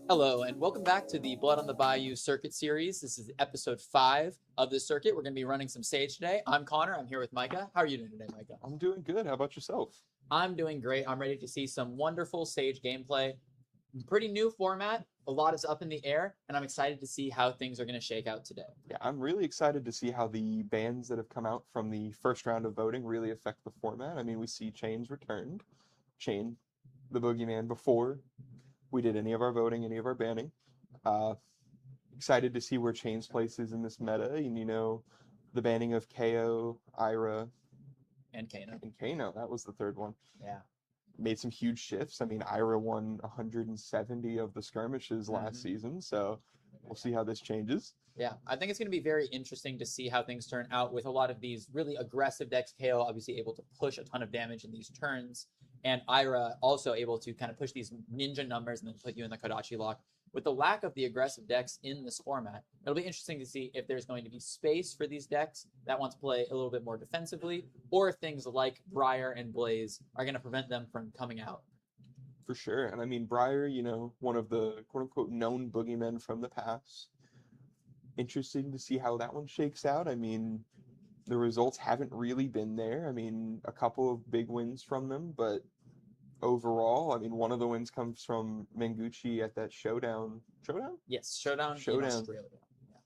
Hello, and welcome back to the Blood on the Bayou Circuit Series. This is episode 5 of the circuit. We're going to be running some Sage today. I'm Connor. I'm here with Micah. How are you doing today, Micah? I'm doing good. How about yourself? I'm doing great. I'm ready to see some wonderful Sage gameplay. Pretty new format. A lot is up in the air, and I'm excited to see how things are going to shake out today. Yeah, I'm really excited to see how the bans that have come out from the first round of voting really affect the format. I mean, we see Chain's returned. Chain, the boogeyman, before we did any of our voting, any of our banning. Excited to see where Chain's place is in this meta. And, the banning of KO, Ira, And Kano. and Kano. That was the third one. Yeah. Made some huge shifts. I mean, Ira won 170 of the skirmishes last season, so we'll see how this changes. Yeah, I think it's going to be very interesting to see how things turn out with a lot of these really aggressive decks. KO obviously able to push a ton of damage in these turns, and Ira also able to kind of push these ninja numbers and then put you in the Kodachi lock. With the lack of the aggressive decks in this format, it'll be interesting to see if there's going to be space for these decks that want to play a little bit more defensively, or if things like Briar and Blaze are going to prevent them from coming out. For sure. And I mean, Briar, one of the quote-unquote known boogeymen from the past. Interesting to see how that one shakes out. I mean, the results haven't really been there. I mean, a couple of big wins from them, but overall, I mean, one of the wins comes from Menguchi at that showdown. Showdown? Yes, Showdown in Australia. Yeah.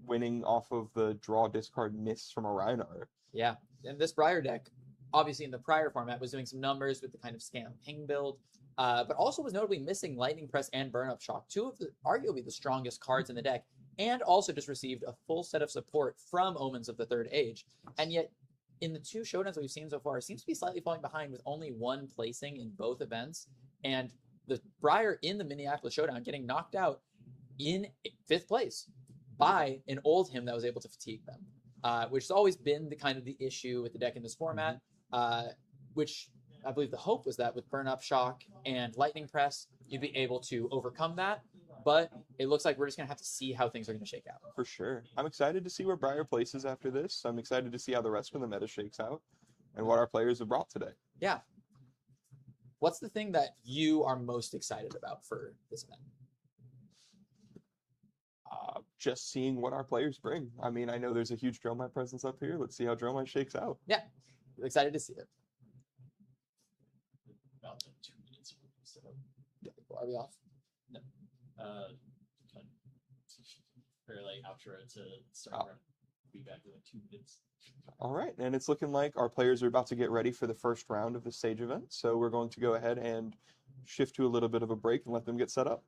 Winning off of the draw discard miss from a Rhinar. Yeah, and this Briar deck, obviously in the prior format, was doing some numbers with the kind of scam ping build, but also was notably missing Lightning Press and Burn Up Shock, two of the arguably the strongest cards in the deck, and also just received a full set of support from Omens of the Third Age. And yet, in the two showdowns that we've seen so far, it seems to be slightly falling behind with only one placing in both events. And the Briar in the Minneapolis Showdown getting knocked out in 5th place by an old him that was able to fatigue them, which has always been the kind of the issue with the deck in this format, which I believe the hope was that with Burn Up Shock and Lightning Press, you'd be able to overcome that. But it looks like we're just going to have to see how things are going to shake out. For sure. I'm excited to see where Briar places after this. I'm excited to see how the rest of the meta shakes out and what our players have brought today. Yeah. What's the thing that you are most excited about for this event? Just seeing what our players bring. I mean, I know there's a huge Dromite presence up here. Let's see how Dromite shakes out. Yeah, excited to see it. About 2 minutes. So, Are we off? no. For like outro to start. Be back in like 2 minutes. All right, and it's looking like our players are about to get ready for the first round of the Sage event. So we're going to go ahead and shift to a little bit of a break and let them get set up.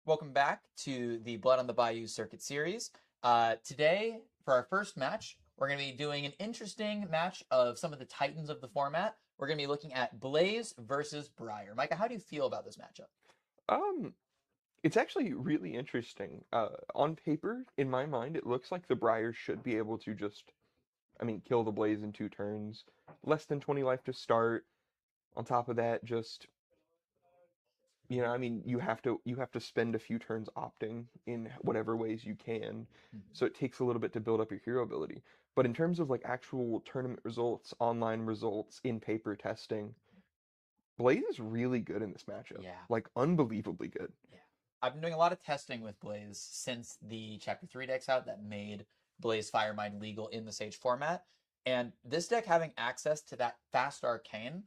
Welcome back to the Blood on the Bayou Circuit Series. Today, for our first match, we're going to be doing an interesting match of some of the titans of the format. We're going to be looking at Blaze versus Briar. Micah, how do you feel about this matchup? Um, it's actually really interesting. On paper, in my mind, it looks like the Briars should be able to just, kill the Blaze in 2 turns. Less than 20 life to start. On top of that, just you have to spend a few turns opting in whatever ways you can. So it takes a little bit to build up your hero ability. But in terms of like actual tournament results, online results, in paper testing, Blaze is really good in this matchup. Yeah. Like unbelievably good. Yeah. I've been doing a lot of testing with Blaze since the Chapter 3 deck's out that made Blaze Firemind legal in the Sage format. And this deck having access to that fast arcane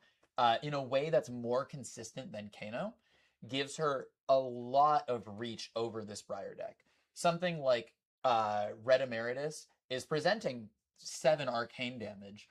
in a way that's more consistent than Kano gives her a lot of reach over this Briar deck. Something like Red Emeritus is presenting 7 arcane damage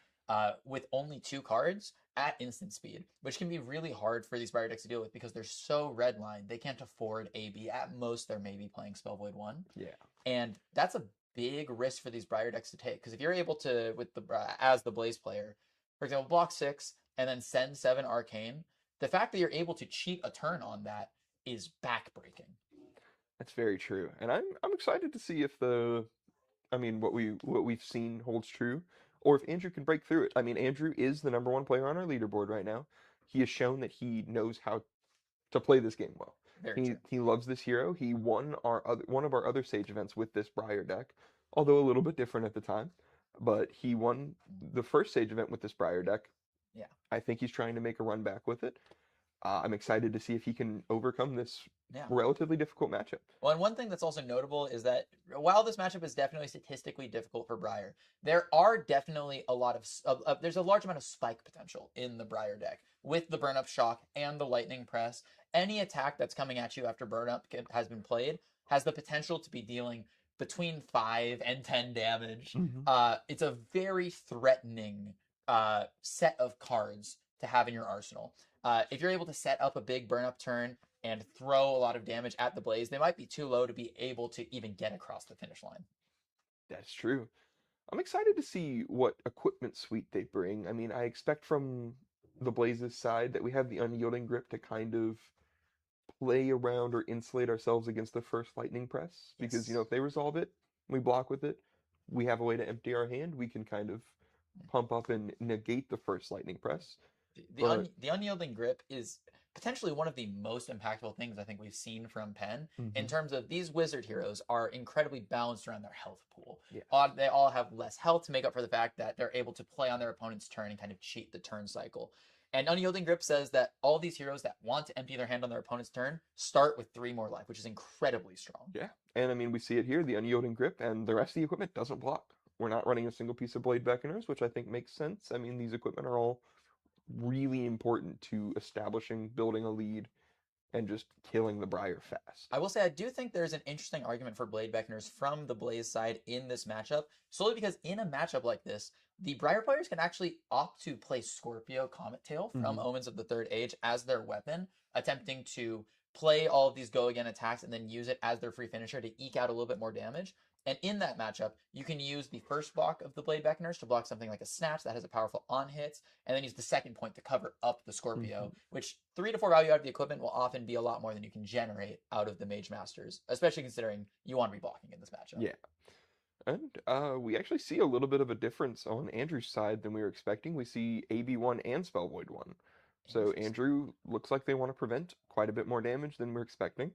with only 2 cards at instant speed, which can be really hard for these Briar decks to deal with because they're so redlined. They can't afford AB. At most, they're maybe playing Spell Void 1. Yeah. And that's a big risk for these Briar decks to take. Because if you're able to, with the as the Blaze player, for example, block 6 and then send 7 arcane, the fact that you're able to cheat a turn on that is backbreaking. That's very true. And I'm excited to see if what we've seen holds true, or if Andrew can break through it. Andrew is the number 1 player on our leaderboard right now. He has shown that he knows how to play this game well. Very true. He loves this hero. He won one of our other Sage events with this Briar deck, although a little bit different at the time. But he won the first Sage event with this Briar deck. Yeah. I think he's trying to make a run back with it. I'm excited to see if he can overcome this relatively difficult matchup. Well, and one thing that's also notable is that while this matchup is definitely statistically difficult for Briar, there are definitely there's a large amount of spike potential in the Briar deck with the Burn Up Shock and the Lightning Press. Any attack that's coming at you after Burn Up has been played has the potential to be dealing between 5 and 10 damage. Mm-hmm. It's a very threatening set of cards to have in your arsenal. If you're able to set up a big burn up turn and throw a lot of damage at the Blaze, they might be too low to be able to even get across the finish line. That's true. I'm excited to see what equipment suite they bring. I expect from the Blaze's side that we have the Unyielding Grip to kind of play around or insulate ourselves against the first Lightning Press. Because, Yes. if they resolve it, we block with it, we have a way to empty our hand, we can kind of pump up and negate the first Lightning Press. The Unyielding Grip is potentially one of the most impactful things I think we've seen from Penn in terms of these wizard heroes are incredibly balanced around their health pool. Yeah. They all have less health to make up for the fact that they're able to play on their opponent's turn and kind of cheat the turn cycle. And Unyielding Grip says that all these heroes that want to empty their hand on their opponent's turn start with 3 more life, which is incredibly strong. Yeah, and we see it here, the Unyielding Grip, and the rest of the equipment doesn't block. We're not running a single piece of Blade Beckoners, which I think makes sense. These equipment are all really important to establishing, building a lead, and just killing the Briar fast. I will say I do think there's an interesting argument for Blade Beckoners from the Blaze side in this matchup, solely because in a matchup like this, the Briar players can actually opt to play Scorpio Comet Tail from Omens of the Third Age as their weapon, attempting to play all of these go again attacks and then use it as their free finisher to eke out a little bit more damage. And in that matchup, you can use the first block of the Blade Beckoners to block something like a Snatch that has a powerful on hits, and then use the second point to cover up the Scorpio, which 3 to 4 value out of the equipment will often be a lot more than you can generate out of the Mage Masters, especially considering you want to be blocking in this matchup. Yeah. And we actually see a little bit of a difference on Andrew's side than we were expecting. We see AB1 and Spell Void 1. So Andrew looks like they want to prevent quite a bit more damage than we're expecting.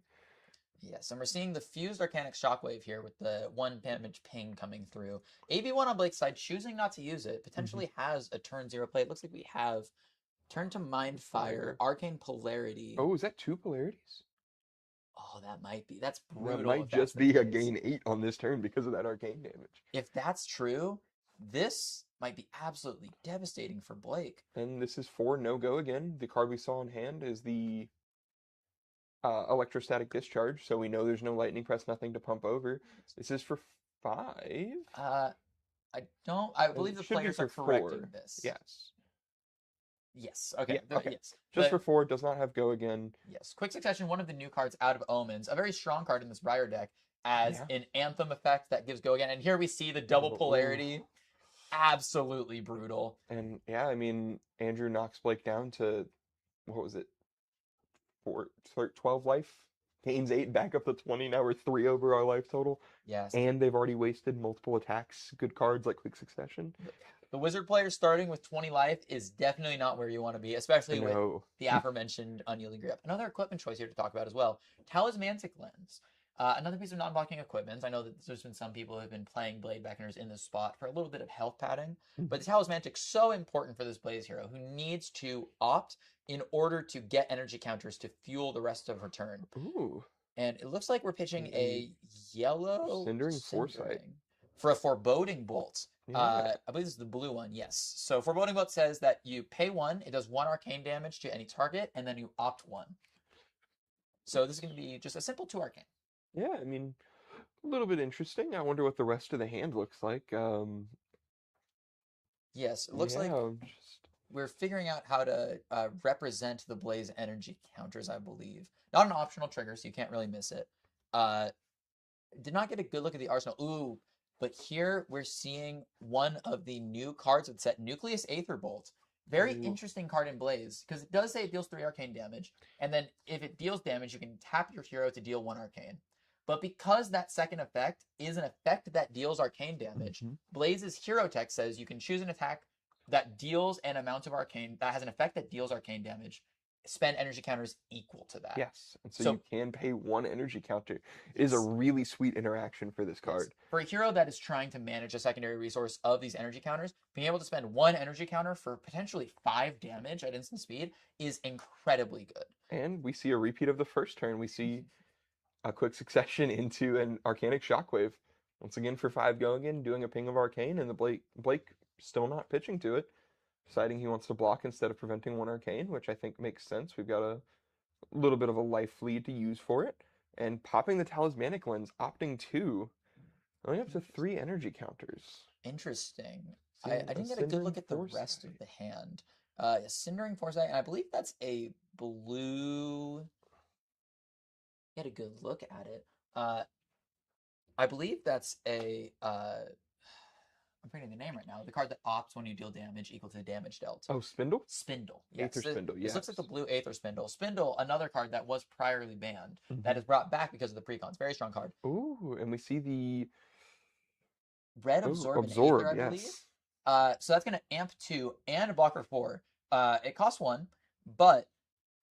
Yes, and we're seeing the fused Arcanic Shockwave here with the 1 damage ping coming through. AB1 on Blake's side, choosing not to use it, potentially has a turn 0 play. It looks like we have Turn to Mind Fire, Arcane Polarity. Oh, is that 2 polarities? Oh, that might be. That's brutal. That might just be a gain 8 on this turn because of that arcane damage. If that's true, this might be absolutely devastating for Blake. And this is 4 no-go again. The card we saw in hand is the Electrostatic Discharge, so we know there's no Lightning Press, nothing to pump over. This is for 5? I believe the players are correcting this. Yes. Yes. Okay. Yeah, okay. Yes. Just for 4, does not have go again. Yes. Quick Succession, one of the new cards out of Omens, a very strong card in this Briar deck as an Anthem effect that gives go again. And here we see the double polarity. Absolutely brutal. And yeah, I mean, Andrew knocks Blake down to, what was it, 12 life? Gains 8, back up to 20. Now we're 3 over our life total. Yes. And they've already wasted multiple attacks. Good cards like Quick Succession. The Wizard player starting with 20 life is definitely not where you want to be, especially with the aforementioned Unyielding Grip. Another equipment choice here to talk about as well. Talismanic Lens. Another piece of non-blocking equipment. I know that there's been some people who have been playing Blade Beckoners in this spot for a little bit of health padding, but the Talismanic's so important for this Blaze hero who needs to opt in order to get energy counters to fuel the rest of her turn. Ooh. And it looks like we're pitching a yellow Cindering Foresight for a Foreboding Bolt. Yeah. I believe this is the blue one, yes. So Foreboding Bolt says that you pay 1, it does 1 arcane damage to any target, and then you opt 1. So this is going to be just a simple 2 arcane. Yeah, I mean, a little bit interesting. I wonder what the rest of the hand looks like. Yes, it looks like we're figuring out how to represent the Blaze energy counters, I believe. Not an optional trigger, so you can't really miss it. Did not get a good look at the arsenal. Ooh, but here we're seeing one of the new cards with the set, Nucleus Aetherbolt. Very interesting card in Blaze, because it does say it deals 3 arcane damage, and then if it deals damage, you can tap your hero to deal 1 arcane. But because that second effect is an effect that deals arcane damage, Blaze's hero tech says you can choose an attack that deals an amount of arcane, that has an effect that deals arcane damage, spend energy counters equal to that. Yes, and so you can pay 1 energy counter. It is a really sweet interaction for this card. For a hero that is trying to manage a secondary resource of these energy counters, being able to spend 1 energy counter for potentially 5 damage at instant speed is incredibly good. And we see a repeat of the first turn. We see a Quick Succession into an Arcanic Shockwave. Once again for 5 go again, doing a ping of Arcane, and the Blake still not pitching to it. Deciding he wants to block instead of preventing 1 arcane, which I think makes sense. We've got a little bit of a life lead to use for it. And popping the Talismanic Lens, opting 2, going up to 3 energy counters. Interesting. I didn't get a good look at the rest of the hand. Cindering Foresight, and I believe that's a blue... Get a good look at it. I believe that's a... I'm forgetting the name right now. The card that opts when you deal damage equal to the damage dealt. Oh, Spindle? Spindle. Yes. Aether Spindle, yes. This looks like the blue Aether Spindle. Spindle, another card that was priorly banned, that is brought back because of the precons. Very strong card. Ooh, and we see the... Red Absorb and Aether, I believe. So that's going to amp 2 and a blocker 4. It costs 1, but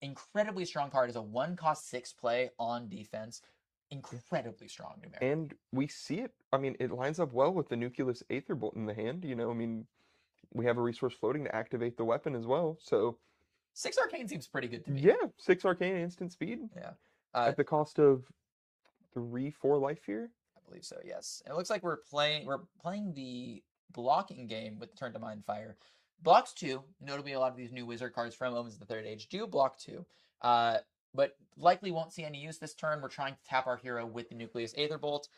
incredibly strong card is a 1 cost 6 play on defense. Incredibly strong numerically. And we see it, I mean, it lines up well with the Nucleus Aetherbolt in the hand. You know, I mean, we have a resource floating to activate the weapon as well, so... 6 arcane seems pretty good to me. Yeah, 6 arcane instant speed. Yeah. At the cost of 3-4 life here? I believe so, yes. And it looks like we're playing the blocking game with the Turn to Mind Fire. Blocks 2, notably a lot of these new wizard cards from Omens of the Third Age do block 2. But likely won't see any use this turn. We're trying to tap our hero with the Nucleus Aetherbolt.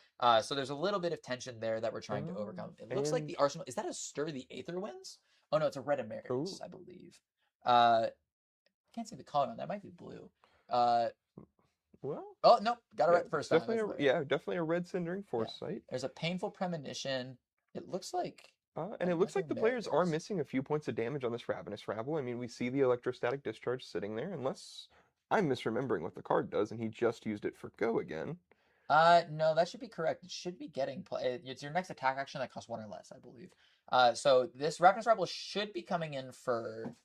So there's a little bit of tension there that we're trying to overcome. It looks like the arsenal... Is that a Stir the Aether Winds? Oh, no, it's a Red Emeritus, I believe. I can't see the color on that. It might be blue. Well... Oh, no. Got it right the first time. Definitely a Red Cindering Foresight. Yeah. There's a Painful Premonition. It looks like... and it looks like the players are missing a few points of damage on this Ravenous Rabble. I mean, we see the Electrostatic Discharge sitting there, unless... I'm misremembering what the card does, and he just used it for go again. No, that should be correct. It should be getting play. It's your next attack action that costs 1 or less, I believe. So this Ravenous Rebel should be coming in for...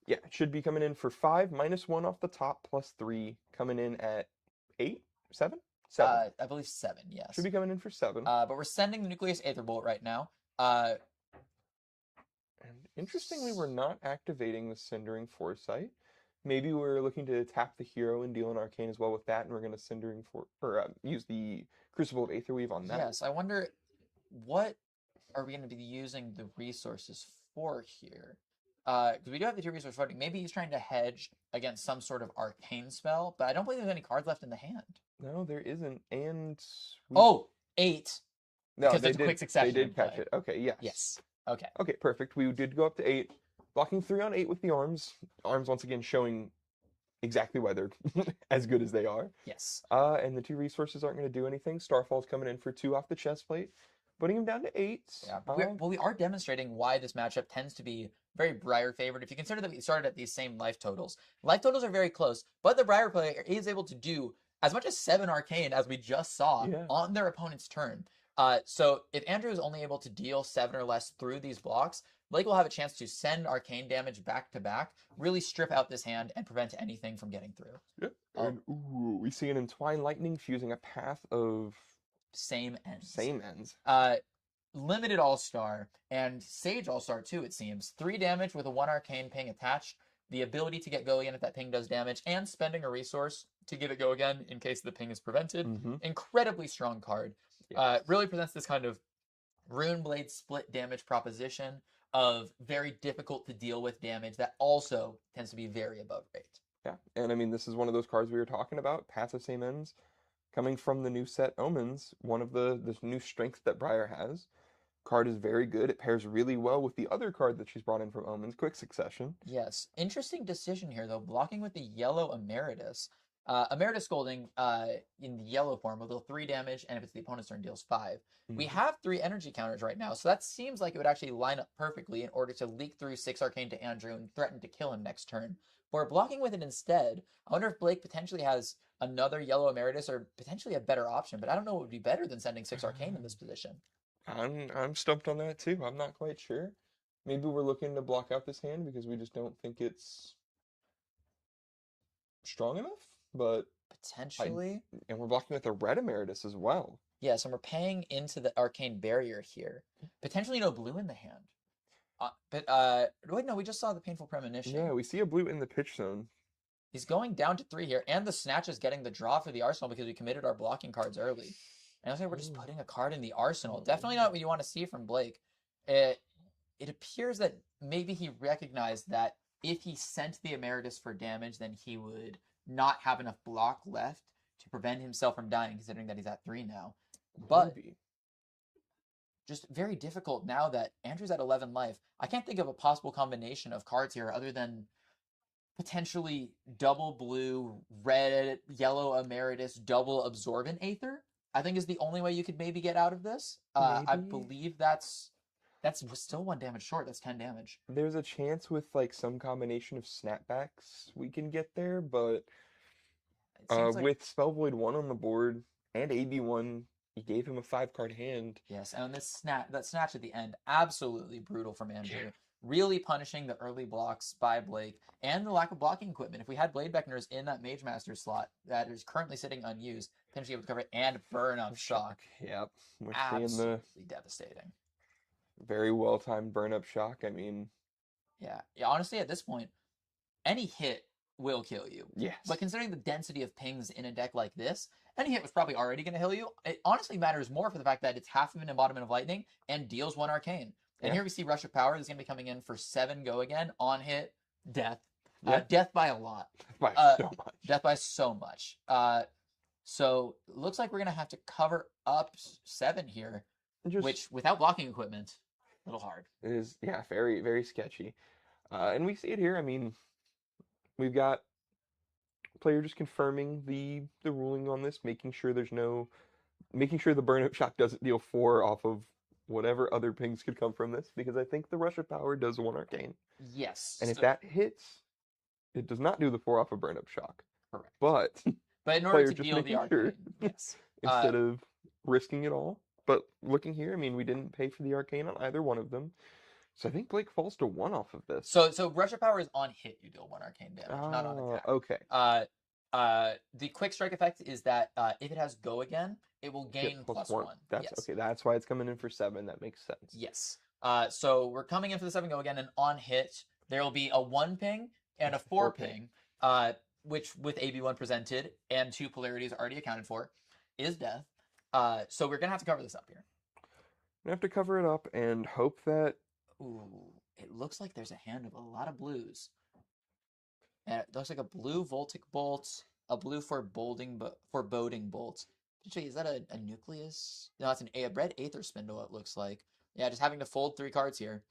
Yeah, it should be coming in for 5, -1 off the top, +3, coming in at 8, 7? 7. I believe 7, yes. Should be coming in for 7. But we're sending the Nucleus Aetherbolt right now. And interestingly, we're not activating the Cindering Foresight. Maybe we're looking to tap the hero and deal an arcane as well with that, and we're going to use the Crucible of Aetherweave on that. Yes, I wonder what are we going to be using the resources for here? Because we do have the 2 resource voting. Maybe he's trying to hedge against some sort of arcane spell, but I don't believe there's any cards left in the hand. No, there isn't. And 8. No, because it's a Quick Succession. They did catch it. Okay, yes. Yes. Okay. Okay, perfect. We did go up to 8. Blocking 3 on 8 with the arms. Arms once again showing exactly why they're as good as they are. Yes. And the 2 resources aren't going to do anything. Starfall's coming in for 2 off the chest plate, putting him down to 8. Yeah, but we are demonstrating why this matchup tends to be very Briar favored. If you consider that we started at these same life totals are very close, but the Briar player is able to do as much as 7 arcane as we just saw on their opponent's turn. So if Andrew is only able to deal 7 or less through these blocks, Blake will have a chance to send arcane damage back to back, really strip out this hand and prevent anything from getting through. Yep. And we see an Entwine Lightning fusing a path of same ends. Same ends. Limited All-Star and Sage All-Star too, it seems. 3 damage with a 1 arcane ping attached. The ability to get go again if that ping does damage, and spending a resource to give it go again in case the ping is prevented. Incredibly strong card. Really presents this kind of Runeblade split damage proposition of very difficult to deal with damage that also tends to be very above rate. Yeah, and I mean, this is one of those cards we were talking about, Path of Same Ends, coming from the new set Omens, one of the new strengths that Briar has. Card is very good. It pairs really well with the other card that she's brought in from Omens, Quick Succession. Yes. Interesting decision here, though. Blocking with the yellow Emeritus. Emeritus Scolding in the yellow form will deal 3 damage, and if it's the opponent's turn, deals 5. We have 3 energy counters right now, so that seems like it would actually line up perfectly in order to leak through 6 arcane to Andrew and threaten to kill him next turn. For blocking with it instead, I wonder if Blake potentially has another yellow Emeritus or potentially a better option, but I don't know what would be better than sending 6 arcane in this position. I'm stumped on that too. I'm not quite sure. Maybe we're looking to block out this hand because we just don't think it's strong enough, but potentially. And we're blocking with a red Emeritus as well. Yes, and we're paying into the arcane barrier here. Potentially no blue in the hand. Wait, no, we just saw the painful premonition. Yeah, we see a blue in the pitch zone. He's going down to 3 here, and the snatch is getting the draw for the arsenal because we committed our blocking cards early. And I think we're just putting a card in the arsenal. Definitely not what you want to see from Blake. It appears that maybe he recognized that if he sent the Emeritus for damage, then he would not have enough block left to prevent himself from dying, considering that he's at 3 now. But just very difficult now that Andrew's at 11 life. I can't think of a possible combination of cards here other than potentially double blue, red, yellow Emeritus, double Absorbent Aether. I think is the only way you could maybe get out of this. I believe that's still 1 damage short. That's 10 damage. There's a chance with like some combination of snapbacks we can get there, but with Spell Void 1 on the board and AB1, you gave him a 5-card hand. Yes, and that snatch at the end, absolutely brutal from Andrew. Really punishing the early blocks by Blake and the lack of blocking equipment. If we had Blade Beckoners in that Mage Master slot that is currently sitting unused, potentially able to cover it and burn up Shock. Yep. We're absolutely devastating. Very well-timed burn-up Shock. I mean... Yeah, honestly, at this point, any hit will kill you. Yes. But considering the density of pings in a deck like this, any hit was probably already going to kill you. It honestly matters more for the fact that it's half of an embodiment of lightning and deals 1 arcane. And here we see Rush of Power is going to be coming in for 7 go again. On hit, death. Death by a lot. By so much. Death by so much. So looks like we're going to have to cover up 7 here, which without blocking equipment, a little hard. It is, very, very sketchy. And we see it here. I mean, we've got player just confirming the ruling on this, making sure the burn-up Shock doesn't deal 4 off of whatever other pings could come from this, because I think the Rush of Power does 1 arcane. Yes. And if that hits, it does not do the 4 off of burn-up Shock. Correct. But in order to deal the arcane, yes. Instead of risking it all. But looking here, I mean, we didn't pay for the arcane on either one of them. So I think Blake falls to 1 off of this. So Rush of Power is on hit, you deal 1 arcane damage, not on attack. Okay. The quick strike effect is that if it has go again, it will gain +1. That's why it's coming in for 7. That makes sense. Yes. So we're coming in for the 7 go again, and on hit, there will be a 1 ping and a 4 ping, which with AB1 presented and 2 polarities already accounted for, is death. So we're going to have to cover this up here. We have to cover it up and hope that... Ooh, it looks like there's a hand of a lot of blues. And it looks like a blue Voltic Bolt, a blue Foreboding Bolt. Actually, is that a Nucleus? No, it's a red Aether Spindle, it looks like. Yeah, just having to fold 3 cards here.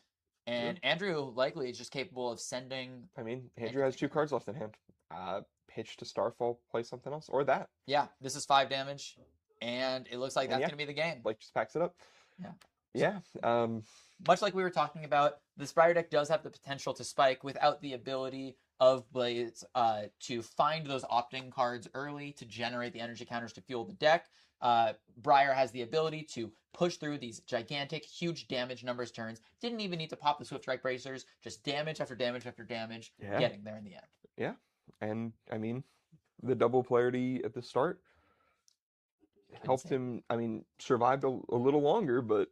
And Andrew likely is just capable of sending. I mean, Andrew has 2 cards left in hand. Pitch to Starfall, play something else, or that. Yeah, this is 5 damage, and it looks like And that's yeah, going to be the game. Like, just packs it up. Yeah. Yeah. Much like we were talking about, this Briar deck does have the potential to spike without the ability of Blades to find those opting cards early to generate the energy counters to fuel the deck. Briar has the ability to push through these gigantic, huge damage numbers turns. Didn't even need to pop the Swift Strike Bracers, just damage after damage after damage, Yeah. getting there in the end. Yeah. And, I mean, the double polarity at the start helped him, survived a little longer, but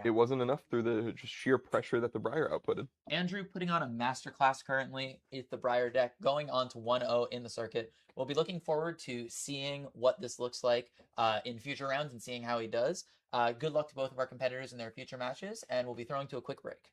it wasn't enough through the just sheer pressure that the Briar outputted. Andrew putting on a masterclass currently with the Briar deck, going on to 1-0 in the circuit. We'll be looking forward to seeing what this looks like in future rounds and seeing how he does. Good luck to both of our competitors in their future matches, and we'll be throwing to a quick break.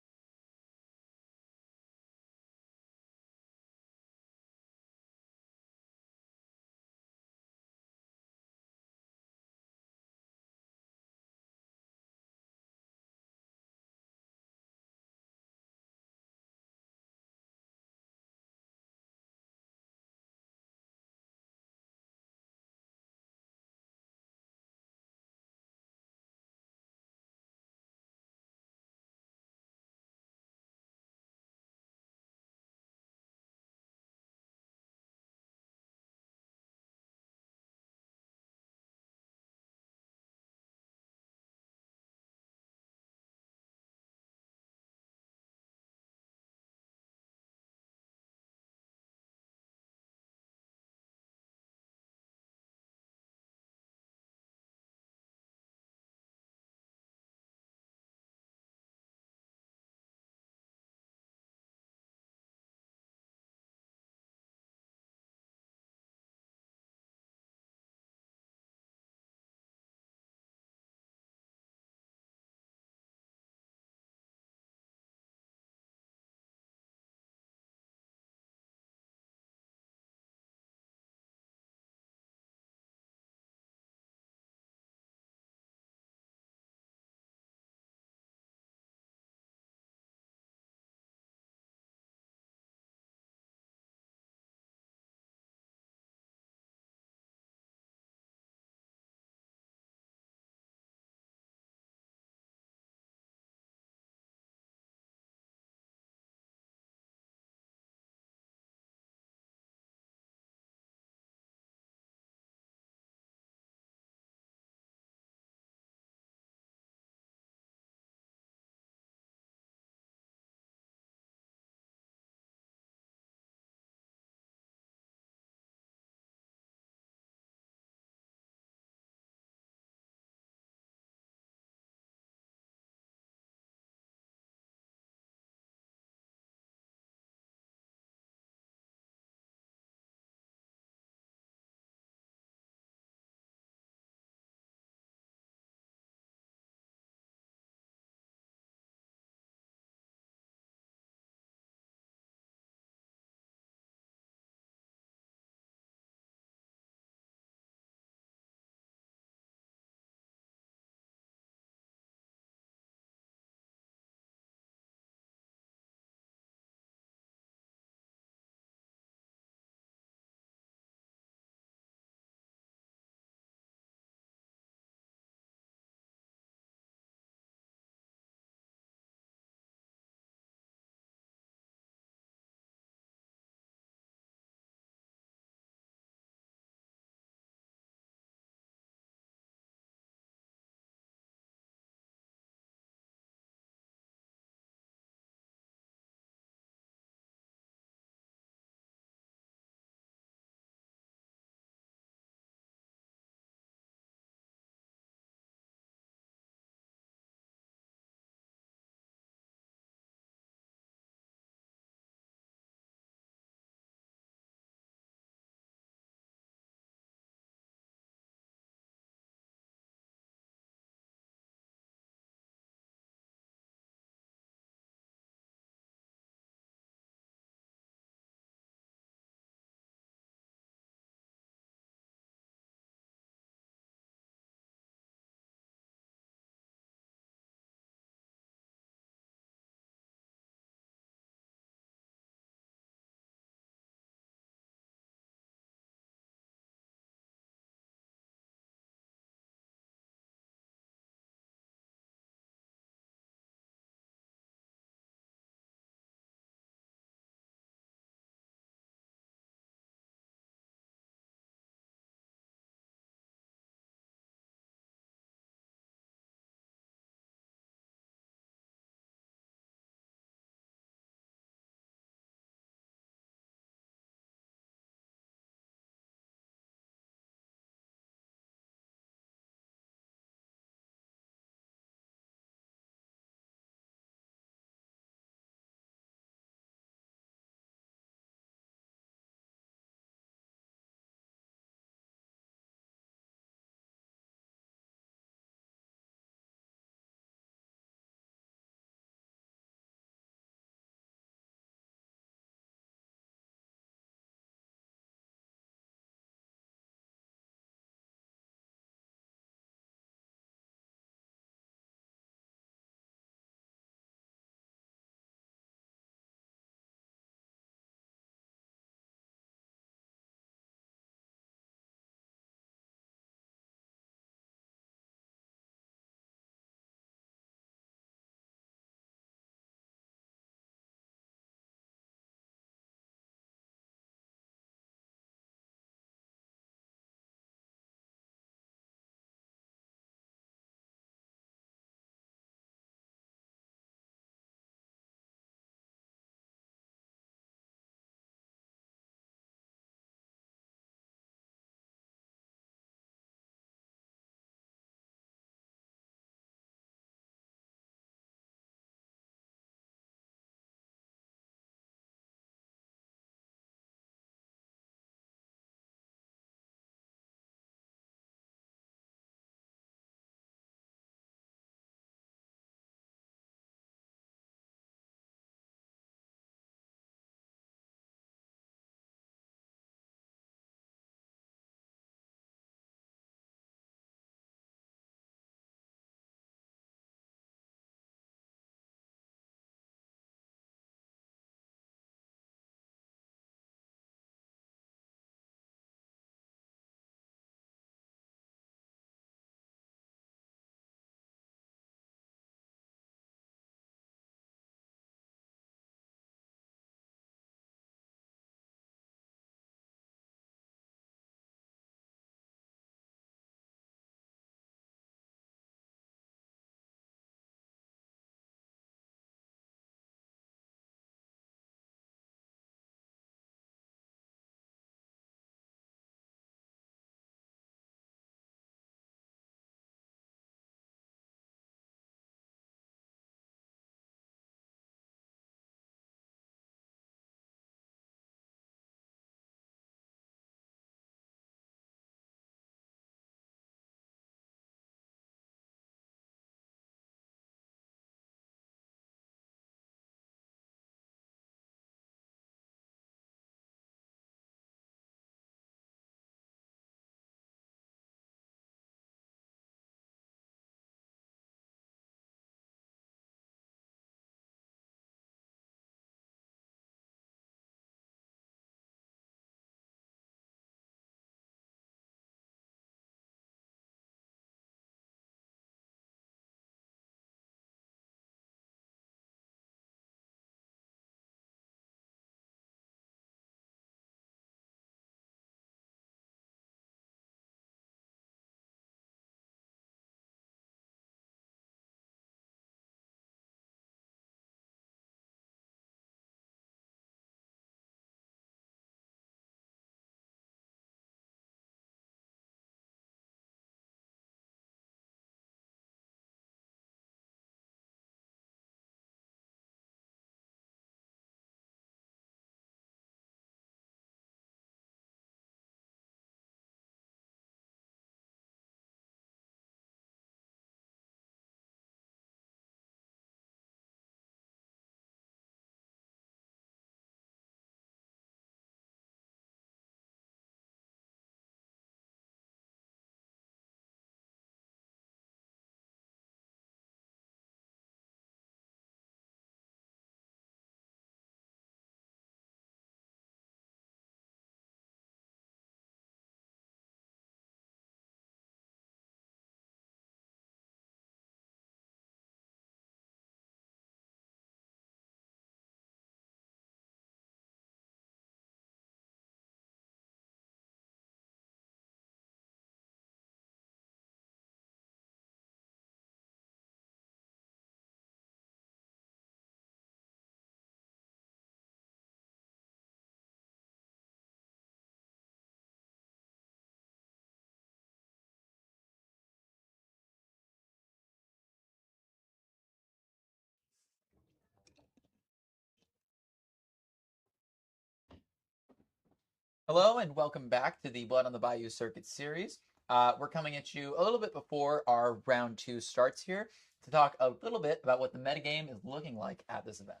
Hello and welcome back to the Blood on the Bayou Circuit series. We're coming at you a little bit before our round 2 starts here to talk a little bit about what the metagame is looking like at this event.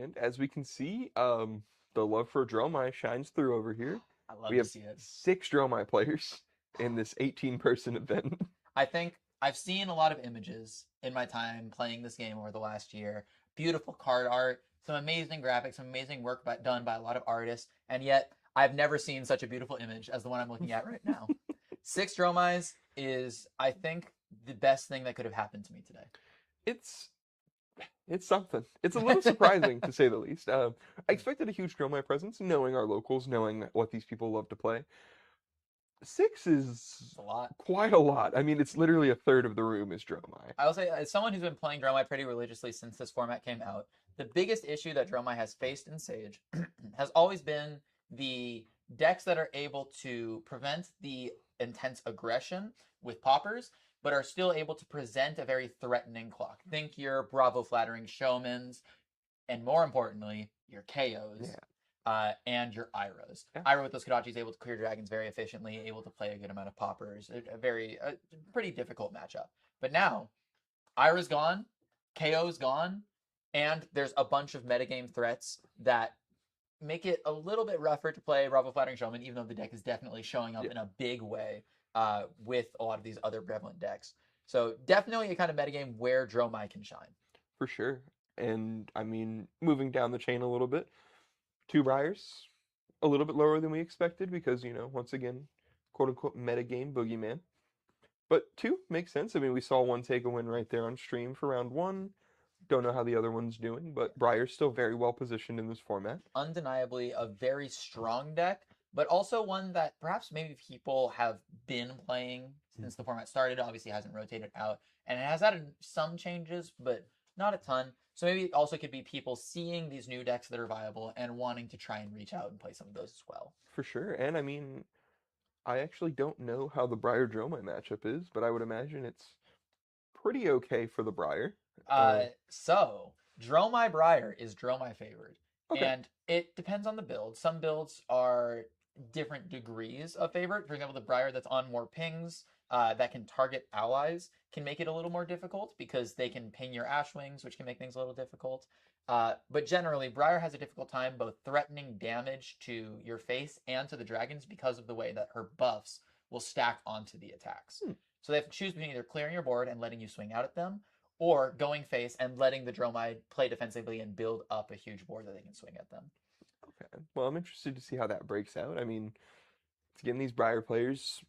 And as we can see, the love for Dromai shines through over here. I love We to have see it. 6 Dromai players in this 18-person event. I think I've seen a lot of images in my time playing this game over the last year. Beautiful card art, some amazing graphics, some amazing work done by a lot of artists, and yet I've never seen such a beautiful image as the one I'm looking at right now. 6 Dromais is, I think, the best thing that could have happened to me today. It's something. It's a little surprising to say the least. I expected a huge Dromai presence, knowing our locals, knowing what these people love to play. 6 is a lot. Quite a lot. I mean, it's literally a third of the room is Dromai. I will say, as someone who's been playing Dromai pretty religiously since this format came out, the biggest issue that Dromai has faced in Sage has always been the decks that are able to prevent the intense aggression with poppers, but are still able to present a very threatening clock. Think your Bravo Flattering Showmans, and more importantly, your KOs. Yeah. And your Iros. Yeah. Iro with those Kodachi is able to clear dragons very efficiently, able to play a good amount of poppers. A pretty difficult matchup. But now, Ira's gone, KO's gone, and there's a bunch of metagame threats that make it a little bit rougher to play Bravo Flattering Showman, even though the deck is definitely showing up in a big way with a lot of these other prevalent decks. So definitely a kind of metagame where Dromai can shine. For sure. And, I mean, moving down the chain a little bit, 2 Briars, a little bit lower than we expected because, once again, quote-unquote metagame boogeyman. But 2 makes sense. I mean, we saw one take a win right there on stream for round 1. Don't know how the other one's doing, but Briar's still very well positioned in this format. Undeniably a very strong deck, but also one that perhaps maybe people have been playing since the format started. Obviously hasn't rotated out, and it has had some changes, but not a ton. So maybe it also could be people seeing these new decks that are viable and wanting to try and reach out and play some of those as well. For sure. And I mean, I actually don't know how the Briar Dromai matchup is, but I would imagine it's pretty okay for the Briar. So Dromai Briar is Dromai favored. Okay. And it depends on the build. Some builds are different degrees of favorite. For example, the Briar that's on more pings that can target allies can make it a little more difficult because they can ping your Ashwings, which can make things a little difficult. But generally, Briar has a difficult time both threatening damage to your face and to the dragons because of the way that her buffs will stack onto the attacks. So they have to choose between either clearing your board and letting you swing out at them, or going face and letting the Dromai play defensively and build up a huge board that they can swing at them. Okay. Well, I'm interested to see how that breaks out. I mean, again, these Briar players,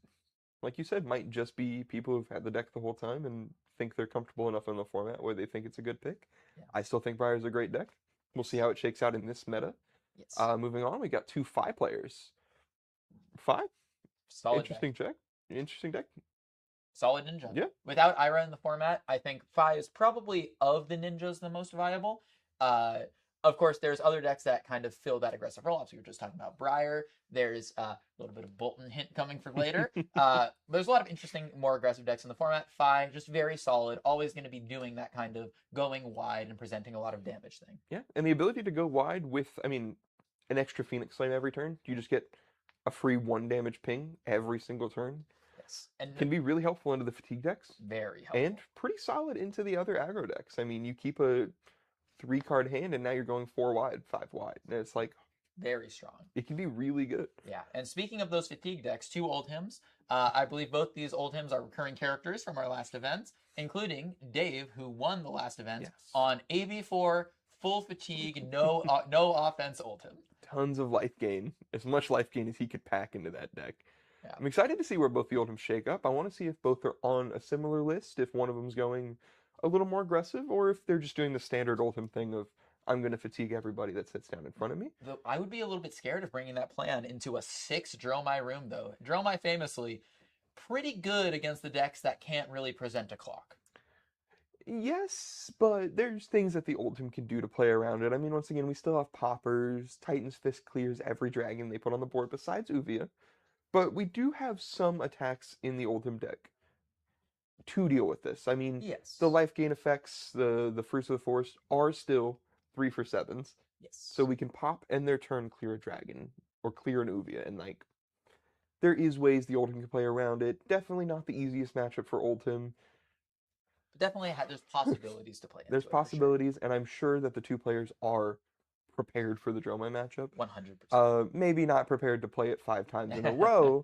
like you said, might just be people who've had the deck the whole time and think they're comfortable enough in the format where they think it's a good pick. Yeah. I still think Briar's a great deck. We'll see how it shakes out in this meta. Yes. Moving on, we got 2 Fi players. 5? Solid Interesting deck. check. Interesting deck. Solid ninja. Yeah. Without Ira in the format, I think Fi is probably of the ninjas the most viable. Of course, there's other decks that kind of fill that aggressive role. So we were just talking about Briar. There's a little bit of Bolton hint coming for later. There's a lot of interesting, more aggressive decks in the format. Fi, just very solid. Always going to be doing that kind of going wide and presenting a lot of damage thing. Yeah, and the ability to go wide with, I mean, an extra Phoenix Flame every turn. You just get a free 1 damage ping every single turn. Yes. And Can be really helpful into the fatigue decks. very helpful. And pretty solid into the other aggro decks. I mean, you keep a 3-card hand and now you're going 4 wide, 5 wide. And it's like, very strong. it can be really good. Yeah, and speaking of those fatigue decks, 2 old hymns. I believe both these old hymns are recurring characters from our last event, including Dave, who won the last event Yes. on AB4 full fatigue, no no offense old hymn. Tons of life gain, as much life gain as he could pack into that deck. Yeah. I'm excited to see where both the Oldhams shake up. I want to see if both are on a similar list, if one of them's going a little more aggressive, or if they're just doing the standard Oldham thing of, I'm going to fatigue everybody that sits down in front of me. I would be a little bit scared of bringing that plan into a 6 Dromai room, though. Dromai famously pretty good against the decks that can't really present a clock. Yes, but there's things that the Oldham can do to play around it. I mean, once again, we still have Poppers. Titan's Fist clears every dragon they put on the board besides Uvia. But we do have some attacks in the Oldham deck to deal with this. I mean, Yes. the life gain effects, the Fruits of the Forest are still 3 for 7s. Yes. So we can pop and their turn clear a dragon or clear an Uvia, and like there is ways the Oldhim can play around it. Definitely not the easiest matchup for Oldhim. But definitely, there's possibilities to play into There's it, for sure. possibilities, and I'm sure that the two players are prepared for the Dromai matchup. 100%. Maybe not prepared to play it 5 times in a row,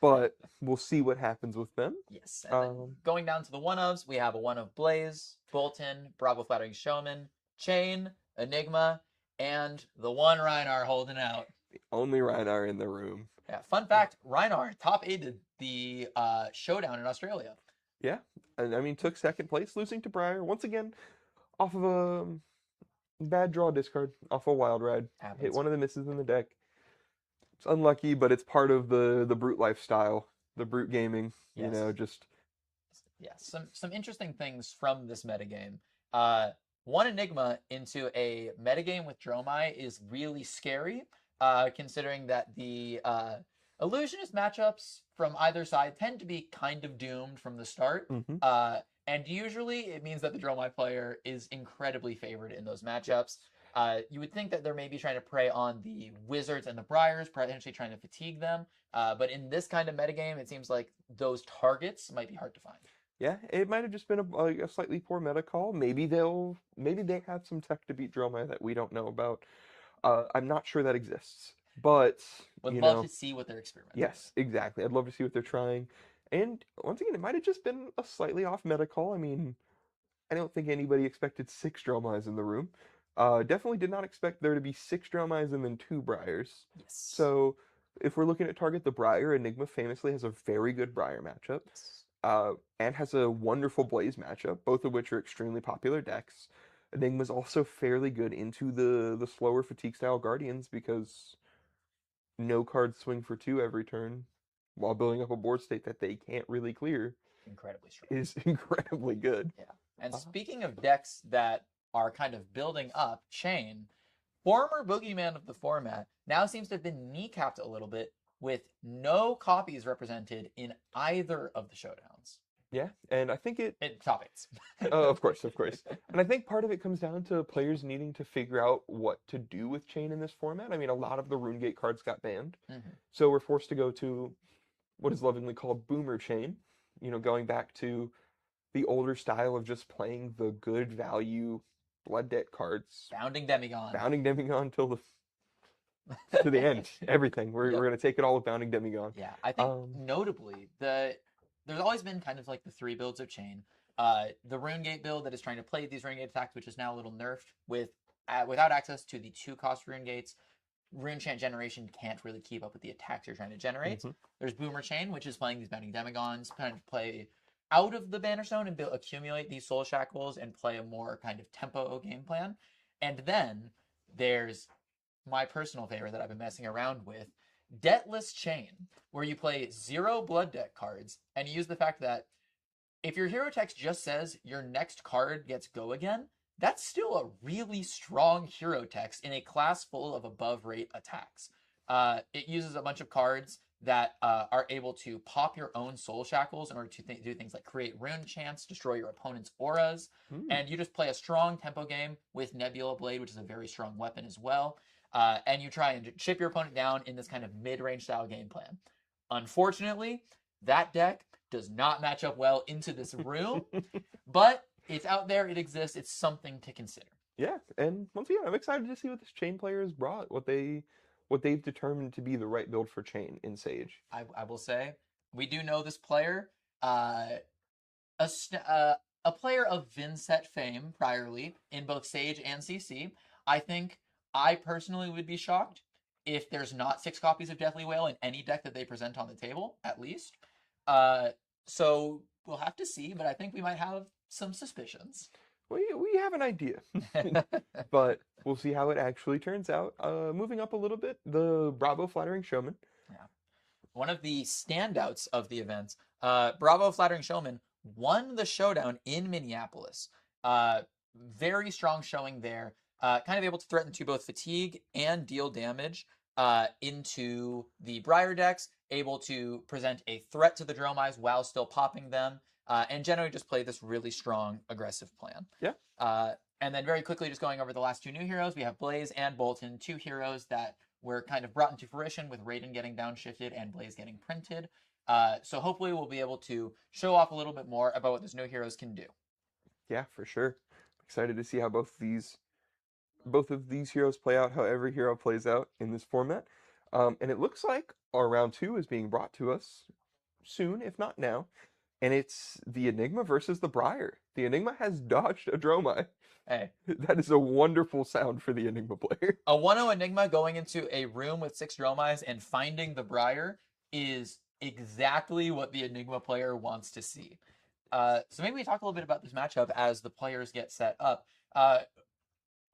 but we'll see what happens with them. Yes. And then going down to the one-ofs, we have a one of Blaze, Bolton, Bravo Flattering Showman, Chain, Enigma, and the one Reinar holding out. The only Reinar in the room. Yeah. Fun fact, Reinar top-aided the showdown in Australia. Yeah. And I mean, took second place, losing to Briar. Once again, off of a bad draw discard, off a wild ride. Happens. Hit one of the misses in the deck. It's unlucky, but it's part of the brute lifestyle, the brute gaming. Yes. You know, just yeah. Some interesting things from this metagame. One Enigma into a metagame with Dromai is really scary, considering that the illusionist matchups from either side tend to be kind of doomed from the start. And usually it means that the Dromai player is incredibly favored in those matchups. You would think that they're maybe trying to prey on the Wizards and the Briars, potentially trying to fatigue them. But in this kind of metagame, it seems like those targets might be hard to find. Yeah, it might have just been a slightly poor meta call. Maybe they have some tech to beat Dromai that we don't know about. I'm not sure that exists, but Would you love know, to see what they're experimenting. yes, exactly. I'd love to see what they're trying. And once again, it might have just been a slightly off meta call. I mean, I don't think anybody expected 6 Dromais in the room. Definitely did not expect there to be 6 Dromais and then 2 Briars. Yes. So if we're looking at target the Briar, Enigma famously has a very good Briar matchup. Yes. And has a wonderful Blaze matchup, both of which are extremely popular decks. Enigma's also fairly good into the slower fatigue style Guardians because no cards swing for 2 every turn while building up a board state that they can't really clear Incredibly strong. is incredibly good. Yeah. And speaking of decks that are kind of building up, Chain, former boogeyman of the format, now seems to have been kneecapped a little bit with no copies represented in either of the showdowns. Yeah, and I think it Top eights. of course. And I think part of it comes down to players needing to figure out what to do with Chain in this format. I mean, a lot of the RuneGate cards got banned. So we're forced to go to what is lovingly called Boomer Chain, you know, going back to the older style of just playing the good value Blood Debt cards. Bounding Demigon. Bounding Demigon till to the end. Everything. We're going to take it all with Bounding Demigon. Yeah, I think notably, there's always been kind of like the 3 builds of Chain. The RuneGate build that is trying to play these RuneGate attacks, which is now a little nerfed without access to the 2-cost RuneGates. Rune Chant generation can't really keep up with the attacks you're trying to generate. There's Boomer Chain, which is playing these Bounding Demigons, trying to play out of the Bannerstone and accumulate these Soul Shackles and play a more kind of tempo game plan. And then there's my personal favorite that I've been messing around with, Debtless Chain, where you play 0 Blood Debt cards and you use the fact that if your hero text just says your next card gets go again, that's still a really strong hero text in a class full of above rate attacks. It uses a bunch of cards that are able to pop your own Soul Shackles in order to do things like create rune chants, destroy your opponent's auras, and you just play a strong tempo game with Nebula Blade, which is a very strong weapon as well, and you try and chip your opponent down in this kind of mid-range style game plan. Unfortunately, that deck does not match up well into this room, but it's out there, it exists, it's something to consider. Yeah, and once again, I'm excited to see what this Chain player has brought, what they've determined to be the right build for Chain in Sage. I will say, we do know this player, a player of Vinset fame priorly in both Sage and CC. I personally would be shocked if there's not 6 copies of Deathly Whale in any deck that they present on the table, at least. So we'll have to see, but I think we might have some suspicions. We have an idea, but we'll see how it actually turns out. Moving up a little bit, the Bravo Flattering Showman. Yeah. One of the standouts of the event, Bravo Flattering Showman won the showdown in Minneapolis. Very strong showing there. Kind of able to threaten to both fatigue and deal damage into the Briar decks, able to present a threat to the Dromais while still popping them, and generally just play this really strong, aggressive plan. Yeah. And then very quickly, just going over the last 2 new heroes, we have Blaze and Bolton, 2 heroes that were kind of brought into fruition with Raiden getting downshifted and Blaze getting printed. So hopefully we'll be able to show off a little bit more about what those new heroes can do. Yeah, for sure. Excited to see how both of these heroes play out, how every hero plays out in this format. And it looks like our round 2 is being brought to us soon, if not now. And it's the Enigma versus the Briar. The Enigma has dodged a Dromai. Hey, That is a wonderful sound for the Enigma player. a 1-0 Enigma going into a room with 6 Dromais and finding the Briar is exactly what the Enigma player wants to see. So maybe we talk a little bit about this matchup as the players get set up.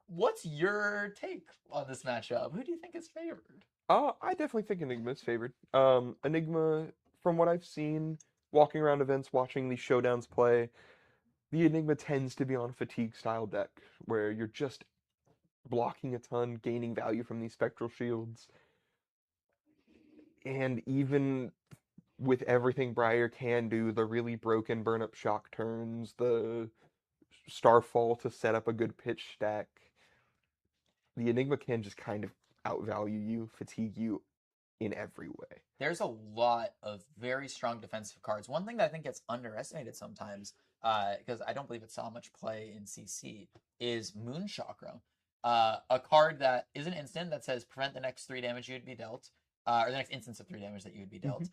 What's your take on this matchup? Who do you think is favored? I definitely think Enigma's favored. Enigma, from what I've seen, walking around events, watching these showdowns play, the Enigma tends to be on a fatigue style deck where you're just blocking a ton, gaining value from these spectral shields. And even with everything Briar can do, the really broken burn up shock turns, the Starfall to set up a good pitch stack, the Enigma can just kind of outvalue you, fatigue you in every way. There's a lot of very strong defensive cards. One thing that I think gets underestimated sometimes, because I don't believe it saw much play in CC, is Moon Chakra. A card that is an instant that says prevent the next 3 damage you would be dealt, or the next instance of 3 damage that you would be dealt.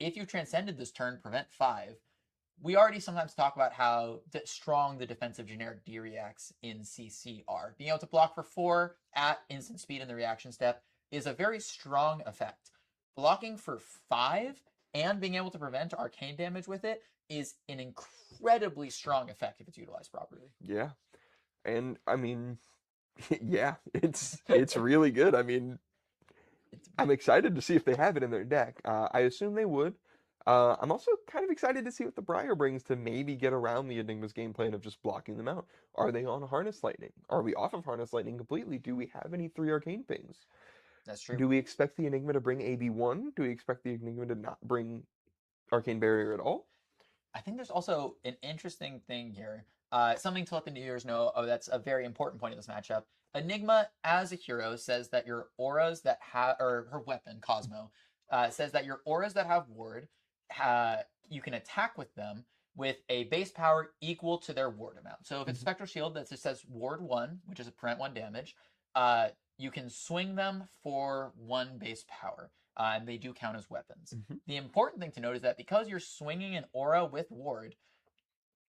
If you transcended this turn, prevent 5. We already sometimes talk about how strong the defensive generic D reacts in CC are. Being able to block for 4 at instant speed in the reaction step is a very strong effect. Blocking for 5 and being able to prevent arcane damage with it is an incredibly strong effect if it's utilized properly. Yeah. And I mean, yeah, it's really good. I mean, I'm excited to see if they have it in their deck. I assume they would. I'm also kind of excited to see what the Briar brings to maybe get around the Enigma's game plan of just blocking them out. Are they on Harness Lightning? Are we off of Harness Lightning completely? Do we have any 3 arcane pings? That's true. Do we expect the Enigma to bring AB1? Do we expect the Enigma to not bring Arcane Barrier at all? I think there's also an interesting thing here. Something to let the new users know. Oh, that's a very important point of this matchup. Enigma, as a hero, says that your auras that have, or her weapon, Cosmo, says that your auras that have ward, you can attack with them with a base power equal to their ward amount. So if it's Spectral Shield that just says ward 1, which is a prevent 1 damage, you can swing them for 1 base power. And they do count as weapons. The important thing to note is that because you're swinging an aura with ward,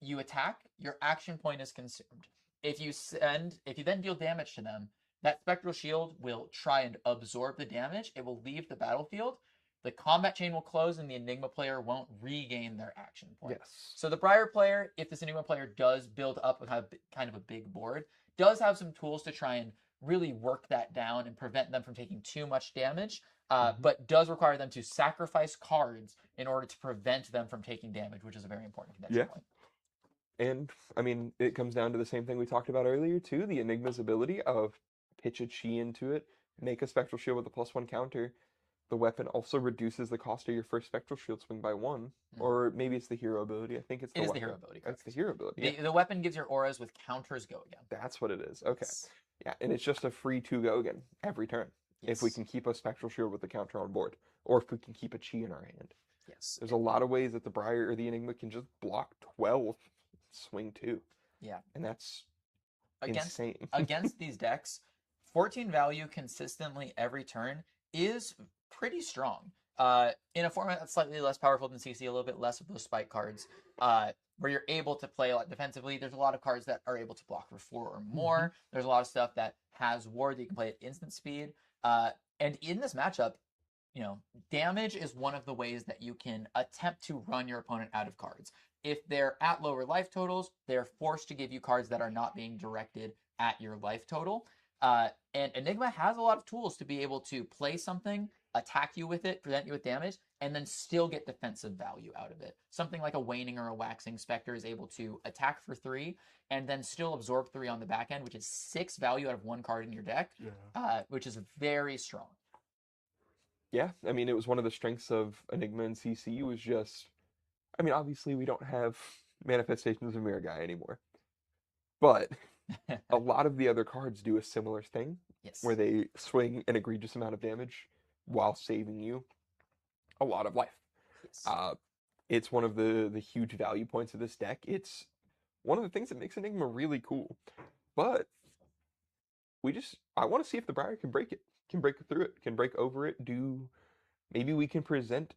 you attack, your action point is consumed. If you then deal damage to them, that Spectral Shield will try and absorb the damage. It will leave the battlefield. The combat chain will close, and the Enigma player won't regain their action point. Yes. So the Briar player, if this Enigma player does build up kind of a big board, does have some tools to try and really work that down and prevent them from taking too much damage, but does require them to sacrifice cards in order to prevent them from taking damage, which is a very important connection point. And, I mean, it comes down to the same thing we talked about earlier, too. The Enigma's ability of pitch a chi into it, make a Spectral Shield with a +1 counter. The weapon also reduces the cost of your first Spectral Shield swing by 1. Or maybe it's the hero ability. I think it's the weapon. It is the hero ability. That's the hero ability. The weapon gives your auras with counters go again. That's what it is. Okay. Yeah, and it's just a free 2 go again every turn. If we can keep a Spectral Shield with the counter on board. Or if we can keep a chi in our hand. Yes. There's a lot of ways that the Briar or the Enigma can just block 12, swing 2. Yeah. And that's insane. Against these decks, 14 value consistently every turn is pretty strong. In a format that's slightly less powerful than CC, a little bit less of those spike cards, where you're able to play a lot defensively. There's a lot of cards that are able to block for 4 or more. There's a lot of stuff that has ward that you can play at instant speed. And in this matchup, damage is one of the ways that you can attempt to run your opponent out of cards. If they're at lower life totals, they're forced to give you cards that are not being directed at your life total. And Enigma has a lot of tools to be able to play something, attack you with it, present you with damage, and then still get defensive value out of it. Something like a Waning or a Waxing Spectre is able to attack for 3 and then still absorb 3 on the back end, which is 6 value out of 1 card in your deck, which is very strong. Yeah, I mean, it was one of the strengths of Enigma and CC was just, I mean, obviously we don't have Manifestations of Mirror Guy anymore. But a lot of the other cards do a similar thing. Yes. where they swing an egregious amount of damage while saving you a lot of life. Yes. It's one of the huge value points of this deck. It's one of the things that makes Enigma really cool. But I want to see if the Briar can break it, can break through it, can break over it. Maybe we can present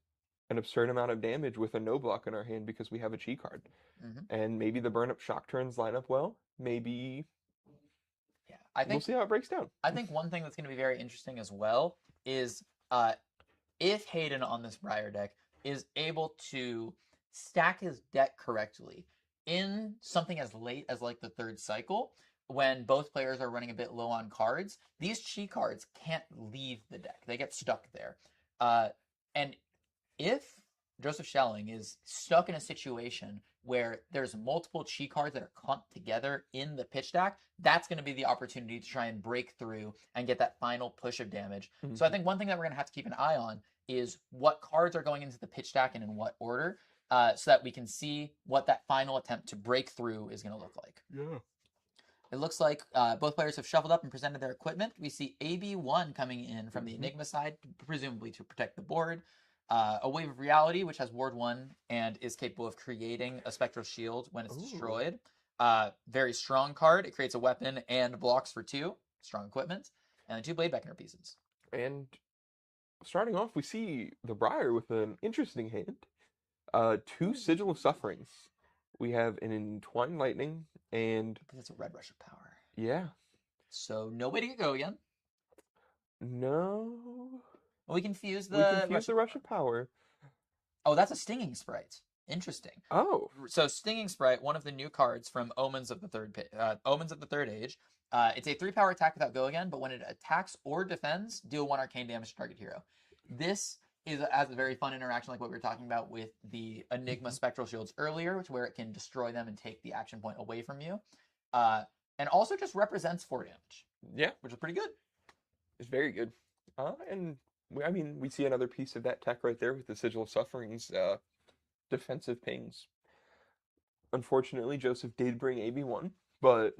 an absurd amount of damage with a no block in our hand because we have a chi card. Mhm. And maybe the burn up shock turns line up well. Maybe Yeah, I we'll think see how it breaks down. I think one thing that's going to be very interesting as well is if Hayden on this Briar deck is able to stack his deck correctly in something as late as like the third cycle, when both players are running a bit low on cards, these chi cards can't leave the deck. They get stuck there. And if Joseph Schelling is stuck in a situation where there's multiple chi cards that are clumped together in the pitch deck, that's going to be the opportunity to try and break through and get that final push of damage. Mm-hmm. So I think one thing that we're going to have to keep an eye on is what cards are going into the pitch deck and in what order, so that we can see what that final attempt to break through is going to look like. Yeah. It looks like both players have shuffled up and presented their equipment. We see AB1 coming in from the Enigma side, presumably to protect the board. A Wave of Reality, which has Ward 1 and is capable of creating a Spectral Shield when it's destroyed. Very strong card. It creates a weapon and blocks for 2. Strong equipment. And 2 Blade Beckoner pieces. And starting off, we see the Briar with an interesting hand. 2 Sigil of Sufferings. We have an Entwined Lightning and... It's a red rush of power. Yeah. So no way to get go again. No. We confuse the... the Rush of Power. Oh, that's a Stinging Sprite. Interesting. Oh. So Stinging Sprite, one of the new cards from Omens of the Third Age. It's a 3-power attack without go again, but when it attacks or defends, deal 1 arcane damage to target hero. This has a very fun interaction like what we were talking about with the Enigma Spectral Shields earlier, which where it can destroy them and take the action point away from you. And also just represents 4 damage. Yeah. Which is pretty good. It's very good. We see another piece of that tech right there with the Sigil of Sufferings, defensive pings. Unfortunately, Joseph did bring AB1, but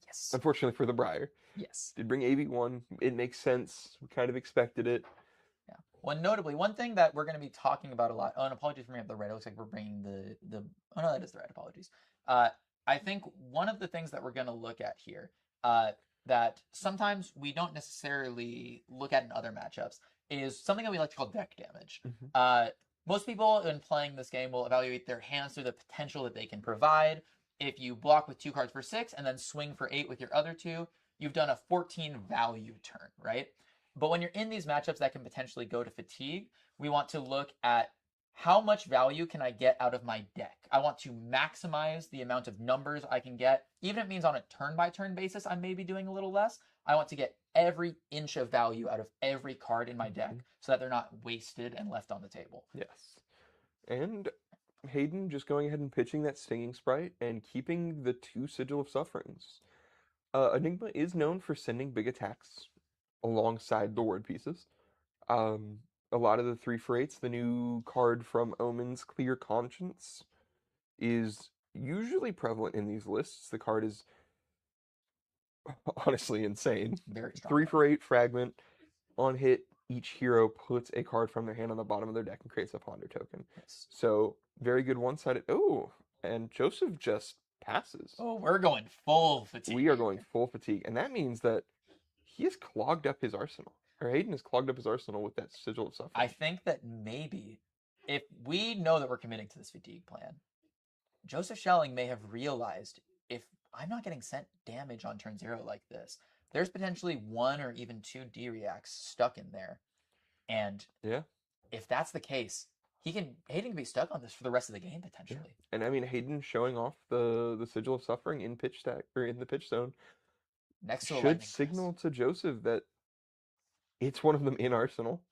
yes, unfortunately for the Briar, yes, did bring AB1. It makes sense. We kind of expected it. Yeah. Well, notably, one thing that we're going to be talking about a lot. Oh, and apologies for bringing up the red. It looks like we're bringing the. Oh no, that is the red. Apologies. I think one of the things that we're going to look at here, that sometimes we don't necessarily look at in other matchups, is something that we like to call deck damage. Most people in playing this game will evaluate their hands through the potential that they can provide. If you block with 2 cards for 6 and then swing for 8 with your other 2, you've done a 14 value turn, right? But when you're in these matchups that can potentially go to fatigue, we want to look at how much value can I get out of my deck. I want to maximize the amount of numbers I can get. Even if it means on a turn-by-turn basis, I may be doing a little less. I want to get every inch of value out of every card in my deck so that they're not wasted and left on the table. Yes. And Hayden just going ahead and pitching that Stinging Sprite and keeping the 2 Sigil of Sufferings. Enigma is known for sending big attacks alongside the word pieces. A lot of the 3-for-8s, the new card from Omen's Clear Conscience, is usually prevalent in these lists. The card is honestly insane. Very strong. 3-for-8 fragment. On hit, each hero puts a card from their hand on the bottom of their deck and creates a ponder token. Yes. So, very good one-sided. Oh, and Joseph just passes. Oh, we're going full fatigue. We are going full fatigue. And that means that he has clogged up his arsenal. Or Hayden has clogged up his arsenal with that Sigil of Suffering. I think that maybe, if we know that we're committing to this fatigue plan, Joseph Schelling may have realized if I'm not getting sent damage on turn 0 like this, there's potentially 1 or even 2 D-reacts stuck in there. And if that's the case, Hayden can be stuck on this for the rest of the game potentially. Yeah. And I mean, Hayden showing off the Sigil of Suffering in pitch stack or in the pitch zone next to should signal to Joseph that it's one of them in Arsenal.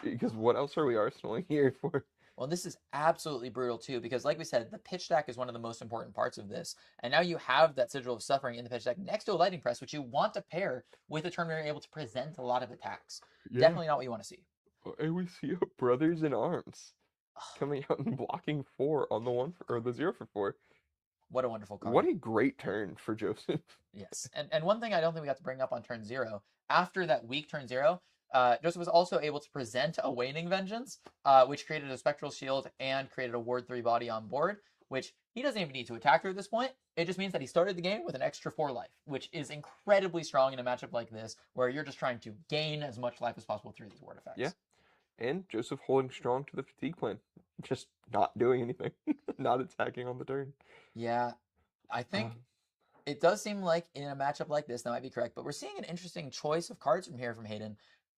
Because what else are we arsenaling here for? Well, this is absolutely brutal too, because like we said, the pitch deck is one of the most important parts of this. And now you have that Sigil of Suffering in the pitch deck next to a Lightning Press, which you want to pair with a turn where you're able to present a lot of attacks. Yeah. Definitely not what you want to see. And we see a Brothers in Arms coming out and blocking 4 on the 1 or the 0-for-4. What a wonderful card. What a great turn for Joseph. Yes. And one thing I don't think we got to bring up on turn 0, after that weak turn 0, Joseph was also able to present a Waning Vengeance, which created a Spectral Shield and created a Ward 3 body on board, which he doesn't even need to attack her at this point. It just means that he started the game with an extra 4 life, which is incredibly strong in a matchup like this, where you're just trying to gain as much life as possible through these ward effects. Yeah. And Joseph holding strong to the fatigue plan. Just not doing anything. Not attacking on the turn. Yeah. I think it does seem like in a matchup like this, that might be correct, but we're seeing an interesting choice of cards from here from Hayden.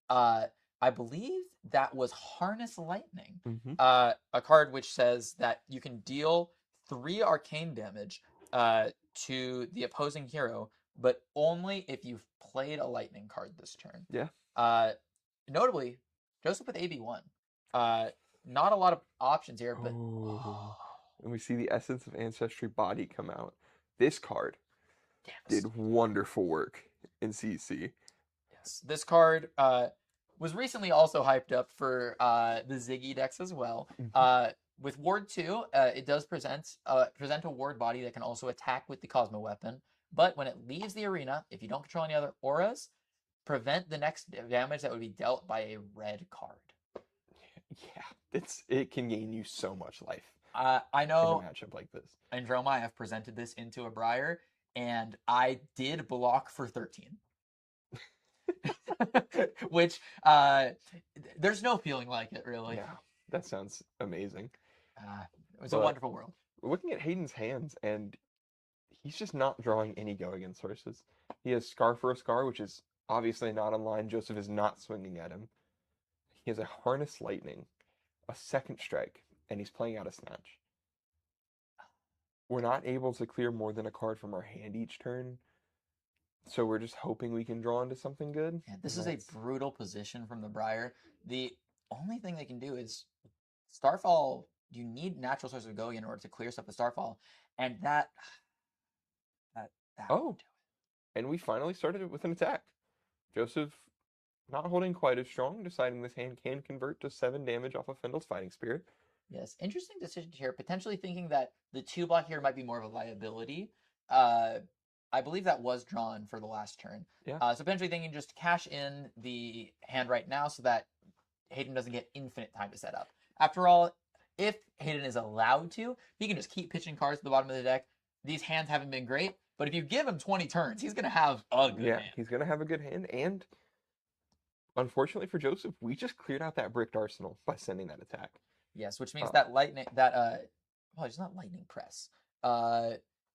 I believe that was Harness Lightning, Mhm. A card which says that you can deal 3 arcane damage to the opposing hero, but only if you've played a lightning card this turn. Yeah. Notably, Joseph with AB1. Not a lot of options here, but And we see the Essence of Ancestry body come out. This card Devastating. did wonderful work in CC. Yes, this card was recently also hyped up for the Ziggy decks as well. With Ward 2, it does present a Ward body that can also attack with the Cosmo Weapon, but when it leaves the arena, if you don't control any other auras, prevent the next damage that would be dealt by a red card. Yeah, it can gain you so much life I in know a matchup like this. in Droma I have presented this into a Briar, and I did block for 13. Which, there's no feeling like it, really. Yeah, that sounds amazing. It was a wonderful world. We're looking at Hayden's hands, and he's just not drawing any go-against sources. He has Scar for a Scar, which is obviously not online. Joseph is not swinging at him. He has a Harness Lightning, a Second Strike, and he's playing out a Snatch. We're not able to clear more than a card from our hand each turn, so we're just hoping we can draw into something good. Yeah, this is a brutal position from the Briar. The only thing they can do is Starfall. You need natural source of go in order to clear stuff with Starfall, and that Oh, and we finally started it with an attack. Joseph, not holding quite as strong, deciding this hand can convert to 7 damage off of Fendel's Fighting Spirit. Yes, interesting decision here. Potentially thinking that the 2 block here might be more of a liability. I believe that was drawn for the last turn. Yeah. So potentially thinking just cash in the hand right now so that Hayden doesn't get infinite time to set up. After all, if Hayden is allowed to, he can just keep pitching cards to the bottom of the deck. These hands haven't been great, but if you give him 20 turns, he's going to have a good hand. He's going to have a good hand, and unfortunately for Joseph, we just cleared out that bricked arsenal by sending that attack. Yes, which means that it's not lightning press.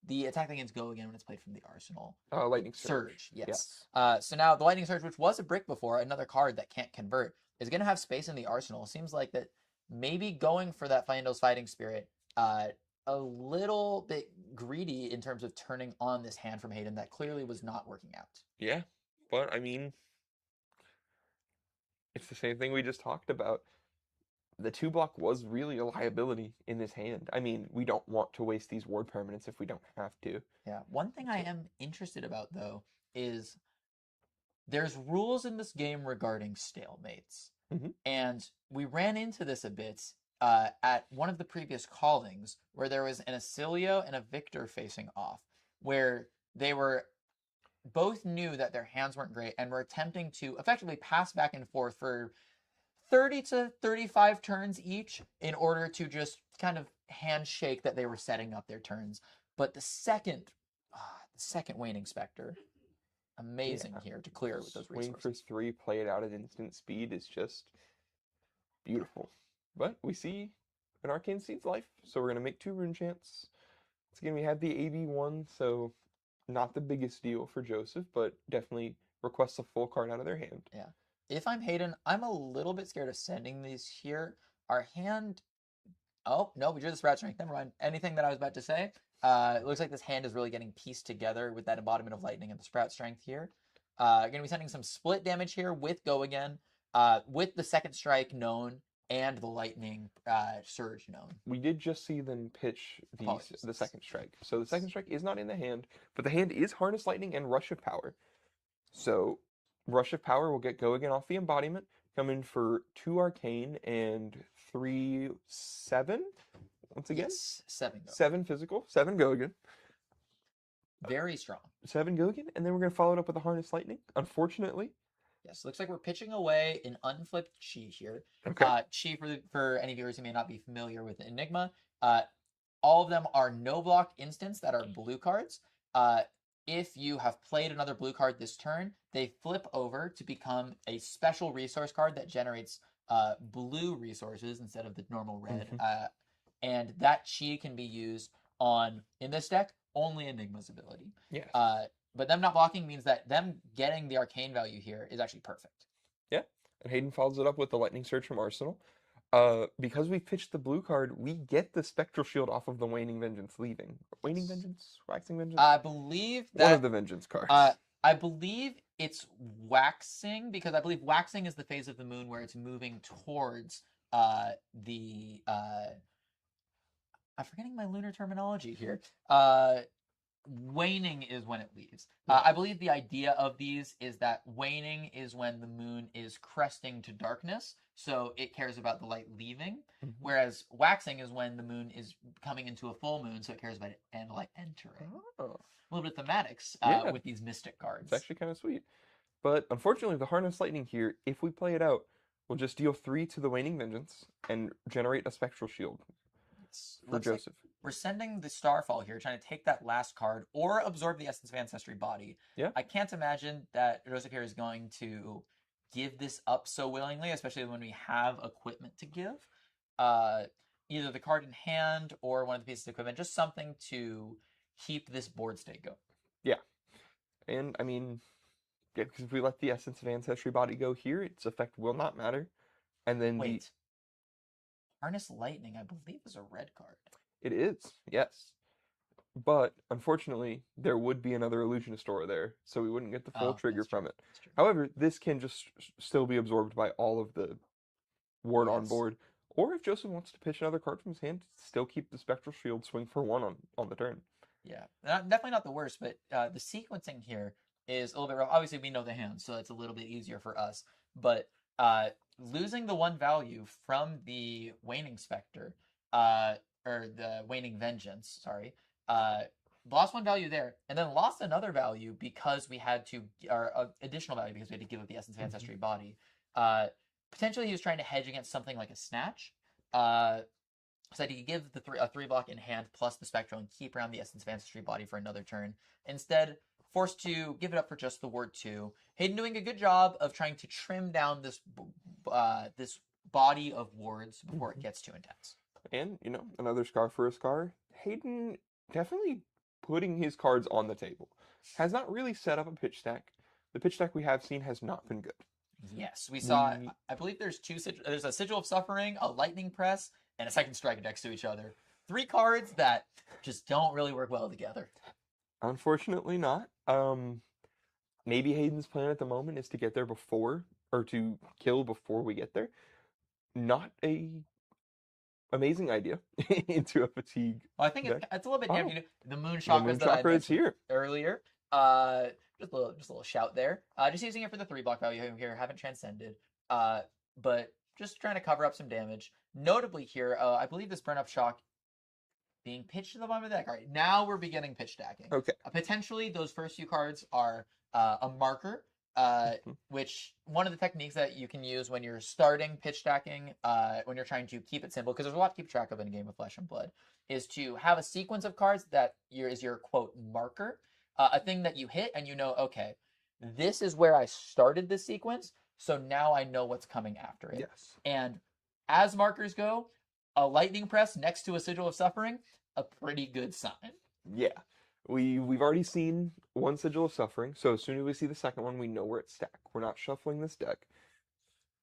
The attack against go again when it's played from the arsenal. Lightning Surge. Yes. So now the Lightning Surge, which was a brick before, another card that can't convert, is going to have space in the arsenal. Seems like that maybe going for that Fyndo's Fighting Spirit, a little bit greedy in terms of turning on this hand from Hayden that clearly was not working out. Yeah, but I mean, it's the same thing we just talked about. The 2 block was really a liability in this hand. I mean, we don't want to waste these ward permanents if we don't have to. Yeah. One thing I am interested about, though, is there's rules in this game regarding stalemates. Mhm. And we ran into this a bit at one of the previous callings where there was an Acilio and a Victor facing off, where they were both knew that their hands weren't great and were attempting to effectively pass back and forth for 30 to 35 turns each in order to just kind of handshake that they were setting up their turns. But the second Waning Spectre, amazing here to clear with those resources. Swing for 3, play it out at instant speed is just beautiful. But we see an Arcane Seed's life, so we're going to make 2 Rune Chants. Once again, we had the AB1, so not the biggest deal for Joseph, but definitely requests a full card out of their hand. Yeah. If I'm Hayden, I'm a little bit scared of sending these here. Our hand... Oh, no, we drew the Sprout Strength. Never mind. Anything that I was about to say. It looks like this hand is really getting pieced together with that embodiment of Lightning and the Sprout Strength here. Going to be sending some split damage here with Go Again, with the Second Strike known and the Lightning Surge known. We did just see them pitch the Second Strike. So the Second Strike is not in the hand, but the hand is Harness Lightning and Rush of Power. So Rush of Power will get Go Again off the embodiment, come in for 2 Arcane and 3/7. once again. Yes, 7 go. 7 physical, 7 go again. Very strong. 7 go again, and then we're going to follow it up with a Harness Lightning, unfortunately. Yes, looks like we're pitching away an unflipped Chi here. Okay. Chi, for any viewers who may not be familiar with Enigma, all of them are no block instants that are blue cards. If you have played another blue card this turn, they flip over to become a special resource card that generates blue resources instead of the normal red. And that Chi can be used on, in this deck, only Enigma's ability. Yes. But them not blocking means that them getting the arcane value here is actually perfect. Yeah, and Hayden follows it up with the Lightning Surge from Arsenal. Because we pitched the blue card, we get the Spectral Shield off of the Waning Vengeance leaving. Waning Vengeance? Waxing Vengeance? I believe that... One of the Vengeance cards. I believe it's Waxing, because I believe Waxing is the phase of the moon where it's moving towards the... I'm forgetting my lunar terminology here. Waning is when it leaves. I believe the idea of these is that waning is when the moon is cresting to darkness, so it cares about the light leaving, whereas waxing is when the moon is coming into a full moon, so it cares about it and light entering. A little bit of thematics with these mystic cards. It's actually kind of sweet. But unfortunately, the Harness Lightning here, if we play it out, will just deal 3 to the Waning Vengeance and generate a Spectral Shield for Joseph. Like we're sending the Starfall here, trying to take that last card or absorb the Essence of Ancestry body. Yeah. I can't imagine that Joseph here is going to give this up so willingly, especially when we have equipment to give. Either the card in hand or one of the pieces of equipment, just something to keep this board state going. Yeah. And, I mean, yeah, because if we let the Essence of Ancestry body go here, its effect will not matter. And then Wait. Harness Lightning, I believe, is a red card. It is, yes. But, unfortunately, there would be another Illusionist Aura there, so we wouldn't get the full trigger from it. However, this can just still be absorbed by all of the ward on board. Or if Joseph wants to pitch another card from his hand, still keep the Spectral Shield swing for 1 on the turn. Yeah, definitely not the worst, but the sequencing here is a little bit rough. Obviously, we know the hand, so it's a little bit easier for us. But losing the 1 value from the Waning Spectre, or the Waning Vengeance, sorry, lost 1 value there, and then lost another value because we had to, or additional value because we had to give up the Essence of Ancestry body. Potentially, he was trying to hedge against something like a Snatch. So that he could give a 3 block in hand plus the Spectral and keep around the Essence of Ancestry body for another turn. Instead, forced to give it up for just the word 2. Hayden doing a good job of trying to trim down this this body of wards before it gets too intense. And, you know, another scar for a scar. Hayden definitely putting his cards on the table. Has not really set up a pitch stack. The pitch stack we have seen has not been good. Yes, we saw, I believe there's a Sigil of Suffering, a Lightning Press, and a second strike next to each other. 3 cards that just don't really work well together. Unfortunately not. Maybe Hayden's plan at the moment is to get there before, or to kill before we get there. Not a amazing idea into a fatigue. Well, I think it's a little bit damaging. The Moon The Moon Chakras that I Chakra is mentioned here. earlier. Just a little shout there. Just using it for the 3 block value here. Haven't transcended. But just trying to cover up some damage. Notably here, I believe this Burn Up Shock being pitched to the bottom of the deck. All right, now we're beginning pitch stacking. Okay. Potentially, those first few cards are a marker, which one of the techniques that you can use when you're starting pitch stacking, when you're trying to keep it simple, because there's a lot to keep track of in a game of Flesh and Blood, is to have a sequence of cards that is your, quote, marker, a thing that you hit and you know, okay, this is where I started this sequence, so now I know what's coming after it. Yes. And as markers go, a Lightning Press next to a Sigil of Suffering, a pretty good sign. Yeah. We've already seen 1 Sigil of Suffering, so as soon as we see the second one, we know where it's stacked. We're not shuffling this deck.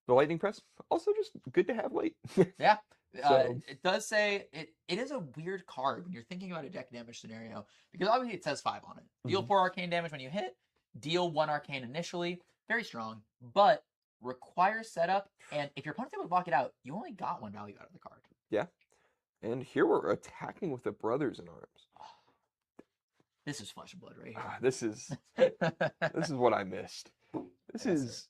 The Lightning Press, also just good to have late. Yeah. So, it does say, it is a weird card when you're thinking about a deck damage scenario, because obviously it says 5 on it. Deal 4 arcane damage when you hit, deal 1 arcane initially, very strong, but requires setup, and if your opponent's able to block it out, you only got 1 value out of the card. yeah. And here we're attacking with the Brothers in Arms. This is Flesh and Blood right here. This is what I missed. This is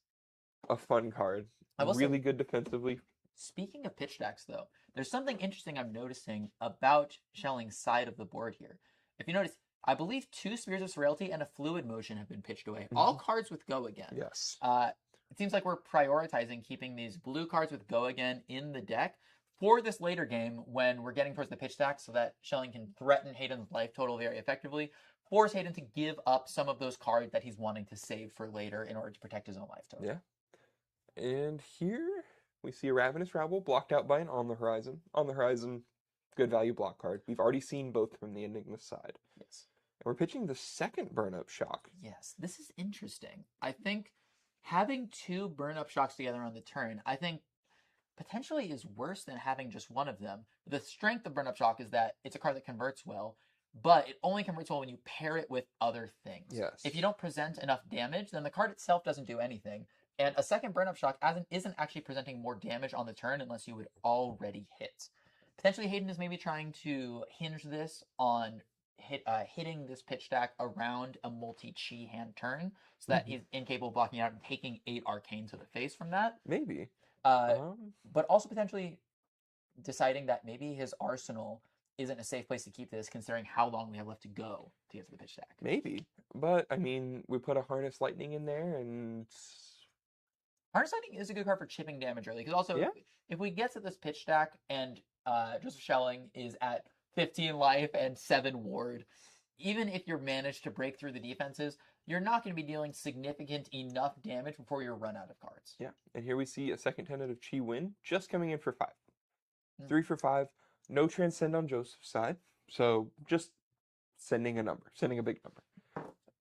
a fun card. Really good defensively. Speaking of pitch stacks, though, There's something interesting I'm noticing about Shelling's side of the board here. If you notice, I believe 2 Spears of Frailty and a Fluid Motion have been pitched away. All cards with Go Again. Yes. It seems like we're prioritizing keeping these blue cards with Go Again in the deck for this later game when we're getting towards the pitch stack so that Shelling can threaten Hayden's life total very effectively, force Hayden to give up some of those cards that he's wanting to save for later in order to protect his own life total. Yeah. And here we see a Ravenous Rabble blocked out by an On the Horizon. On the Horizon, good value block card. We've already seen both from the Enigma side. Yes. And we're pitching the second Burn-Up Shock. Yes, this is interesting. I think having 2 burn-up shocks together on the turn, I think potentially is worse than having just one of them. The strength of burn-up shock is that it's a card that converts well, but it only converts well when you pair it with other things. Yes. If you don't present enough damage, then the card itself doesn't do anything. And a second burn-up shock isn't actually presenting more damage on the turn unless you would already hit. Potentially Hayden is maybe trying to hinge this on hitting this pitch stack around a multi-chi hand turn so that he's incapable of blocking out and taking 8 arcane to the face from that. Maybe. But also potentially deciding that maybe his arsenal isn't a safe place to keep this considering how long we have left to go to get to the pitch stack. Maybe. But, I mean, we put a Harness Lightning in there and... Harness Lightning is a good card for chipping damage early because also if we get to this pitch stack and Joseph Shelling is at 15 life and 7 ward, even if you're managed to break through the defenses, you're not going to be dealing significant enough damage before you run out of cards. Yeah, and here we see a second tenet of Chi Win just coming in for 5. 3 for 5, no Transcend on Joseph's side, so just sending a number, sending a big number.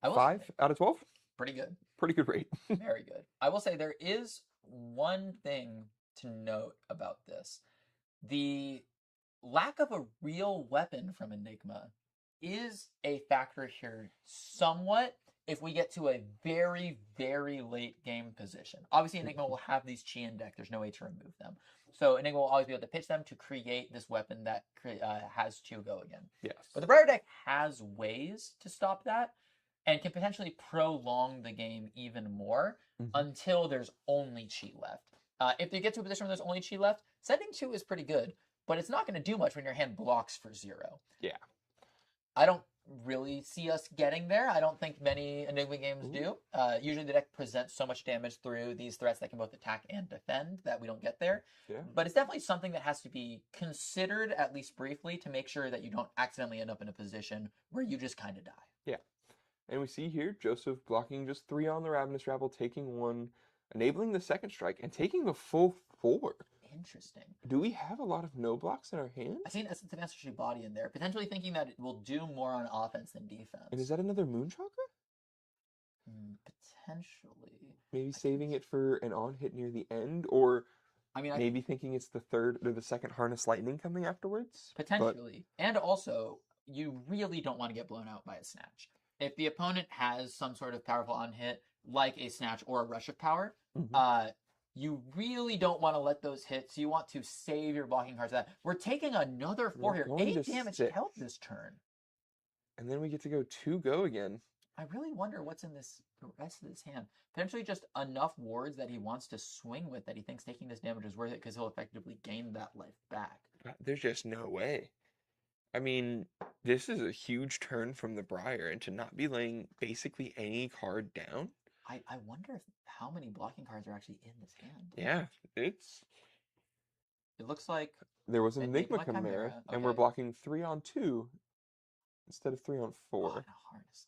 5 out of 12? Pretty good. Pretty good rate. Very good. I will say there is one thing to note about this. The lack of a real weapon from Enigma is a factor here somewhat if we get to a very, very late game position. Obviously, Enigma will have these Chi in deck. There's no way to remove them. So Enigma will always be able to pitch them to create this weapon that has 2 Go Again. Yes. But the Briar deck has ways to stop that and can potentially prolong the game even more until there's only Chi left. If they get to a position where there's only Chi left, sending 2 is pretty good, but it's not going to do much when your hand blocks for 0. Yeah. I don't really see us getting there. I don't think many Enigma games do. Usually the deck presents so much damage through these threats that can both attack and defend that we don't get there. Yeah. But it's definitely something that has to be considered at least briefly to make sure that you don't accidentally end up in a position where you just kind of die. Yeah. And we see here Joseph blocking just 3 on the Ravenous Rabble, taking 1, enabling the second strike, and taking the full 4. Interesting. Do we have a lot of no blocks in our hand? I see an Essence of Ancestry Body in there, potentially thinking that it will do more on offense than defense. And is that another Moon Chakra? Potentially. Maybe saving it for an on-hit near the end, or maybe thinking it's the third or the second Harness Lightning coming afterwards? Potentially. And also, you really don't want to get blown out by a Snatch. If the opponent has some sort of powerful on-hit, like a Snatch or a Rush of Power, you really don't want to let those hit, so you want to save your blocking cards for that. We're taking another 4 here. 8 damage help this turn. And then we get to go 2 Go Again. I really wonder what's in the rest of this hand. Potentially just enough wards that he wants to swing with that he thinks taking this damage is worth it because he'll effectively gain that life back. There's just no way. I mean, this is a huge turn from the Briar, and to not be laying basically any card down. I wonder how many blocking cards are actually in this hand. Yeah, It looks like there was an Enigma Chimera, and we're blocking 3 on 2 instead of 3 on 4. Oh, and a Harness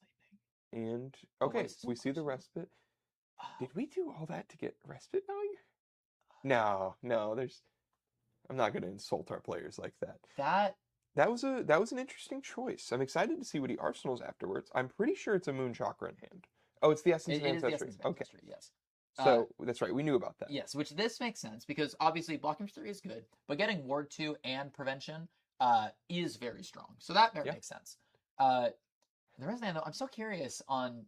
Lightning. And okay, we see the respite. Did we do all that to get respite value? No, I'm not going to insult our players like that. That was an interesting choice. I'm excited to see what he arsenals afterwards. I'm pretty sure it's a Moon Chakra in hand. Oh, it's the Essence of Ancestry. Okay. Yes. So that's right. We knew about that. Yes, which this makes sense because obviously blocking for 3 is good, but getting Ward 2 and Prevention is very strong. So that makes sense. The rest of the hand, though, I'm so curious on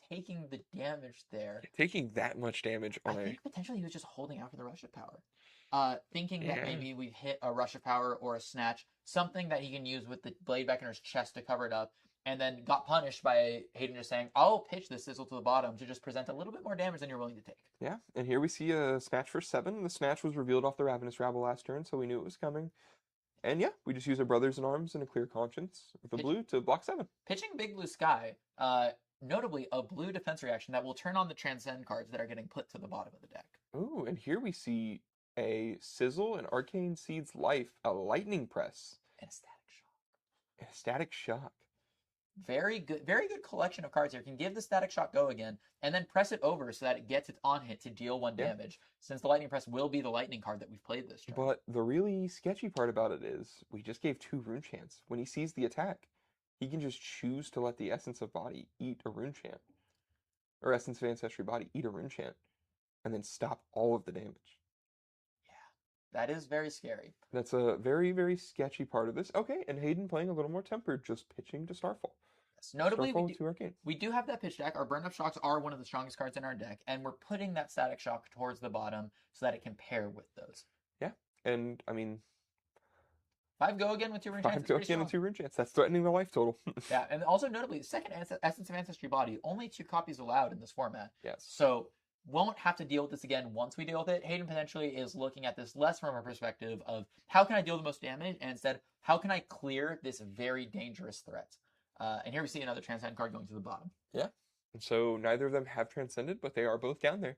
taking the damage there. Taking that much damage on I think potentially he was just holding out for the Rush of Power. Thinking that maybe we've hit a Rush of Power or a Snatch, something that he can use with the Blade back in his chest to cover it up, and then got punished by Hayden just saying, I'll pitch this sizzle to the bottom to just present a little bit more damage than you're willing to take. Yeah, and here we see a snatch for 7. The snatch was revealed off the Ravenous Rabble last turn, so we knew it was coming. And yeah, we just use our Brothers in Arms and a Clear Conscience with the blue to block 7. Pitching Big Blue Sky, notably a blue defense reaction that will turn on the Transcend cards that are getting put to the bottom of the deck. Ooh, and here we see a Sizzle, an Arcane Seed's Life, a Lightning Press, And a Static Shock. and a Static Shock. Very good collection of cards here. Can give the Static Shock go again, and then press it over so that it gets its on hit to deal 1 damage, since the Lightning Press will be the lightning card that we've played this turn. But the really sketchy part about it is we just gave 2 Rune Chants. When he sees the attack, he can just choose to let the Essence of Body eat a Rune Chant. Or Essence of Ancestry Body eat a Rune Chant. And then stop all of the damage. That is very scary. That's a very, very sketchy part of this. Okay, and Hayden playing a little more tempered, just pitching to Starfall. Yes. Notably, Starfall to Arcane. we do have that pitch deck. Our Burn Up Shocks are one of the strongest cards in our deck, and we're putting that Static Shock towards the bottom so that it can pair with those. Yeah, and I mean... 5 go again with 2 Rune Chants. 5 go again with 2 Rune Chants. That's threatening the life total. Yeah, and also notably, second Essence of Ancestry Body, only 2 copies allowed in this format. Yes. So won't have to deal with this again once we deal with it. Hayden potentially is looking at this less from a perspective of how can I deal the most damage, and instead, how can I clear this very dangerous threat? And here we see another Transcend card going to the bottom. Yeah. And so neither of them have transcended, but they are both down there.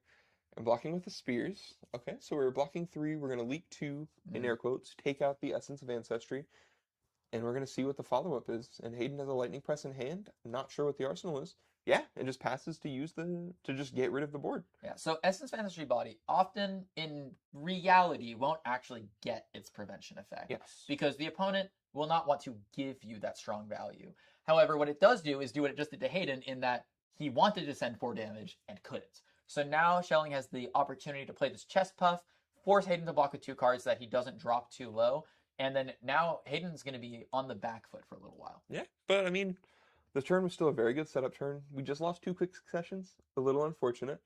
And blocking with the spears. Okay, so we're blocking 3. We're going to leak 2, in air quotes, take out the Essence of Ancestry. And we're going to see what the follow-up is. And Hayden has a Lightning Press in hand. I'm not sure what the arsenal is. Yeah, it just passes to just get rid of the board. Yeah, so Essence of Ancestry Body often in reality won't actually get its prevention effect. Yes. Because the opponent will not want to give you that strong value. However, what it does do is do what it just did to Hayden in that he wanted to send 4 damage and couldn't. So now Schelling has the opportunity to play this chest puff, force Hayden to block with 2 cards so that he doesn't drop too low. And then now Hayden's going to be on the back foot for a little while. Yeah, but I mean, the turn was still a very good setup turn. We just lost 2 quick successions, a little unfortunate.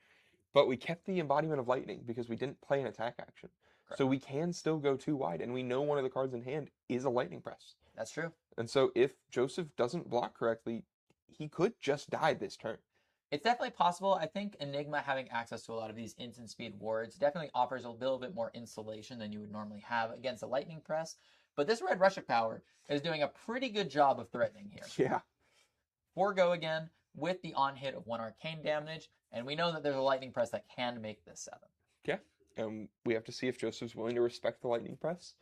But we kept the embodiment of lightning because we didn't play an attack action. Correct. So we can still go 2 wide, and we know one of the cards in hand is a lightning press. That's true. And so if Joseph doesn't block correctly, he could just die this turn. It's definitely possible. I think Enigma having access to a lot of these instant speed wards definitely offers a little bit more insulation than you would normally have against a lightning press. But this Red Rush of Power is doing a pretty good job of threatening here. Yeah. 4 go again with the on hit of 1 arcane damage, and we know that there's a lightning press that can make this 7. Yeah. And we have to see if Joseph's willing to respect the lightning press,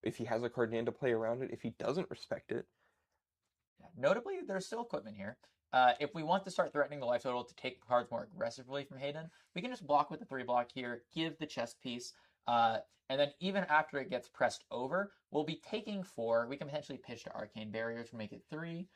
if he has a card in hand to play around it, if he doesn't respect it. Yeah. Notably, there's still equipment here. If we want to start threatening the life total to take cards more aggressively from Hayden, we can just block with the 3 block here, give the chest piece, and then even after it gets pressed over, we'll be taking 4. We can potentially pitch to Arcane Barrier to make it 3.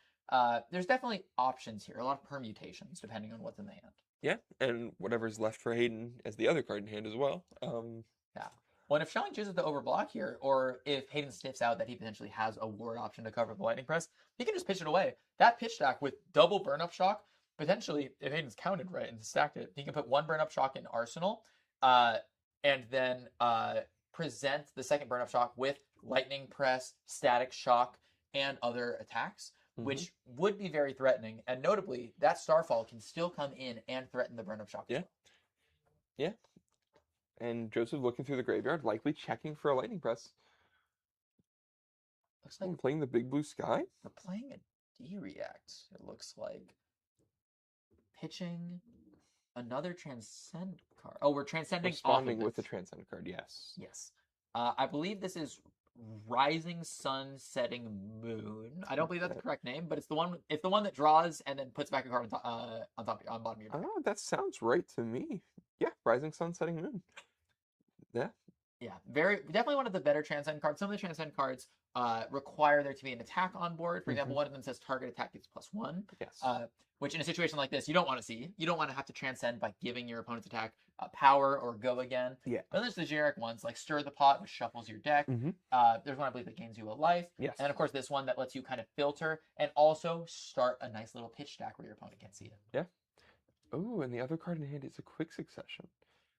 There's definitely options here, a lot of permutations depending on what's in the hand. Yeah, and whatever's left for Hayden as the other card in hand as well. Yeah. Well, and if Schelling chooses to overblock here, or if Hayden sniffs out that he potentially has a ward option to cover the lightning press, he can just pitch it away. That pitch stack with double burn up shock, potentially, if Hayden's counted right and stacked it, he can put 1 burn up shock in arsenal, and then present the second burn up shock with lightning press, static shock, and other attacks, which would be very threatening. And notably, that Starfall can still come in and threaten the burn up shock. Yeah. Yeah. And Joseph looking through the graveyard, likely checking for a lightning press. Looks like playing the Big Blue Sky. we're playing a D-React, it looks like. Pitching another Transcend card. Oh, we're transcending Responding off of with the this. Transcend card, yes. Yes. I believe this is Rising Sun Setting Moon. I don't believe that's the correct name, but it's the one. It's the one that draws and then puts back a card on bottom of your deck. Oh, that sounds right to me. Yeah, Rising Sun, Setting Moon. Yeah. Yeah, definitely one of the better Transcend cards. Some of the Transcend cards require there to be an attack on board. For example, one of them says target attack gets +1. Yes. Which in a situation like this, you don't want to see. You don't want to have to transcend by giving your opponent's attack power or go again. Yeah. But there's the generic ones like Stir the Pot, which shuffles your deck. There's one I believe that gains you a life. Yes. And of course this one that lets you kind of filter and also start a nice little pitch stack where your opponent can't see it. Yeah. Oh, and the other card in hand is a quick succession.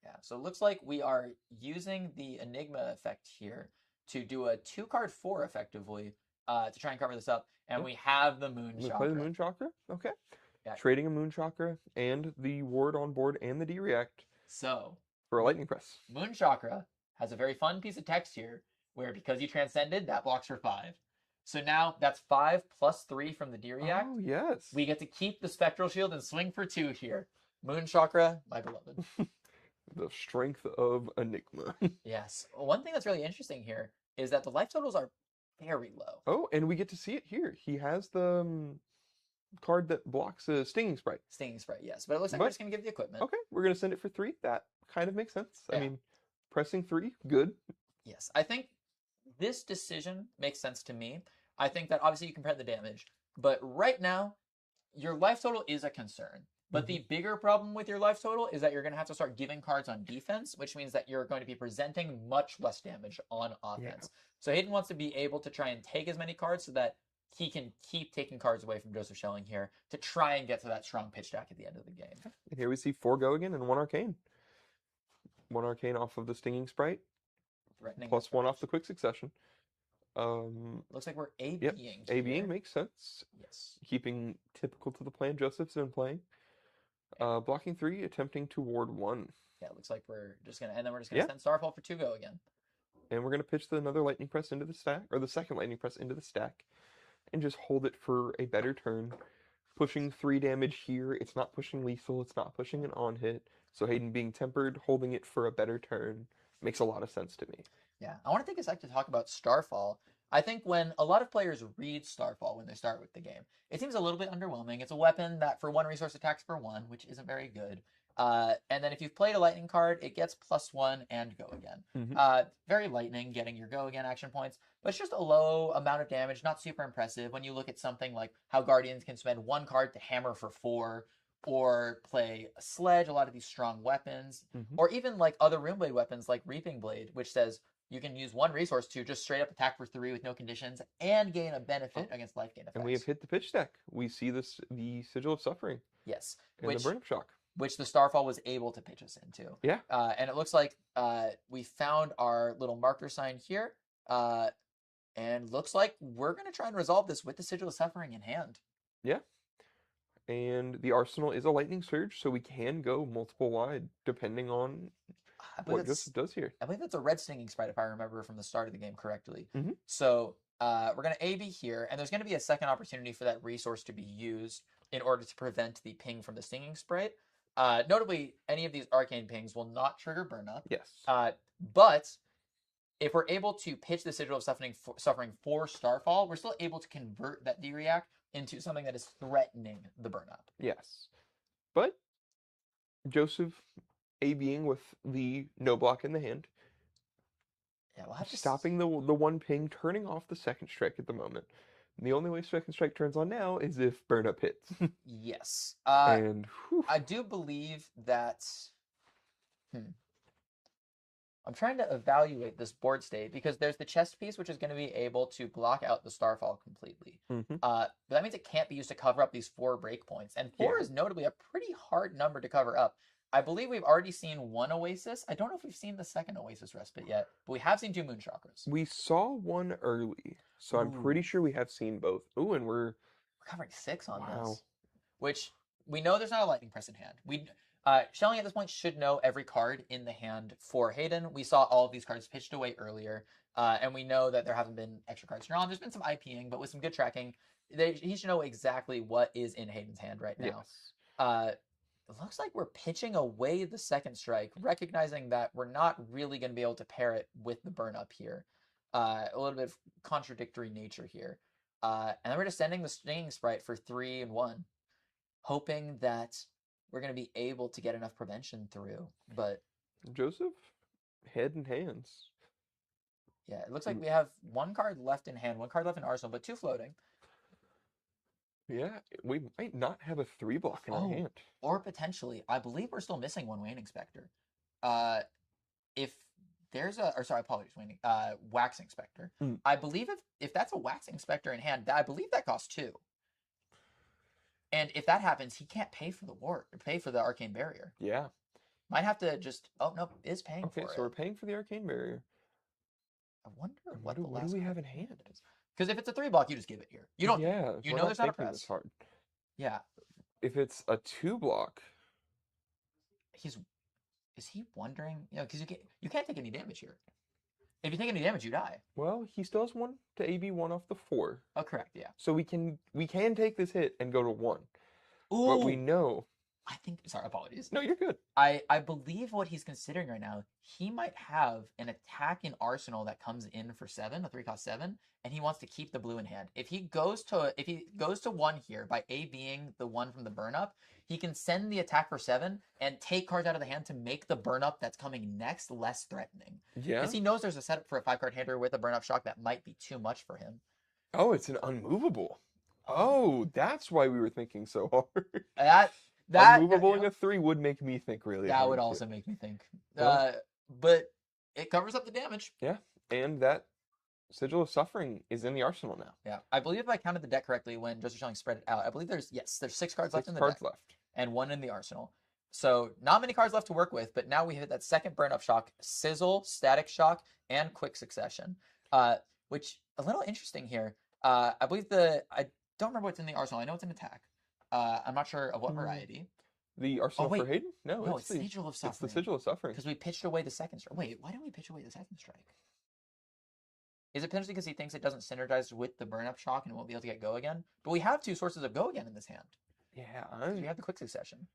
Yeah, so it looks like we are using the Enigma effect here to do a 2-card 4 effectively to try and cover this up, and Yep. we have the Moon We play the Chakra. Moon Chakra. Okay. Yeah. Trading a Moon Chakra and the ward on board and the D-React So, for a Lightning Press. Moon Chakra has a very fun piece of text here, where because you transcended, that blocks for 5. So now that's 5 plus 3 from the D-React. Oh, yes. We get to keep the Spectral Shield and swing for 2 here. Moon Chakra, my beloved. The strength of Enigma. Yes. One thing that's really interesting here is that the life totals are very low. Oh, and we get to see it here. He has the card that blocks a Stinging Sprite. Stinging Sprite, yes. But it looks like But- we're just going to give the equipment. Okay, we're going to send it for 3. That kind of makes sense. I Yeah. mean, pressing 3, good. Yes. I think this decision makes sense to me. I think that obviously you compare the damage, but right now, your life total is a concern. But the bigger problem with your life total is that you're going to have to start giving cards on defense, which means that you're going to be presenting much less damage on offense. So Hayden wants to be able to try and take as many cards so that he can keep taking cards away from Joseph Schelling here to try and get to that strong pitch deck at the end of the game. And here we see 4 go again and 1 Arcane. 1 Arcane off of the Stinging Sprite, Threatening. plus 1 off the Quick Succession. Looks like we're ABing Yep, here. ABing makes sense. Yes. Keeping typical to the plan Joseph's been playing. Blocking 3, attempting to ward 1. Yeah, it looks like we're just going to, and then we're just going to send Starfall for 2 go again. And we're going to pitch another Lightning Press into the stack, or the second Lightning Press into the stack, and just hold it for a better turn. Pushing 3 damage here, it's not pushing lethal, it's not pushing an on-hit, so Hayden being tempered, holding it for a better turn, makes a lot of sense to me. Yeah, I want to take a sec to talk about Starfall. I think when a lot of players read Starfall when they start with the game, it seems a little bit underwhelming. It's a weapon that for 1 resource attacks for 1, which isn't very good. And then if you've played a lightning card, it gets +1 and go again. Very lightning, getting your go again action points, but it's just a low amount of damage, not super impressive when you look at something like how Guardians can spend 1 card to hammer for 4, or play a sledge, a lot of these strong weapons, or even like other Runeblade weapons like Reaping Blade, which says you can use 1 resource to just straight up attack for 3 with no conditions and gain a benefit against life gain effects. And we have hit the pitch deck. We see the Sigil of Suffering. Yes. And the Burn Up Shock. Which the Starfall was able to pitch us into. Yeah. And it looks like we found our little marker sign here. And looks like we're going to try and resolve this with the Sigil of Suffering in hand. Yeah. And the Arsenal is a Lightning Surge, so we can go multiple wide, depending on what Joseph does here. I believe that's a red Stinging Sprite, if I remember from the start of the game correctly. Mhm. So we're going to AB here, and there's going to be a second opportunity for that resource to be used in order to prevent the ping from the Stinging Sprite. Notably, any of these Arcane pings will not trigger Burn Up. Yes. But if we're able to pitch the Sigil of Suffering for Starfall, we're still able to convert that D-React into something that is threatening the Burn Up. Yes. But Joseph ABing with the no block in the hand. Yeah, we'll have to Stopping the 1 ping, turning off the second strike at the moment. And the only way second strike turns on now is if Burn Up hits. Yes. And whew, I do believe that... I'm trying to evaluate this board state because there's the chest piece, which is going to be able to block out the Starfall completely. But that means it can't be used to cover up these 4 breakpoints. And 4 is notably a pretty hard number to cover up. I believe we've already seen 1 Oasis. I don't know if we've seen the second Oasis Respite yet, but we have seen 2 Moon Chakras. we saw 1 early, so I'm pretty sure we have seen both. Ooh, and we're covering 6 on Wow. this. Which, we know there's not a Lightning Press in hand. Schelling at this point should know every card in the hand for Hayden. We saw all of these cards pitched away earlier, and we know that there haven't been extra cards drawn. There's been some IPing, but with some good tracking, he should know exactly what is in Hayden's hand right now. yes. It looks like we're pitching away the second strike, recognizing that we're not really going to be able to pair it with the Burn Up here. A little bit of contradictory nature here. And then we're just sending the Stinging Sprite for 3 and 1, hoping that we're going to be able to get enough prevention through. But Joseph, head and hands. yeah, it looks like we have 1 card left in hand, 1 card left in arsenal, but 2 floating. Yeah, we might not have a 3 block in our hand. Or potentially, I believe we're still missing 1 Waning Spectre. If there's apologies, Waning, Waxing Spectre. I believe if that's a Waxing Spectre in hand, I believe that costs 2. And if that happens, he can't pay for the Arcane Barrier. Yeah. Might have to just, is paying for it. Okay, so we're paying for the Arcane Barrier. I wonder What do we have in hand? is. Because if it's a 3 block, you just give it here. You don't. Yeah, You we're know not there's not a thinking this press. hard. Yeah. If it's a 2 block, Is he wondering? Because you can't take any damage here. If you take any damage, you die. well, he still has 1 to AB1 off the 4. Oh, correct. Yeah. So we can take this hit and go to 1. Ooh. But we know. I think. Sorry, apologies. No, you're good. I believe what he's considering right now, he might have an attack in arsenal that comes in for 7, a 3-cost 7, and he wants to keep the blue in hand. If he goes to 1 here by A being the one from the burn up, he can send the attack for 7 and take cards out of the hand to make the burn up that's coming next less threatening. Yeah. Because he knows there's a setup for a 5-card hander with a burn up shock that might be too much for him. Oh, it's an unmovable. Oh, that's why we were thinking so hard. That Unmovable in a 3 would make me think really that hard, would too. also make me think. Well- But it covers up the damage. And that Sigil of Suffering is in the arsenal now. Yeah, I believe if I counted the deck correctly when Joseph Schelling spread it out, I believe there's 6 cards left in the deck left. and 1 in the arsenal. So not many cards left to work with, but now we hit that second burn up shock, sizzle, static shock, and quick succession. Which a little interesting here. I believe I don't remember what's in the arsenal. I know it's an attack. I'm not sure of what variety. The arsenal wait. for Hayden? No, it's Sigil of Suffering. It's the Sigil of Suffering. Because we pitched away the second strike. Wait, why didn't we pitch away the second strike? Is it potentially because he thinks it doesn't synergize with the burn-up shock and won't be able to get go again? But we have 2 sources of go again in this hand. Yeah, 'Cause I'm we have the quick succession.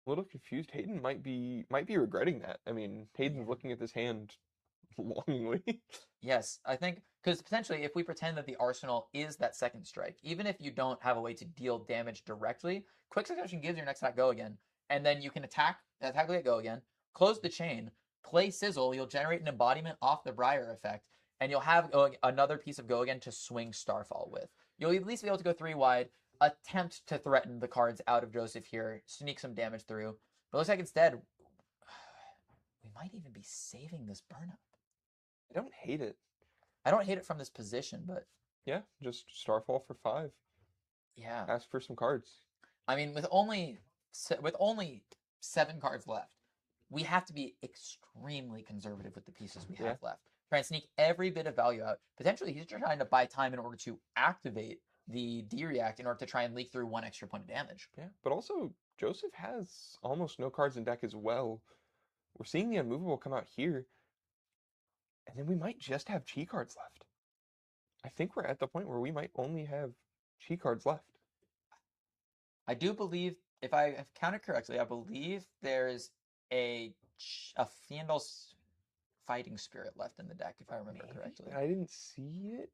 a little confused. Hayden might be regretting that. I mean, Hayden's looking at this hand longingly. Yes, I think because potentially if we pretend that the arsenal is that second strike, even if you don't have a way to deal damage directly, quick succession gives your next attack go again, and then you can attack it go again, close the chain, play sizzle. You'll generate an embodiment off the Briar effect, and you'll have another piece of go again to swing Starfall with. You'll at least be able to go 3 wide, attempt to threaten the cards out of Joseph here, sneak some damage through. But it looks like instead we might even be saving this burn up. I don't hate it. I don't hate it from this position, but Yeah, just Starfall for 5. yeah. Ask for some cards. I mean, with only 7 cards left, we have to be extremely conservative with the pieces we have left. Try and sneak every bit of value out. Potentially, he's just trying to buy time in order to activate the D-React in order to try and leak through 1 extra point of damage. Yeah, but also Joseph has almost no cards in deck as well. We're seeing the unmovable come out here. And then we might just have Chi cards left. I think we're at the point where we might only have Chi cards left. I do believe, if I have counted correctly, I believe there's a Fiendal's Fighting Spirit left in the deck, if I remember correctly. I didn't see it.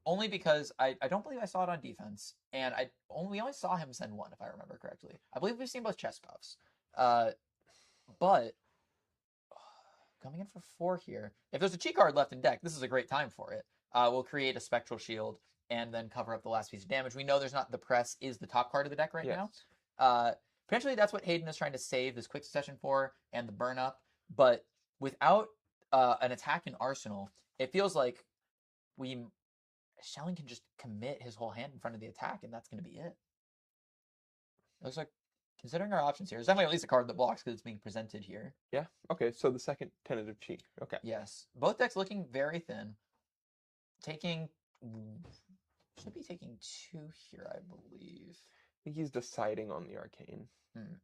Only because I don't believe I saw it on defense, and we only saw him send 1, if I remember correctly. I believe we've seen both chest buffs. But coming in for 4 here. If there's a Chi card left in deck, this is a great time for it. We'll create a Spectral Shield and then cover up the last piece of damage. We know there's not the press is the top card of the deck right now. Potentially that's what Hayden is trying to save this quick succession for and the burn up. But without an attack in arsenal, it feels like Schelling can just commit his whole hand in front of the attack, and that's going to be it. It looks like, considering our options here, there's definitely at least a card that blocks because it's being presented here. Yeah, okay, so the second tentative Chi. Okay. Yes. Both decks looking very thin. Should be taking 2 here, I believe. I think he's deciding on the arcane.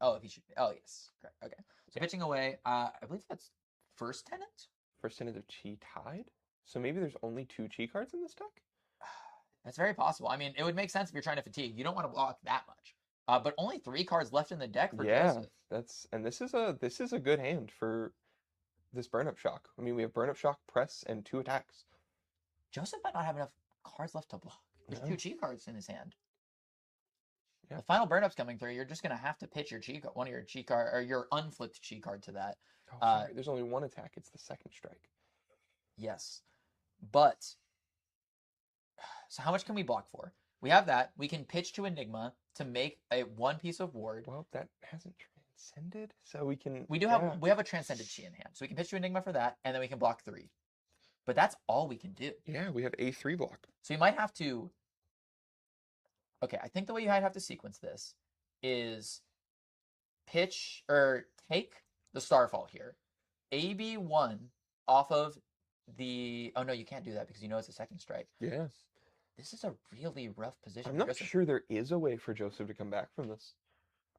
Oh, if he should. Oh, yes. Correct. Okay. So pitching away, I believe that's first tenant? First tentative Chi tied? So maybe there's only 2 Chi cards in this deck? That's very possible. I mean, it would make sense if you're trying to fatigue. You don't want to block that much. But only 3 cards left in the deck for Joseph. This is a good hand for this burn up shock. I mean, we have burn up shock, press, and 2 attacks. Joseph might not have enough cards left to block. There's No. 2 Chi cards in his hand. Yeah. The final burn up's coming through. You're just gonna have to pitch your one of your Chi card or your unflipped Chi card to that. Oh, sorry. There's only 1 attack. It's the second strike. Yes, but so how much can we block for? We have that. We can pitch to Enigma to make a 1 piece of ward. Well, that hasn't transcended, so we can. We have a transcended Chi in hand, so we can pitch to Enigma for that, and then we can block 3. But that's all we can do. Yeah, we have A3 block. So you might have to. Okay, I think the way you might have to sequence this is pitch or take the Starfall here, AB1 off of Oh no, you can't do that because you know it's a second strike. Yeah. This is a really rough position I'm for not Joseph. sure there is a way for Joseph to come back from this.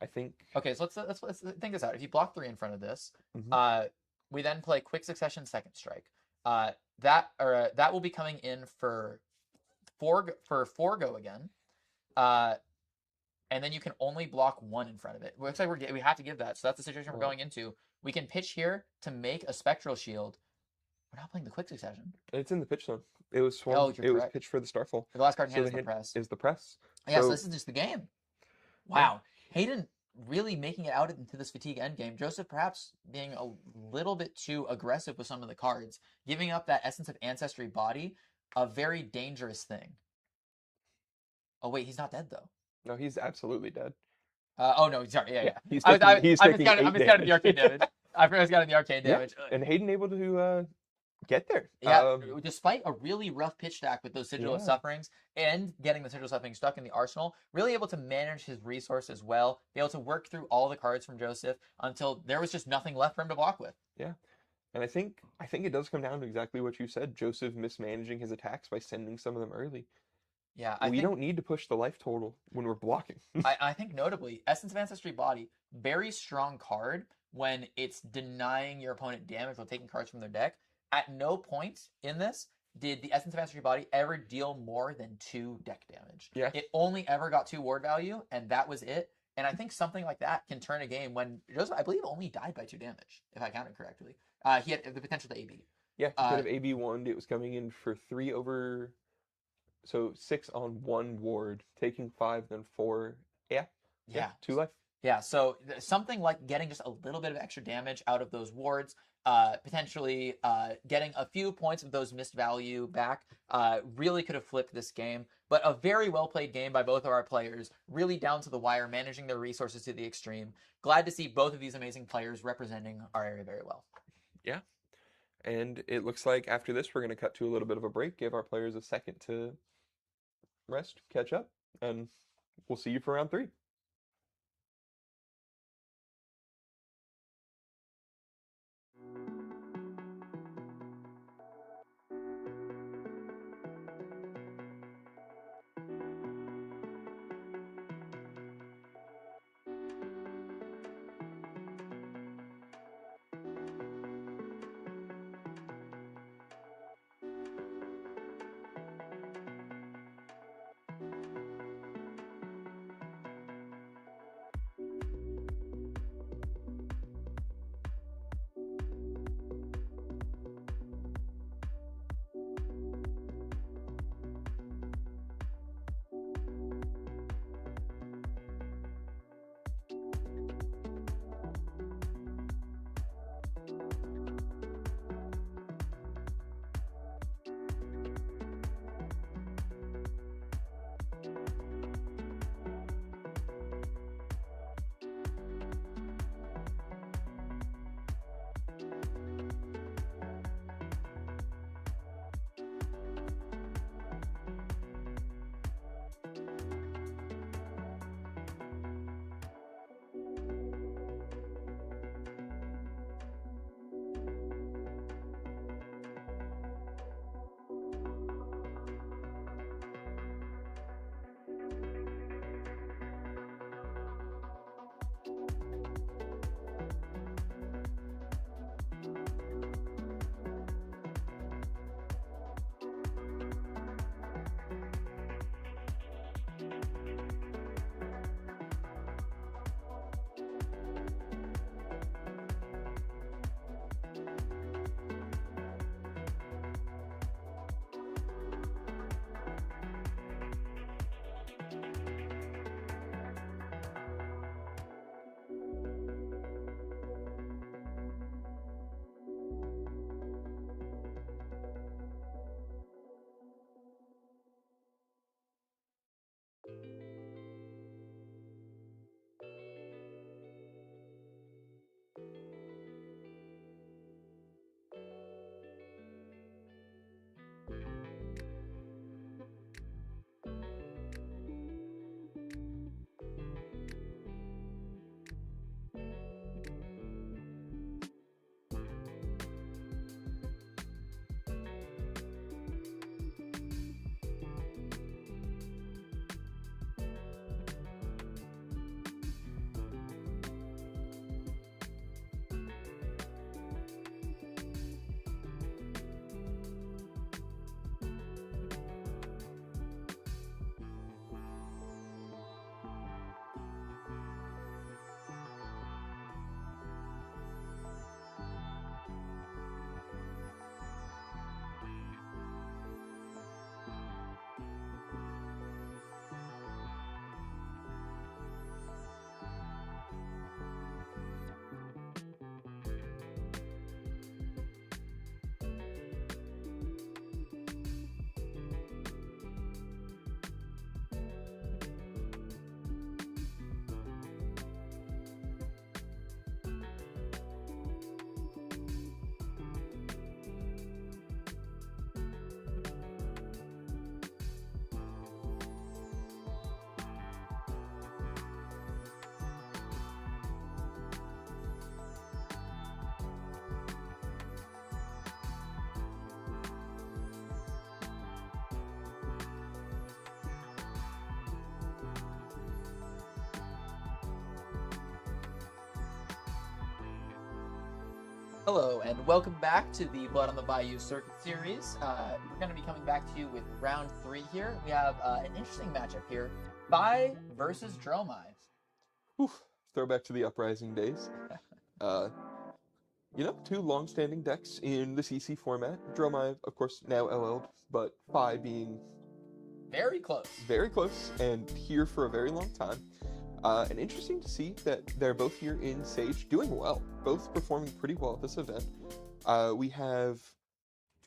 I think. Okay, so let's think this out. If you block 3 in front of this, Mhm. we then play quick succession second strike. That will be coming in for four go again. And then you can only block 1 in front of it. It looks like we have to give that. So that's the situation we're Well, going into. We can pitch here to make a spectral shield. We're not playing the quick succession. it's in the pitch zone. It was swung. Oh, you're It was correct. pitched for the Starfall. The last card in So hand the is the hint press. is the press. Yeah, so So this is just the game. yeah, Wow. Hayden really making it out into this fatigue endgame. Joseph perhaps being a little bit too aggressive with some of the cards, giving up that Essence of Ancestry body, a very dangerous thing. Oh wait, he's not dead though. no, he's absolutely dead. Oh no, sorry, yeah. He's I taking he's I'm taking miscounting 8 the arcade damage. I forgot to the arcade Yeah, damage. and Hayden able to get there. Yeah, despite a really rough pitch stack with those Sigil of Yeah. Sufferings and getting the Sigil of Suffering stuck in the arsenal, really able to manage his resources well, be able to work through all the cards from Joseph until there was just nothing left for him to block with. Yeah. And I think it does come down to exactly what you said. Joseph mismanaging his attacks by sending some of them early. Yeah, We don't need to push the life total when we're blocking. I think notably, Essence of Ancestry Body, very strong card when it's denying your opponent damage while taking cards from their deck. At no point in this did the Essence of Ancestry Body ever deal more than 2 deck damage. Yeah. It only ever got 2 ward value, and that was it. And I think something like that can turn a game when Joseph, I believe, only died by 2 damage, if I counted correctly. He had the potential to AB. Yeah, he could have AB1'd. It was coming in for 3 over, so 6 on 1 ward, taking 5, then 4. Yeah, 2 life. Yeah, so something like getting just a little bit of extra damage out of those wards, potentially getting a few points of those missed value back, really could have flipped this game. But a very well played game by both of our players, really down to the wire, managing their resources to the extreme. Glad to see both of these amazing players representing our area very well. Yeah. And it looks like after this, we're going to cut to a little bit of a break, give our players a second to rest, catch up, and we'll see you for round 3. Hello, and welcome back to the Blood on the Bayou Circuit Series. We're going to be coming back to you with round 3 here. We have an interesting matchup here. Vi versus Dromai. Oof, throwback to the Uprising days. Two long-standing decks in the CC format. Dromai, of course, now LL'd, but Phi being Very close. very close and here for a very long time. And interesting to see that they're both here in Sage doing well, both performing pretty well at this event. We have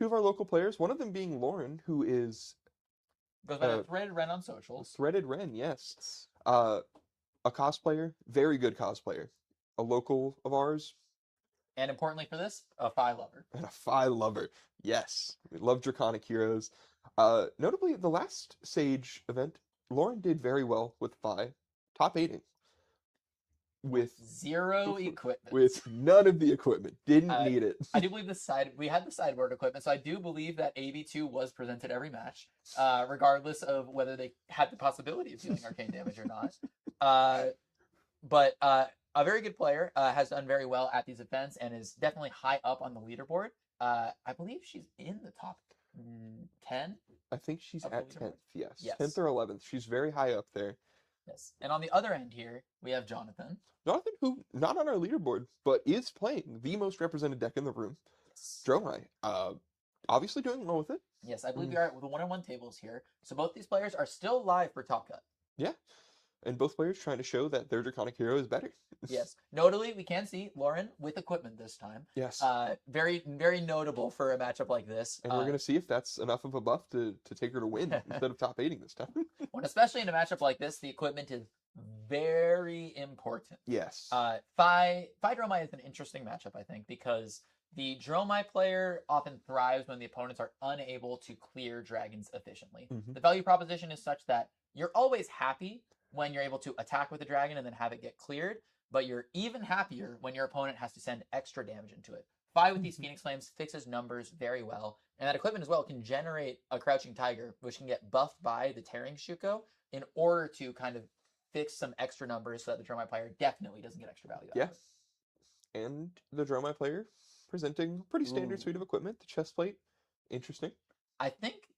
2 of our local players, one of them being Lauren, who is Goes by the Threaded Ren on socials. Threaded Ren, yes. A cosplayer, very good cosplayer. A local of ours. And importantly for this, a Phi lover. And a Phi lover, yes. We love Draconic Heroes. Notably, the last Sage event, Lauren did very well with Phi. Top 8ing. With 0 equipment. With none of the equipment. Didn't need it. I do believe we had the sideboard equipment, so I do believe that AB2 was presented every match, regardless of whether they had the possibility of dealing arcane damage or not. But a very good player, has done very well at these events and is definitely high up on the leaderboard. I believe she's in the top 10. I think she's Of at the leaderboard? 10th, yes. Yes. 10th or 11th. She's very high up there. Yes. And on the other end here, we have Jonathan. Jonathan, who, not on our leaderboard, but is playing the most represented deck in the room. Yes. Dromai, obviously doing well with it. Yes, I believe we are at the 1-on-1 tables here. So both these players are still live for Top Cut. Yeah. And both players trying to show that their Draconic Hero is better. Yes. Notably, we can see Lauren with equipment this time. Yes. Very, very notable for a matchup like this. And we're going to see if that's enough of a buff to take her to win instead of top 8ing this time. When especially in a matchup like this, the equipment is very important. Yes. Phi Dromai is an interesting matchup, I think, because the Dromai player often thrives when the opponents are unable to clear dragons efficiently. Mhm. The value proposition is such that you're always happy when you're able to attack with the dragon and then have it get cleared, but you're even happier when your opponent has to send extra damage into it. Phi with these Phoenix Flames fixes numbers very well, and that equipment as well can generate a Crouching Tiger, which can get buffed by the Tearing Shuko in order to kind of fix some extra numbers so that the Dromai player definitely doesn't get extra value out Yeah. of it. And the Dromai player presenting a pretty standard Ooh. suite of equipment. The chest plate, interesting. I think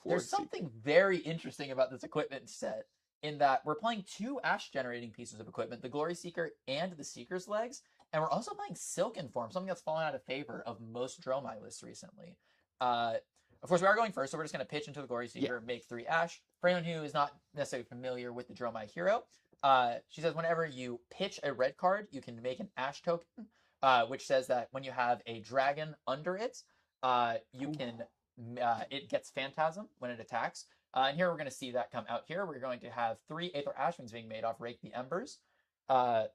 Floor there's seat. something very interesting about this equipment set in that we're playing 2 Ash generating pieces of equipment, the Glory Seeker and the Seeker's Legs, and we're also playing Silken Form, something that's fallen out of favor of most Dromai lists recently. Of course, we are going first, so we're just going to pitch into the Glory Seeker, make 3 Ash. For anyone who is not necessarily familiar with the Dromai hero, she says whenever you pitch a red card, you can make an Ash token, which says that when you have a dragon under it, you can it gets Phantasm when it attacks. And here we're going to see that come out here. We're going to have 3 Aether Ashwings being made off Rake the Embers. Aether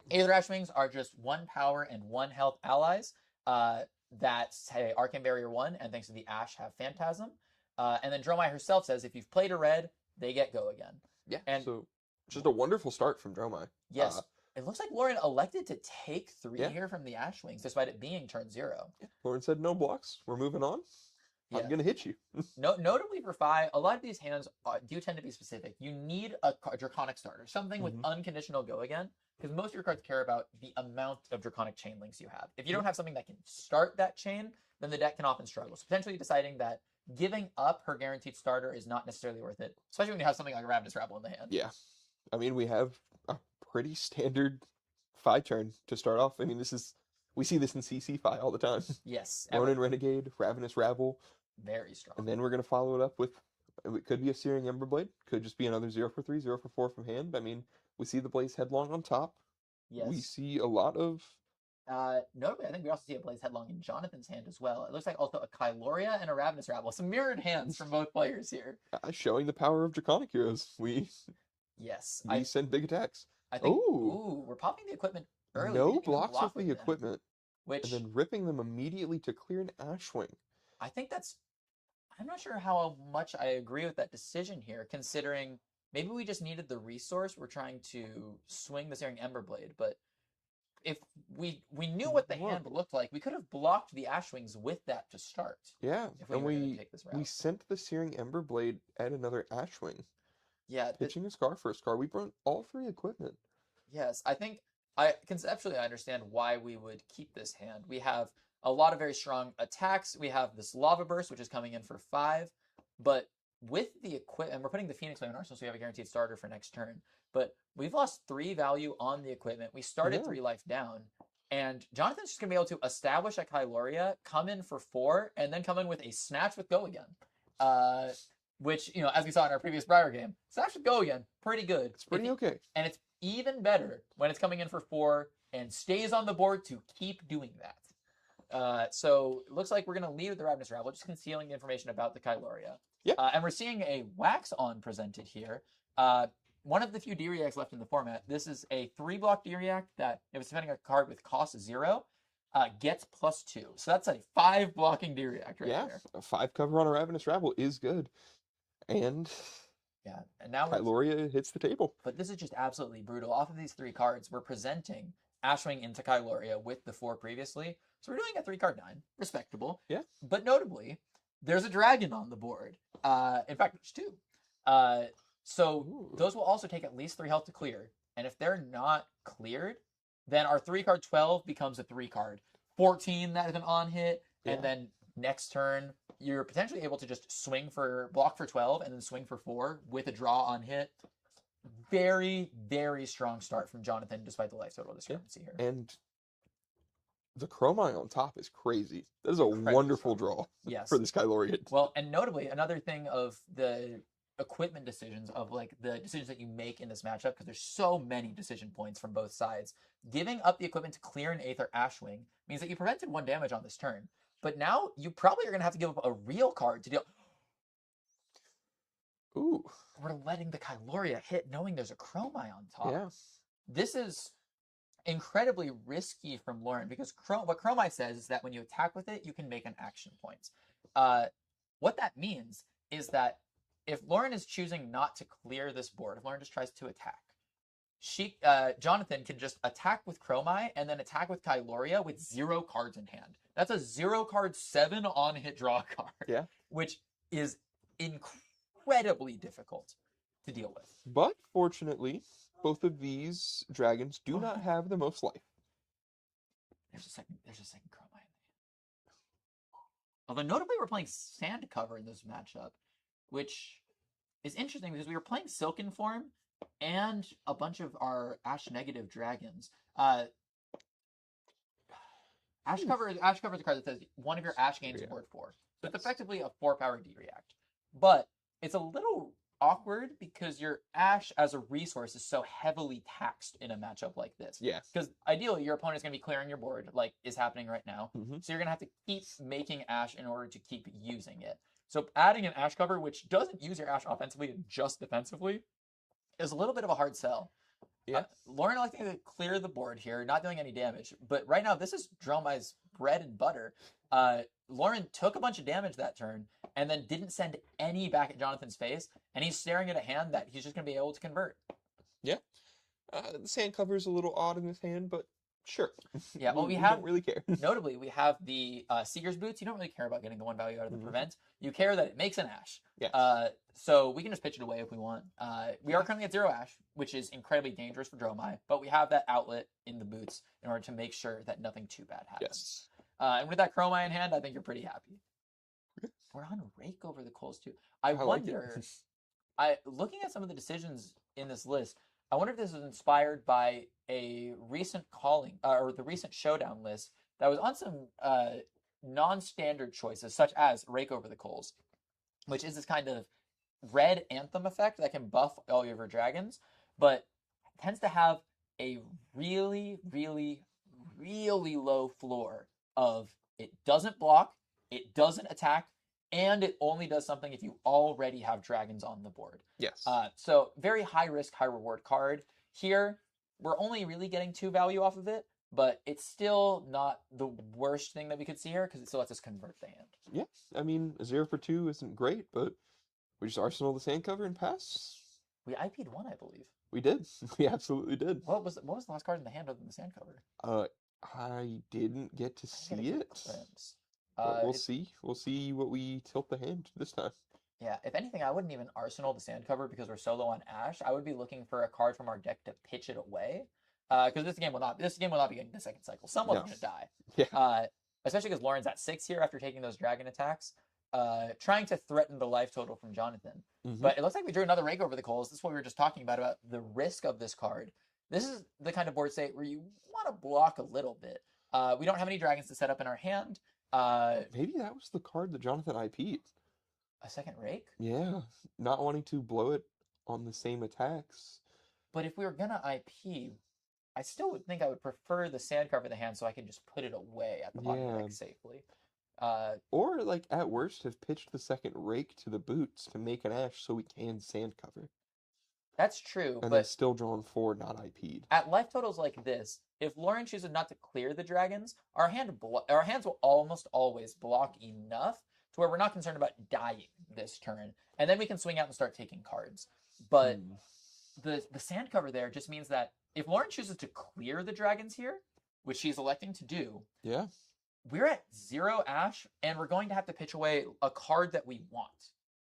Ashwings are just 1 power and 1 health allies that say Arcane Barrier 1, and thanks to the Ash have Phantasm. And then Dromai herself says if you've played a red, they get go again. Yeah, and so just a wonderful start from Dromai. Yes. It looks like Lauren elected to take 3 Yeah. here from the Ashwings, despite it being turn 0. Yeah. Lauren said no blocks. We're moving on. Yeah. I'm going to hit you. Notably for Phi, a lot of these hands do tend to be specific. You need a Draconic starter, something with unconditional go again, because most of your cards care about the amount of Draconic chain links you have. If you don't have something that can start that chain, then the deck can often struggle. So potentially deciding that giving up her guaranteed starter is not necessarily worth it, especially when you have something like Ravenous Rabble in the hand. Yeah. I mean, we have a pretty standard Phi turn to start off. I mean, we see this in CC Phi all the time. Yes. Ronin Renegade, Ravenous Rabble. Very strong. And then we're going to follow it up with, it could be a Searing Emberblade, could just be another 0 for 3, 0 for 4 from hand. I mean, we see the Blaze Headlong on top. Yes. We see a lot of... Notably, I think we also see a Blaze Headlong in Jonathan's hand as well. It looks like also a Kyloria and a Ravenous Rabble. Some mirrored hands from both players here. showing the power of Draconic Heroes. We send big attacks. I think, Ooh. we're popping the equipment early. We No didn't even blocks block with the them, equipment, which and then ripping them immediately to clear an Ashwing. I think I'm not sure how much I agree with that decision here, considering maybe we just needed the resource. We're trying to swing the Searing Emberblade, but if we knew what the hand looked like, we could have blocked the Ashwings with that to start. Yeah, if we and were going to take this we route. sent the Searing Emberblade at another Ashwing. Yeah, Pitching a Scar for a Scar. We brought all 3 equipment. yes, I think Conceptually I understand why we would keep this hand. We have a lot of very strong attacks. We have this Lava Burst, which is coming in for 5, but with the equipment, we're putting the Phoenix Flame in Arsenal, so we have a guaranteed starter for next turn. But we've lost 3 value on the equipment. We started 3 life down, and Jonathan's just gonna be able to establish a Kyloria, come in for 4, and then come in with a Snatch with Go Again. Which, as we saw in our previous Briar game, Snatch with Go Again, pretty good. It's pretty okay. And it's even better when it's coming in for 4 and stays on the board to keep doing that. So it looks like we're going to leave with the Ravenous Rabble, just concealing the information about the Kyloria. Yeah. And we're seeing a Wax On presented here. One of the few D-Reacts left in the format. This is a 3-block D-React that, if it's defending a card with cost 0, gets +2. So that's a 5-blocking D-React right there. A 5 cover on a Ravenous Rabble is good. And now Kyloria hits the table. But this is just absolutely brutal. Off of these 3 cards, we're presenting Ashwing into Kyloria with the 4 previously. So we're doing a 3-card 9. Respectable. Yeah. But notably, there's a dragon on the board. In fact, there's 2. So those will also take at least 3 health to clear. And if they're not cleared, then our 3-card 12 becomes a 3-card 14 that is an on hit. Yeah. And then next turn, you're potentially able to just block for 12 and then swing for 4 with a draw on hit. Very, very strong start from Jonathan, despite the life total discrepancy here. And the Chromite on top is crazy. That is a wonderful draw for this Kyloria. Well, and notably, another thing of the equipment decisions, of like the decisions that you make in this matchup, because there's so many decision points from both sides. Giving up the equipment to clear an Aether Ashwing means that you prevented 1 damage on this turn. But now you probably are going to have to give up a real card to deal. Ooh. We're letting the Kyloria hit knowing there's a Chromite on top. Yeah. This is incredibly risky from Lauren, because what Chromite says is that when you attack with it, you can make an action point. What that means is that if Lauren is choosing not to clear this board, if Lauren just tries to attack, Jonathan can just attack with Chromite and then attack with Kyloria with 0 cards in hand. That's a 0-card 7 on hit draw card. Yeah. Which is incredibly difficult to deal with. But fortunately, both of these dragons do not have the most life. There's a second Chromite in the hand. Although notably we're playing Sand Cover in this matchup, which is interesting because we were playing Silken Form and a bunch of our Ash Negative dragons. Ash Cover is a card that says one of your Ash gains board 4. So it's effectively a 4-power D-React. But it's a little awkward because your Ash as a resource is so heavily taxed in a matchup like this. Yeah. Because ideally your opponent is going to be clearing your board, like is happening right now. Mm-hmm. So you're going to have to keep making Ash in order to keep using it. So adding an Ash Cover, which doesn't use your Ash offensively and just defensively, is a little bit of a hard sell. Yeah. Lauren electing to clear the board here, not doing any damage. But right now, this is Dromai's bread and butter. Lauren took a bunch of damage that turn and then didn't send any back at Jonathan's face. And he's staring at a hand that he's just going to be able to convert. Yeah. The Sand Cover is a little odd in this hand, but sure. Yeah, well, we don't really care. Notably, we have the Seeker's Boots. You don't really care about getting the 1 value out of the prevent. You care that it makes an Ash. Yeah. So we can just pitch it away if we want. We are currently at 0 Ash, which is incredibly dangerous for Dromai, but we have that outlet in the boots in order to make sure that nothing too bad happens. Yes. And with that Chromite in hand, I think you're pretty happy. We're on Rake Over the Coals too. I wonder, looking at some of the decisions in this list, I wonder if this was inspired by a recent calling, or the recent showdown list that was on some non-standard choices, such as Rake Over the Coals, which is this kind of red anthem effect that can buff all of your dragons, but tends to have a really, really, really low floor of it doesn't block, it doesn't attack, and it only does something if you already have dragons on the board. Yes. So very high risk, high reward card. Here, we're only really getting 2 value off of it, but it's still not the worst thing that we could see here because it still lets us convert the hand. Yeah. I mean, 0 for 2 isn't great, but we just Arsenal the Sand Cover and pass. We IP'd 1, I believe. We did. We absolutely did. What was the last card in the hand other than the Sand Cover? I didn't get to see it. But we'll see. We'll see what we tilt the hand this time. Yeah, if anything, I wouldn't even Arsenal the Sand Cover because we're so low on Ash. I would be looking for a card from our deck to pitch it away. because this game will not be getting the second cycle. Someone's No. going to die. Yeah. Especially because Lauren's at 6 here after taking those dragon attacks, trying to threaten the life total from Jonathan. Mhm. But it looks like we drew another rake over the coals. This is what we were just talking about the risk of this card. This is the kind of board state where you want to block a little bit. We don't have any dragons to set up in our hand. Maybe that was the card that Jonathan IP'd. A second rake? Yeah, not wanting to blow it on the same attacks. But if we were going to IP, I still would think I would prefer the sand cover the hand so I can just put it away at the bottom of the Yeah. deck safely. Or, like, at worst, have pitched the second rake to the boots to make an ash so we can sand cover. That's true, And then but still drawn 4, not IP'd. at life totals like this, if Lauren chooses not to clear the dragons, our hands will almost always block enough to where we're not concerned about dying this turn, and then we can swing out and start taking cards. But the sand cover there just means that if Lauren chooses to clear the dragons here, which she's electing to do, Yeah. we're at 0 ash, and we're going to have to pitch away a card that we want,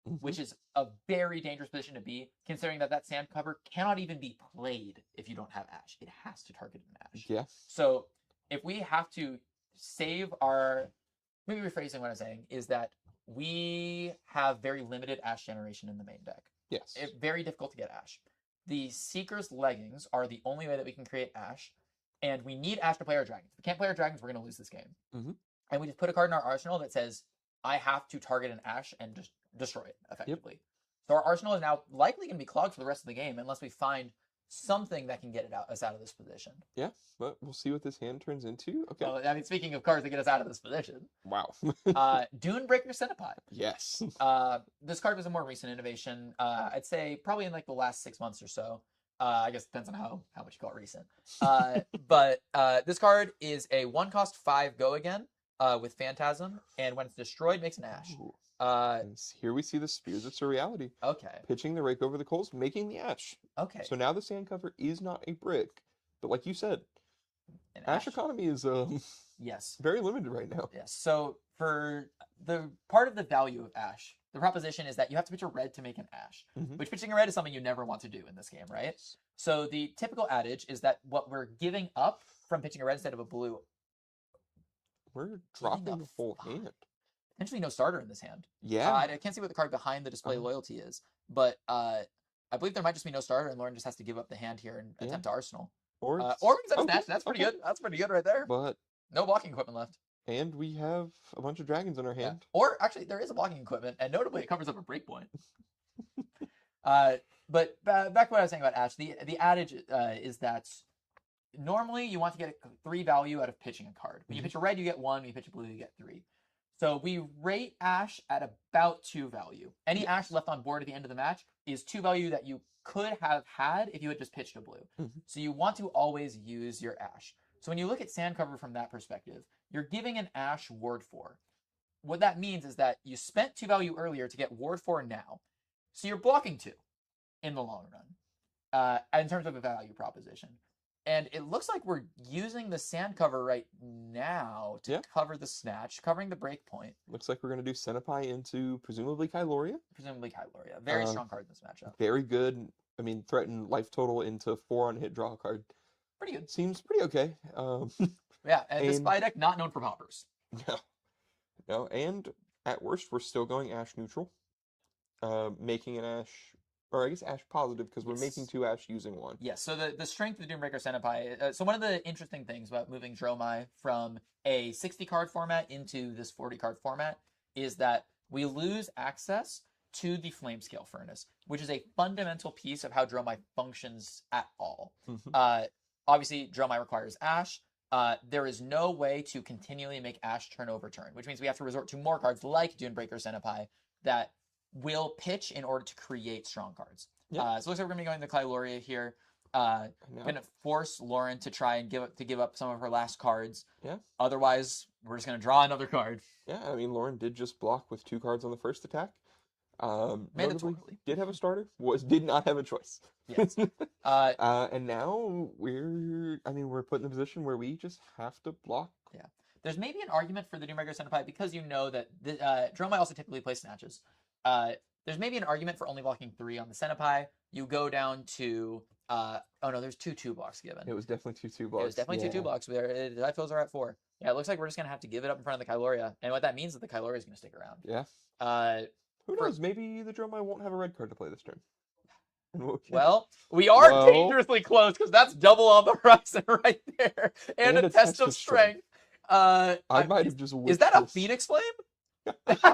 Mhm. which is a very dangerous position to be, considering that sand cover cannot even be played if you don't have ash. It has to target an ash. Yeah. So if we have to save our, maybe rephrasing what I'm saying is that we have very limited ash generation in the main deck. Yes. Very difficult to get ash. The Seeker's Leggings are the only way that we can create ash, and we need ash to play our dragons. If we can't play our dragons, we're going to lose this game. Mhm. And we just put a card in our arsenal that says, I have to target an ash and just destroy it effectively. So our arsenal is now likely going to be clogged for the rest of the game unless we find something that can get us out of this position. Yeah, but we'll see what this hand turns into. Okay. Well, I mean, speaking of cards that get us out of this position, Wow. Dunebreaker Centipede. Yes. This card was a more recent innovation. I'd say probably in like the last 6 months or so. I guess it depends on how much you call it recent. But this card is a 1-cost 5 go again with Phantasm, and when it's destroyed, makes an ash. Ooh. And here we see the Spears of Surreality. Okay. Pitching the rake over the coals, making the ash. Okay. So now the sand cover is not a brick, but like you said, An ash economy is Yes. very limited right now. Yes. So for the part of the value of ash, the proposition is that you have to pitch a red to make an ash, Mhm. which pitching a red is something you never want to do in this game, right? So the typical adage is that what we're giving up from pitching a red instead of a blue, We're dropping up a full five. hand. potentially no starter in this hand. Yeah. I can't see what the card behind the display loyalty is, but I believe there might just be no starter, and Lauren just has to give up the hand here and attempt to arsenal. Or Or it's- we can set a okay, snatch. That's pretty okay. good. That's pretty good right there. But No blocking equipment left. and we have a bunch of dragons in our Yeah. hand. Or actually, there is a blocking equipment, and notably, it covers up a breakpoint. But back to what I was saying about Ash, the adage is that normally you want to get 3 value out of pitching a card. When you Mhm. pitch a red, you get 1. When you pitch a blue, you get 3. So we rate Ash at about 2 value. Any Ash left on board at the end of the match is 2 value that you could have had if you had just pitched a blue. Mhm. So you want to always use your Ash. So when you look at sand cover from that perspective, you're giving an Ash ward 4. What that means is that you spent 2 value earlier to get ward 4 now. So you're blocking 2 in the long run, in terms of a value proposition. And it looks like we're using the sand cover right now to Yeah. cover the snatch, covering the break point, Looks like we're going to do Centipede into presumably Kyloria. presumably Kyloria. Very strong card in this matchup. Very good. I mean, threaten life total into 4 on hit, draw a card. Pretty good. Seems pretty okay. Yeah, and this And- spy deck not known for poppers. No. No, and at worst, we're still going ash neutral. Making an ash, or I guess ash positive, because we're making Yes. 2 ash using 1. Yes, so the strength of the Doombreaker Senpai. So one of the interesting things about moving Dromai from a 60 card format into this 40 card format is that we lose access to the Flame Scale Furnace, which is a fundamental piece of how Dromai functions at all. Mhm. Obviously, Dromai requires Ash. There is no way to continually make Ash turn over turn, which means we have to resort to more cards like Dunebreaker Senpai that will pitch in order to create strong cards. Yeah. So it looks like we're going to be going to Kyloria here. Now- Going to force Lauren to try and give up some of her last cards. Yeah. Otherwise, we're just going to draw another card. Yeah, I mean, Lauren did just block with 2 cards on the first attack. Notably, Mandatorily. did have a starter, did not have a choice. Yes. And now we're put in a position where we just have to block. There's maybe an argument for the Doommaker Senpai because you know that Dromai also typically plays snatches. there's maybe an argument for only blocking 3 on the Centipede. You go down to oh no, there's 2 blocks given. It was definitely 2 blocks. It was definitely yeah. 2 blocks. The Typhos are at 4. Yeah, it looks like we're just gonna have to give it up in front of the Kyloria, and what that means is the Kyloria is gonna stick around. Yeah. Who for- knows? Maybe the Dromai won't have a red card to play this turn. And Well, we are Well- dangerously close because that's double on the horizon right there, and a test of strength. I might have just. Is that a wished Phoenix Flame? this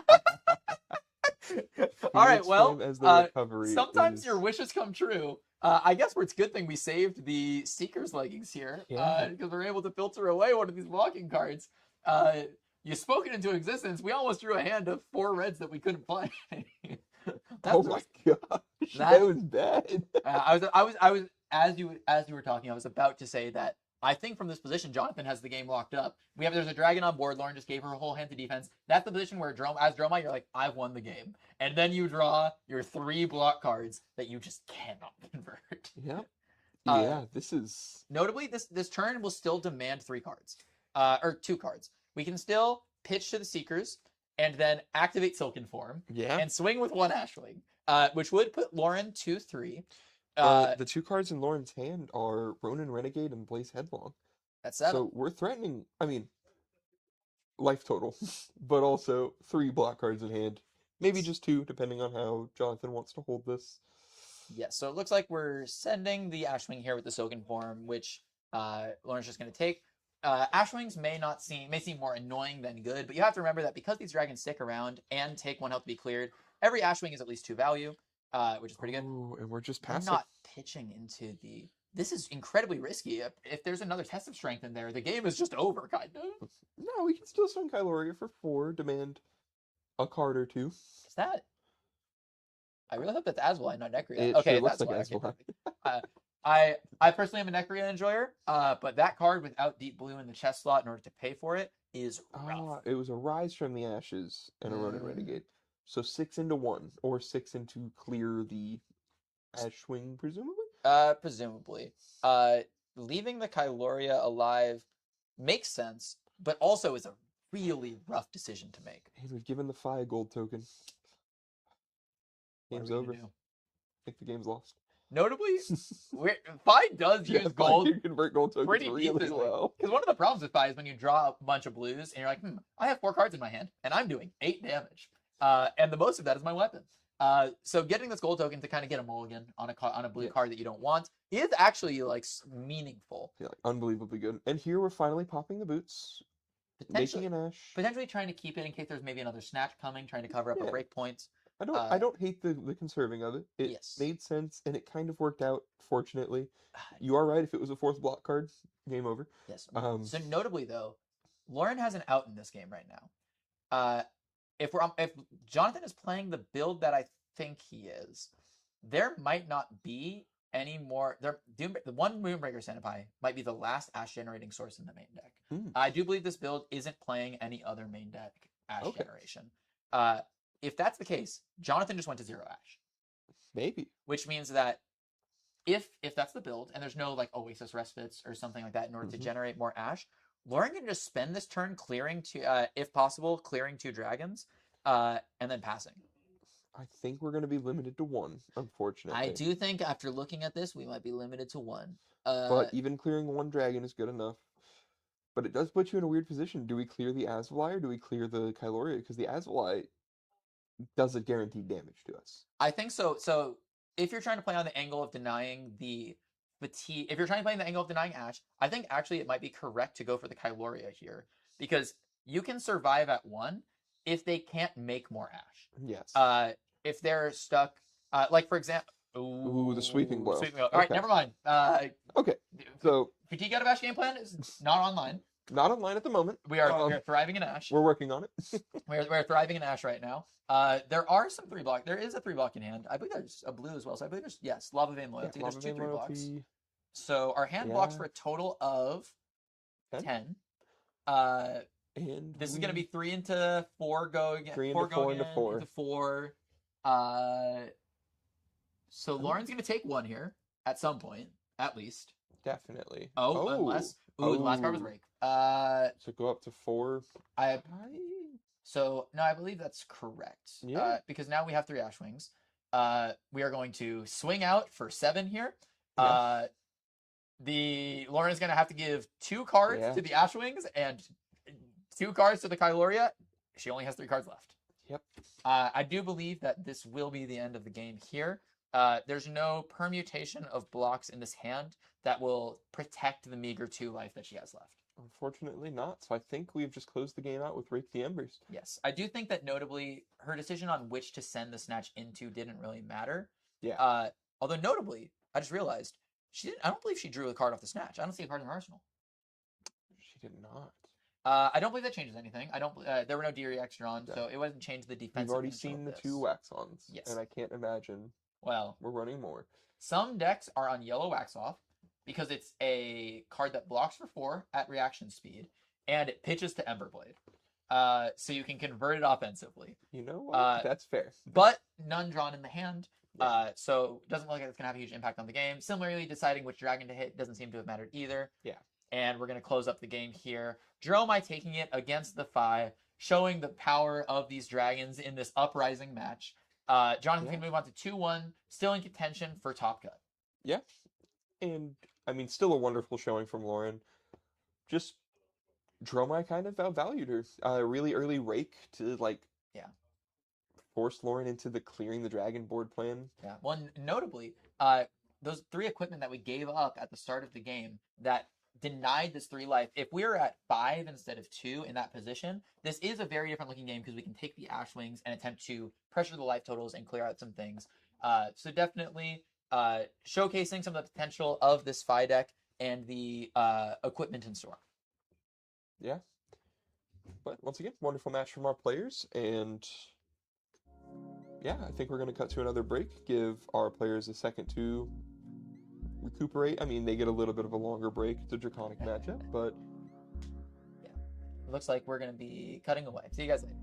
All right, Phoenix well, Flame as the recovery sometimes is- your wishes come true. I guess it's a good thing we saved the Seeker's leggings here, Yeah. because we're able to filter away one of these blocking cards. You spoke it into existence. We almost drew a hand of 4 reds that we couldn't play. Oh my gosh, that- that was bad. I was as you were talking, I was about to say that I think from this position, Jonathan has the game locked up. There's a dragon on board. Lauren just gave her a whole hand to defense. That's the position where as Dromai, you're like, I've won the game, and then you draw your 3 block cards that you just cannot convert. Yep. Uh, Yeah, this is. Notably, this turn will still demand 3 cards, or 2 cards. We can still pitch to the Seekers and then activate Silken Form Yeah. and swing with 1 Ashwing, which would put Lauren 2-3. The 2 cards in Lauren's hand are Ronin Renegade and Blaze Headlong. That's 7. So we're threatening, I mean, life total, but also 3 block cards in hand. Maybe just 2, depending on how Jonathan wants to hold this. Yes, so it looks like we're sending the Ashwing here with the Silken Form, which Lauren's just going to take. Ashwings may seem more annoying than good, but you have to remember that because these dragons stick around and take 1 health to be cleared, every Ashwing is at least 2 value, which is pretty good. Ooh, and we're just We're passing. not pitching into the... This is incredibly risky. If there's another test of strength in there, the game is just over, kind of. No, we can still swing Kyloria for 4, demand a card or 2. Is that... I really hope that's Aswai, not Necria. It Okay, sure looks that's like why. Aswai. I personally am a Necria enjoyer, but that card without Deep Blue in the chest slot in order to pay for it is rough. It was a Rise from the Ashes and a Ronin Renegade. So 6 into 1, or 6 into clear the Ashwing, presumably? Presumably. Leaving the Kyloria alive makes sense, but also is a really rough decision to make. Hey, we've given the Fi a gold token. What are Game's we gonna over. do? I think the game's lost. Notably, Fi does use Fi gold can convert gold tokens pretty really decently. well. Because one of the problems with Fi is when you draw a bunch of blues and you're like, I have 4 cards in my hand and I'm doing 8 damage. And the most of that is my weapon. So getting this gold token to kind of get a mulligan on a blue card that you don't want is actually like meaningful. Yeah, like, unbelievably good. And here we're finally popping the boots, making an Ash. Potentially trying to keep it in case there's maybe another snatch coming, trying to cover up a Yeah. break point. I don't hate the conserving of it. It Yes. made sense and it kind of worked out, fortunately. You are right, if it was a 4th block card, game over. Yes. Um, So notably though, Lauren has an out in this game right now. If Jonathan is playing the build that I think he is, there might not be any more. The one Moonbreaker Centipede might be the last Ash generating source in the main deck. I do believe this build isn't playing any other main deck Ash generation. If that's the case, Jonathan just went to 0 Ash. Maybe. Which means that if that's the build and there's no like Oasis Respites or something like that in order to generate more Ash, Lauren can just spend this turn clearing if possible, clearing 2 dragons, and then passing. I think we're going to be limited to 1, unfortunately. I do think after looking at this, we might be limited to 1. But even clearing 1 dragon is good enough. But it does put you in a weird position. Do we clear the Asvali or do we clear the Kyloria? Because the Asvali does a guaranteed damage to us. I think so. So if you're trying to play on the angle of denying the fatigue, if you're trying to play the angle of denying Ash, I think actually it might be correct to go for the Kyloria here because you can survive at 1 if they can't make more Ash. Yes. If they're stuck, like for example, Ooh, the sweeping blow. All right, Okay. never mind. Okay, so Fatigue out of Ash game plan is not online. not online at the moment. We are thriving in Ash. We're working on it. We're thriving in Ash right now. There are some 3 block. There is a 3 block in hand. I believe there's a blue as well. So I believe there's Lava Vein Loyalty. Yeah, There's Lava 2 Vein 3 blocks. Loyalty. So our hand blocks Yeah. for a total of 10. 10. And This is gonna be 3 into 4 going. 3 4 into 4 going into in, 4. into 4. So Lauren's gonna take 1 here at some point, at least. Definitely. Unless the last card was Oh. Rake. So go up to 4. I So no, I believe that's correct. Yeah. Because now we have 3 Ash Wings. We are going to swing out for 7 here. Yeah. The Lauren is going to have to give 2 cards Yeah. to the Ash Wings and 2 cards to the Kyloria. She only has 3 cards left. Yep. I do believe that this will be the end of the game here. There's no permutation of blocks in this hand that will protect the meager 2 life that she has left. Unfortunately not. So I think we've just closed the game out with Rake the Embers. Yes. I do think that notably her decision on which to send the snatch into didn't really matter. Yeah. Although notably, I just realized I don't believe she drew a card off the snatch. I don't see a card in her arsenal. She did not. I don't believe that changes anything. I don't. There were no DREX drawn, Yeah. so it wasn't changed the defense. We've already seen the 2 Wax-Ons. Yes. And I can't imagine Well, we're running more. some decks are on yellow Wax Off because it's a card that blocks for 4 at reaction speed, and it pitches to Emberblade. So you can convert it offensively. You know what? That's fair. But none drawn in the hand. Yeah. So it doesn't look like it's going to have a huge impact on the game. Similarly, deciding which dragon to hit doesn't seem to have mattered either. Yeah. And we're going to close up the game here. Dromai taking it against the Phi, showing the power of these dragons in this uprising match. Jonathan can move on to 2-1, still in contention for top cut. Yeah. And, I mean, still a wonderful showing from Lauren. Just, Dromai kind of outvalued her. Really early Rake to, like, force Lauren into the clearing the dragon board plan. Yeah. Well, notably, those 3 equipment that we gave up at the start of the game that denied this 3 life, if we were at 5 instead of 2 in that position, this is a very different looking game because we can take the Ash Wings and attempt to pressure the life totals and clear out some things. So definitely showcasing some of the potential of this Phi deck and the equipment in store. Yeah. But once again, wonderful match from our players, and yeah, I think we're going to cut to another break, give our players a second to recuperate. I mean, they get a little bit of a longer break. It's a draconic matchup, but yeah, it looks like we're going to be cutting away. See you guys later.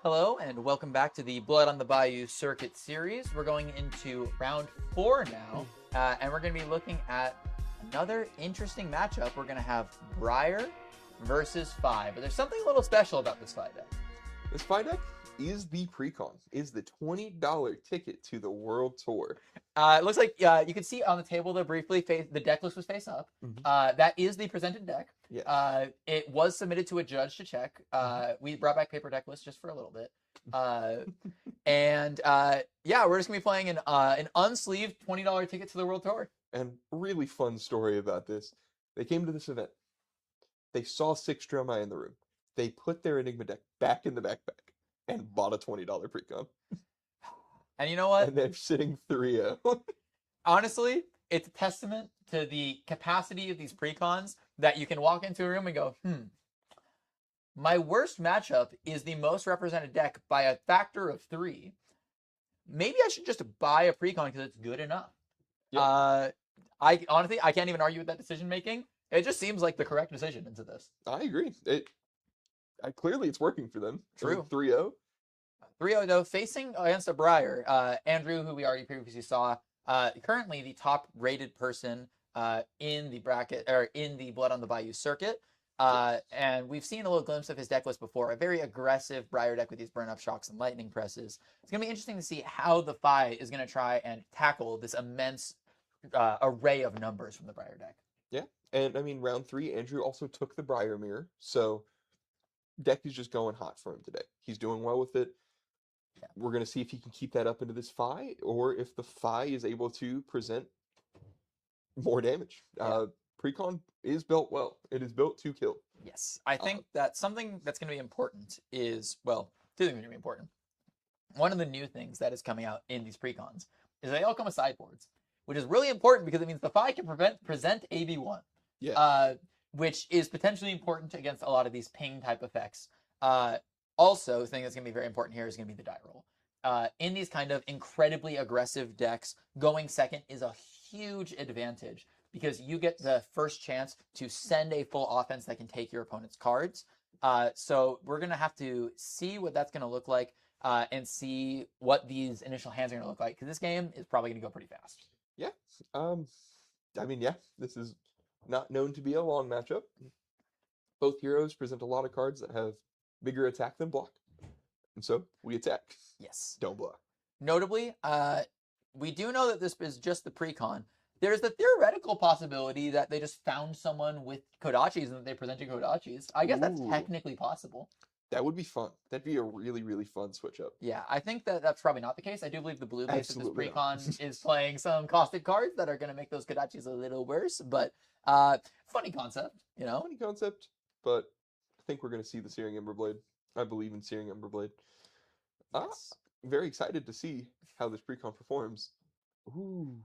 Hello, and welcome back to the Blood on the Bayou Circuit series. We're going into round 4 now, and we're going to be looking at another interesting matchup. We're going to have Briar versus Fi, but there's something a little special about this Fi deck. This Fi deck is the Precon, is the $20 ticket to the World Tour. It looks like you can see on the table there briefly, the deck list was face up. That is the presented deck. Yes. It was submitted to a judge to check. We brought back paper deck list just for a little bit. And yeah, we're just going to be playing an unsleeved $20 ticket to the World Tour. And really fun story about this. They came to this event. They saw 6 Dromai in the room. They put their Enigma deck back in the backpack and bought a $20 Precon. And you know what? And they're sitting 3-0. Honestly, it's a testament to the capacity of these Precons that you can walk into a room and go, my worst matchup is the most represented deck by a factor of 3. Maybe I should just buy a Precon because it's good enough. Yeah. I honestly, I can't even argue with that decision making. It just seems like the correct decision into this. I agree. Clearly it's working for them. True. 3-0. 3-0 though, facing against a Briar. Andrew, who we already previously saw, currently the top rated person in the bracket or in the Blood on the Bayou circuit. And we've seen a little glimpse of his deck list before. A very aggressive Briar deck with these burn up shocks and lightning presses. It's gonna be interesting to see how the Fi is gonna try and tackle this immense array of numbers from the Briar deck. Yeah, and I mean, round 3, Andrew also took the Briar Mirror, so deck is just going hot for him today. He's doing well with it. Yeah. We're going to see if he can keep that up into this Fi, or if the Fi is able to present more damage. Yeah. Precon is built well. It is built to kill. Yes, I think that something that's going to be important is, well, 2 things are going to be important. One of the new things that is coming out in these Precons is they all come with sideboards, which is really important because it means the Fi can present AV1. Yeah. Which is potentially important against a lot of these ping type effects. Also, the thing that's going to be very important here is going to be the die roll. In these kind of incredibly aggressive decks, going second is a huge advantage because you get the first chance to send a full offense that can take your opponent's cards. So we're going to have to see what that's going to look like and see what these initial hands are going to look like because this game is probably going to go pretty fast. Yeah. I mean, yeah, this is not known to be a long matchup. Both heroes present a lot of cards that have bigger attack than block. And so we attack. Yes. Don't block. Notably, we do know that this is just the Precon. There's the theoretical possibility that they just found someone with Kodachis and that they presented Kodachis. I guess that's technically possible. That would be fun. That'd be a really, really fun switch up. Yeah, I think that that's probably not the case. I do believe the blue base of this Precon is playing some caustic cards that are going to make those Kodachis a little worse, but funny concept, you know? Funny concept, but I think we're going to see the Searing Emberblade. I believe in Searing Emberblade. Yes. Very excited to see how this Precon performs. Ooh.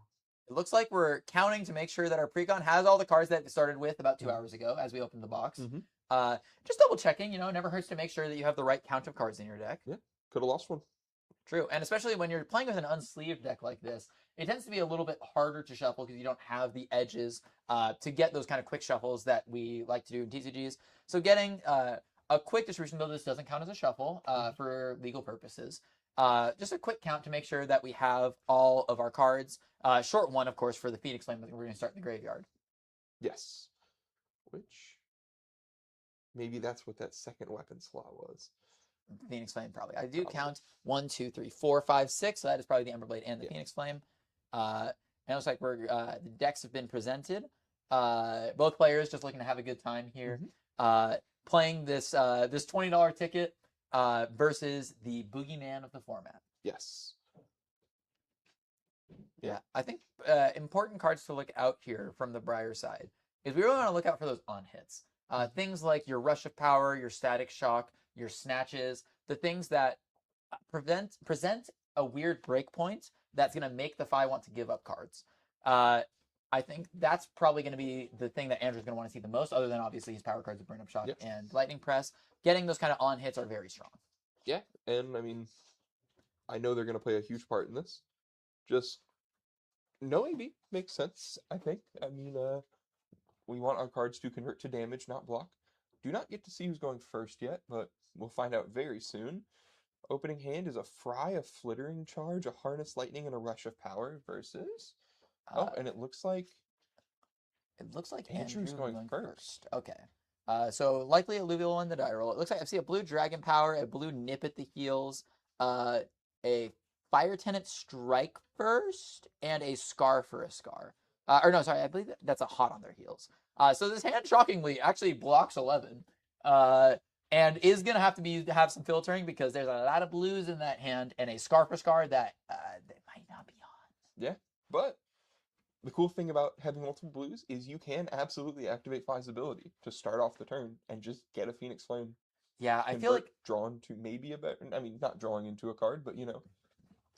It looks like we're counting to make sure that our Precon has all the cards that it started with about 2 hours ago as we opened the box. Just double checking, never hurts to make sure that you have the right count of cards in your deck. Yeah, could have lost one. True, and especially when you're playing with an unsleeved deck like this, it tends to be a little bit harder to shuffle because you don't have the edges to get those kind of quick shuffles that we like to do in TCGs. So getting a quick distribution, though this doesn't count as a shuffle for legal purposes. Just a quick count to make sure that we have all of our cards. Short one, of course, for the Phoenix Flame that we're going to start in the graveyard. Yes. Which, maybe that's what that second weapon slot was. Phoenix Flame, probably. I do count 1, 2, 3, 4, 5, 6. So that is probably the Emberblade and the Phoenix Flame. And it looks like the decks have been presented. Both players just looking to have a good time here. Playing this this $20 ticket versus the boogeyman of the format. Yes. Yeah, I think important cards to look out here from the Briar side is we really want to look out for those on-hits. Things like your Rush of Power, your Static Shock, your Snatches, the things that present a weird breakpoint that's going to make the Fi want to give up cards. I think that's probably going to be the thing that Andrew's going to want to see the most, other than obviously his power cards of Burn Up Shock and Lightning Press. Getting those kind of on-hits are very strong. Yeah, and I mean, I know they're going to play a huge part in this. Just knowing me makes sense, I think. I mean, we want our cards to convert to damage, not block. Do not get to see who's going first yet, but we'll find out very soon. Opening hand is a Fry, a Flittering Charge, a Harness Lightning, and a Rush of Power versus. Oh, Uh, and it looks like Andrew's Andrew's going going first. first. Okay. So likely alluvial in the die roll. It looks like I see a blue Dragon Power, a blue Nip at the heels, a Fire Tenant Strike first, and a Scar for a Scar. Or no, sorry, I believe that's a Hot on their heels. So this hand, shockingly, actually blocks 11. And is going to have to have some filtering because there's a lot of blues in that hand and a Scar for Scar that might not be on. Yeah, but the cool thing about having multiple blues is you can absolutely activate Phi's ability to start off the turn and just get a Phoenix Flame. Yeah, I feel like drawn to maybe a better. I mean, not drawing into a card, but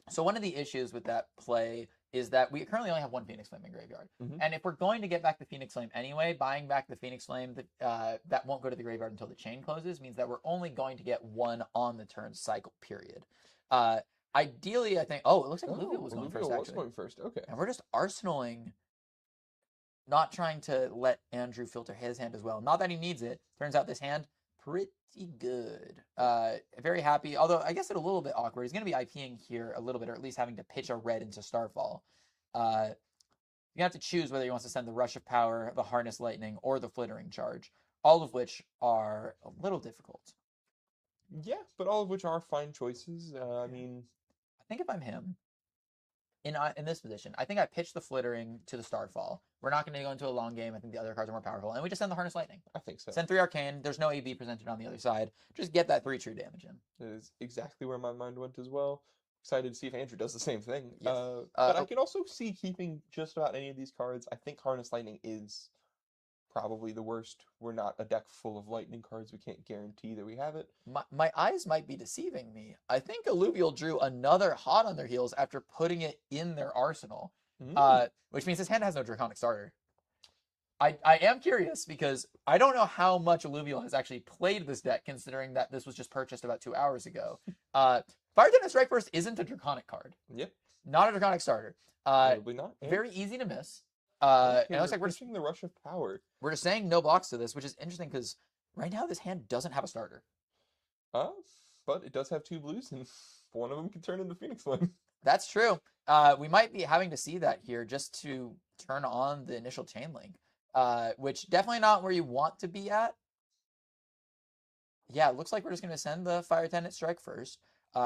so one of the issues with that play is that we currently only have one Phoenix Flame in graveyard. And if we're going to get back the Phoenix Flame anyway, buying back the Phoenix Flame that won't go to the graveyard until the chain closes means that we're only going to get one on the turn cycle, period. Ideally, I think... Oh, it looks like Alluvial was going first, was actually. going first, okay. And we're just arsenaling, not trying to let Andrew filter his hand as well. Not that he needs it. Turns out this hand, pretty good. Very happy, although I guess it's a little bit awkward. He's going to be IPing here a little bit, or at least having to pitch a red into Starfall. You have to choose whether he wants to send the Rush of Power, the Harness Lightning, or the Flittering Charge, all of which are a little difficult. Yeah, but all of which are fine choices. I mean... I think if I'm him, in this position, I think I pitch the Flittering to the Starfall. We're not going to go into a long game. I think the other cards are more powerful. And we just send the Harness Lightning. I think so. Send 3 Arcane. There's no AV presented on the other side. Just get that 3 true damage in. That is exactly where my mind went as well. Excited to see if Andrew does the same thing. Yes. But I can also see keeping just about any of these cards. I think Harness Lightning is probably the worst. We're not a deck full of Lightning cards. We can't guarantee that we have it. My eyes might be deceiving me. I think Alluvial drew another Hot on their heels after putting it in their arsenal, which means his hand has no Draconic Starter. I am curious because I don't know how much Alluvial has actually played this deck, considering that this was just purchased about 2 hours ago. Fire Tenant Strike First isn't a Draconic card. Yep. Not a Draconic Starter. Probably not. Very easy to miss. And it looks like we're pushing the Rush of Power. We're just saying no blocks to this, which is interesting because right now this hand doesn't have a starter. But it does have 2 blues, and one of them can turn into Phoenix Flame. That's true. We might be having to see that here just to turn on the initial chain link, which definitely not where you want to be at. Yeah, it looks like we're just going to send the Fire Tenant Strike first.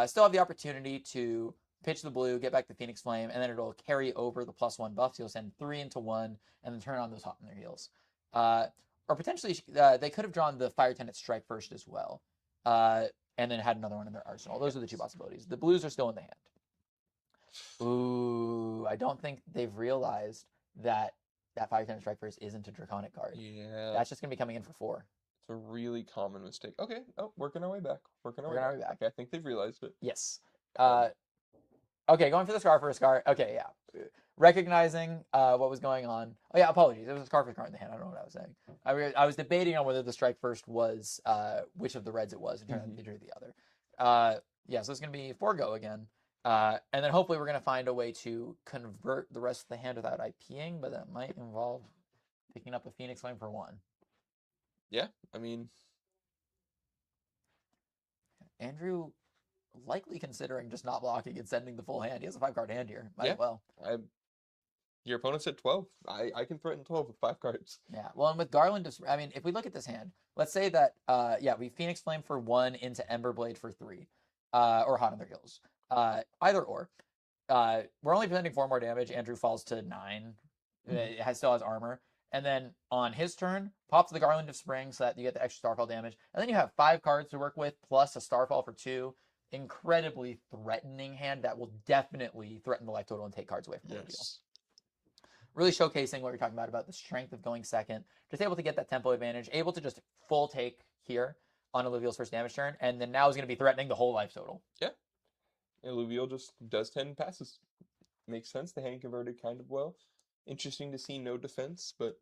Still have the opportunity to pitch the blue, get back the Phoenix Flame, and then it'll carry over the +1 buff. So you'll send 3 into 1, and then turn on those Hot on their heels. Or potentially, they could have drawn the Fire Tenant Strike first as well, and then had another one in their arsenal. Those are the 2 possibilities. The blues are still in the hand. Ooh, I don't think they've realized that Fire Tenant Strike first isn't a Draconic card. Yeah. That's just going to be coming in for 4. It's a really common mistake. Okay. Oh, working our way back. Working our way back. Okay, I think they've realized it. Yes. Okay, going for the Scar for a Scar. Okay, yeah. Recognizing what was going on. Oh, yeah, apologies. It was a Scar for a Scar in the hand. I don't know what I was saying. I was debating on whether the Strike first was which of the reds it was, and turned out they drew the other. Yeah, so it's going to be 4-go again. And then hopefully we're going to find a way to convert the rest of the hand without IPing, but that might involve picking up a Phoenix Flame for 1. Yeah, I mean... Andrew likely considering just not blocking and sending the full hand. He has a 5-card hand here. Might as well. Your opponent's at 12. I can threaten 12 with 5 cards. Yeah, well, and with Garland, I mean, if we look at this hand, let's say that, we Phoenix Flame for 1 into Emberblade for 3, or Hot on their heels. Either or. We're only presenting 4 more damage. Andrew falls to 9. Still has armor. And then on his turn, pops the Garland of Spring so that you get the extra Starfall damage. And then you have 5 cards to work with, plus a Starfall for 2. Incredibly threatening hand that will definitely threaten the life total and take cards away from the reveal. Really showcasing what you're talking about the strength of going second. Just able to get that tempo advantage, able to just full take here on Alluvial's first damage turn, and then now is going to be threatening the whole life total. Yeah. Alluvial just does 10 passes. Makes sense. The hand converted kind of well. Interesting to see no defense, but...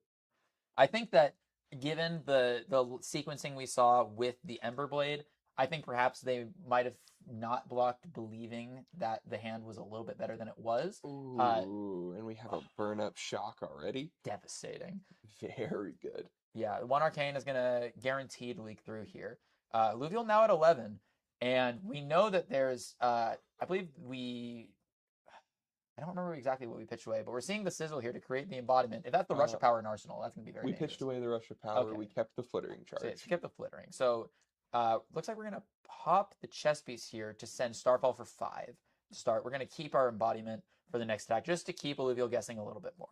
I think that given the sequencing we saw with the Emberblade, I think perhaps they might have not blocked, believing that the hand was a little bit better than it was. Ooh, and we have a burn-up shock already. Devastating. Very good. Yeah, 1 Arcane is going to guaranteed leak through here. Alluvial now at 11, And we know that there's, I believe I don't remember exactly what we pitched away, but we're seeing the sizzle here to create the embodiment. If that's the Rush of Power in Arsenal, that's going to be very We dangerous. pitched away the Rush of Power. Okay. We kept the flittering charge. So, yes, we kept the flittering. So looks like we're going to pop the chess piece here to send Starfall for 5 to start. We're going to keep our embodiment for the next attack just to keep Alluvial guessing a little bit more.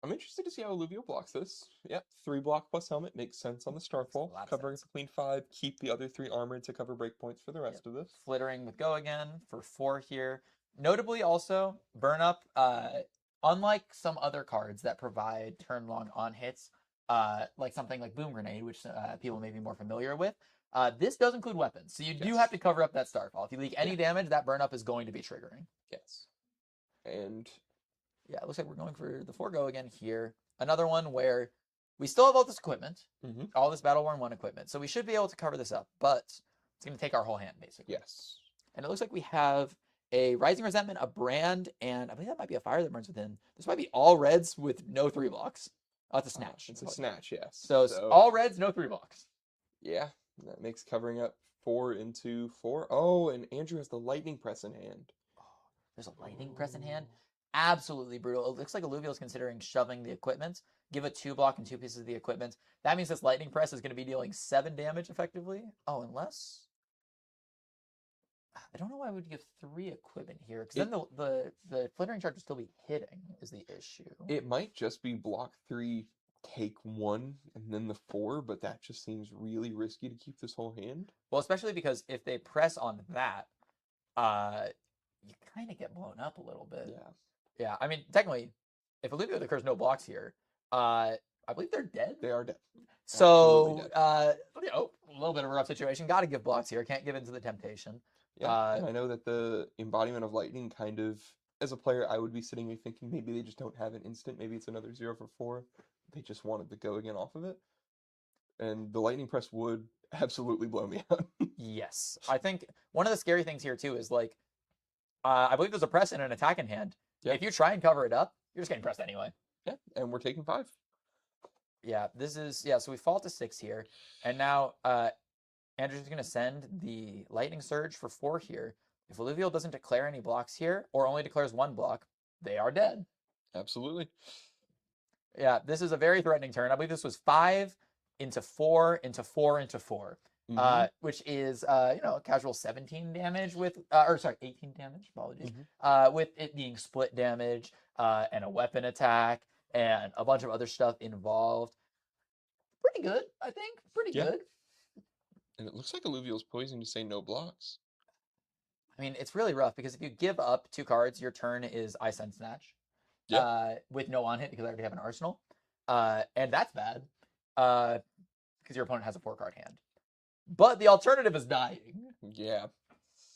I'm interested to see how Alluvial blocks this. Yep, 3 block plus helmet makes sense on the Starfall. Covering sense. between 5, keep the other 3 armored to cover breakpoints for the rest of this. Flittering with Go again for 4 here. Notably also, Burn Up, unlike some other cards that provide turn long on hits, like something like Boom Grenade, which people may be more familiar with, this does include weapons. So you do have to cover up that Starfall. If you leak any damage, that Burn Up is going to be triggering. Yes. And yeah, it looks like we're going for the 4 Go again here. Another one where we still have all this equipment, all this Battle Worn 1 equipment. So we should be able to cover this up, but it's going to take our whole hand, basically. Yes. And it looks like we have a Rising Resentment, a Brand, and I believe that might be a Fire that Burns Within. This might be all reds with no 3 blocks. Oh, it's a Snatch. It's a Snatch, yes. So all reds, no 3 blocks. Yeah, that makes covering up 4 into 4. Oh, and Andrew has the Lightning Press in hand. Oh, there's a Lightning Press in hand. Absolutely brutal. It looks like Alluvial is considering shoving the equipment. Give it 2 block and 2 pieces of the equipment. That means this Lightning Press is going to be dealing 7 damage effectively. Oh, unless... I don't know why I would give 3 equipment here, because then the Flittering Charge would still be hitting is the issue. It might just be block 3, take 1, and then the 4, but that just seems really risky to keep this whole hand. Well, especially because if they press on that, you kind of get blown up a little bit. Yeah. Yeah, I mean, technically, if Alluvial occurs no blocks here, I believe they're dead. They are dead. So, a little bit of a rough situation. Got to give blocks here. Can't give in to the temptation. Yeah, and I know that the embodiment of lightning kind of, as a player, I would be sitting there thinking maybe they just don't have an instant. Maybe it's another 0 for 4. They just wanted to go again off of it. And the lightning press would absolutely blow me out. Yes. I think one of the scary things here, too, is like, I believe there's a press and an attack in hand. Yeah. If you try and cover it up, you're just getting pressed anyway. Yeah, and we're taking 5. Yeah, so we fall to 6 here. And now Andrew's going to send the Lightning Surge for 4 here. If Alluvial doesn't declare any blocks here, or only declares 1 block, they are dead. Absolutely. Yeah, this is a very threatening turn. I believe this was 5 into 4 into 4 into 4. Which is, a casual 17 damage with, 18 damage, apologies, with it being split damage, and a weapon attack, and a bunch of other stuff involved. Pretty good, I think. Pretty good. And it looks like Alluvial's poisoned to say no blocks. I mean, it's really rough, because if you give up 2 cards, your turn is Ice and Snatch. With no on hit, because I already have an Arsenal. And that's bad, because your opponent has a 4-card hand. But the alternative is dying. Yeah.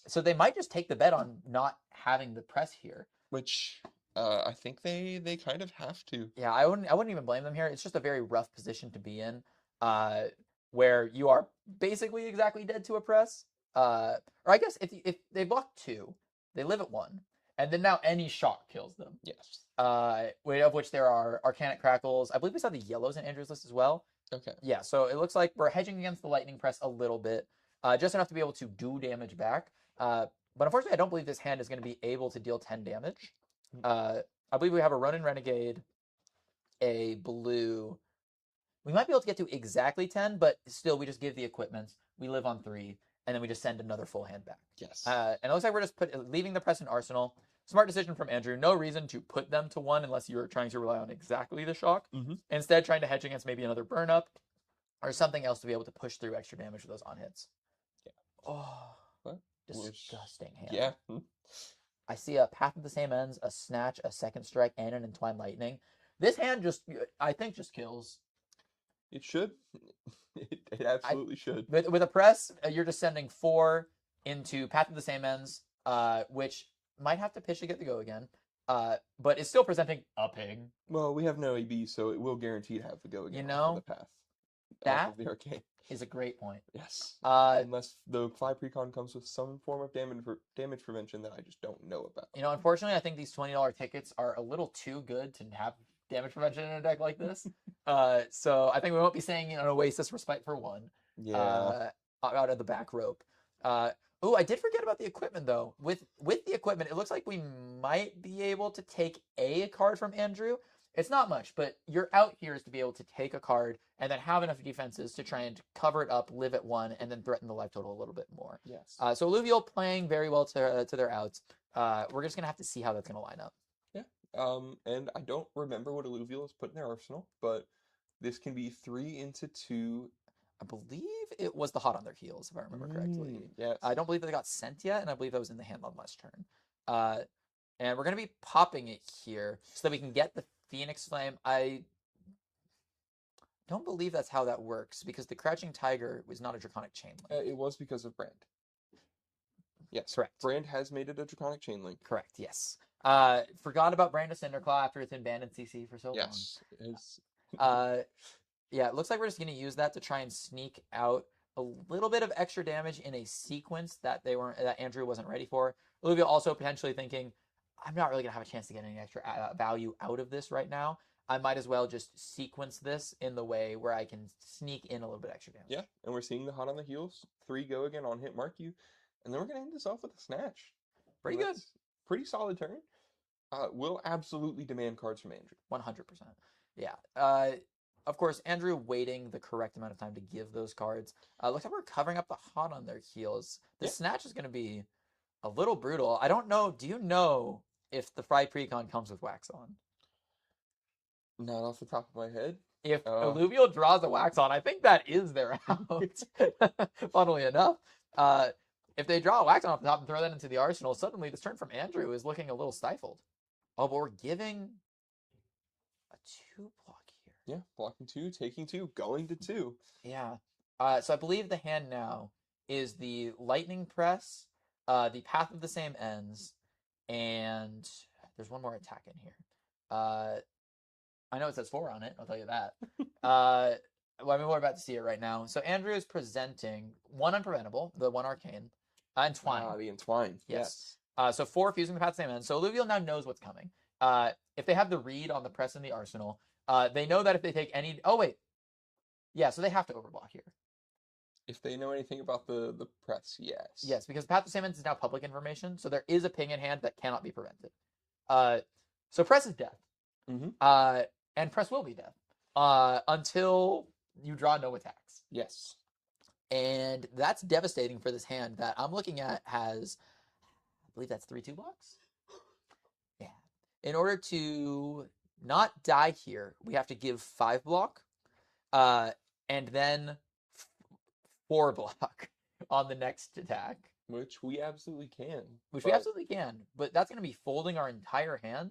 So they might just take the bet on not having the press here. Which I think they kind of have to. Yeah, I wouldn't even blame them here. It's just a very rough position to be in, where you are basically exactly dead to a press. Or I guess if they block 2, they live at 1, and then now any shock kills them. Yes. Of which there are Arcanic Crackles. I believe we saw the yellows in Andrew's list as well. Okay. Yeah, so it looks like we're hedging against the Lightning Press a little bit, just enough to be able to do damage back. But unfortunately, I don't believe this hand is going to be able to deal 10 damage. I believe we have a Ronin Renegade, a blue. We might be able to get to exactly 10, but still, we just give the equipment. We live on 3, and then we just send another full hand back. Yes. And it looks like we're just leaving the press in Arsenal. Smart decision from Andrew. No reason to put them to 1 unless you're trying to rely on exactly the shock. Instead, trying to hedge against maybe another burn up or something else to be able to push through extra damage with those on hits. Yeah. Oh, what? Disgusting hand. Yeah. I see a Path of the Same Ends, a Snatch, a Second Strike, and an Entwined Lightning. This hand I think just kills. It should. It absolutely should. With a press, you're just sending 4 into Path of the Same Ends, which might have to pitch to get the go again, but it's still presenting a pig. Well, we have no AB, so it will guarantee to have the go again. You know, the path. That the arcane is a great point. Yes. Unless the 5 precon comes with some form of damage prevention that I just don't know about. You know, unfortunately, I think these $20 tickets are a little too good to have damage prevention in a deck like this. So I think we won't be saying Oasis Respite for 1. Yeah. Out of the back rope. Oh, I did forget about the equipment though. With the equipment, it looks like we might be able to take a card from Andrew. It's not much, but your out here is to be able to take a card and then have enough defenses to try and cover it up, live at 1, and then threaten the life total a little bit more. Yes. So Alluvial playing very well to their outs. We're just gonna have to see how that's gonna line up. And I don't remember what Alluvial has put in their arsenal, but this can be 3 into 2. I believe it was the Hot on Their Heels, if I remember correctly. Yes. I don't believe they got sent yet, and I believe that was in the hand on last turn. And we're going to be popping it here so that we can get the Phoenix Flame. I don't believe that's how that works, because the Crouching Tiger was not a Draconic Chain Link. It was because of Brand. Yes. Correct. Brand has made it a Draconic Chain Link. Correct, yes. Forgot about Brand of Cinderclaw after it's been banned in CC for so long. Yes. It's... Yeah, it looks like we're just going to use that to try and sneak out a little bit of extra damage in a sequence that Andrew wasn't ready for. Olivia also potentially thinking, I'm not really going to have a chance to get any extra value out of this right now. I might as well just sequence this in the way where I can sneak in a little bit extra damage. Yeah, and we're seeing the Hot on the Heels. 3 go again on hit mark you. And then we're going to end this off with a Snatch. Pretty So good. that's pretty solid turn. We'll absolutely demand cards from Andrew. 100%. Yeah. Of course, Andrew waiting the correct amount of time to give those cards. Looks like we're covering up the Hot on Their Heels. The Snatch is going to be a little brutal. I don't know. Do you know if the Fried Precon comes with Wax On? Not off the top of my head. If Alluvial draws a Wax On, I think that is their out. Funnily enough. If they draw a Wax On off the top and throw that into the arsenal, suddenly this turn from Andrew is looking a little stifled. Oh, but we're giving a 2-block here. Yeah, blocking 2, taking 2, going to 2. Yeah. So I believe the hand now is the Lightning Press, the Path of the Same Ends, and there's one more attack in here. I know it says 4 on it, I'll tell you that. Well, I mean, we're about to see it right now. So Andrew is presenting 1 Unpreventable, the 1 Arcane, Entwine. The Entwine. Yes. So 4 fusing the Path of the Same Ends. So Alluvial now knows what's coming. If they have the read on the press in the arsenal, they know that if they take any... Oh, wait. Yeah, so they have to overblock here. If they know anything about the press, yes. Yes, because Path of the Same Ends is now public information, so there is a ping in hand that cannot be prevented. So press is death. Mm-hmm. And press will be death. Until you draw no attacks. Yes. And that's devastating for this hand that I'm looking at has... I believe that's 3 2-blocks? Yeah. In order to not die here, we have to give 5-block, and then 4-block on the next attack. Which we absolutely can. We absolutely can, but that's going to be folding our entire hand,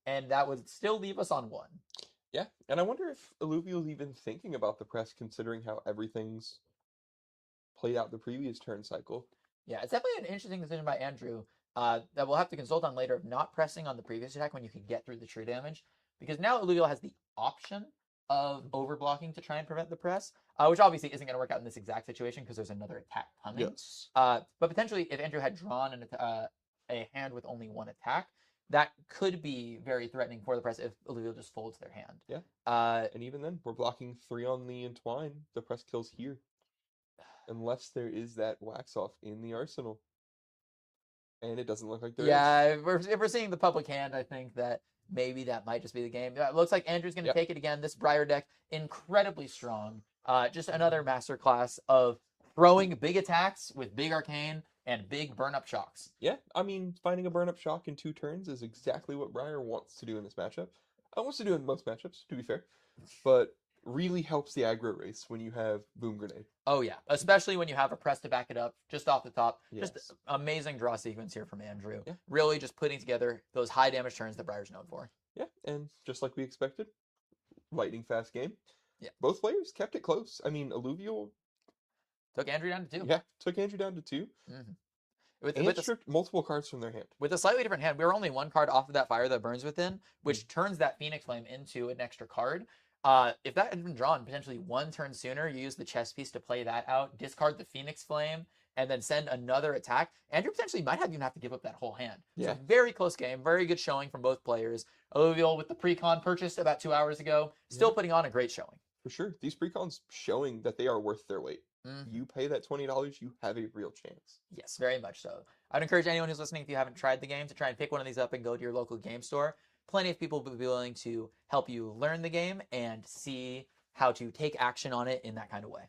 and that would still leave us on 1. Yeah, and I wonder if Alluvial's even thinking about the press, considering how everything's played out the previous turn cycle. Yeah, it's definitely an interesting decision by Andrew that we'll have to consult on later of not pressing on the previous attack when you can get through the true damage. Because now Alluvial has the option of overblocking to try and prevent the press, which obviously isn't going to work out in this exact situation because there's another attack coming. Yes. But potentially, if Andrew had drawn a hand with only 1 attack, that could be very threatening for the press if Alluvial just folds their hand. Yeah. And even then, we're blocking 3 on the Entwine. The press kills here. Unless there is that wax off in the arsenal. And it doesn't look like there is. Yeah, if we're seeing the public hand, I think that maybe that might just be the game. It looks like Andrew's going to take it again. This Briar deck, incredibly strong. Just another masterclass of throwing big attacks with big Arcane and big burn-up shocks. Yeah, I mean, finding a burn-up shock in 2 turns is exactly what Briar wants to do in this matchup. Wants to do in most matchups, to be fair. But really helps the aggro race when you have Boom Grenade. Oh, yeah. Especially when you have a press to back it up just off the top. Yes. Just amazing draw sequence here from Andrew. Yeah. Really just putting together those high damage turns that Briar's known for. Yeah, and just like we expected, lightning fast game. Yeah. Both players kept it close. I mean, Alluvial... Took Andrew down to 2. Yeah, took Andrew down to 2. Mm-hmm. And stripped multiple cards from their hand. With a slightly different hand, we were only 1 card off of that Fire That Burns Within, which turns that Phoenix Flame into an extra card. If that had been drawn potentially 1 turn sooner, you use the chess piece to play that out, discard the Phoenix Flame, and then send another attack. Andrew potentially might even have to give up that whole hand. Yeah. So very close game, very good showing from both players. Alluvial with the precon purchased about 2 hours ago, still putting on a great showing. For sure. These precons showing that they are worth their weight. Mhm. You pay that $20, you have a real chance. Yes, very much so. I'd encourage anyone who's listening, if you haven't tried the game, to try and pick one of these up and go to your local game store. Plenty of people will be willing to help you learn the game and see how to take action on it in that kind of way.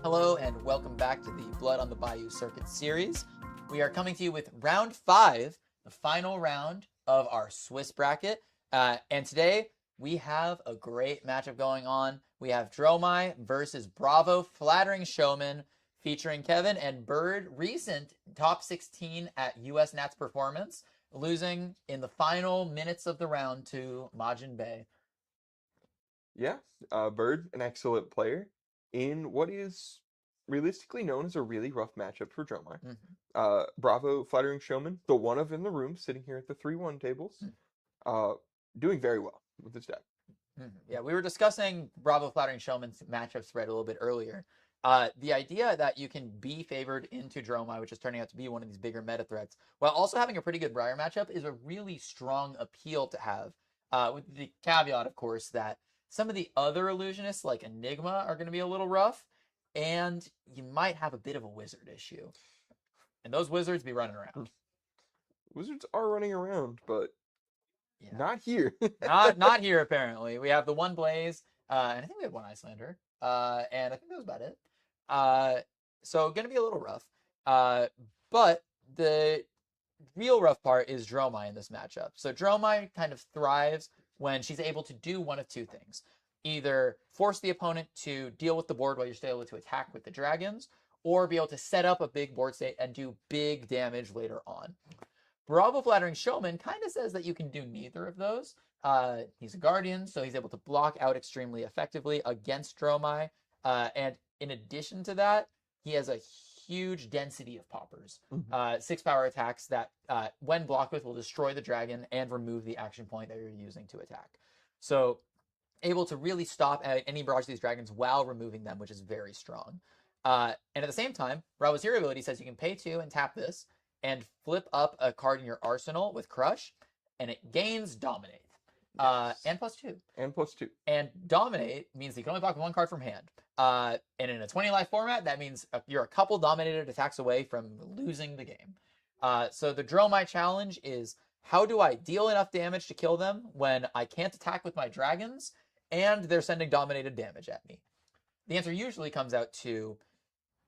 Hello and welcome back to the Blood on the Bayou Circuit series. We are coming to you with round 5, the final round of our Swiss bracket. And today we have a great matchup going on. We have Dromai versus Bravo Flattering Showman featuring Kevin and Bird, recent top 16 at US Nats Performance, losing in the final minutes of the round to Majin Bay. Yeah, Bird, an excellent player in what is realistically known as a really rough matchup for Dromai. Bravo, Flattering Showman, the one of in the room, sitting here at the 3-1 tables, doing very well with his deck. Yeah, we were discussing Bravo Flattering Showman's matchup spread a little bit earlier. The idea that you can be favored into Dromai, which is turning out to be one of these bigger meta threats, while also having a pretty good Briar matchup, is a really strong appeal to have. With the caveat, of course, that some of the other illusionists, like Enigma, are going to be a little rough, and you might have a bit of a wizard issue. And those wizards be running around. Wizards are running around, but Yeah. not here. not here, apparently. We have the one Blaze, and I think we had one Icelander, and I think that was about it. So going to be a little rough. But the real rough part is Dromai in this matchup. So Dromai kind of thrives when she's able to do one of two things. Either force the opponent to deal with the board while you're still able to attack with the dragons, or be able to set up a big board state and do big damage later on. Bravo Flattering Showman kind of says that you can do neither of those. He's a guardian, so he's able to block out extremely effectively against Dromai. And in addition to that, he has a huge density of poppers. 6 power attacks that, when blocked with, will destroy the dragon and remove the action point that you're using to attack. So able to really stop any barrage of these dragons while removing them, which is very strong. And at the same time, Bravo's hero ability says you can pay 2 and tap this, and flip up a card in your arsenal with Crush, and it gains Dominate. Yes. And +2. And +2. And Dominate means you can only block with 1 card from hand. And in a 20 life format, that means you're a couple dominated attacks away from losing the game. So the Dromai challenge is, how do I deal enough damage to kill them when I can't attack with my dragons, and they're sending dominated damage at me? The answer usually comes out to,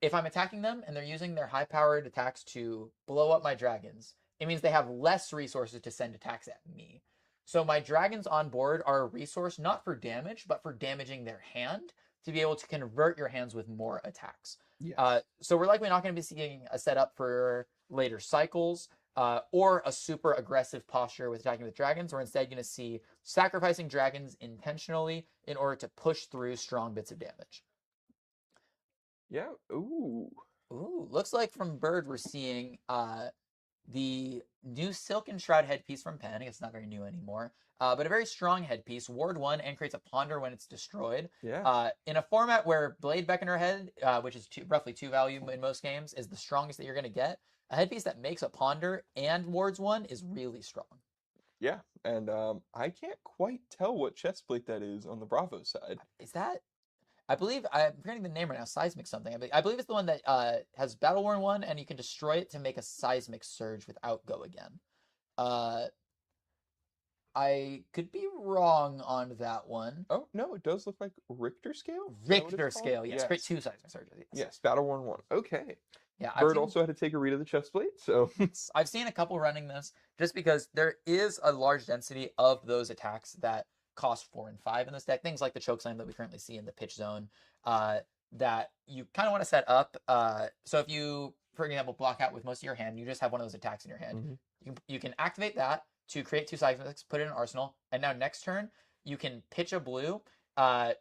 if I'm attacking them and they're using their high-powered attacks to blow up my dragons, it means they have less resources to send attacks at me. So my dragons on board are a resource not for damage, but for damaging their hand, to be able to convert your hands with more attacks. Yes. So we're likely not going to be seeing a setup for later cycles, or a super aggressive posture with attacking with dragons. We're instead going to see sacrificing dragons intentionally in order to push through strong bits of damage. Yeah. Ooh. Looks like from Bird we're seeing the new Silken Shroud headpiece from Pen. I guess it's not very new anymore, but a very strong headpiece. Ward 1 and creates a ponder when it's destroyed. Yeah. In a format where Blade Beckoner Head, which is roughly 2 value in most games, is the strongest that you're going to get, a headpiece that makes a ponder and wards 1 is really strong. Yeah, and I can't quite tell what chest plate that is on the Bravo side. Is that? I believe, I'm forgetting the name right now, Seismic something. I believe it's the one that has Battle Worn 1, and you can destroy it to make a Seismic Surge without Go Again. I could be wrong on that one. Oh, no, it does look like Richter Scale? Richter Scale, yes. Create 2 Seismic Surges. Yes, Battle Worn 1. Okay. Yeah, Bird also had to take a read of the chest plate, so... I've seen a couple running this, just because there is a large density of those attacks that cost 4 and 5 in this deck. Things like the Chokeslam that we currently see in the Pitch Zone. that you kind of want to set up. So if you, for example, block out with most of your hand, you just have one of those attacks in your hand. Mhm. You can activate that to create 2 seismics, put it in an arsenal, and now next turn you can pitch a blue or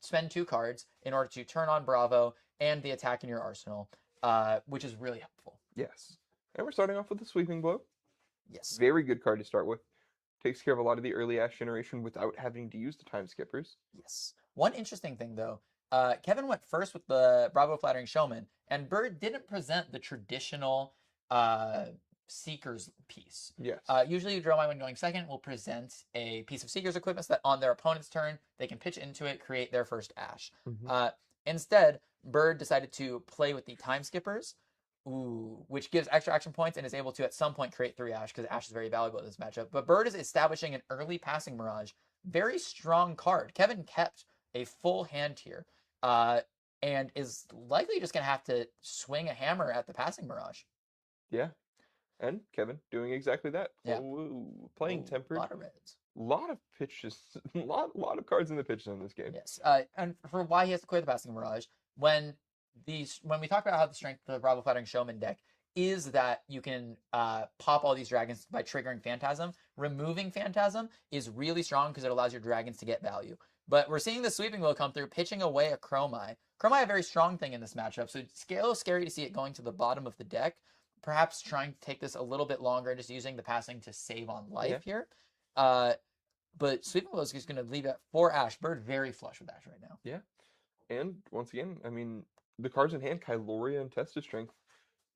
spend 2 cards in order to turn on Bravo and the attack in your arsenal, which is really helpful. Yes. And we're starting off with the Sweeping Blow. Yes. Very good card to start with. Takes care of a lot of the early Ash generation without having to use the Time Skippers. Yes. One interesting thing, though, Kevin went first with the Bravo Flattering Showman, and Bird didn't present the traditional Seeker's piece. Yes. Usually, Dromai, when going second, will present a piece of Seeker's equipment that on their opponent's turn, they can pitch into it, create their first Ash. Mhm. Instead, Bird decided to play with the Time Skippers, which gives extra action points and is able to, at some point, create 3 Ash, because Ash is very valuable in this matchup. But Bird is establishing an early Passing Mirage. Very strong card. Kevin kept a full hand here, and is likely just going to have to swing a hammer at the Passing Mirage. Yeah. And Kevin doing exactly that. Yeah. Playing A tempered. lot of reds. Lot of pitches. lot of cards in the pitch in this game. Yes. And for why he has to clear the Passing Mirage, when we talk about how the strength of the Bravo Flattering Showman deck is that you can pop all these dragons by triggering Phantasm. Removing Phantasm is really strong because it allows your dragons to get value. But we're seeing the Sweeping Blow come through, pitching away a Chromai. Chromai, a very strong thing in this matchup, so it's a little scary to see it going to the bottom of the deck. Perhaps trying to take this a little bit longer and just using the passing to save on life here. But Sweeping Blow is just going to leave at 4 Ash. Bird very flush with Ash right now. Yeah. And once again, I mean, the cards in hand, Kyloria and Test of Strength.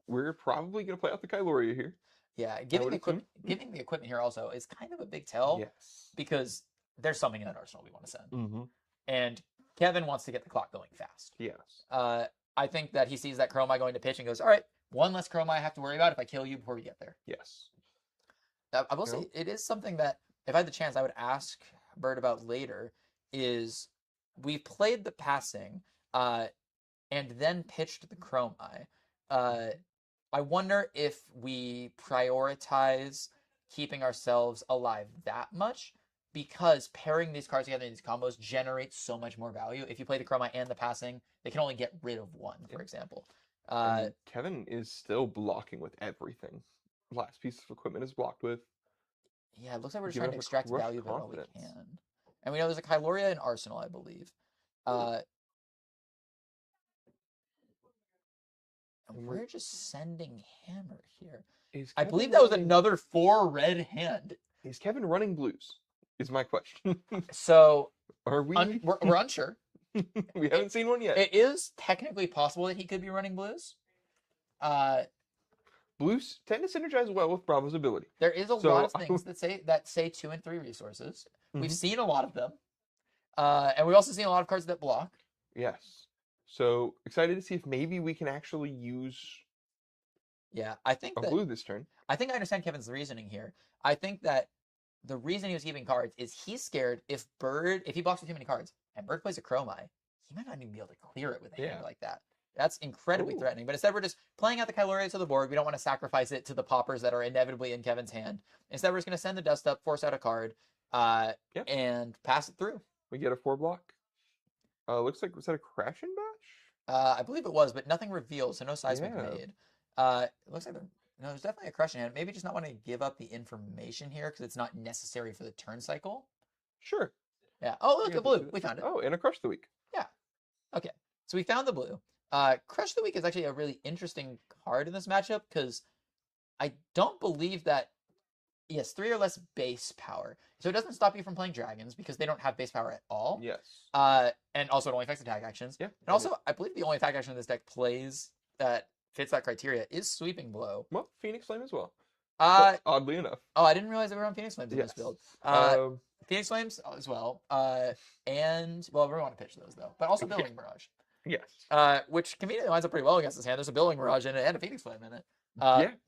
We're probably going to play out the Kyloria here. Yeah, giving the equipment here also is kind of a big tell. Yes. Because there's something in that arsenal we want to send. Mm-hmm. And Kevin wants to get the clock going fast. Yes. I think that he sees that Chromai going to pitch and goes, all right, one less Chromai I have to worry about if I kill you before we get there. Yes. I will say it is something that, if I had the chance, I would ask Bird about later, is we played the passing and then pitched the Chromai. I wonder if we prioritize keeping ourselves alive that much, because pairing these cards together in these combos generates so much more value. If you play the Chromai and the passing, they can only get rid of one, for example. Kevin is still blocking with everything. Last piece of equipment is blocked with. Yeah, it looks like we're just trying to extract value that all we confidence. can. And we know there's a Kyloria in Arsenal, I believe. And we're just sending hammer here. I believe that was another 4 red hand. Is Kevin running blues? Is my question. So are we? We're unsure. We haven't seen one yet. It is technically possible that he could be running blues. Blues tend to synergize well with Bravo's ability. There is a lot of things that say 2 and 3 resources. Mm-hmm. We've seen a lot of them. And we've also seen a lot of cards that block. Yes. So excited to see if maybe we can actually use I think a blue this turn. I think I understand Kevin's reasoning here. I think that the reason he was keeping cards is he's scared if he blocks with too many cards and Bird plays a Chromai, he might not even be able to clear it with a hand like that. That's incredibly threatening. But instead, we're just playing out the Kyloria to the board. We don't want to sacrifice it to the poppers that are inevitably in Kevin's hand. Instead, we're just going to send the dust up, force out a card, and pass it through. We get a 4 block. Looks like, was that a Crash and Bash? I believe it was, but nothing revealed, so no seismic made. It looks like there's definitely a crushing hand. Maybe just not want to give up the information here because it's not necessary for the turn cycle. Sure. Yeah. Oh, look, the blue. We found it. Oh, and a Crush the Week. Yeah. Okay. So we found the blue. Crush the Week is actually a really interesting card in this matchup because I don't believe that he has 3 or less base power. So it doesn't stop you from playing dragons because they don't have base power at all. Yes. And also it only affects attack actions. Yeah. And also, I believe the only attack action this deck plays that fits that criteria is Sweeping Blow. Well, Phoenix Flame as well. Oddly enough. Oh, I didn't realize they were on Phoenix Flames in this build. Phoenix Flames as well. And, well, we want to pitch those, though. But also Billowing Mirage. Yes. Which conveniently lines up pretty well against this hand. There's a Billowing Mirage in it and a Phoenix Flame in it.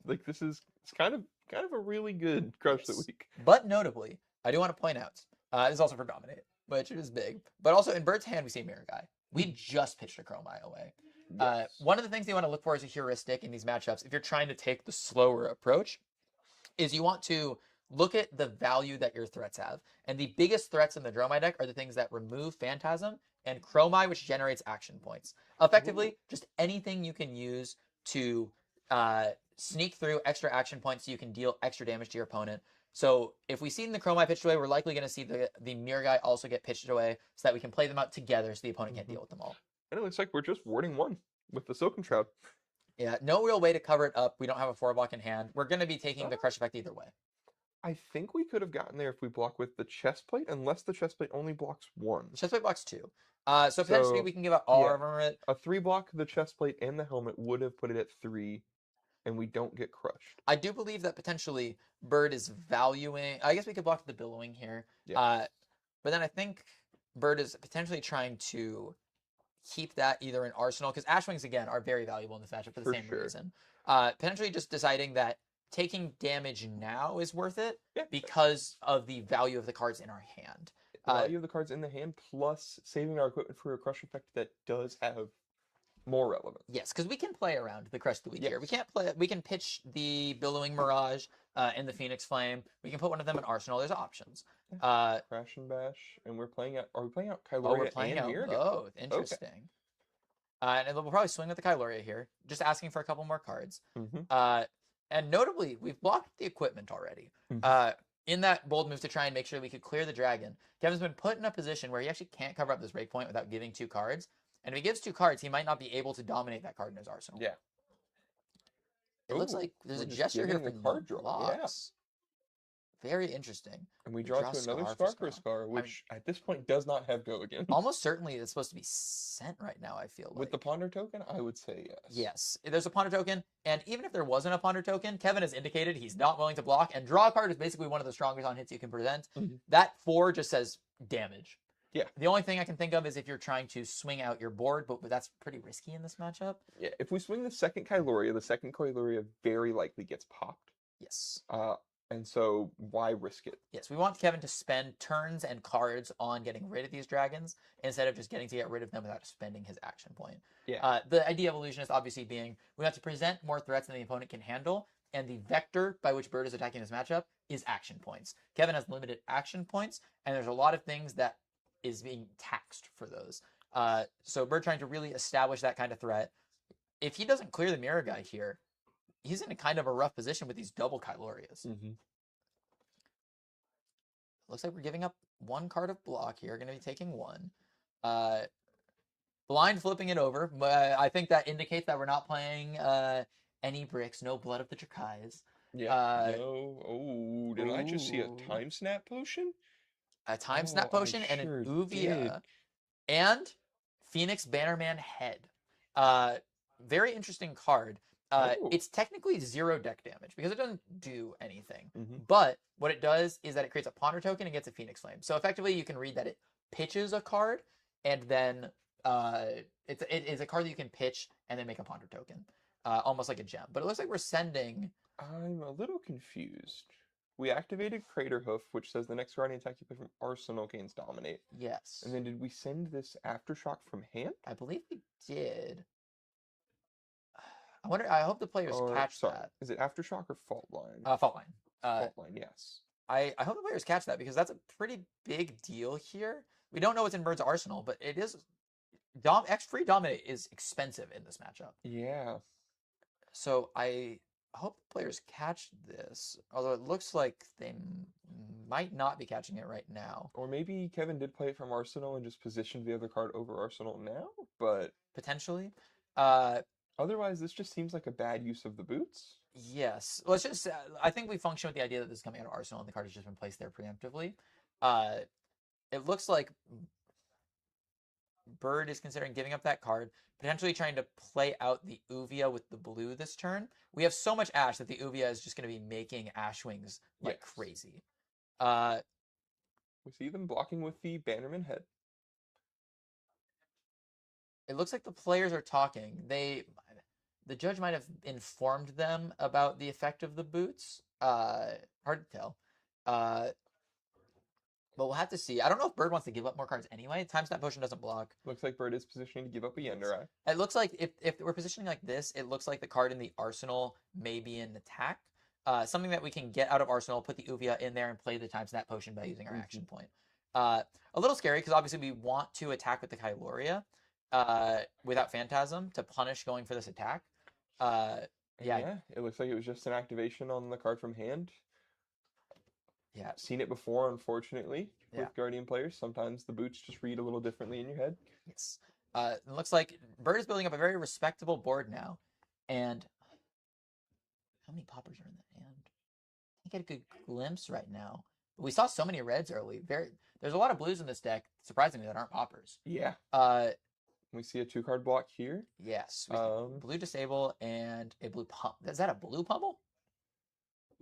Like it's kind of a really good Crush the Week. But notably, I do want to point out, this is also for Dominate, which is big. But also in Bird's hand, we see Mirror Guy. We just pitched a Chromai away. Yes. One of the things you want to look for as a heuristic in these matchups, if you're trying to take the slower approach, is you want to look at the value that your threats have. And the biggest threats in the Dromai deck are the things that remove Phantasm and Chromai, which generates action points. Effectively, just anything you can use to sneak through extra action points so you can deal extra damage to your opponent. So if we see the Chromai pitched away, we're likely going to see the Mirror Guy also get pitched away so that we can play them out together so the opponent can't deal with them all. And it looks like we're just warding one with the Silken Shroud. Yeah, no real way to cover it up. We don't have a 4-block in hand. We're going to be taking the Crush effect either way. I think we could have gotten there if we block with the chest plate, unless the chest plate only blocks one. Chest plate blocks 2. So potentially we can give out all of them. A 3-block, the chest plate and the helmet would have put it at 3, and we don't get crushed. I do believe that potentially Bird is valuing. I guess we could block the Billowing here. Yeah. But then I think Bird is potentially trying to keep that either in Arsenal, because Ashwings, again, are very valuable in this matchup for the same reason. Potentially just deciding that taking damage now is worth it because of the value of the cards in our hand. The value of the cards in the hand, plus saving our equipment for a crush effect that does have more relevance. Yes, because we can play around the Crest of the Week here. We can pitch the Billowing Mirage and the Phoenix Flame. We can put one of them in Arsenal. There's options. Crash and Bash, and we're playing out. Are we playing out Kyloria we're playing out Mirror? both. Interesting. Okay. And we'll probably swing with the Kyloria here, just asking for a couple more cards. And notably, we've blocked the equipment already. In that bold move to try and make sure we could clear the dragon, Kevin's been put in a position where he actually can't cover up this break point without giving 2 cards. And if he gives 2 cards, he might not be able to dominate that card in his arsenal. Yeah. It looks like there's a gesture here for card draw. Very interesting. And we draw to another Scar for Scar, which at this point does not have go again. Almost certainly it's supposed to be sent right now, I feel like. With the Ponder token, I would say yes. Yes. There's a Ponder token, and even if there wasn't a Ponder token, Kevin has indicated he's not willing to block, and draw a card is basically one of the strongest on hits you can present. That 4 just says damage. Yeah. The only thing I can think of is if you're trying to swing out your board, but that's pretty risky in this matchup. Yeah, if we swing the second Kyloria very likely gets popped. Yes. And so why risk it? Yes, we want Kevin to spend turns and cards on getting rid of these dragons instead of just getting to get rid of them without spending his action point. Yeah. The idea of Illusionist obviously being we have to present more threats than the opponent can handle, and the vector by which Bird is attacking this matchup is action points. Kevin has limited action points, and there's a lot of things that is being taxed for those. So Bird trying to really establish that kind of threat. If he doesn't clear the Mirror Guy here, he's in a kind of a rough position with these double Kylorias. Looks like we're giving up 1 card of block here. Going to be taking 1. Blind flipping it over. I think that indicates that we're not playing any bricks. No Blood of the Drakais. Yeah. No. Oh, did I just see a Time Snap potion? A Time Snap potion and an Uvia. And Phoenix Bannerman Head. Very interesting card. It's technically 0 deck damage because it doesn't do anything. But what it does is that it creates a Ponder token and gets a Phoenix Flame. So effectively, you can read that it pitches a card, and then it's a card that you can pitch and then make a Ponder token, almost like a gem. But it looks like we're sending. I'm a little confused. We activated Craterhoof, which says the next guardian attack you play from Arsenal gains Dominate. Yes. And then did we send this Aftershock from hand? I believe we did. I hope the players catch that. Is it Aftershock or Fault Line? Fault Line. Fault Line, yes. I hope the players catch that because that's a pretty big deal here. We don't know what's in Bird's arsenal, but it is X-Free Dominate is expensive in this matchup. Yeah. So I hope the players catch this, although it looks like they might not be catching it right now. Or maybe Kevin did play it from Arsenal and just positioned the other card over Arsenal now, but potentially. Otherwise, this just seems like a bad use of the boots. Yes. Let's just. I think we function with the idea that this is coming out of Arsenal and the card has just been placed there preemptively. It looks like Bird is considering giving up that card, potentially trying to play out the Uvia with the blue this turn. We have so much Ash that the Uvia is just going to be making Ashwings like crazy. We see them blocking with the Bannerman Head. It looks like the players are talking. The judge might have informed them about the effect of the boots. Hard to tell. But we'll have to see. I don't know if Bird wants to give up more cards anyway. Time Snap Potion doesn't block. Looks like Bird is positioning to give up a Yenderai. It looks like if we're positioning like this, it looks like the card in the arsenal may be an attack. something that we can get out of Arsenal, put the Uvia in there, and play the time snap potion by using our action point. A little scary because obviously we want to attack with the Kyloria without Phantasm to punish going for this attack. Yeah. It looks like it was just an activation on the card from hand. Yeah. Seen it before, unfortunately, Yeah. with Guardian players. Sometimes the boots just read a little differently in your head. Yes. It looks like Bird is building up a very respectable board now. And how many poppers are in that hand? I get a good glimpse right now. But we saw so many reds early. There's a lot of blues in this deck, surprisingly, that aren't poppers. Yeah. We see a 2-card block here. Yes. Blue disable and a blue pump. Is that a blue pummel?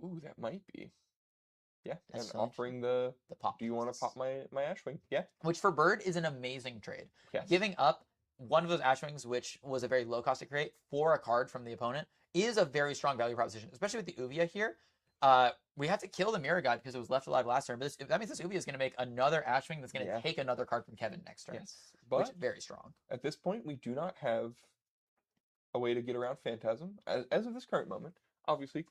Ooh, that might be. Yeah, That's and so offering the pop. do you want to pop my Ashwing? Yeah. Which for Bird is an amazing trade. Yes. Giving up one of those Ashwings, which was a very low cost to create, for a card from the opponent is a very strong value proposition, especially with the Uvia here. We have to kill the Mirror God because it was left alive last turn, but that means this Uvia is going to make another Ashwing that's going to take another card from Kevin next turn. Yes. But which is very strong. At this point, we do not have a way to get around Phantasm. As of this current moment, obviously,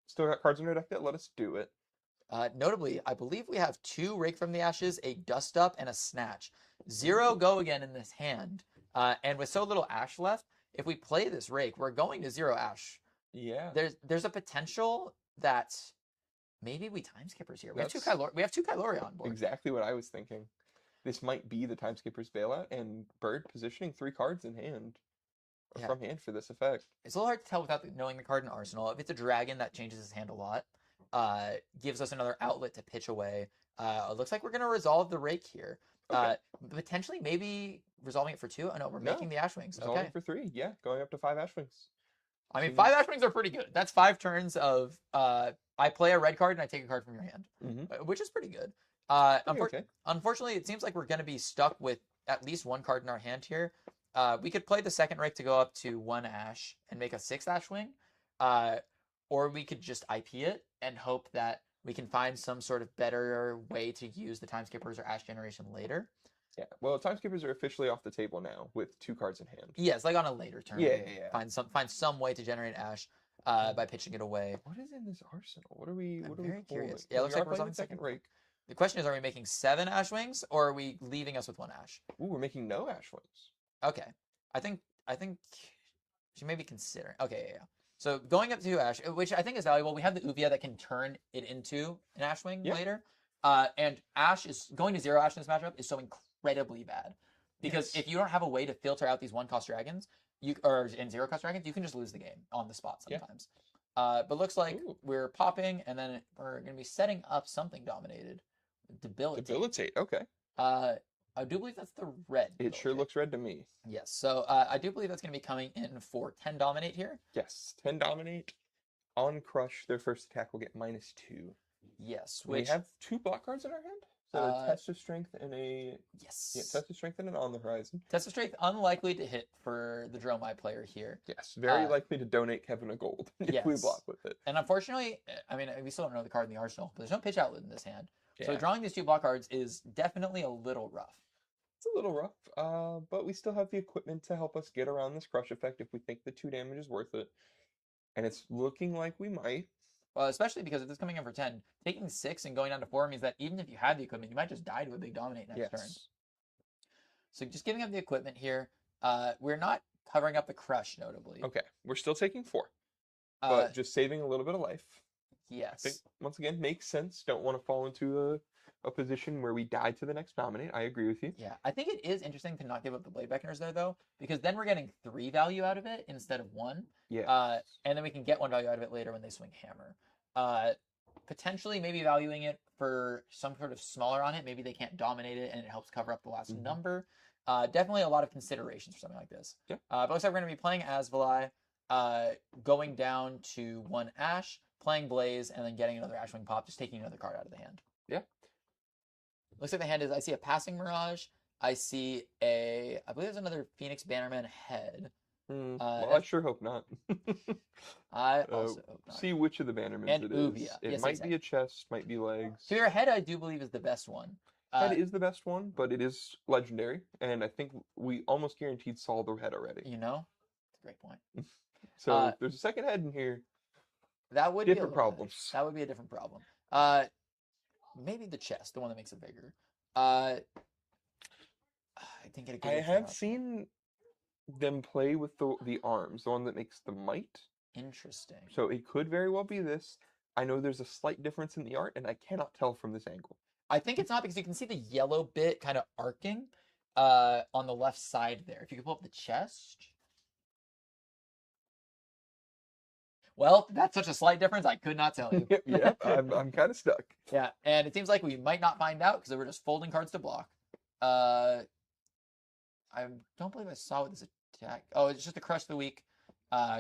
still got cards in our deck that let us do it. Notably, I believe we have 2 Rake from the Ashes, a Dust Up, and a Snatch. 0 go again in this hand. And with so little Ash left, if we play this Rake, we're going to 0 Ash. Yeah. There's a potential that maybe we time skippers here. We have 2 Kyloria on board. Exactly what I was thinking. This might be the time skipper's bailout, and Bird positioning 3 cards in hand. From hand for this effect. It's a little hard to tell without knowing the card in Arsenal. If it's a dragon, that changes his hand a lot. Gives us another outlet to pitch away. It looks like we're going to resolve the Rake here. Okay. Potentially, maybe resolving it for 2. Oh, no, we're making the Ashwings. Resolving for 3. Yeah, going up to 5 Ashwings. I mean, 5 Ashwings are pretty good. That's 5 turns of I play a red card and I take a card from your hand, which is pretty good. Unfortunately, it seems like we're going to be stuck with at least 1 card in our hand here. We could play the second Rake to go up to 1 Ash and make a 6th Ashwing. Or we could just IP it and hope that we can find some sort of better way to use the Time Skippers or Ash Generation later. Yeah, well, Time Skippers are officially off the table now with 2 cards in hand. Yes, like on a later turn. Yeah. Find some way to generate Ash by pitching it away. What is in this arsenal? What are we? I'm very curious. Pulling? Yeah, it looks like we're playing on the second Rake. The question is, are we making 7 Ashwings or are we leaving us with 1 Ash? Ooh, we're making no Ashwings. Okay, I think she may be considering. Okay, yeah. So going up to Ash, which I think is valuable. We have the Uvia that can turn it into an Ashwing later. And Ash is going to 0 Ash in this matchup is so incredibly bad. Because if you don't have a way to filter out these 1-cost dragons, and 0-cost dragons, you can just lose the game on the spot sometimes. But looks like we're popping, and then we're going to be setting up something dominated. Debilitate. Okay. I do believe that's the red. It sure looks red to me. Yes. So I do believe that's going to be coming in for 10 dominate here. Yes. 10 dominate. On crush, their first attack will get -2. Yes. We have 2 block cards in our hand. So a Test of Strength and a... Yes. Yeah, Test of Strength and an On the Horizon. Test of Strength, unlikely to hit for the Dromai player here. Yes. Very likely to donate Kevin a gold if we block with it. And unfortunately, I mean, we still don't know the card in the arsenal, but there's no pitch outlet in this hand. Yeah. So drawing these 2 block cards is definitely a little rough. It's a little rough, but we still have the equipment to help us get around this crush effect if we think the 2 damage is worth it. And it's looking like we might. Well, especially because if it's coming in for 10, taking 6 and going down to 4 means that even if you had the equipment, you might just die to a big dominate next turn. So just giving up the equipment here. We're not covering up the crush, notably. Okay, we're still taking 4, but just saving a little bit of life. Yes. I think, once again, makes sense. Don't want to fall into a position where we die to the next dominate. I agree with you. Yeah, I think it is interesting to not give up the Blade Beckoners there, though, because then we're getting 3 value out of it instead of 1. Yeah. And then we can get 1 value out of it later when they swing Hammer. Potentially maybe valuing it for some sort of smaller on it. Maybe they can't dominate it and it helps cover up the last number. Definitely a lot of considerations for something like this. Yeah. But looks like we're going to be playing Asvali, going down to 1 Ash, playing Blaze, and then getting another Ashwing Pop, just taking another card out of the hand. Yeah. Looks like the hand is, I see a Passing Mirage. I see I believe there's another Phoenix Bannerman head. Well, I sure hope not. I also hope not. See which of the Bannermans and it Uvia. is. It Yes, might exactly. be a chest, might be legs. So your head, I do believe, is the best one. Head is the best one, but it is legendary, and I think we almost guaranteed saw the head already. You know? It's a great point. So if there's a second head in here, That would be a Different little better. problems. That would be a different problem. Maybe the chest, the one that makes it bigger. I didn't get a good I look have at. seen them play with the arms, the one that makes the might. Interesting. So it could very well be this. I know there's a slight difference in the art, and I cannot tell from this angle. I think it's not because you can see the yellow bit kind of arcing on the left side there. If you could pull up the chest. Well, that's such a slight difference, I could not tell you. Yep, I'm kind of stuck. Yeah, and it seems like we might not find out because we're just folding cards to block. I don't believe I saw what this attack. Oh, it's just a crush of the week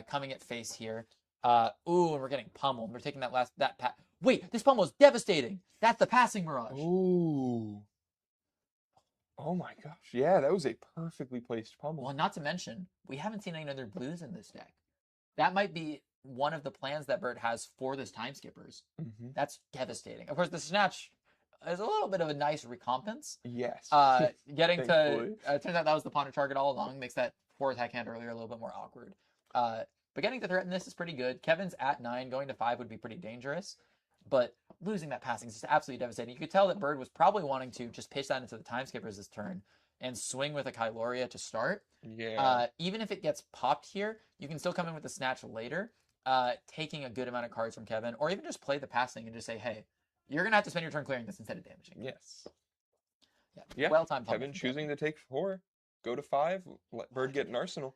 coming at face here. Ooh, and we're getting pummeled. We're taking that pat. Wait, this pummel is devastating. That's the passing mirage. Ooh. Oh my gosh. Yeah, that was a perfectly placed pummel. Well, not to mention, we haven't seen any other blues in this deck. That might be one of the plans that Bert has for this Time Skippers. Mm-hmm. That's devastating. Of course, the Snatch is a little bit of a nice recompense. Yes. Getting to, Thankfully. turns out that was the pawner target all along. Makes that 4 attack hand earlier a little bit more awkward. But getting to threaten this is pretty good. Kevin's at 9. Going to 5 would be pretty dangerous. But losing that passing is just absolutely devastating. You could tell that Bird was probably wanting to just pitch that into the Time Skippers this turn and swing with a Kyloria to start. Yeah. Even if it gets popped here, you can still come in with the Snatch later, taking a good amount of cards from Kevin, or even just play the passing and just say, hey, you're going to have to spend your turn clearing this instead of damaging. Yes. Yeah. Well-timed. Kevin choosing to take 4, go to 5, let Bird get an arsenal.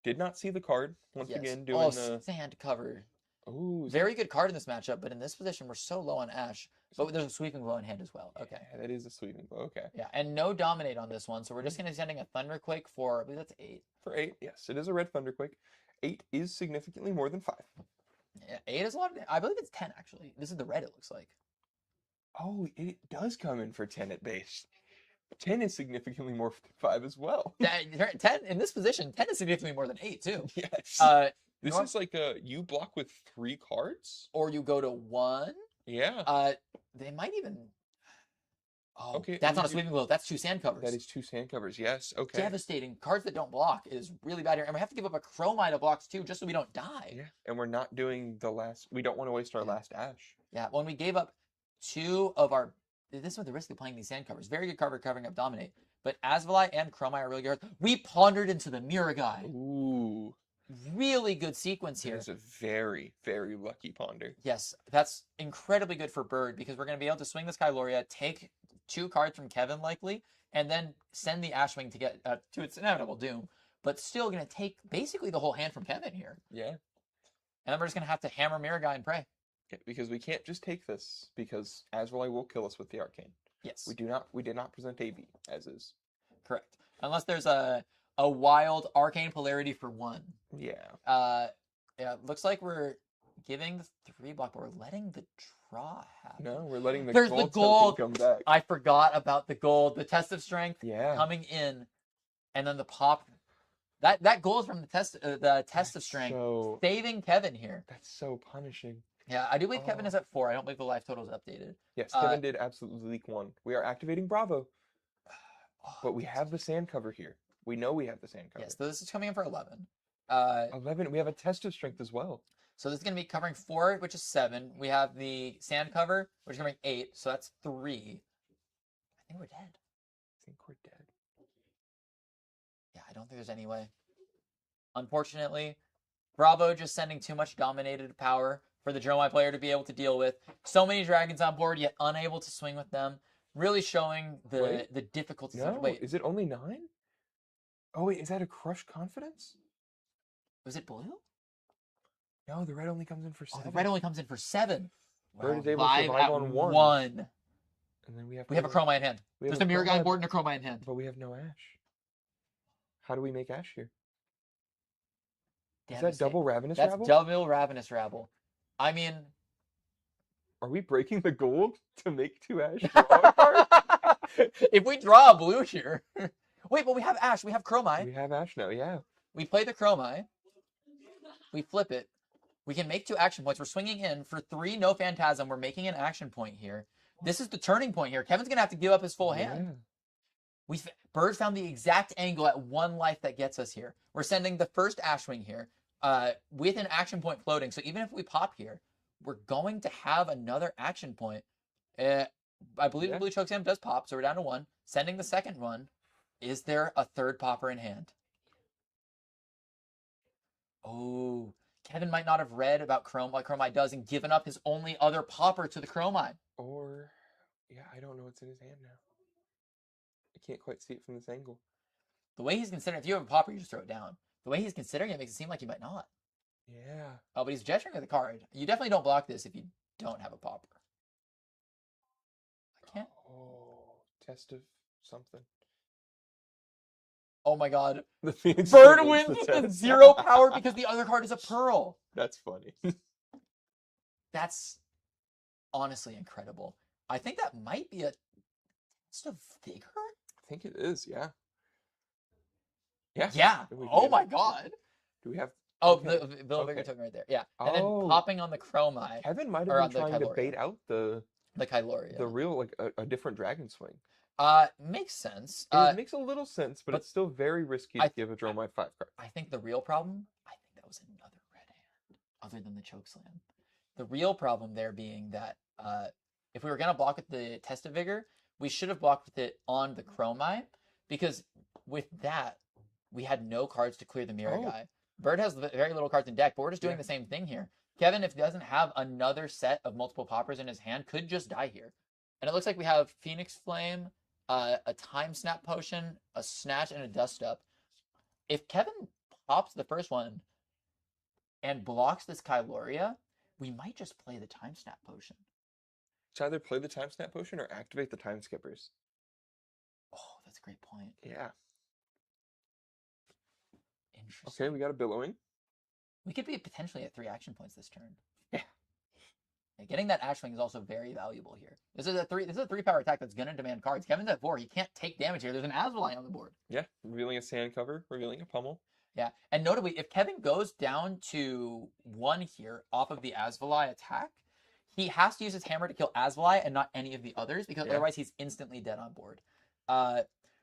Did not see the card. Once again, doing the sand cover. Ooh, Very good card in this matchup, but in this position, we're so low on Ash. But there's a sweeping blow in hand as well. Okay. Yeah, that is a sweeping blow. Okay. Yeah, and no dominate on this one, so we're just going to be sending a Thunderquake for, I believe that's 8. For 8, yes, it is a red Thunderquake. 8 is significantly more than 5. Yeah, 8 is a lot. I believe it's 10 actually. This is the red. It looks like. Oh, it does come in for 10 at base. 10 is significantly more than 5 as well. 10 in this position. 10 is significantly more than 8 too. Yes. This is like you block with 3 cards, or you go to 1. Yeah. They might even. Oh, okay. That's not a sweeping blow. That's 2 sand covers. That is 2 sand covers. Yes. Okay. Devastating. Cards that don't block is really bad here, and we have to give up a Chromite to blocks too, just so we don't die. Yeah. And we're not doing the last. We don't want to waste our last Ash. Yeah. When we gave up 2 of our. This was the risk of playing these sand covers. Very good cover covering up Dominate. But Asvalai and Chromite are really good. We pondered into the Mirror Guy. Ooh. Really good sequence here. It's a very, very lucky ponder. Yes, that's incredibly good for Bird because we're going to be able to swing this Kyloria, take 2 cards from Kevin likely, and then send the Ashwing to get to its inevitable doom. But still going to take basically the whole hand from Kevin here. Yeah. And then we're just going to have to hammer Mirror Guy and pray. Yeah, because we can't just take this because Asvalai will kill us with the Arcane. Yes. We did not present AB as is. Correct. Unless there's a wild Arcane Polarity for 1. Yeah. Yeah, it looks like we're giving the 3 block, but we're letting the draw happen. No, we're letting the There's gold the gold token come back. I forgot about the gold, the test of strength Yeah. coming in, and then the pop. That goal is from the test of strength, So, saving Kevin here. that's so punishing. Yeah, I do believe Kevin is at 4. I don't believe the life total is updated. Yes, Kevin did absolutely leak 1. We are activating Bravo, but we have the sand cover here. We know we have the sand cover. Yes, so this is coming in for 11. 11. We have a test of strength as well. So this is going to be covering 4, which is 7. We have the sand cover, which is covering 8, so that's 3. I think we're dead. I think we're dead. Yeah, I don't think there's any way. Unfortunately, Bravo just sending too much dominated power for the Dromai player to be able to deal with. So many dragons on board, yet unable to swing with them. Really showing the difficulties. No, Wait, is it only 9? Oh, wait, is that a Crush Confidence? was it blue? No, the red only comes in for 7. Oh, the red only comes in for 7. Bird is able to Live survive at on 1. 1. And then we have We have a Chromite in hand. we have Just a Mirror Guy Chromite, board and a Chromite in hand. but we have no Ash. How do we make Ash here? Is that Devastating. double Ravenous That's Rabble? double Ravenous Rabble. I mean... Are we breaking the gold to make 2 Ash draw cards? if we draw a blue here... Wait, but we have Ash. We have Chromite. We have Ash now, yeah. We play the Chromite. We flip it. We can make 2 action points. We're swinging in for 3 no Phantasm. We're making an action point here. This is the turning point here. Kevin's going to have to give up his full hand. Bird found the exact angle at 1 life that gets us here. We're sending the first Ashwing here. with an action point floating. So even if we pop here, we're going to have another action point. I believe the blue choke slam does pop, so we're down to 1. Sending the second one. Is there a third popper in hand? Oh, Kevin might not have read about what Chromite does and given up his only other popper to the Chromite. Or, I don't know what's in his hand now. I can't quite see it from this angle. The way he's considering, if you have a popper, you just throw it down. The way he's considering it makes it seem like he might not. Yeah. Oh, but he's gesturing with the card. You definitely don't block this if you don't have a popper. I can't. Oh, test of something. Oh my god. The Phoenix Bird still wins the with test. 0 power because the other card is a pearl. That's funny. That's honestly incredible. I think that might be a test of vigor? I think it is, yeah. Yeah. Yeah. Oh my god. Do we have... Oh, okay. the Bill Vigor token right there. Yeah. And Oh. then popping on the Chromite. Kevin might or have on been the trying to Kyloria. bait out the Kyloria. real, like, a different dragon swing. Makes sense. It makes a little sense, but it's still very risky to I- give a draw my 5 card. I think the real problem, I think that was another red hand, other than the choke slam. The real problem there being that if we were going to block with the Test of Vigor, we should have blocked with it on the Chromite, because with that, we had no cards to clear the Mirror Guy. Bird has very little cards in deck, but we're just doing the same thing here. Kevin, if he doesn't have another set of multiple poppers in his hand, could just die here. And it looks like we have Phoenix Flame, a Time Snap Potion, a Snatch, and a Dust Up. If Kevin pops the first one and blocks this Kyloria, we might just play the Time Snap Potion. It's either play the Time Snap Potion or activate the Time Skippers. Oh, that's a great point. Yeah. Interesting. Okay, we got a Billowing. We could be potentially at 3 action points this turn. Yeah. Getting that Ashwing is also very valuable here. This is a 3 power attack that's gonna demand cards. Kevin's at 4. He can't take damage here. There's an Azrael on the board. Yeah, revealing a Sand Cover, revealing a Pummel. Yeah, and notably, if Kevin goes down to 1 here off of the Azrael attack, he has to use his hammer to kill Azrael and not any of the others, because otherwise he's instantly dead on board.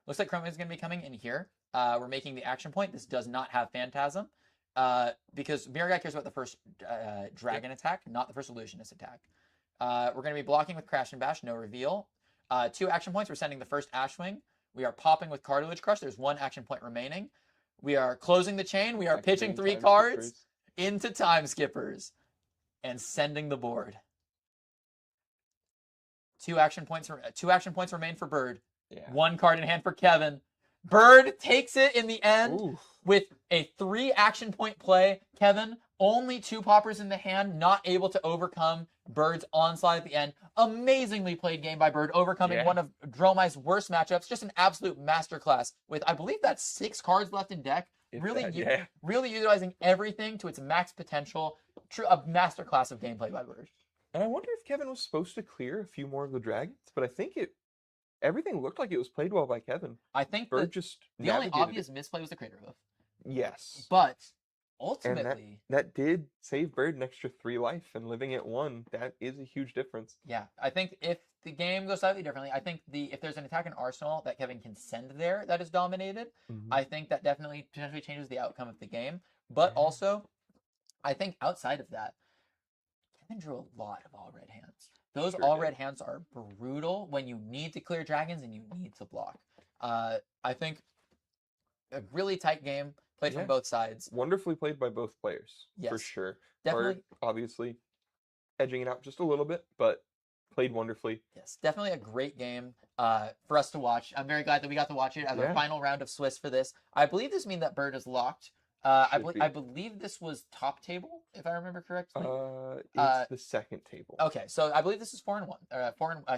Looks like Chroma is going to be coming in here. We're making the action point. This does not have Phantasm, because Mirror Guy cares about the first Dragon attack, not the first Illusionist attack. We're going to be blocking with Crash and Bash, no reveal. 2 action points. We're sending the first Ashwing. We are popping with Cartilage Crush. There's 1 action point remaining. We are closing the chain. We are pitching 3 cards into Time Skippers and sending the board. 2 action points remain for Bird. Yeah. 1 card in hand for Kevin. Bird takes it in the end. Ooh. With a 3 action point play. Kevin, only 2 poppers in the hand, not able to overcome Bird's onslaught at the end. Amazingly played game by Bird, overcoming one of Dromai's worst matchups. Just an absolute masterclass with, I believe that's 6 cards left in deck. Really utilizing everything to its max potential. A masterclass of gameplay by Bird. And I wonder if Kevin was supposed to clear a few more of the dragons, but I think everything looked like it was played well by Kevin. I think Bird just the only obvious misplay was the Crater Hoof. Yes. But ultimately, and that did save Bird an extra 3 life, and living at 1, that is a huge difference. Yeah, I think if the game goes slightly differently, I think if there's an attack in Arsenal that Kevin can send there that is dominated, I think that definitely potentially changes the outcome of the game. But also, I think outside of that, Kevin drew a lot of all red hands. Those all red hands are brutal when you need to clear dragons and you need to block. I think a really tight game played from both sides. Wonderfully played by both players, for sure. Definitely. Bird, obviously, edging it out just a little bit, but played wonderfully. Yes, definitely a great game for us to watch. I'm very glad that we got to watch it as our final round of Swiss for this. I believe this means that Bird is locked. I believe this was top table, if I remember correctly. It's the second table. Okay, so I believe this is 4-1.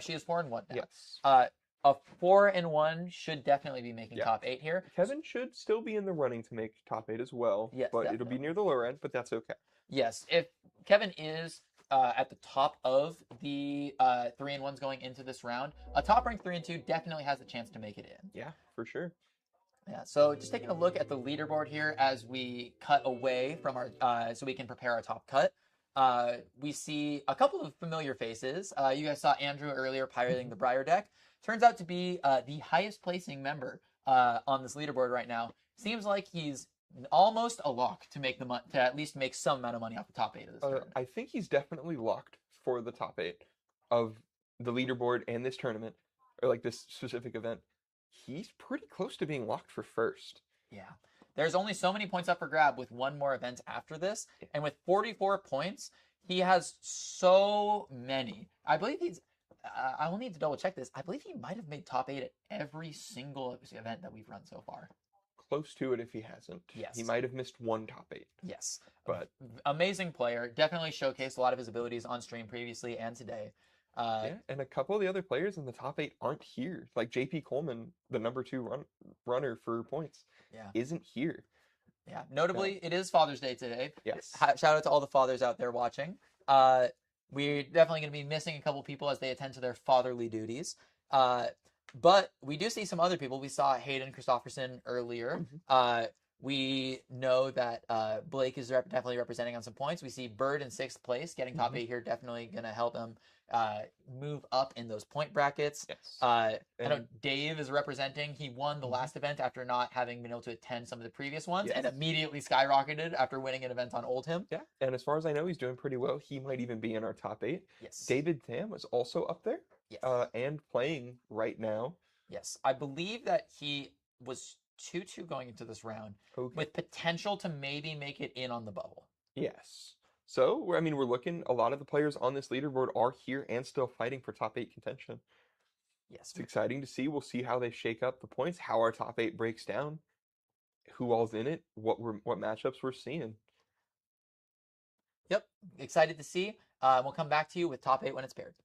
She is 4-1 now. Yes. A 4-1 should definitely be making top 8 here. Kevin should still be in the running to make top 8 as well. Yes, but it'll be near the lower end, but that's okay. Yes, if Kevin is at the top of the 3-1s going into this round, a top rank 3-2 definitely has a chance to make it in. Yeah, for sure. Yeah, so just taking a look at the leaderboard here as we cut away from our, so we can prepare our top cut. We see a couple of familiar faces. You guys saw Andrew earlier piloting the Briar deck. Turns out to be the highest placing member on this leaderboard right now. Seems like he's almost a lock to make to at least make some amount of money off the top 8 of this tournament. I think he's definitely locked for the top 8 of the leaderboard and this tournament, or like this specific event. He's pretty close to being locked for first. Yeah. There's only so many points up for grab with one more event after this. And with 44 points, he has so many. I believe I will need to double check this. I believe he might have made top 8 at every single event that we've run so far. Close to it if he hasn't. Yes. He might have missed one top 8. Yes. But amazing player. Definitely showcased a lot of his abilities on stream previously and today. Yeah, and a couple of the other players in the top 8 aren't here. Like JP Coleman, the number 2 runner for points, isn't here. Yeah. Notably, it is Father's Day today. Yes. Shout out to all the fathers out there watching. We're definitely going to be missing a couple people as they attend to their fatherly duties. But we do see some other people. We saw Hayden Christofferson earlier. We know that Blake is definitely representing on some points. We see Bird in 6th place. Getting top 8 here definitely going to help him move up in those point brackets. Yes. I know Dave is representing. He won the last event after not having been able to attend some of the previous ones and immediately skyrocketed after winning an event on Oldham. Yeah, and as far as I know, he's doing pretty well. He might even be in our top 8. Yes. David Tam is also up there. Yes. And playing right now. Yes. I believe that he was 2-2 going into this round with potential to maybe make it in on the bubble. Yes. So, we're looking, a lot of the players on this leaderboard are here and still fighting for top 8 contention. Yes. It's exciting to see. We'll see how they shake up the points, how our top 8 breaks down, who all's in it, what matchups we're seeing. Yep. Excited to see. We'll come back to you with top 8 when it's paired.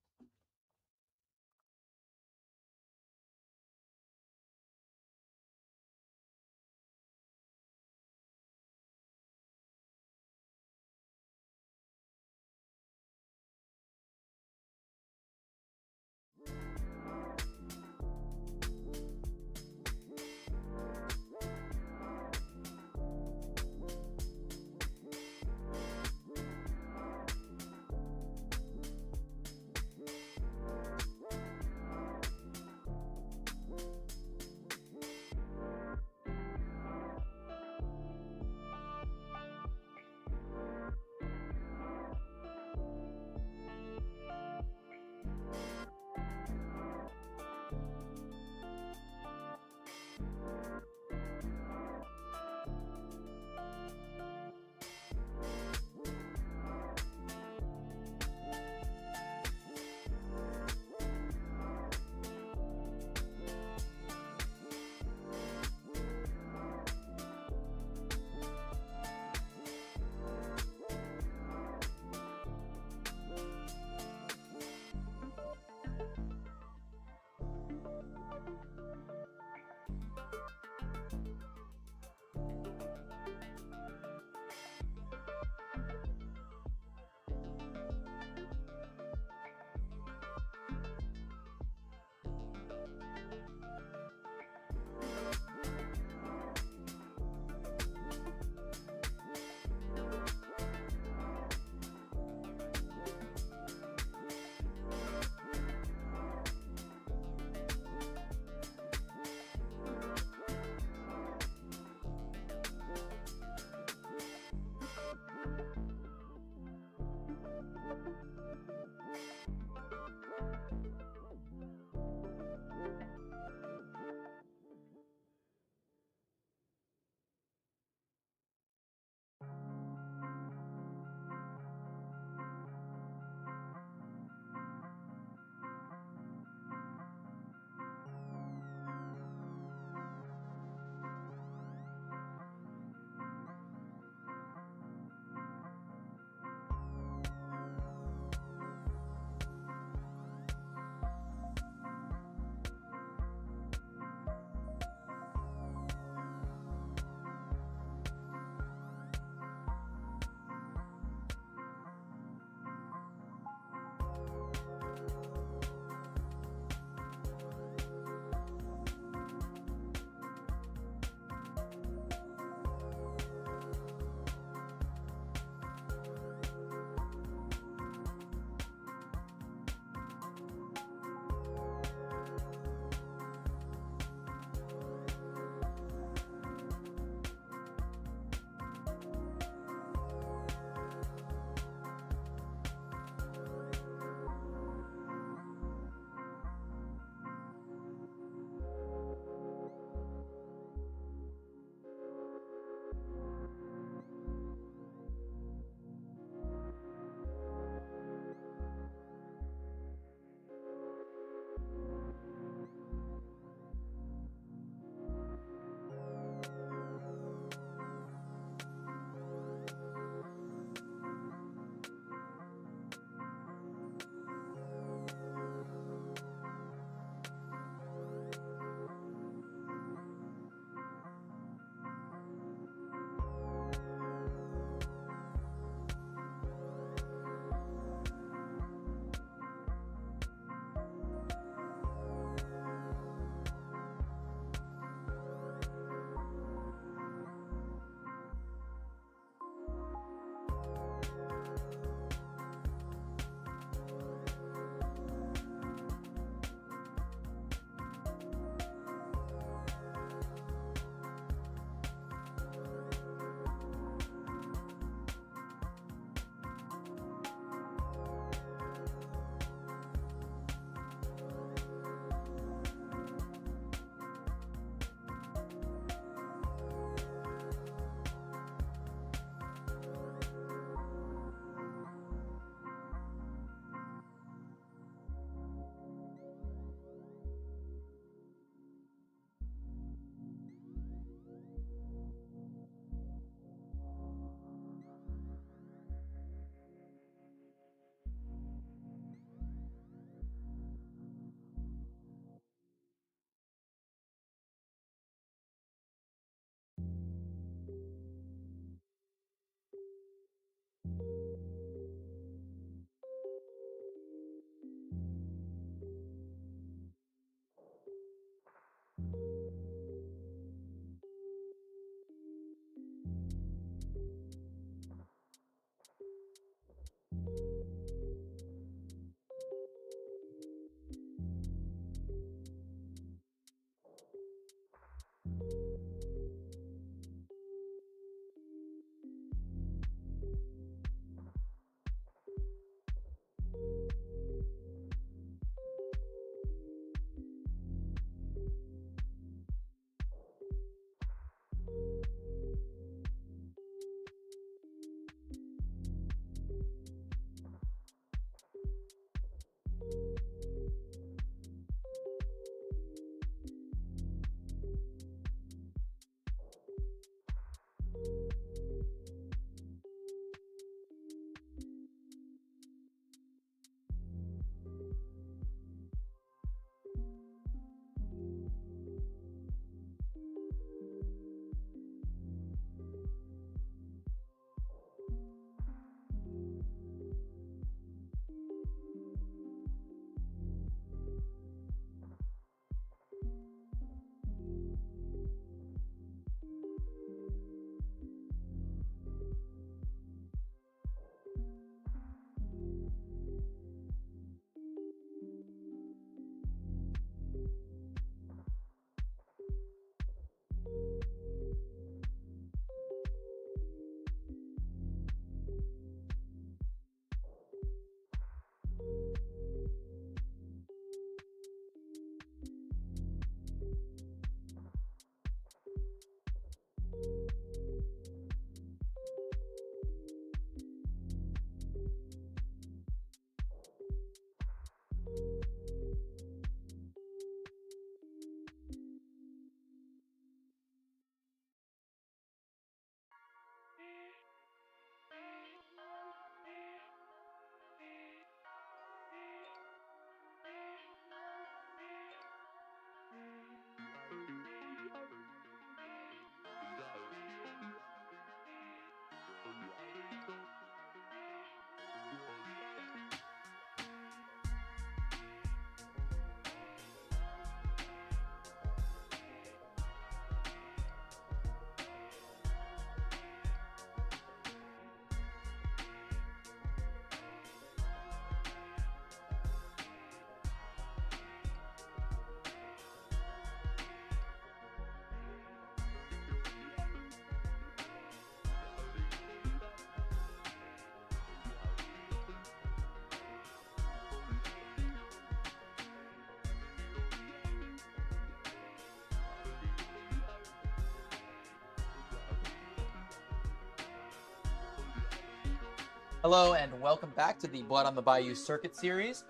Hello and welcome back to the Blood on the Bayou Circuit Series.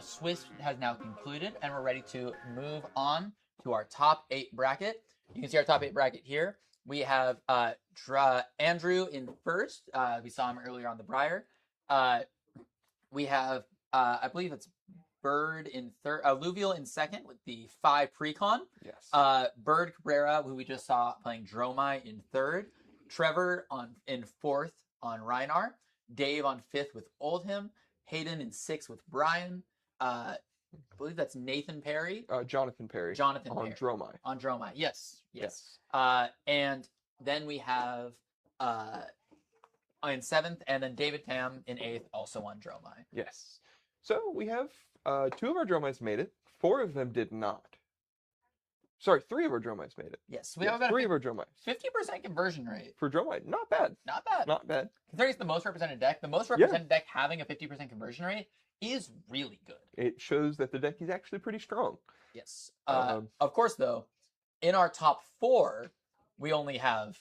Swiss has now concluded and we're ready to move on to our top 8 bracket. You can see our top 8 bracket here. We have Andrew in first. We saw him earlier on the Briar. We have, I believe it's Bird in third, Alluvial in second with the 5 Precon. Yes. Bird Cabrera, who we just saw playing Dromai, in third. Trevor in fourth on Reinar. Dave on fifth with Oldhim. Hayden in sixth with Brian. I believe that's Nathan Perry. Jonathan Perry. Jonathan on Perry. Dromai. On Dromai, yes. Yes. And then we have in seventh, and then David Tam in eighth, also on Dromai. Yes. So we have 2 of our Dromais made it. 4 of them did not. Sorry, 3 of our Dromais made it. Yes, we have about 3 of our Dromais. 50% conversion rate. For Dromai, not bad. Not bad. Not bad. Considering it's the most represented deck, the most represented deck having a 50% conversion rate is really good. It shows that the deck is actually pretty strong. Yes. Of course, though, in our top 4, we only have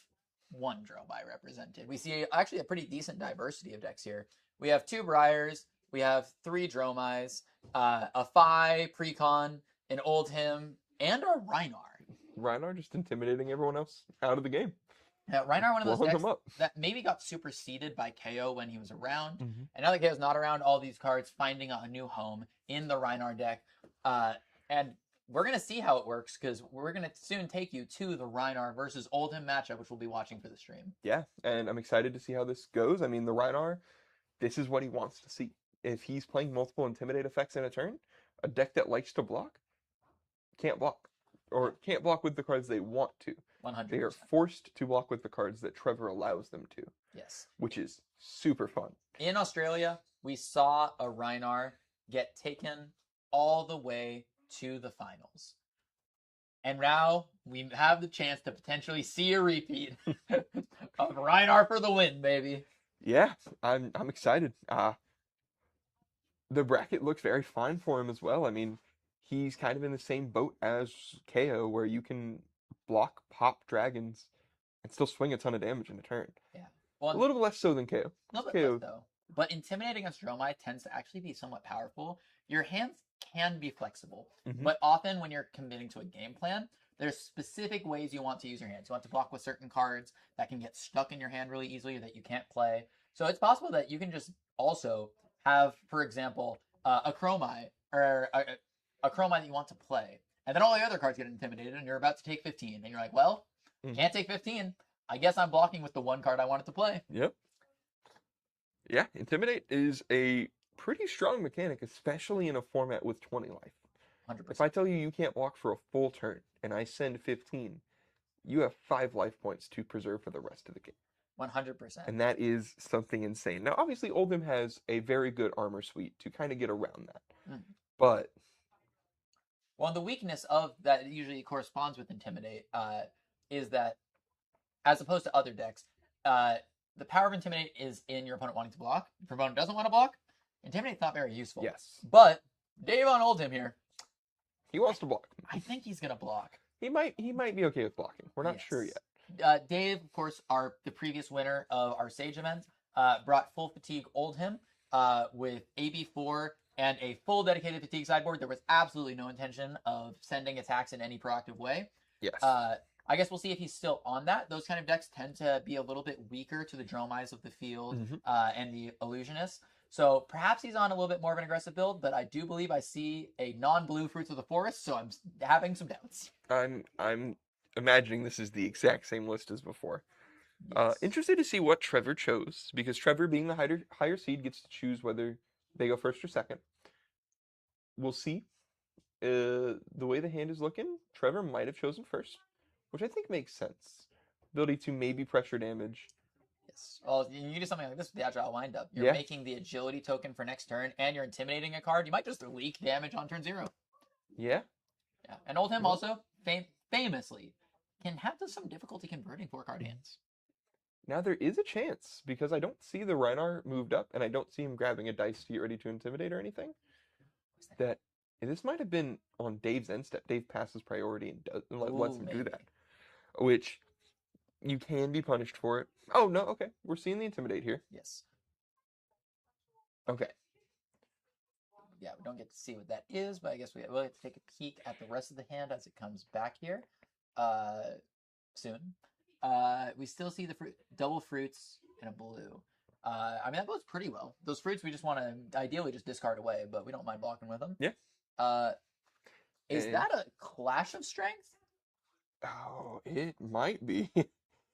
1 Dromai represented. We see actually a pretty decent diversity of decks here. We have 2 Briars, we have 3 Dromais, a 5 Precon, an Oldhim, and our Reinar. Reinar just intimidating everyone else out of the game. Yeah, Reinar, one of those Blowing decks them up. that maybe got superseded by KO when he was around. Mhm. And now that KO's not around, all these cards finding a new home in the Reinar deck. And we're going to see how it works because we're going to soon take you to the Reinar versus Oldhim matchup, which we'll be watching for the stream. Yeah, and I'm excited to see how this goes. I mean, the Reinar, this is what he wants to see. If he's playing multiple Intimidate effects in a turn, a deck that likes to block can't block. Or can't block with the cards they want to. 100%. They are forced to block with the cards that Trevor allows them to. Yes. Which is super fun. In Australia, we saw a Reinar get taken all the way to the finals. And now we have the chance to potentially see a repeat of Reinar for the win, baby. Yeah, I'm excited. The bracket looks very fine for him as well. I mean, he's kind of in the same boat as KO, where you can block pop dragons and still swing a ton of damage in a turn. Yeah. Well, A little less so than KO. a little bit KO. less, though. But intimidating against Dromai tends to actually be somewhat powerful. Your hands can be flexible, Mhm. but often when you're committing to a game plan, there's specific ways you want to use your hands. You want to block with certain cards that can get stuck in your hand really easily that you can't play. So it's possible that you can just also have, for example, a Chromai or a Chromai that you want to play, and then all the other cards get intimidated, and you're about to take 15, and you're like, well, can't take 15. I guess I'm blocking with the one card I wanted to play. Yep. Yeah, Intimidate is a pretty strong mechanic, especially in a format with 20 life. 100%. If I tell you you can't block for a full turn, and I send 15, you have 5 life points to preserve for the rest of the game. 100%. And that is something insane. Now, obviously, Oldhim has a very good armor suite to kind of get around that. Mm. But Well, the weakness of that usually corresponds with Intimidate is that, as opposed to other decks, the power of Intimidate is in your opponent wanting to block. If your opponent doesn't want to block, Intimidate's not very useful. yes, But Dave on Oldhim here, he wants to block. I think he's going to block. He might be okay with blocking. We're not sure Yes. yet. Dave, of course, the previous winner of our Sage event, brought full fatigue Oldhim with AB4 and a full dedicated fatigue sideboard. There was absolutely no intention of sending attacks in any proactive way. Yes. I guess we'll see if he's still on that. Those kind of decks tend to be a little bit weaker to the Dromais of the field Mhm. and the Illusionists. So perhaps he's on a little bit more of an aggressive build, but I do believe I see a non-blue Fruits of the Forest, so I'm having some doubts. I'm imagining this is the exact same list as before. Yes. Interested to see what Trevor chose, because Trevor, being the higher seed, gets to choose whether they go first or second. We'll see. The way the hand is looking, Trevor might have chosen first, which I think makes sense. Ability to maybe pressure damage. Yes. Well, you do something like this with the Agile Windup. You're Yeah. making the agility token for next turn, and you're intimidating a card. You might just leak damage on turn 0. Yeah. Yeah. And Oldhim Cool. also, famously, can have some difficulty converting 4-card hands. Now there is a chance, because I don't see the Reinar moved up, and I don't see him grabbing a dice to get ready to intimidate or anything, that this might have been on Dave's end step. Dave passes priority and lets him do maybe. that. Which, you can be punished for it. Oh, no, okay. We're seeing the intimidate here. Yes. Okay. Yeah, we don't get to see what that is, but I guess we'll have to take a peek at the rest of the hand as it comes back here soon. We still see the double fruits in a blue. I mean, that goes pretty well. Those fruits we just want to ideally just discard away, but we don't mind blocking with them. Yeah. Is that a Clash of Strength? Oh, it might be.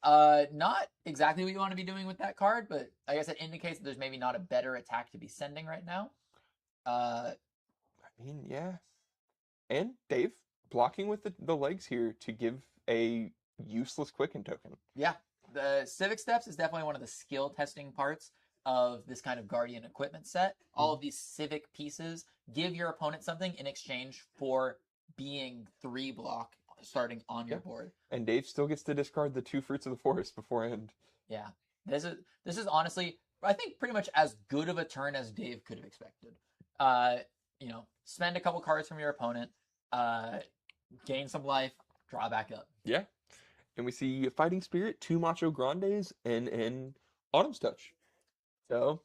Not exactly what you want to be doing with that card, but I guess it indicates that there's maybe not a better attack to be sending right now. I mean, yeah. And Dave blocking with the legs here to give a useless Quicken token. Yeah, the Civic Steps is definitely one of the skill testing parts of this kind of Guardian equipment set. All of these Civic pieces give your opponent something in exchange for being 3 block starting on your board. And Dave still gets to discard the 2 Fruits of the Forest beforehand. Yeah, this is honestly, I think, pretty much as good of a turn as Dave could have expected. Spend a couple cards from your opponent, gain some life, draw back up. Yeah. And we see a Fighting Spirit, 2 Macho Grandes, and an Autumn's Touch. So,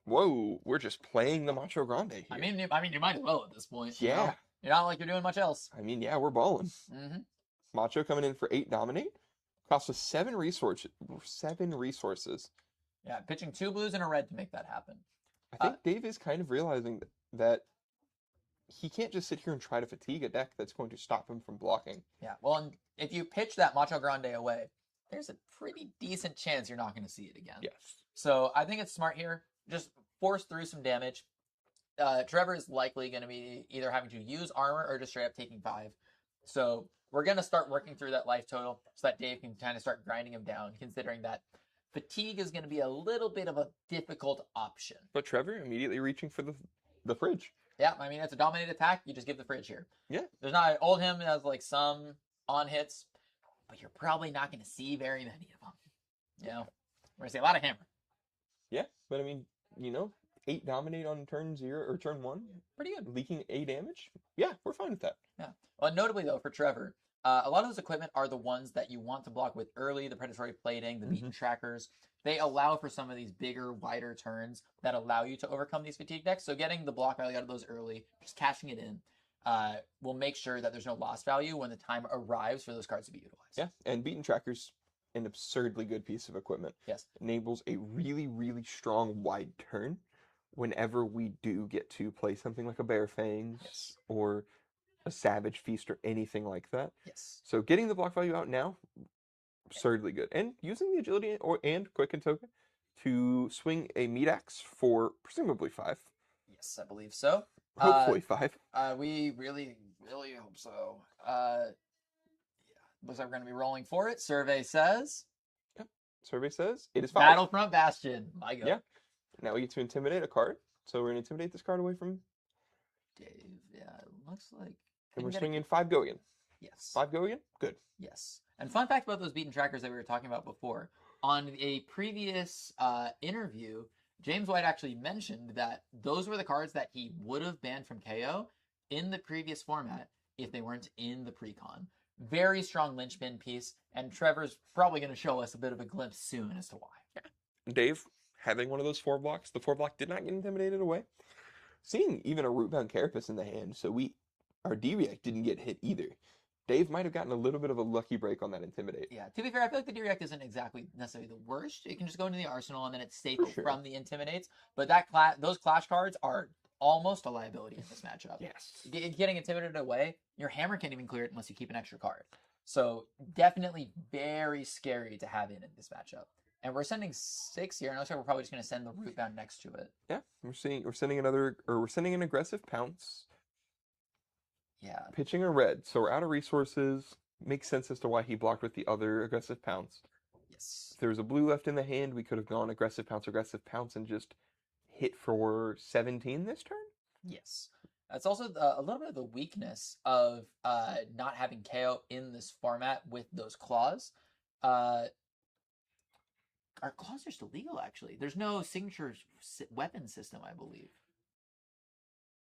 whoa, we're just playing the Macho Grande here. I mean, you might as well at this point. Yeah. You know? You're not like you're doing much else. I mean, yeah, we're balling. Mm-hmm. Macho coming in for 8 Dominate. Costs us 7 resources. Yeah, pitching 2 blues and a red to make that happen. I think Dave is kind of realizing that he can't just sit here and try to fatigue a deck that's going to stop him from blocking. Yeah, well, and if you pitch that Macho Grande away, there's a pretty decent chance you're not going to see it again. Yes. So I think it's smart here. Just force through some damage. Trevor is likely going to be either having to use armor or just straight up taking 5. So we're going to start working through that life total so that Dave can kind of start grinding him down, considering that fatigue is going to be a little bit of a difficult option. But Trevor immediately reaching for the fridge. Yeah, I mean, it's a dominated attack. You just give the fridge here. Yeah. There's not, old him has like some on hits, but you're probably not going to see very many of them. You know, we're going to see a lot of hammer. Yeah, but I mean, 8 Dominate on turn 0 or turn 1. Pretty good. Leaking A damage. Yeah, we're fine with that. Yeah. Well, notably though, for Trevor, a lot of those equipment are the ones that you want to block with early, the predatory plating, the beaten trackers. They allow for some of these bigger, wider turns that allow you to overcome these fatigue decks. So getting the block value out of those early, just cashing it in, will make sure that there's no loss value when the time arrives for those cards to be utilized. Yeah, and beaten trackers, an absurdly good piece of equipment. Yes. Enables a really, really strong wide turn whenever we do get to play something like a Bear Fangs or a Savage Feast or anything like that. Yes. So getting the block value out now, absurdly good. And using the agility and Quicken token to swing a meat axe for presumably 5. Yes, I believe so. Hopefully 5. We really, really hope so. Looks like we're going to be rolling for it. Survey says. Yep. Survey says it is 5. Battlefront Bastion. My God. Yeah. Now we get to intimidate a card. So we're going to intimidate this card away from Dave. Yeah, it looks like. And we're swinging 5 go again. Yes. 5 go again? Good. Yes. And fun fact about those beaten trackers that we were talking about before. On a previous interview, James White actually mentioned that those were the cards that he would have banned from KO in the previous format if they weren't in the pre-con. Very strong linchpin piece, and Trevor's probably going to show us a bit of a glimpse soon as to why. Yeah. Dave, having one of those 4 blocks, the 4 block did not get intimidated away. Seeing even a Rootbound Carapace in the hand, so our D-React didn't get hit either. Dave might have gotten a little bit of a lucky break on that Intimidate. Yeah, to be fair, I feel like the D-React isn't exactly necessarily the worst. It can just go into the arsenal and then it's safer from the Intimidates. But those Clash cards are almost a liability in this matchup. Yes. Getting intimidated away, your hammer can't even clear it unless you keep an extra card. So definitely very scary to have in this matchup. And we're sending 6 here, and it looks like we're probably just going to send the Rootbound next to it. Yeah, we're sending an aggressive pounce. Yeah. Pitching a red, so we're out of resources. Makes sense as to why he blocked with the other aggressive pounce. Yes. If there was a blue left in the hand, we could have gone aggressive pounce, and just hit for 17 this turn. Yes. That's also a little bit of the weakness of not having KO in this format with those claws. Our claws are still legal, actually. There's no signature weapon system, I believe,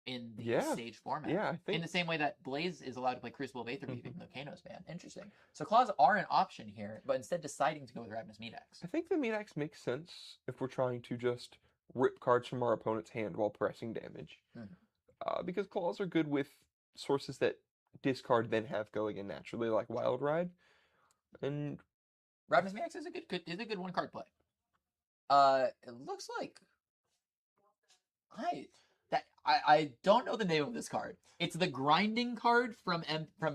in the Sage format. Yeah, I think. In the same way that Blaze is allowed to play Crucible of Aether, even though Kano's banned. Interesting. So claws are an option here, but instead deciding to go with Ravenous Meat Axe. I think the Meat Axe makes sense if we're trying to just rip cards from our opponent's hand while pressing damage. Because claws are good with sources that discard then have go again naturally, like Wild Ride. And Ravenous Maniacs is a good one card play. It looks like I don't know the name of this card. It's the grinding card from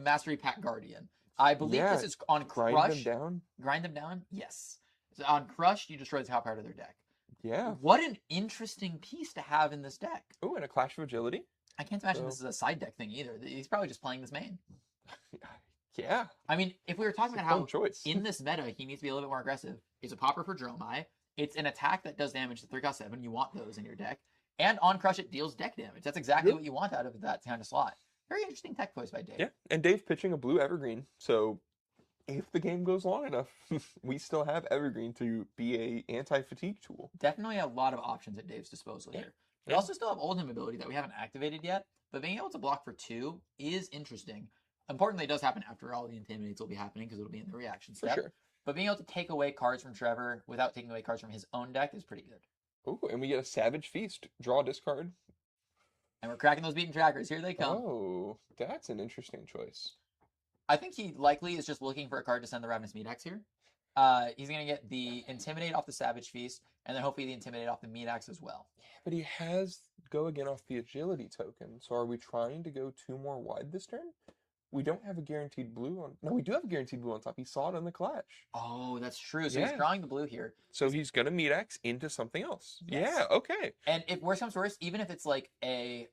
Mastery Pack Guardian. I believe this is on Crush. grind them down. Grind them down? Yes. So on Crush, you destroy the top part of their deck. Yeah. What an interesting piece to have in this deck. Oh, and a Clash of Agility. I can't imagine this is a side deck thing either. He's probably just playing this main. Yeah. I mean, if we were talking It's a about how fun choice. in this meta he needs to be a little bit more aggressive, it's a popper for Dromai. It's an attack that does damage to 3/7. You want those in your deck. And on Crush, it deals deck damage. That's exactly what you want out of that kind of slot. Very interesting tech choice by Dave. Yeah, and Dave pitching a blue Evergreen. So if the game goes long enough, we still have Evergreen to be a anti-fatigue tool. Definitely a lot of options at Dave's disposal here. We also still have Oldham ability that we haven't activated yet, but being able to block for 2 is interesting. Importantly, it does happen after all the Intimidates will be happening because it'll be in the reaction step. For sure. But being able to take away cards from Trevor without taking away cards from his own deck is pretty good. Oh, and we get a Savage Feast. Draw, discard. And we're cracking those beaten trackers. Here they come. Oh, that's an interesting choice. I think he likely is just looking for a card to send the Ravenous Meat-Axe here. He's going to get the Intimidate off the Savage Feast, and then hopefully the Intimidate off the Meat-Axe as well. But he has go again off the Agility token. So are we trying to go 2 more wide this turn? We don't have a guaranteed blue on... No, we do have a guaranteed blue on top. He saw it on the Clash. Oh, that's true. So he's drawing the blue here. So he's going to Meat-Axe into something else. Yes. Yeah, okay. And if worse comes to worse, even if it's like a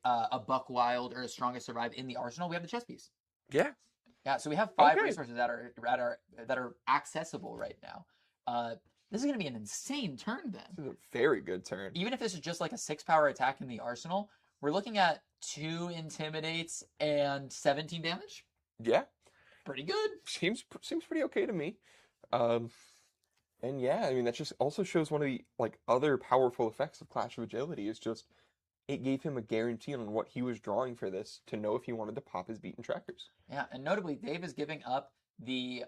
Buck Wild or a Strongest Survive in the arsenal, we have the chess piece. Yeah. Yeah, so we have 5 resources that are accessible right now. This is going to be an insane turn then. This is a very good turn. Even if this is just like a 6-power attack in the arsenal, we're looking at 2 Intimidates and 17 damage. Yeah. Pretty good. Seems pretty okay to me. And yeah, I mean, that just also shows one of the other powerful effects of Clash of Agility is just it gave him a guarantee on what he was drawing for this to know if he wanted to pop his beaten trackers. Yeah, and notably, Dave is giving up the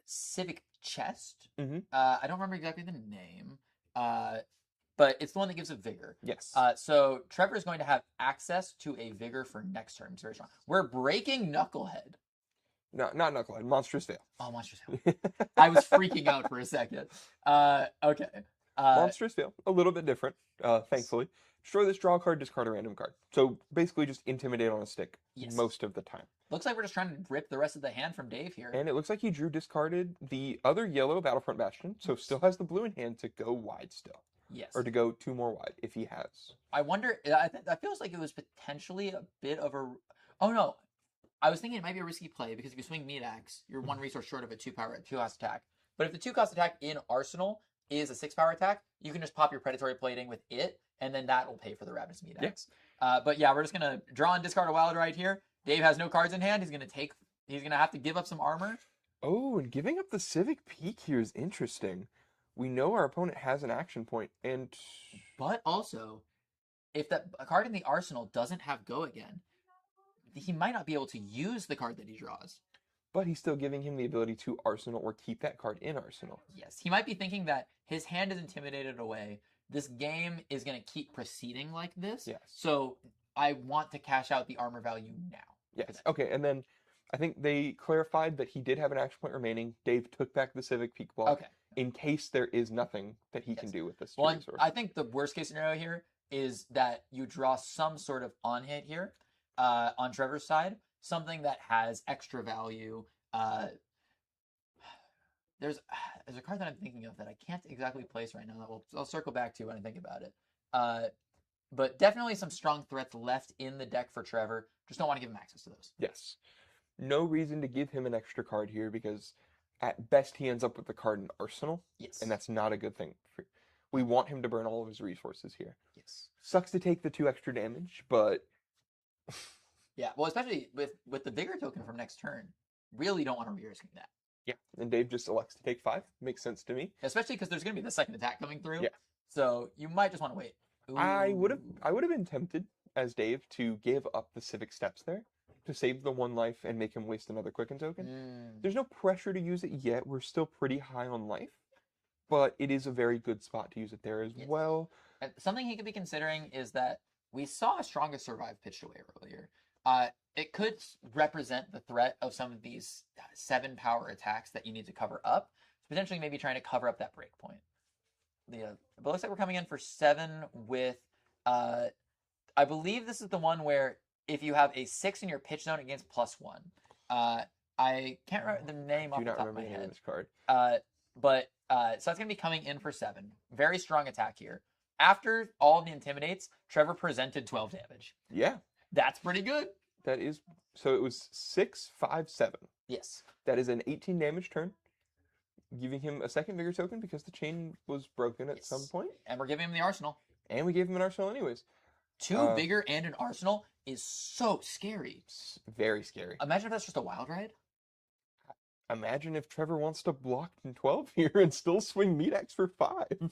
Civic Chest. Mm-hmm. I don't remember exactly the name, but it's the one that gives a Vigor. Yes. So Trevor is going to have access to a Vigor for next turn. It's very strong. We're breaking Knucklehead. No, not Knucklehead. Monstrous Veil. Oh, Monstrous Veil. I was freaking out for a second. Okay. Monstrous Veil. A little bit different, thankfully. Destroy this, draw a card, discard a random card. So basically just intimidate on a stick most of the time. Looks like we're just trying to rip the rest of the hand from Dave here. And it looks like he discarded the other yellow Battlefront Bastion, so still has the blue in hand to go wide still. Yes. Or to go 2 more wide if he has. I wonder, that feels like it was potentially a bit of a... Oh no, I was thinking it might be a risky play because if you swing Meat-Axe, you're 1 resource short of a 2-cost attack. But if the 2-cost attack in Arsenal is a 6-power attack, you can just pop your Predatory Plating with it, and then that will pay for the Ravenous Meat-Axe. Yeah. But yeah, we're just going to draw and discard a Wild Ride here. Dave has no cards in hand. He's going to have to give up some armor. Oh, and giving up the Civic Peak here is interesting. We know our opponent has an action point, and... But also, if that a card in the arsenal doesn't have go again, he might not be able to use the card that he draws. But he's still giving him the ability to arsenal or keep that card in arsenal. Yes, he might be thinking that his hand is intimidated away. This game is going to keep proceeding like this. Yes. So I want to cash out the armor value now. Yes. Okay, and then I think they clarified that he did have an action point remaining. Dave took back the Civic Peak block. Okay. In case there is nothing that he can do with this Well, resource. I think the worst case scenario here is that you draw some sort of on hit here on Trevor's side, something that has extra value. There's a card that I'm thinking of that I can't exactly place right now that I'll circle back to when I think about it. But definitely some strong threats left in the deck for Trevor. Just don't want to give him access to those. Yes. No reason to give him an extra card here because at best he ends up with the card in arsenal. Yes. And that's not a good thing. We want him to burn all of his resources here. Yes. Sucks to take the 2 extra damage, but... Yeah, well, especially with the Vigor token from next turn. Really don't want to be risking that. Yeah, and Dave just elects to take 5. Makes sense to me. Especially because there's going to be the second attack coming through. Yeah. So you might just want to wait. Ooh. I would have been tempted as Dave to give up the Civic Steps there to save the 1 life and make him waste another Quicken token. There's no pressure to use it yet. We're still pretty high on life, but it is a very good spot to use it there as well. Something he could be considering is that we saw a Strongest Survive pitched away earlier. It could represent the threat of some of these 7 power attacks that you need to cover up. Potentially maybe trying to cover up that break point. But it looks like we're coming in for 7 with, I believe this is the one where if you have a 6 in your pitch zone, it gains +1. I can't remember the name off the top of my head. This card. But so that's going to be coming in for 7. Very strong attack here. After all of the intimidates, Trevor presented 12 damage. Yeah. That's pretty good. That is, so it was 6, 5, 7. Yes. That is an 18 damage turn, giving him a second vigor token because the chain was broken at some point. And we're giving him the arsenal. And we gave him an arsenal anyways. 2 vigor and an arsenal is so scary. Very scary. Imagine if that's just a wild ride. Imagine if Trevor wants to block in 12 here and still swing Meat Axe for 5.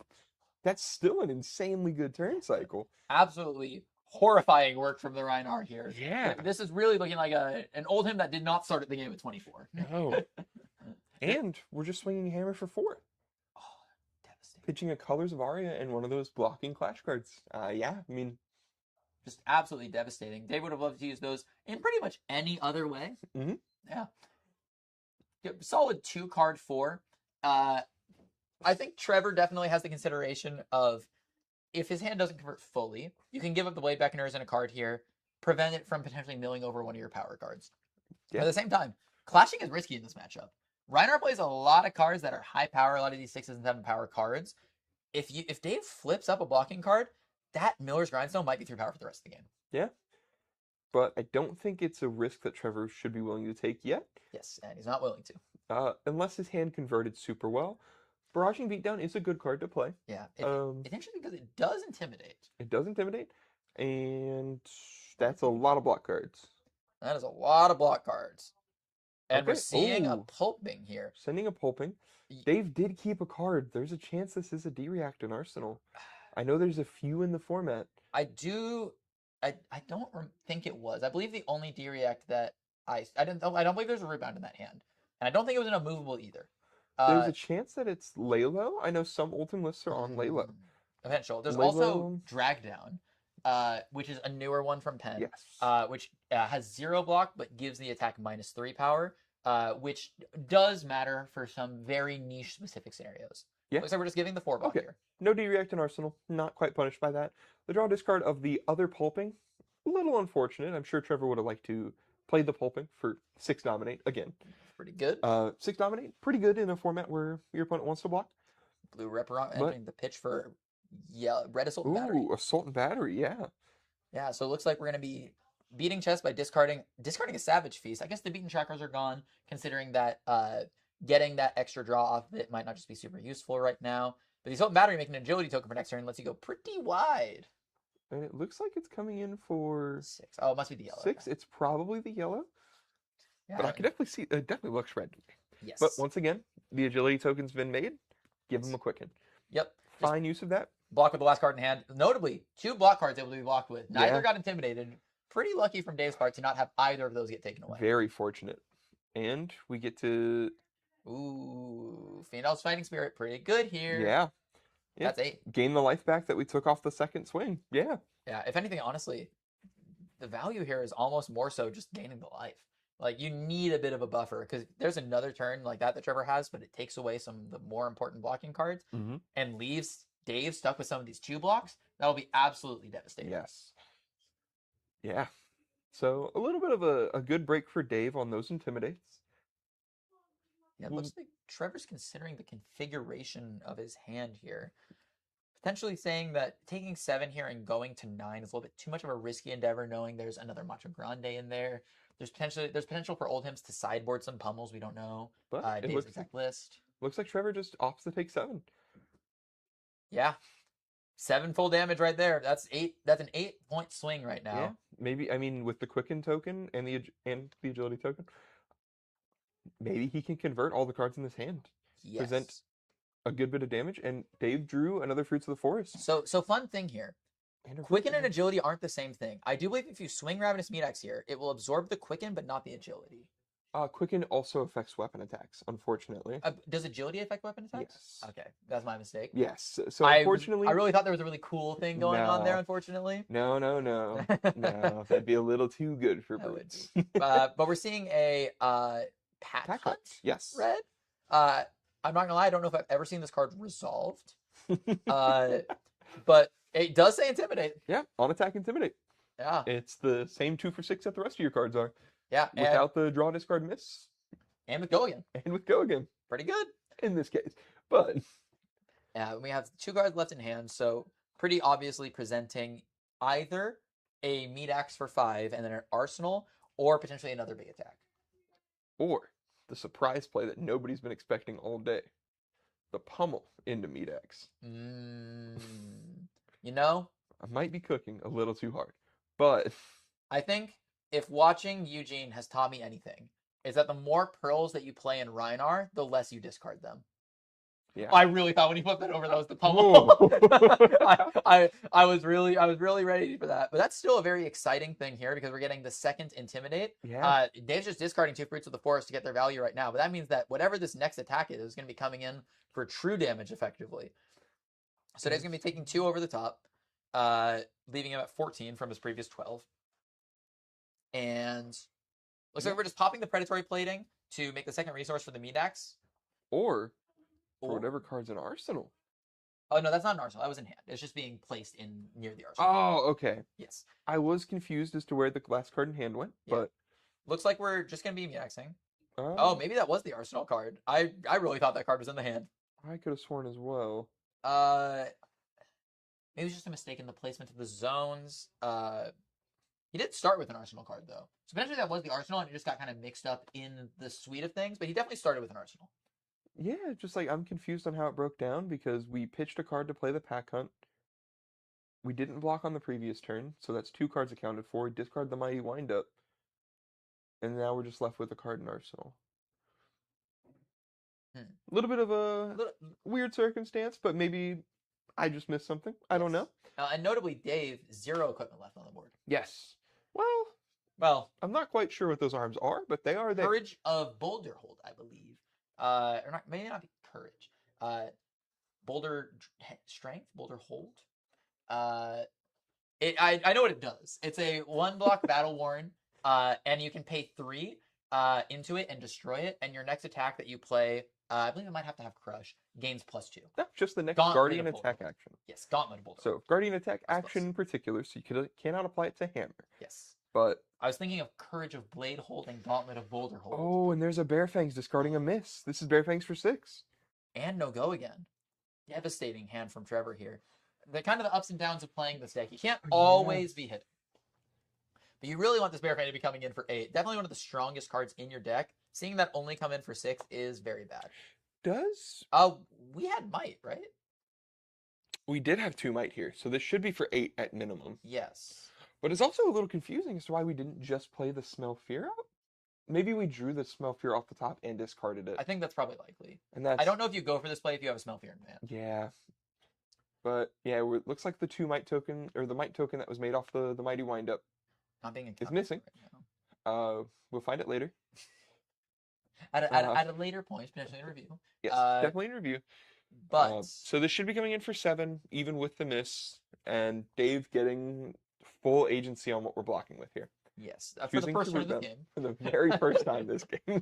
That's still an insanely good turn cycle. Absolutely horrifying work from the Rhinar here. Yeah. This is really looking like an Oldhim that did not start at the game at 24. No. And we're just swinging Hammer for 4. Oh, devastating. Pitching a Colors of Aria and one of those blocking Clash cards. Yeah, I mean... Just absolutely devastating. Dave would have loved to use those in pretty much any other way. Mm-hmm. Yeah. Solid 2-card 4. I think Trevor definitely has the consideration of if his hand doesn't convert fully, you can give up the Blade Beckoners and a card here, prevent it from potentially milling over one of your power cards. Yeah. At the same time, clashing is risky in this matchup. Rhinar plays a lot of cards that are high power, a lot of these 6 and 7 power cards. If Dave flips up a blocking card, that Miller's Grindstone might be 3 power for the rest of the game. Yeah. But I don't think it's a risk that Trevor should be willing to take yet. Yes, and he's not willing to. Unless his hand converted super well. Barraging Beatdown is a good card to play. Yeah, it's interesting because it does intimidate. It does intimidate, and that's a lot of block cards. That is a lot of block cards. And okay. We're seeing a pulping here. Sending a pulping. Dave did keep a card. There's a chance this is a D-React in Arsenal. I know there's a few in the format. I don't think it was. I believe the only D-React that I don't believe there's a rebound in that hand. And I don't think it was an unmovable either. There's a chance that it's Laylo. I know some Ultim lists are on Laylo. Eventually. There's Laylo. also Drag Down, which is a newer one from Penn. Yes. Which has 0 block, but gives the attack -3 power, which does matter for some very niche specific scenarios. Yeah. Looks like we're just giving the 4 block here. No D-React in Arsenal. Not quite punished by that. The draw discard of the other pulping. A little unfortunate. I'm sure Trevor would have liked to play the pulping for 6 dominate again. Pretty good. 6 dominate, pretty good in a format where your opponent wants to block. Blue Reparant entering the pitch for red Assault and Battery. Ooh, Assault and Battery, yeah. Yeah, so it looks like we're going to be beating chess by discarding a Savage Feast. I guess the beaten trackers are gone, considering that getting that extra draw off of it might not just be super useful right now. But the Assault and Battery making an agility token for next turn lets you go pretty wide. And it looks like it's coming in for 6. Oh, it must be the yellow. 6. It's probably the yellow. Yeah, but I can definitely see it definitely looks red to me. Yes. But once again, the agility token's been made. Give him a quicken. Yep. Fine use of that. Block with the last card in hand. Notably, 2 block cards able to be blocked with. Neither got intimidated. Pretty lucky from Dave's part to not have either of those get taken away. Very fortunate. And we get to... Ooh, Phenol's Fighting Spirit. Pretty good here. Yeah. That's 8. Gain the life back that we took off the second swing. Yeah. Yeah, if anything, honestly, the value here is almost more so just gaining the life. Like, you need a bit of a buffer, because there's another turn like that Trevor has, but it takes away some of the more important blocking cards and leaves Dave stuck with some of these 2 blocks. That'll be absolutely devastating. Yes. Yeah. So, a little bit of a good break for Dave on those intimidates. Yeah, it looks like Trevor's considering the configuration of his hand here. Potentially saying that taking 7 here and going to 9 is a little bit too much of a risky endeavor, knowing there's another Macho Grande in there. There's potential for Oldhims to sideboard some pummels. We don't know. But Dave's exact list. Looks like Trevor just opts to take 7. Yeah. 7 full damage right there. That's 8. That's an 8-point swing right now. Yeah. Maybe, I mean, with the Quicken token and the Agility token, maybe he can convert all the cards in his hand. Yes. Present a good bit of damage, and Dave drew another Fruits of the Forest. So fun thing here. Quicken and Agility aren't the same thing. I do believe if you swing Ravenous Meat Axe here, it will absorb the Quicken, but not the Agility. Quicken also affects weapon attacks, unfortunately. Does agility affect weapon attacks? Yes. Okay, that's my mistake. Yes. So I unfortunately, really thought there was a really cool thing going on there. no. Unfortunately, No, no, no. No, that'd be a little too good for that would brutes. be. But we're seeing a pack Pack hunt hunts, yes. red. I'm not gonna lie, I don't know if I've ever seen this card resolved. But it does say intimidate. Yeah, on attack intimidate. Yeah, It's the same 2 for 6 that the rest of your cards are. yeah, Without the draw discard miss, and with go again, and with go again pretty good. in this case. But Yeah, we have 2 cards left in hand, so pretty obviously presenting either a meat axe for 5 and then an arsenal, or potentially another big attack. or the surprise play that nobody's been expecting all day. The pummel into Meat X. You know, I might be cooking a little too hard, but I think if watching Eugene has taught me anything, is that the more pearls that you play in Rhinar, the less you discard them. yeah. I really thought when you flipped that over, that was the pummel. I was really ready for that. But that's still a very exciting thing here because we're getting the second intimidate. Yeah. Dave's just discarding 2 fruits of the forest to get their value right now. But that means that whatever this next attack is going to be coming in for true damage effectively. So Dave's going to be taking 2 over the top, leaving him at 14 from his previous 12. And looks like we're just popping the predatory plating to make the second resource for the meat axe. Or for whatever card's in arsenal. Oh no, that's not an arsenal. That was in hand. It's just being placed in near the arsenal. Oh, okay. Yes. I was confused as to where the last card in hand went, but looks like we're just gonna be meat-axing. Oh, maybe that was the arsenal card. I really thought that card was in the hand. I could have sworn as well. Maybe it was just a mistake in the placement of the zones. He did start with an arsenal card though, so potentially that was the arsenal, and it just got kind of mixed up in the suite of things. But he definitely started with an arsenal. Yeah, just like I'm confused on how it broke down because we pitched a card to play the pack hunt. We didn't block on the previous turn, so that's 2 cards accounted for. Discard the mighty windup, and now we're just left with a card in arsenal. A little bit of a weird circumstance, but maybe I just missed something. I don't know. And notably, Dave, 0 equipment left on the board. Yes. Well, I'm not quite sure what those arms are, but they are there. Courage of Boulder Hold, I believe. Or not, maybe not be Courage. Boulder Strength, Boulder Hold. I know what it does. It's a 1-block battle worn, and you can pay 3 into it and destroy it. And your next attack that you play, I believe it might have to have Crush, gains +2. That's just the next Gauntlet Guardian of Boulder. attack action. Yes, Gauntlet of Boulder. So Guardian attack Plus, action plus. in particular, so you cannot apply it to Hammer. Yes. But I was thinking of Courage of Blade Hold and Gauntlet of Boulder Hold. oh, and there's a Bearfangs discarding a miss. This is Bearfangs for 6. And no go again. Devastating hand from Trevor here. The kind of the ups and downs of playing this deck. You can't always be hitting. But you really want this Bearfang to be coming in for 8. Definitely one of the strongest cards in your deck. Seeing that only come in for 6 is very bad. We had Might, right? We did have 2 Might here, so this should be for 8 at minimum. Yes. But it's also a little confusing as to why we didn't just play the Smell Fear out. Maybe we drew the Smell Fear off the top and discarded it. I think that's probably likely. And that's... I don't know if you go for this play if you have a Smell Fear in hand. Yeah. But yeah, it looks like the 2 Might token, or the Might token that was made off the Mighty Windup Not being is missing. Right now. We'll find it later. At a later point, potentially in review. Yes, definitely in review. But so this should be coming in for 7, even with the miss, and Dave getting full agency on what we're blocking with here. Yes, for the first turn of the game. For the very first time this game.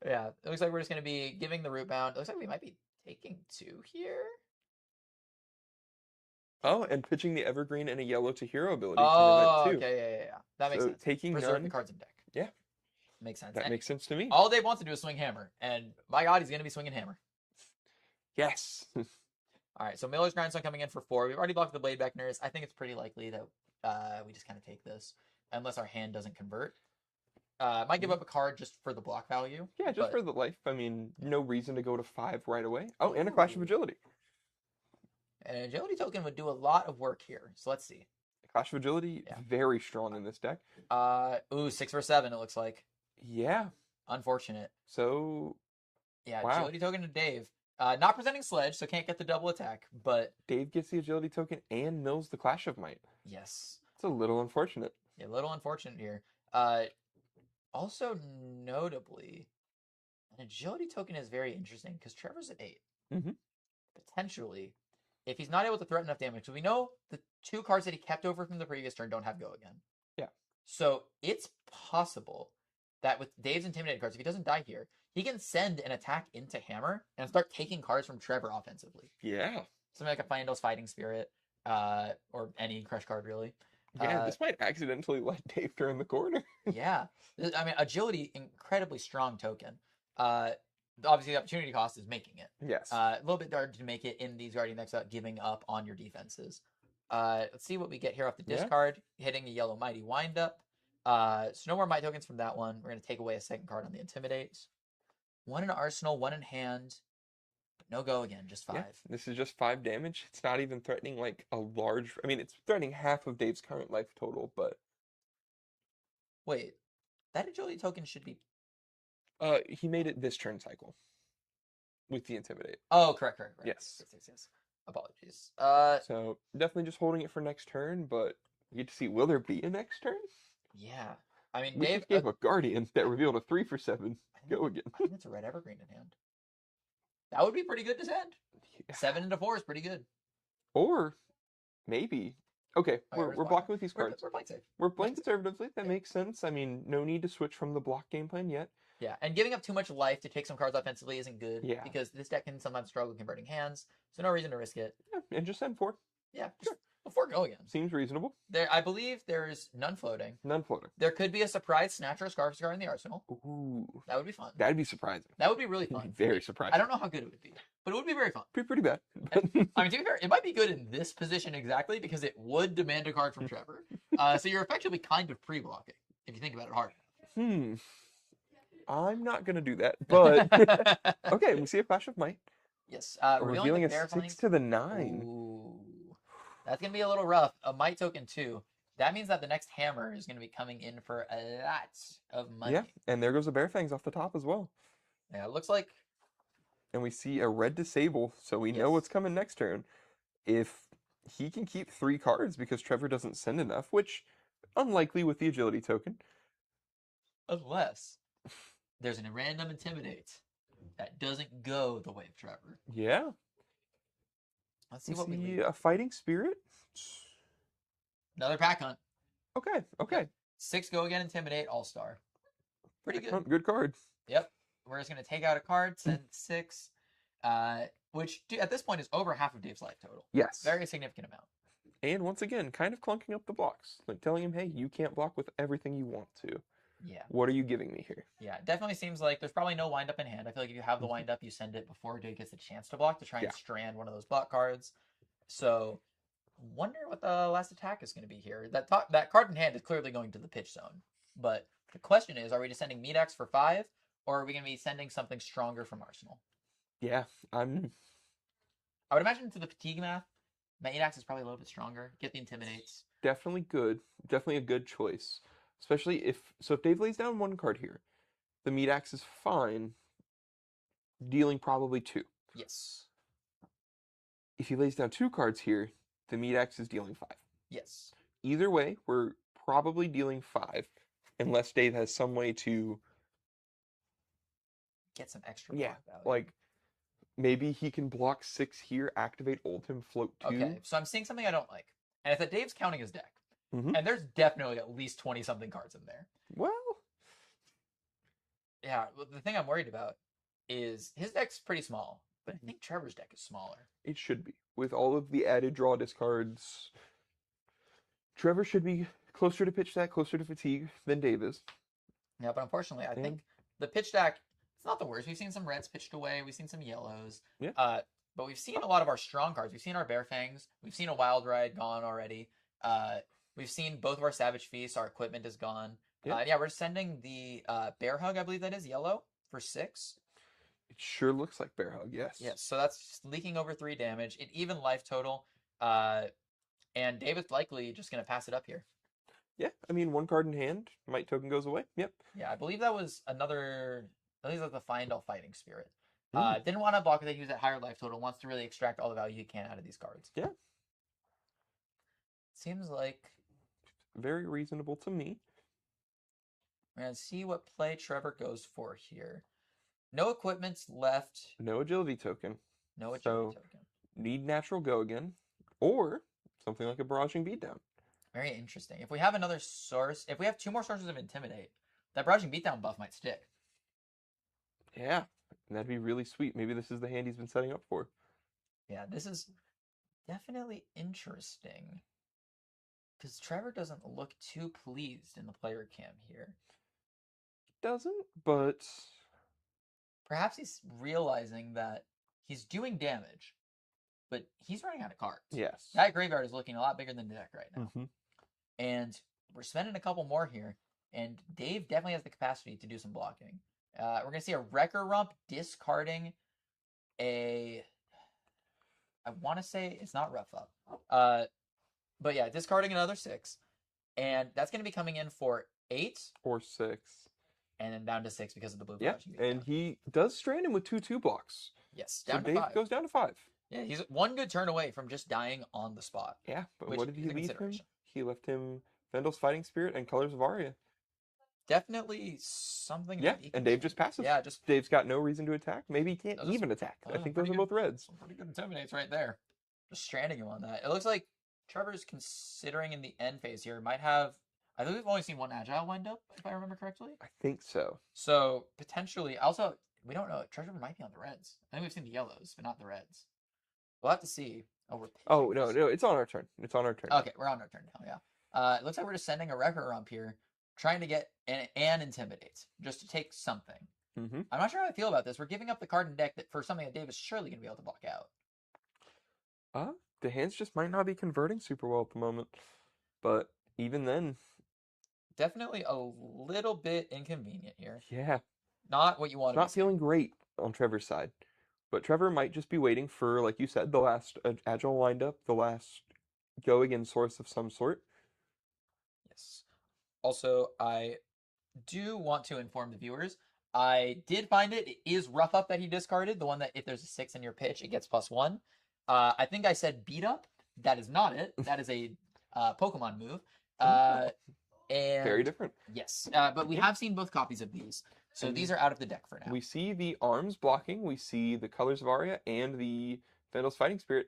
Yeah, it looks like we're just going to be giving the root bound. It looks like we might be taking 2 here. Oh, and pitching the Evergreen and a yellow to hero ability Oh, to prevent 2. okay, yeah. That makes sense. Taking Preserve none. the cards in deck. Yeah. Makes sense. That makes sense to me. All Dave wants to do is swing Hammer, and my God, he's going to be swinging Hammer. Yes. All right, so Miller's Grindstone coming in for 4. We've already blocked the Blade Beckoners. I think it's pretty likely that we just kind of take this, unless our hand doesn't convert. Might give up a card just for the block value. Yeah, just for the life. I mean, no reason to go to 5 right away. Oh, and a Clash of Agility. An Agility token would do a lot of work here, so let's see. Clash of Agility, very strong in this deck. 6 for 7, it looks like. Yeah. Unfortunate. So, yeah, Agility token to Dave. Not presenting Sledge, so can't get the double attack, but... Dave gets the Agility token and mills the Clash of Might. Yes. It's a little unfortunate. Yeah, a little unfortunate here. Also, notably, an agility token is very interesting because Trevor's at 8. Mm-hmm. Potentially, if he's not able to threaten enough damage, because we know the 2 cards that he kept over from the previous turn don't have go again. Yeah. So it's possible that with Dave's intimidated cards, if he doesn't die here, he can send an attack into Hammer and start taking cards from Trevor offensively. Yeah. Something like a Findel's Fighting Spirit, or any crush card really. Yeah, this might accidentally let Dave turn the corner. Yeah. I mean, agility, incredibly strong token. Obviously, the opportunity cost is making it. Yes. A little bit hard to make it in these Guardian decks without giving up on your defenses. Let's see what we get here off the Yeah. discard. Hitting a yellow Mighty Windup. So no more Might tokens from that one. We're going to take away a second card on the Intimidate. 1 in Arsenal, 1 in hand. But no go again, just 5. Yeah, this is just 5 damage. It's not even threatening like a large. I mean, it's threatening half of Dave's current life total, but Wait, that agility token should be. he made it this turn cycle with the Intimidate. Oh, correct. Yes. Yes. Apologies. So definitely just holding it for next turn, but you get to see, will there be a next turn? Yeah. I mean, We Dave just gave a Guardian that revealed a 3 for 7. Go again. I think it's a red evergreen in hand. That would be pretty good to send. Yeah. 7 into 4 is pretty good. Or maybe. Okay, where's we're blocking with these We're, cards. we're playing safe. We're playing conservatively. That makes sense. I mean, no need to switch from the block game plan yet. Yeah, and giving up too much life to take some cards offensively isn't good. Yeah. Because this deck can sometimes struggle converting hands, so no reason to risk it. Yeah, and just send 4. Yeah, just before go again. Seems reasonable. I believe there's none floating. None floater. There could be a surprise Snatcher or Scarf Scar in the arsenal. Ooh. That would be fun. That'd be surprising. That would be really fun. Very surprising. I don't know how good it would be, but it would be very fun. Pretty bad. I mean, to be fair, it might be good in this position exactly because it would demand a card from Trevor. So you're effectively kind of pre-blocking if you think about it hard. I'm not gonna do that, but okay. We see a Flash of Might. Yes. Revealing a Verifying... 6 to the 9. Ooh. That's gonna be a little rough. A Might token too. That means that the next Hammer is gonna be coming in for a lot of money. Yeah, and there goes the Bear Fangs off the top as well. Yeah, it looks like. And we see a red disable, so we know what's coming next turn. If he can keep 3 cards because Trevor doesn't send enough, which unlikely with the agility token. Unless there's a random Intimidate that doesn't go the way of Trevor. Yeah. Let's see what we leave. A Fighting Spirit. Another pack hunt. Okay. 6 go again, Intimidate, All-Star. Pretty good. Hunt, good card. Yep. We're just going to take out a card, send 6, which at this point is over half of Dave's life total. Yes. Very significant amount. And once again, kind of clunking up the blocks. Like telling him, hey, you can't block with everything you want to. Yeah. What are you giving me here? Yeah, it definitely seems like there's probably no wind up in hand. I feel like if you have the wind up, you send it before Dave gets a chance to block to try and strand one of those block cards. So, wonder what the last attack is going to be here. That card in hand is clearly going to the pitch zone. But the question is, are we just sending Meat Axe for 5, or are we going to be sending something stronger from Arsenal? Yeah, I would imagine to the fatigue math, Meat Axe is probably a little bit stronger. Get the Intimidates. definitely good. Definitely a good choice. Especially if Dave lays down 1 card here, the Meat Axe is fine, dealing probably 2. Yes. If he lays down 2 cards here, the Meat Axe is dealing 5. Yes. Either way, we're probably dealing 5, unless Dave has some way to get some extra block value. Like maybe he can block 6 here, activate Ultim, float 2. Okay, so I'm seeing something I don't like. And it's that Dave's counting his deck. Mhm. And there's definitely at least 20-something cards in there. Well, yeah, the thing I'm worried about is his deck's pretty small, but I think Trevor's deck is smaller. It should be. With all of the added draw discards, Trevor should be closer to pitch stack, closer to fatigue than Dave is. Yeah, but unfortunately, I think the pitch stack, it's not the worst. We've seen some reds pitched away. We've seen some yellows. Yeah. But we've seen a lot of our strong cards. We've seen our Bear Fangs. We've seen a Wild Ride gone already. We've seen both of our Savage Feasts. Our equipment is gone. Yeah. We're sending the Bear Hug, I believe that is, yellow, for 6. It sure looks like Bear Hug, yes. Yes, so that's just leaking over 3 damage. An even life total. And David's likely just going to pass it up here. Yeah, I mean, 1 card in hand, Might token goes away. Yep. Yeah, I believe that was another... I think that's the Findall Fighting Spirit. Didn't want to block it. He was at higher life total. Wants to really extract all the value he can out of these cards. Yeah. Seems like... very reasonable to me. We're gonna see what play Trevor goes for here. No equipment's left. No agility token. No agility So token. need natural go again, or something like a barraging beatdown. Very interesting. If we have another source, if we have 2 more sources of Intimidate, that barraging beatdown buff might stick. Yeah, that'd be really sweet. Maybe this is the hand he's been setting up for. Yeah, this is definitely interesting. Because Trevor doesn't look too pleased in the player cam here. Doesn't, but Perhaps he's realizing that he's doing damage, but he's running out of cards. yes. That graveyard is looking a lot bigger than the deck right now. Mm-hmm. And we're spending a couple more here, and Dave definitely has the capacity to do some blocking. We're going to see a Wrecker Rump discarding a... I want to say it's not Rough Up. But yeah, discarding another 6. And that's going to be coming in for 8. Or 6. And then down to 6 because of the blue. Yeah, and he does strand him with 2/2 blocks. Yes, So down to Dave 5. goes down to 5. Yeah, he's one good turn away from just dying on the spot. Yeah, but Which what did he is a leave him? consideration. He left him Vendal's Fighting Spirit and Colors of Aria. Definitely something. Yeah, that he and can Dave do. just passes. Yeah, just Dave's got no reason to attack. Maybe he can't Those are even attack. those I are think those pretty are both reds. some pretty good intimidates right there. Just stranding him on that. It looks like Trevor's considering in the end phase here might have. I think we've only seen one agile wind up, if I remember correctly. I think so. So potentially, also we don't know. Trevor might be on the reds. I think we've seen the yellows, but not the reds. We'll have to see. Oh, we're pitching Oh, no, this. no, it's on our turn. It's on our turn. Okay, we're on our turn now. Yeah. It looks like we're just sending a Wrecker Rump here, trying to get an Intimidate, just to take something. Mm-hmm. I'm not sure how I feel about this. We're giving up the card in deck that for something that Dave is surely going to be able to block out. The hands just might not be converting super well at the moment. But even then, Definitely a little bit inconvenient here. yeah, Not what you want to not feeling great on Trevor's side. But Trevor might just be waiting for, like you said, the last agile windup, the last go again source of some sort. Yes. Also, I do want to inform the viewers. I did find it. It is Rough Up that he discarded. The one that if there's a 6 in your pitch, it gets +1. I think I said Beat Up. That is not it. That is a Pokemon move. And Very different. Yes, but we have seen both copies of these. So And these are out of the deck for now. We see the arms blocking, we see the Colors of Aria, and the Vandal's Fighting Spirit.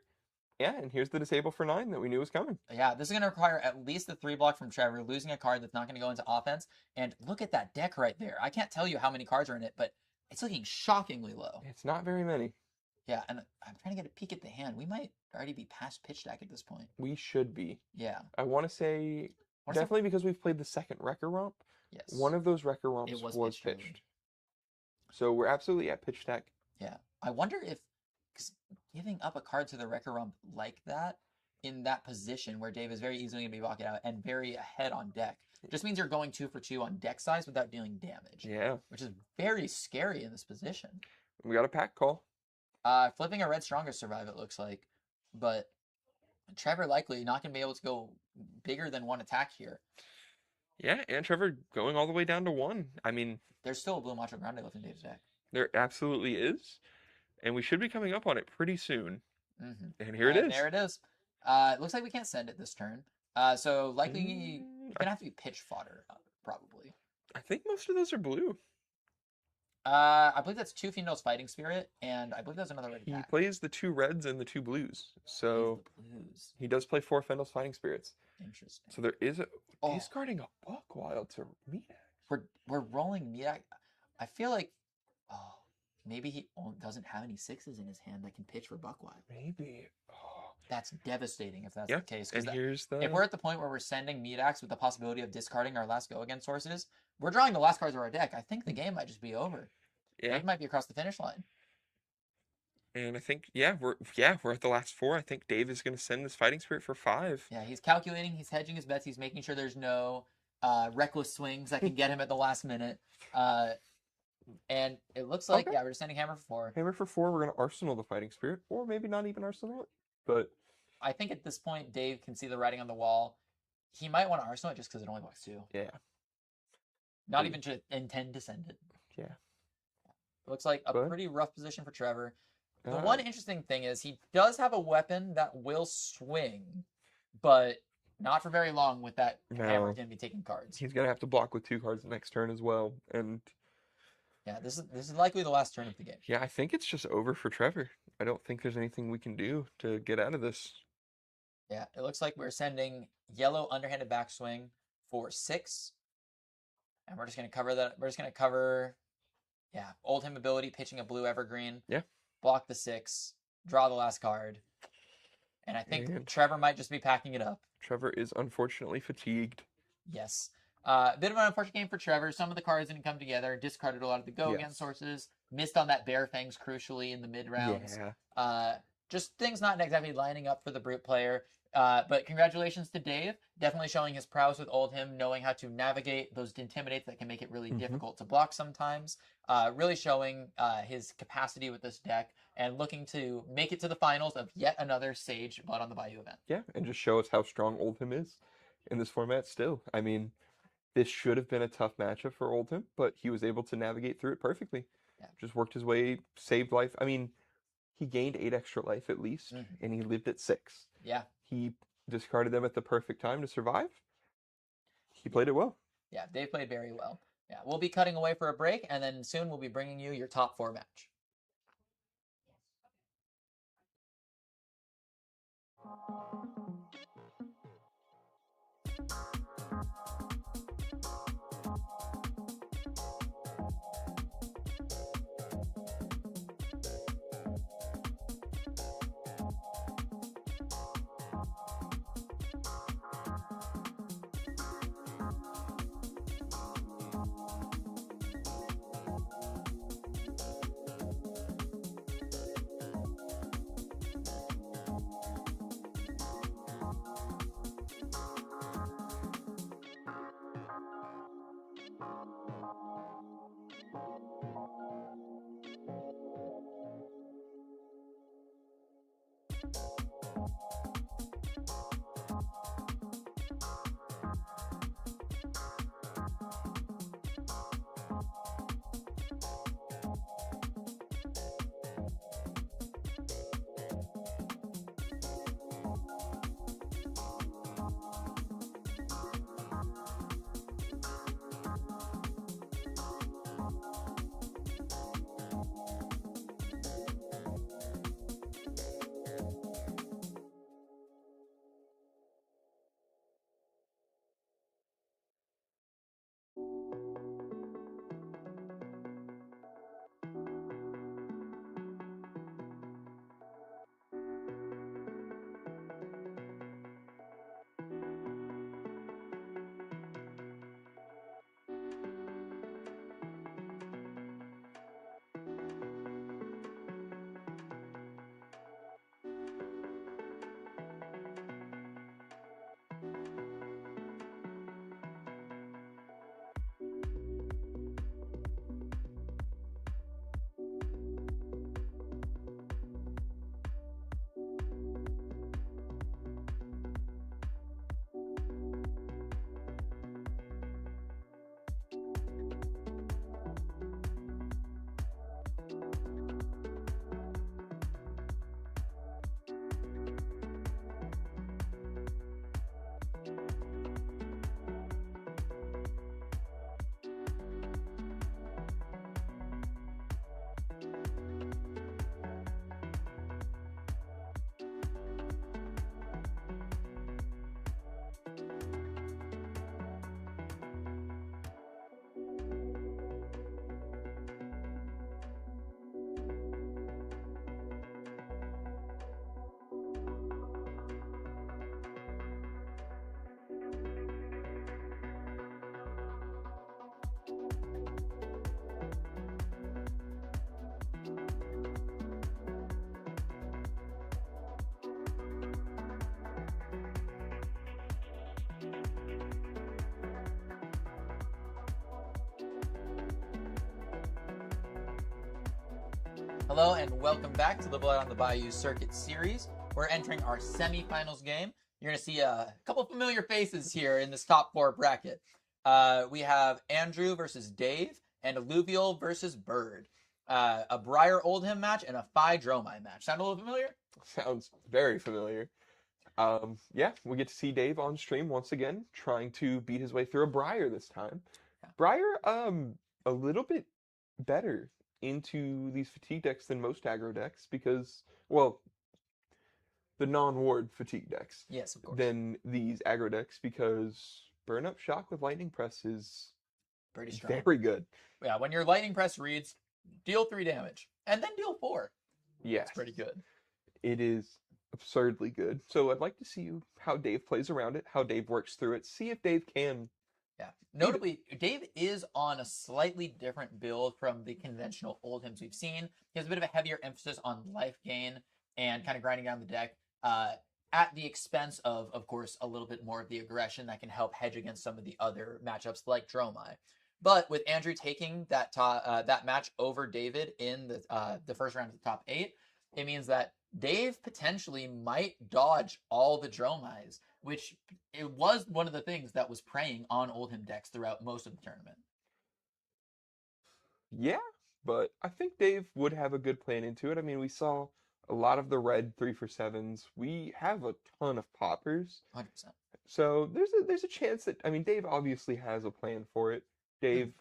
Yeah, and here's the disable for 9 that we knew was coming. Yeah, this is going to require at least the 3 block from Trevor, losing a card that's not going to go into offense. And look at that deck right there. I can't tell you how many cards are in it, but it's looking shockingly low. It's not very many. Yeah, and I'm trying to get a peek at the hand. We might already be past pitch deck at this point. We should be. Yeah. I want to say, What is definitely because we've played the second Wrecker Romp, Yes. one of those Wrecker Romps It was was pitched pitched. early. So we're absolutely at pitch deck. Yeah. I wonder if 'cause giving up a card to the Wrecker Rump like that in that position where Dave is very easily going to be blocking out and very ahead on deck just means you're going 2 for 2 on deck size without dealing damage, Yeah. which is very scary in this position. We got a pack call. Flipping a red stronger survive, it looks like, but Trevor likely not going to be able to go bigger than 1 attack here. Yeah, and Trevor going all the way down to 1. I mean, There's still a Blue Macho Grande left in Dave's deck. there absolutely is. And we should be coming up on it pretty soon. Mm-hmm. And here it is. There it is. It looks like we can't send it this turn. So likely gonna have to be pitch fodder, probably. I think most of those are blue. I believe that's 2 Females Fighting Spirit, and I believe that's another red He attack. plays the 2 reds and the 2 blues. So Blues. he does play 4 Fendels Fighting Spirits. Interesting. So there is a Oh. discarding a Buck Wild to meet. We're rolling Miak. I feel like maybe he doesn't have any 6s in his hand that can pitch for Buckwild. Maybe. Oh. That's devastating if that's Yeah, the case. 'Cause and here's the... if we're at the point where we're sending Medax with the possibility of discarding our last go again sources, we're drawing the last cards of our deck. I think the game might just be over. Yeah, Dave might be across the finish line. and I think, we're at the last 4. I think Dave is going to send this Fighting Spirit for 5. Yeah, he's calculating, he's hedging his bets, he's making sure there's no reckless swings that can get him at the last minute. And it looks like, Okay. we're just sending Hammer for 4. Hammer for 4, we're going to Arsenal the Fighting Spirit, or maybe not even Arsenal it. But I think at this point, Dave can see the writing on the wall. He might want to Arsenal it just because it only blocks 2. yeah, Not Yeah. even to intend to send it. yeah. It looks like a But- pretty rough position for Trevor. The Uh, one interesting thing is he does have a weapon that will swing, but not for very long with that hammer No. going to be taking cards. He's gonna have to block with 2 cards the next turn as well. And Yeah, this is likely the last turn of the game. yeah, I think it's just over for Trevor. I don't think there's anything we can do to get out of this. Yeah, it looks like we're sending yellow underhanded backswing for 6. And we're just going to cover that. We're just going to cover, Oldham ability, pitching a blue evergreen. Yeah. Block the 6, draw the last card. And I think And Trevor might just be packing it up. Trevor is unfortunately fatigued. Yes. Bit of an unfortunate game for Trevor. Some of the cards didn't come together. Discarded a lot of the go again Yes. sources. Missed on that Bear Fangs crucially in the mid rounds. Yeah. Just things not exactly lining up for the Brute player. But congratulations to Dave. Definitely showing his prowess with Oldhim, knowing how to navigate those intimidates that can make it really difficult to block sometimes. Really showing his capacity with this deck and looking to make it to the finals of yet another Sage Blood on the Bayou event. Yeah, and just show us how strong Oldhim is in this format still. I mean, this should have been a tough matchup for Oldhim, but he was able to navigate through it perfectly. Yeah. Just worked his way, saved life. I mean, he gained 8 extra life at least, and he lived at 6. Yeah. He discarded them at the perfect time to survive. He played it well. Yeah, they played very well. Yeah, we'll be cutting away for a break, and then soon we'll be bringing you your top 4 match. Hello and welcome back to the Blood on the Bayou Circuit Series. We're entering our semifinals game. You're going to see a couple familiar faces here in this top 4 bracket. We have Andrew versus Dave and Alluvial versus Bird. A Briar Oldham match and a Phi Dromai match. Sound a little familiar? Sounds very familiar. Yeah, we get to see Dave on stream once again, trying to beat his way through a Briar this time. Yeah. Briar, a little bit better into these fatigue decks than most aggro decks because, well, the non-ward fatigue decks Yes, of course. than these aggro decks because Burn Up Shock with Lightning Press is Pretty strong. very good. Yeah, when your Lightning Press reads, deal 3 damage, and then deal 4. Yes. It's pretty good. It is absurdly good. So I'd like to see how Dave plays around it, how Dave works through it, see if Dave can. Yeah. Notably, Dave is on a slightly different build from the conventional Oldhams we've seen. He has a bit of a heavier emphasis on life gain and kind of grinding down the deck at the expense of course, a little bit more of the aggression that can help hedge against some of the other matchups like Dromai. But with Andrew taking that that match over David in the first round of the top 8, it means that Dave potentially might dodge all the Dromais, which it was one of the things that was preying on Oldham decks throughout most of the tournament. Yeah, but I think Dave would have a good plan into it. I mean, we saw a lot of the red 3-for-7s. We have a ton of poppers. 100%. So there's a chance that, I mean, Dave obviously has a plan for it. Dave,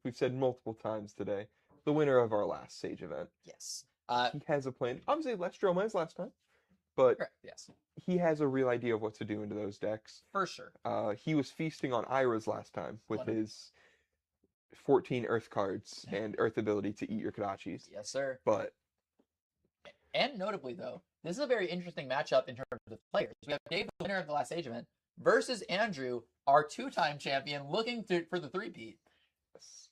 we've said multiple times today, the winner of our last Sage event. Yes. He has a plan. Obviously, less Dromais last time, but Correct. Yes. he has a real idea of what to do into those decks. For sure. He was feasting on Ira's last time with 100%. his 14 Earth cards and Earth ability to eat your Kodachis. Yes, sir. But And notably, though, this is a very interesting matchup in terms of the players. We have Dave, the winner of the last Age event, versus Andrew, our 2-time champion, looking for the 3-peat.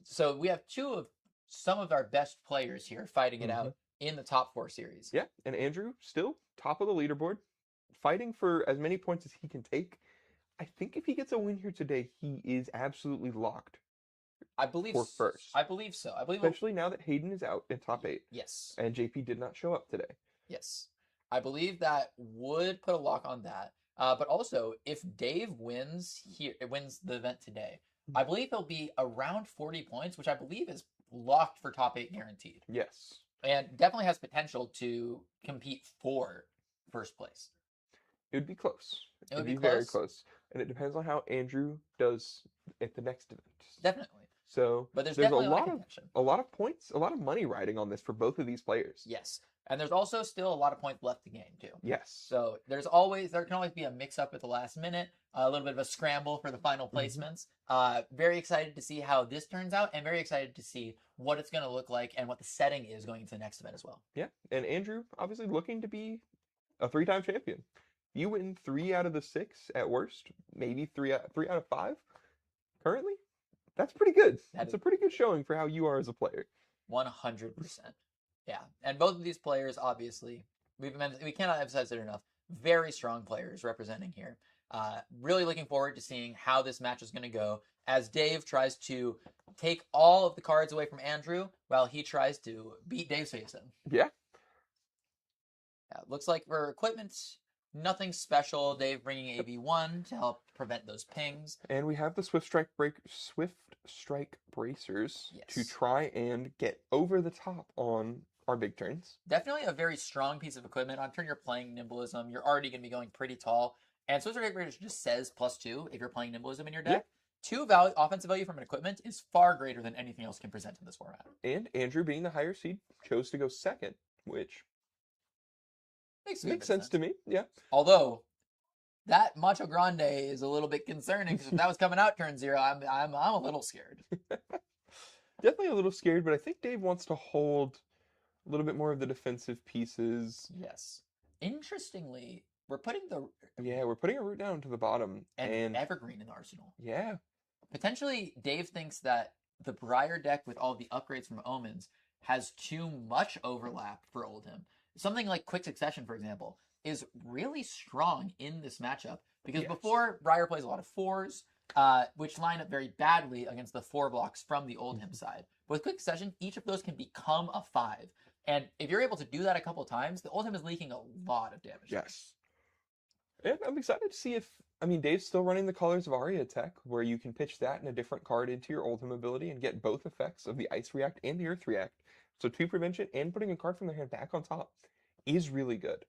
So we have two of some of our best players here fighting it out in the top 4 series. Yeah, and Andrew still top of the leaderboard, fighting for as many points as he can take. I think if he gets a win here today, he is absolutely locked. I believe for first. I believe so. I believe Especially now that Hayden is out in top 8. Yes. And JP did not show up today. Yes. I believe that would put a lock on that. But also, if Dave wins the event today, I believe he'll be around 40 points, which I believe is locked for top 8 guaranteed. Yes. And definitely has potential to compete for first place. It would be close. It would be be very close. close. And it depends on how Andrew does at the next event. Definitely. So But there's a definitely lot of contention. a lot of points, a lot of money riding on this for both of these players. Yes. And there's also still a lot of points left to gain, too. Yes. So there can always be a mix-up at the last minute, a little bit of a scramble for the final placements. Very excited to see how this turns out, and very excited to see what it's going to look like and what the setting is going into the next event as well. Yeah, and Andrew obviously looking to be a 3-time champion. You win 3 out of the 6 at worst, maybe 3 out of 5 currently. That's pretty good. That's a pretty good showing for how you are as a player. 100%. Yeah, and both of these players, obviously, we cannot emphasize it enough. Very strong players representing here. Really looking forward to seeing how this match is going to go as Dave tries to take all of the cards away from Andrew while he tries to beat Dave's face in. Yeah. Looks like for equipment, nothing special. Dave bringing AV1 to help prevent those pings. And we have the Swift Strike bracers to try and get over the top on our big turns. Definitely a very strong piece of equipment. On turn you're playing Nimblism, you're already going to be going pretty tall. And Swift Strike bracers just says +2 if you're playing Nimblism in your deck. 2 offensive value from an equipment is far greater than anything else can present in this format. And Andrew, being the higher seed, chose to go second, which makes sense to me. Yeah. Although that Macho Grande is a little bit concerning because if that was coming out turn 0, I'm a little scared. Definitely a little scared, but I think Dave wants to hold a little bit more of the defensive pieces. Yes. Interestingly, we're putting we're putting a root down to the bottom and Evergreen in the arsenal. Yeah. Potentially, Dave thinks that the Briar deck with all the upgrades from Omens has too much overlap for Oldham. Something like Quick Succession, for example, is really strong in this matchup because before Briar plays a lot of 4s, which line up very badly against the 4 blocks from the Oldham side. But with Quick Succession, each of those can become a 5. And if you're able to do that a couple times, the Oldham is leaking a lot of damage. Yes. And I'm excited to see if, Dave's still running the Colors of Aria tech, where you can pitch that and a different card into your Oldham ability and get both effects of the Ice React and the Earth React. So 2 prevention and putting a card from their hand back on top is really good.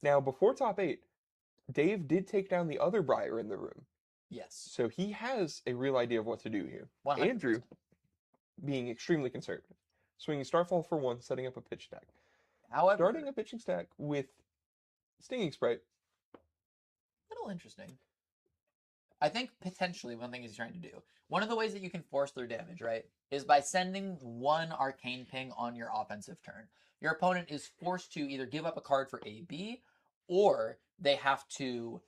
Now, before top 8, Dave did take down the other Briar in the room, Yes. so he has a real idea of what to do here. 100%. Andrew, being extremely conservative, swinging Starfall for 1, setting up a pitch stack. However, Starting a pitching stack with Stinging Sprite. little interesting. I think potentially one thing he's trying to do, one of the ways that you can force through damage, right, is by sending one arcane ping on your offensive turn. Your opponent is forced to either give up a card for AB, or they have to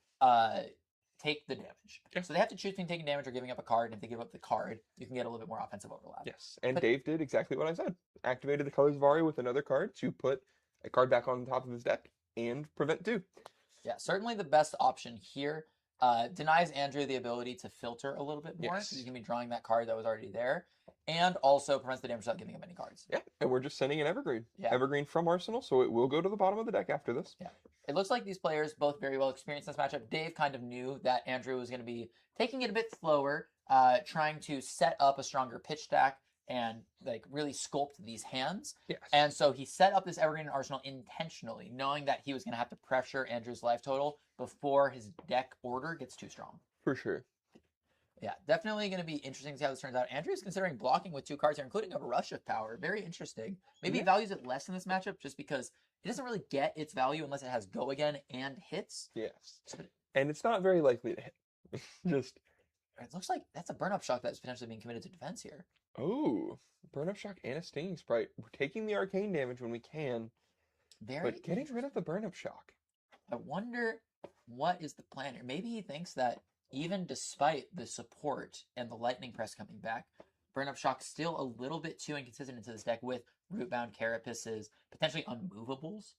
take the damage. Yeah. So they have to choose between taking damage or giving up a card, and if they give up the card, you can get a little bit more offensive overlap. Yes, and But- Dave did exactly what I said. Activated the Colors of Aria with another card to put a card back on the top of his deck and prevent 2. Yeah, certainly the best option here. Denies Andrew the ability to filter a little bit more, Yes. because he's going to be drawing that card that was already there, and also prevents the damage without giving him any cards. Yeah, and we're just sending an Evergreen. Yeah. Evergreen from Arsenal, so it will go to the bottom of the deck after this. It looks like these players both very well experienced in this matchup. Dave kind of knew that Andrew was going to be taking it a bit slower, trying to set up a stronger pitch stack and like really sculpt these hands. Yes. And so he set up this Evergreen Arsenal intentionally, knowing that he was going to have to pressure Andrew's life total before his deck order gets too strong. For sure. Yeah, definitely going to be interesting to see how this turns out. Andrew's considering blocking with 2 cards here, including a Rush of Power. Very interesting. Maybe he Yeah. values it less in this matchup just because it doesn't really get its value unless it has Go Again and hits. Yes. And it's not very likely to hit. Just, It looks like that's a burn-up shock that's potentially being committed to defense here. oh, Burn Up Shock and a Stinging Sprite. We're taking the arcane damage when we can, Very but getting rid of the Burn Up Shock. I wonder what is the plan here. Maybe he thinks that even despite the support and the Lightning Press coming back, Burn-Up Shock's still a little bit too inconsistent into this deck with Rootbound Carapaces, potentially Unmovables,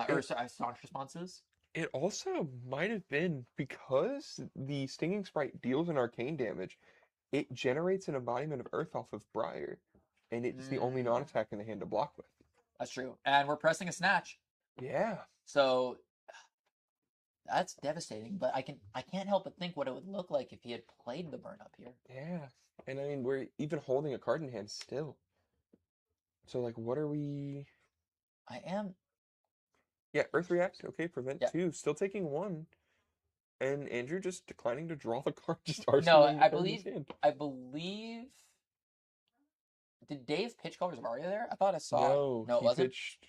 or Staunch Responses. It also might have been because the Stinging Sprite deals an arcane damage, it generates an embodiment of Earth off of Briar, and it's the only Mm. non-attack in the hand to block with. That's true. And we're pressing a Snatch. Yeah. So that's devastating, but I can't help but think what it would look like if he had played the burn up here. Yeah. And I mean, we're even holding a card in hand still. So, like, what are we... I am Yeah, Earth React, okay, prevent Yeah. 2, still taking 1. And Andrew just declining to draw the card, just No, arsenaling the I card in his hand. believe did Dave pitch Colors of Aria there? I thought I saw No, it he wasn't. pitched...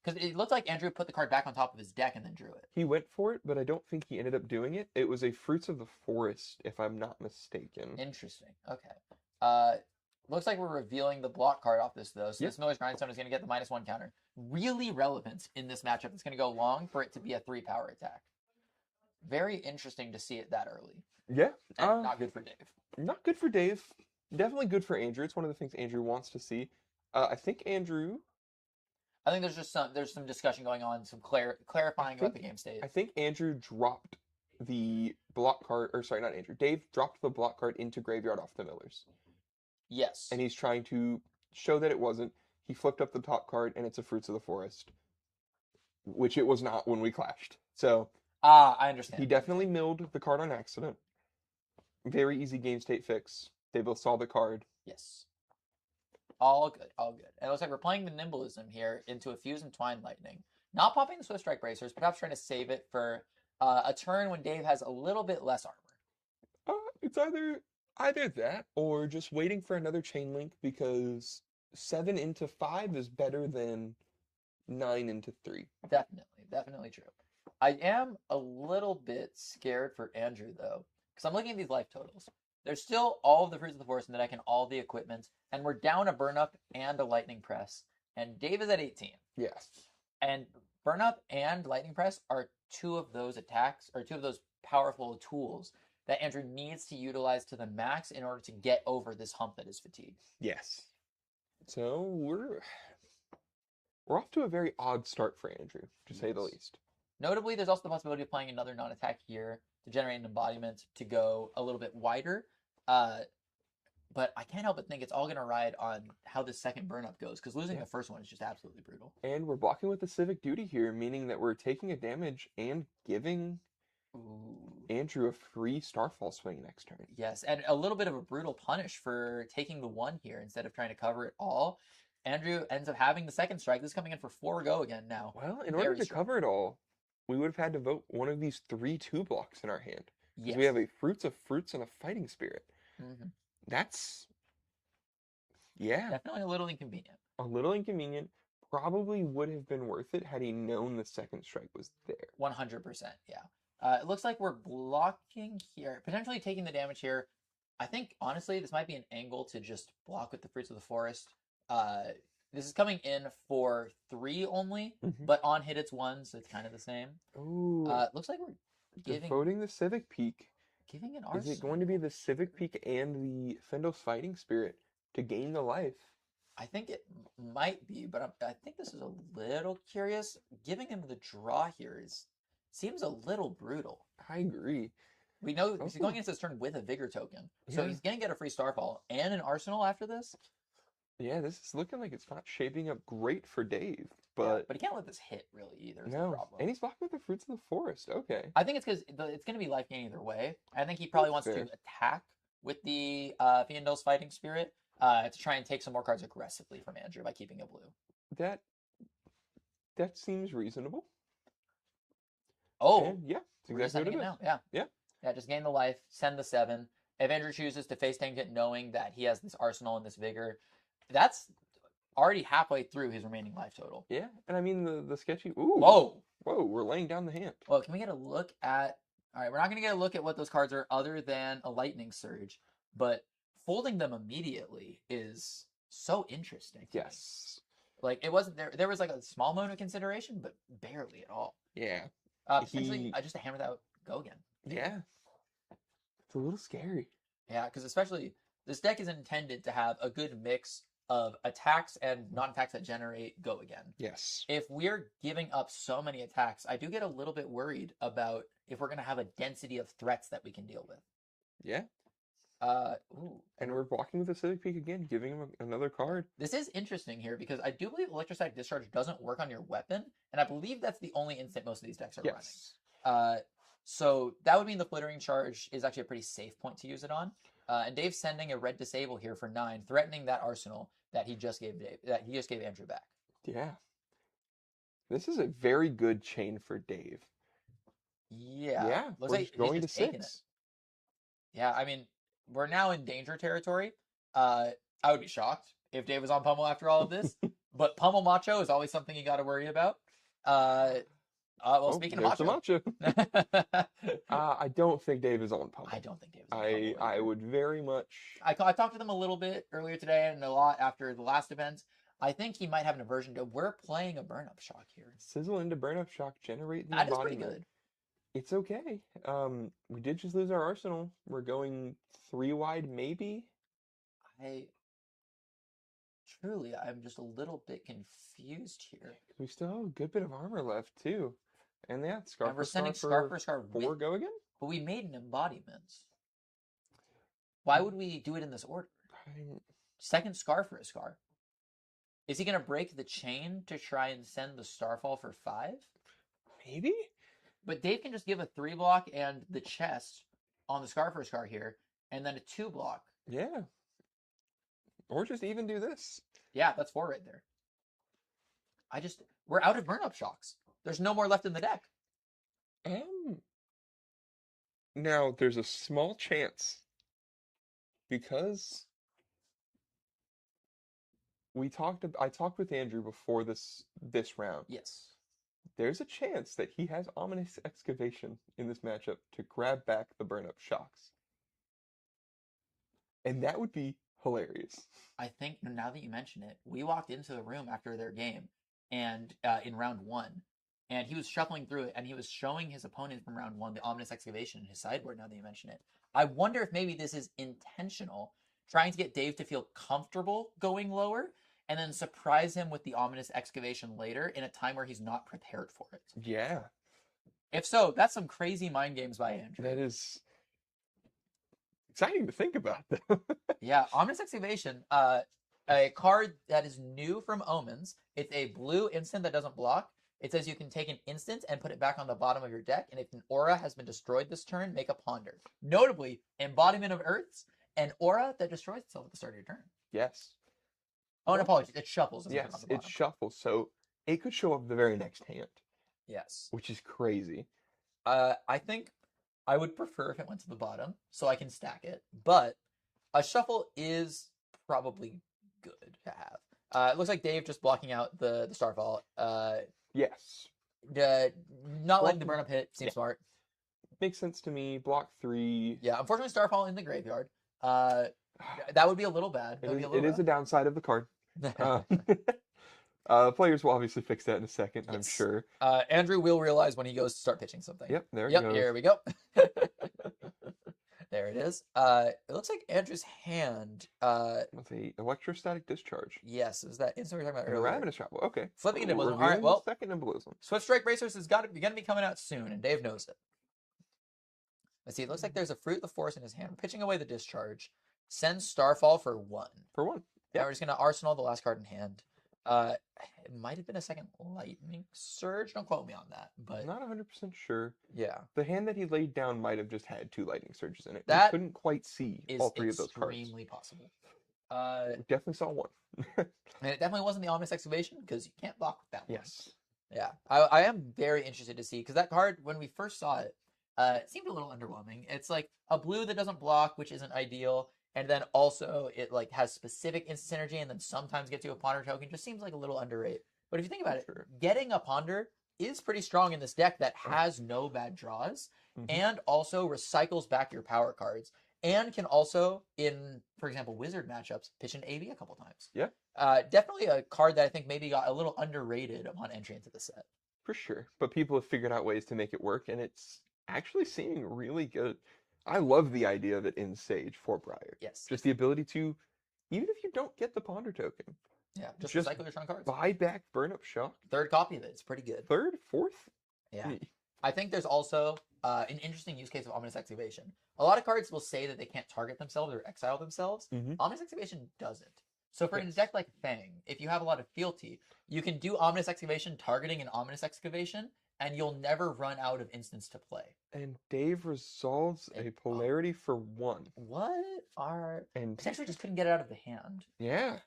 Because it looked like Andrew put the card back on top of his deck and then drew it. He went for it, but I don't think he ended up doing it. It was a Fruits of the Forest, if I'm not mistaken. Interesting. Okay. Looks like we're revealing the block card off this though. So Yep. this Miller's Grindstone is going to get the -1 counter. Really relevant in this matchup. It's going to go long for it to be a 3-power attack. Very interesting to see it that early. Yeah, And not good for Dave. not good for Dave. Definitely good for Andrew. It's one of the things Andrew wants to see. I think Andrew... I think there's some discussion going on, some clarifying about the game state. I think Andrew dropped the block card, or sorry, not Andrew. Dave dropped the block card into Graveyard off the Millers. Yes. And he's trying to show that it wasn't. He flipped up the top card, and it's a Fruits of the Forest, which it was not when we clashed. So I understand. he definitely milled the card on accident. Very easy game state fix. They both saw the card. Yes. All good, all good. And it looks like we're playing the Nimbleism here into a Fuse and Twine Lightning. Not popping the Swift Strike Bracers, perhaps trying to save it for a turn when Dave has a little bit less armor. It's either that or just waiting for another chain link because 7 into 5 is better than 9 into 3. Definitely true. I am a little bit scared for Andrew, though, because I'm looking at these life totals. There's still all of the Fruits of the Forest in the deck and all the equipment, and we're down a Burn Up and a Lightning Press, and Dave is at 18. Yes. And Burn Up and Lightning Press are 2 of those attacks, or 2 of those powerful tools that Andrew needs to utilize to the max in order to get over this hump that is fatigue. Yes. So we're off to a very odd start for Andrew, to say the Yes. least. Notably, there's also the possibility of playing another non-attack here to generate an embodiment to go a little bit wider. But I can't help but think it's all going to ride on how the second burn-up goes, because losing Yeah. the first one is just absolutely brutal. And we're blocking with the Civic Duty here, meaning that we're taking a damage and giving Ooh. Andrew a free Starfall swing next turn. Yes, and a little bit of a brutal punish for taking the 1 here instead of trying to cover it all. Andrew ends up having the second strike. This is coming in for 4 go again now. Well, in order Very to strong. cover it all, we would have had to vote one of these 3 2-blocks in our hand. Because Yes. we have a Fruits of Fruits and a Fighting Spirit. Mhm. That's, yeah, Definitely a little inconvenient. a little inconvenient. Probably would have been worth it had he known the second strike was there. 100%. Yeah. It looks like we're blocking here, potentially taking the damage here. I think honestly, this might be an angle to just block with the Fruits of the Forest. This is coming in for 3 only, Mhm. but on hit it's 1, so it's kind of the same. Ooh, Looks like we're they're giving voting the Civic Peak. an Is it arsenal. going to be the Civic Peak and the Fendos Fighting Spirit to gain the life? I think it might be, but I think this is a little curious. Giving him the draw here seems a little brutal. I agree. We know he's Oh. going into this turn with a Vigor token, so Yeah. he's gonna get a free Starfall and an Arsenal after this. Yeah, this is looking like it's not shaping up great for Dave, Yeah, but but he can't let this hit really either. Is the no. problem. And he's blocking with the Fruits of the Forest. Okay. I think it's because it's gonna be life gain either way. I think he probably That's wants fair. to attack with the Fiendel's Fighting Spirit to try and take some more cards aggressively from Andrew by keeping a blue. That seems reasonable. Oh, And yeah, it's we're just exactly what sending it it is. now. Yeah. Yeah. Yeah, just gain the life, send the 7. If Andrew chooses to face tank it knowing that he has this Arsenal and this Vigor, that's already halfway through his remaining life total. Yeah, and I mean the sketchy. Ooh. Whoa. Whoa, we're laying down the hand. Well, can we get a look at... All right, we're not going to get a look at what those cards are other than a Lightning Surge, but folding them immediately is so interesting. to me. Yes. Like, it wasn't... There was like a small moment of consideration, but barely at all. Yeah. Potentially, just a hammer that go again. Yeah. It's a little scary. Yeah, because especially this deck is intended to have a good mix of attacks and non-attacks that generate go again. Yes. If we're giving up so many attacks, I do get a little bit worried about if we're going to have a density of threats that we can deal with. Yeah. Ooh. And we're blocking with the Civic Peak again, giving him another card. This is interesting here because I do believe Electrostatic Discharge doesn't work on your weapon, and I believe that's the only instant most of these decks are Yes. running. So that would mean the Flittering Charge is actually a pretty safe point to use it on. And Dave's sending a red disable here for 9, threatening that Arsenal that he just gave Andrew back. Yeah. This is a very good chain for Dave. Yeah. Yeah. Looks We're like just going he's to just taking it. 6. Yeah, I mean, we're now in danger territory. I would be shocked if Dave was on Pummel after all of this. But Pummel Macho is always something you got to worry about. Speaking of there's Macho. the Macho. I don't think Dave is on Pummel. I don't think Dave is on Pummel I either. would very much. I talked to them a little bit earlier today and a lot after the last event. I think he might have an aversion to we're playing a burn-up shock here. Sizzle into Burn-Up Shock, generate the That is pretty embodiment. good. It's okay. We did just lose our Arsenal. We're going 3 wide, maybe? I'm just a little bit confused here. We still have a good bit of armor left, too. And yeah, Scarf And we're for sending Scar Scarf for Scar 4 go again? but we made an embodiment. Why would we do it in this order? Second Scar for a Scar. Is he going to break the chain to try and send the Starfall for 5? Maybe? But Dave can just give a 3 block and the chest on the Scar for a Scar here, and then a 2 block. Yeah. Or just even do this. Yeah, that's 4 right there. We're out of burn-up shocks. There's no more left in the deck. Now, there's a small chance, because I talked with Andrew before this round. Yes. There's a chance that he has Ominous Excavation in this matchup to grab back the burn-up shocks. And that would be hilarious. I think now that you mention it, we walked into the room after their game and in round 1, and he was shuffling through it, and he was showing his opponent from round 1 the Ominous Excavation in his sideboard. Now that you mention it, I wonder if maybe this is intentional, trying to get Dave to feel comfortable going lower, and then surprise him with the Ominous Excavation later in a time where he's not prepared for it. Yeah. If so, that's some crazy mind games by Andrew. That is exciting to think about, though. Yeah, Ominous Excavation, a card that is new from Omens. It's a blue instant that doesn't block. It says you can take an instant and put it back on the bottom of your deck, and if an aura has been destroyed this turn, make a ponder. Notably, Embodiment of Earths, an aura that destroys itself at the start of your turn. Yes. Oh, and apologies, it shuffles. Yes, it shuffles, so it could show up the very next hand. Yes. which is crazy. I think I would prefer if it went to the bottom so I can stack it, but a shuffle is probably good to have. It looks like Dave just blocking out the Starfall. Yes. Not letting the Blocking- burn up hit seems yeah. smart. Makes sense to me. Block 3. Yeah, unfortunately, Starfall in the graveyard. That would be a little bad. That would be a It little is a downside of the card. bad. Players will obviously fix that in a second, I'm Yes. sure. Andrew will realize when he goes to start pitching something. Yep, there it Yep, goes. here we go. There it is. It looks like Andrew's hand. With a electrostatic discharge. Yes, it was that instant we were talking about And a earlier. ravenous travel. Okay. Flipping into Ooh, Nimbilism. All right, revealing the well, second Nimbilism. Swift Strike Bracers is going to be coming out soon, and Dave knows it. Let's see. It looks like there's a Fruit of the Forest in his hand. Pitching away the discharge. Sends Starfall for 1. For 1. Yeah, we're just going to Arsenal the last card in hand. It might have been a second Lightning Surge. Don't quote me on that, but I'm not 100% sure. yeah, The hand that he laid down might have just had 2 lightning surges in it. That We couldn't quite see is all 3 of those cards. extremely possible. We definitely saw 1. And it definitely wasn't the Ominous Excavation because you can't block with that one. Yes. Yeah, I am very interested to see because that card when we first saw it, it seemed a little underwhelming. It's like a blue that doesn't block, which isn't ideal. And then also it like has specific instant synergy and then sometimes gets you a ponder token. Just seems like a little underrated. But if you think about it, Sure. getting a ponder is pretty strong in this deck that has no bad draws Mhm. and also recycles back your power cards and can also, in, for example, wizard matchups, pitch an AV a couple times. Yeah. Definitely a card that I think maybe got a little underrated upon entry into the set. For sure. But people have figured out ways to make it work, and it's actually seeming really good. I love the idea of it in Sage for Briar. Yes. Just the ability to, even if you don't get the ponder token, Yeah, just just recycle your strong cards. buy back Burn Up Shock. Third copy of it. It's pretty good. 3rd, 4th? Yeah. I think there's also an interesting use case of Ominous Excavation. A lot of cards will say that they can't target themselves or exile themselves. Mhm. Ominous Excavation doesn't. So for a Yes. deck like Fang, if you have a lot of fealty, you can do Ominous Excavation targeting an Ominous Excavation, and you'll never run out of instants to play. And Dave resolves a polarity for 1. What are... And Potentially just couldn't get it out of the hand. yeah.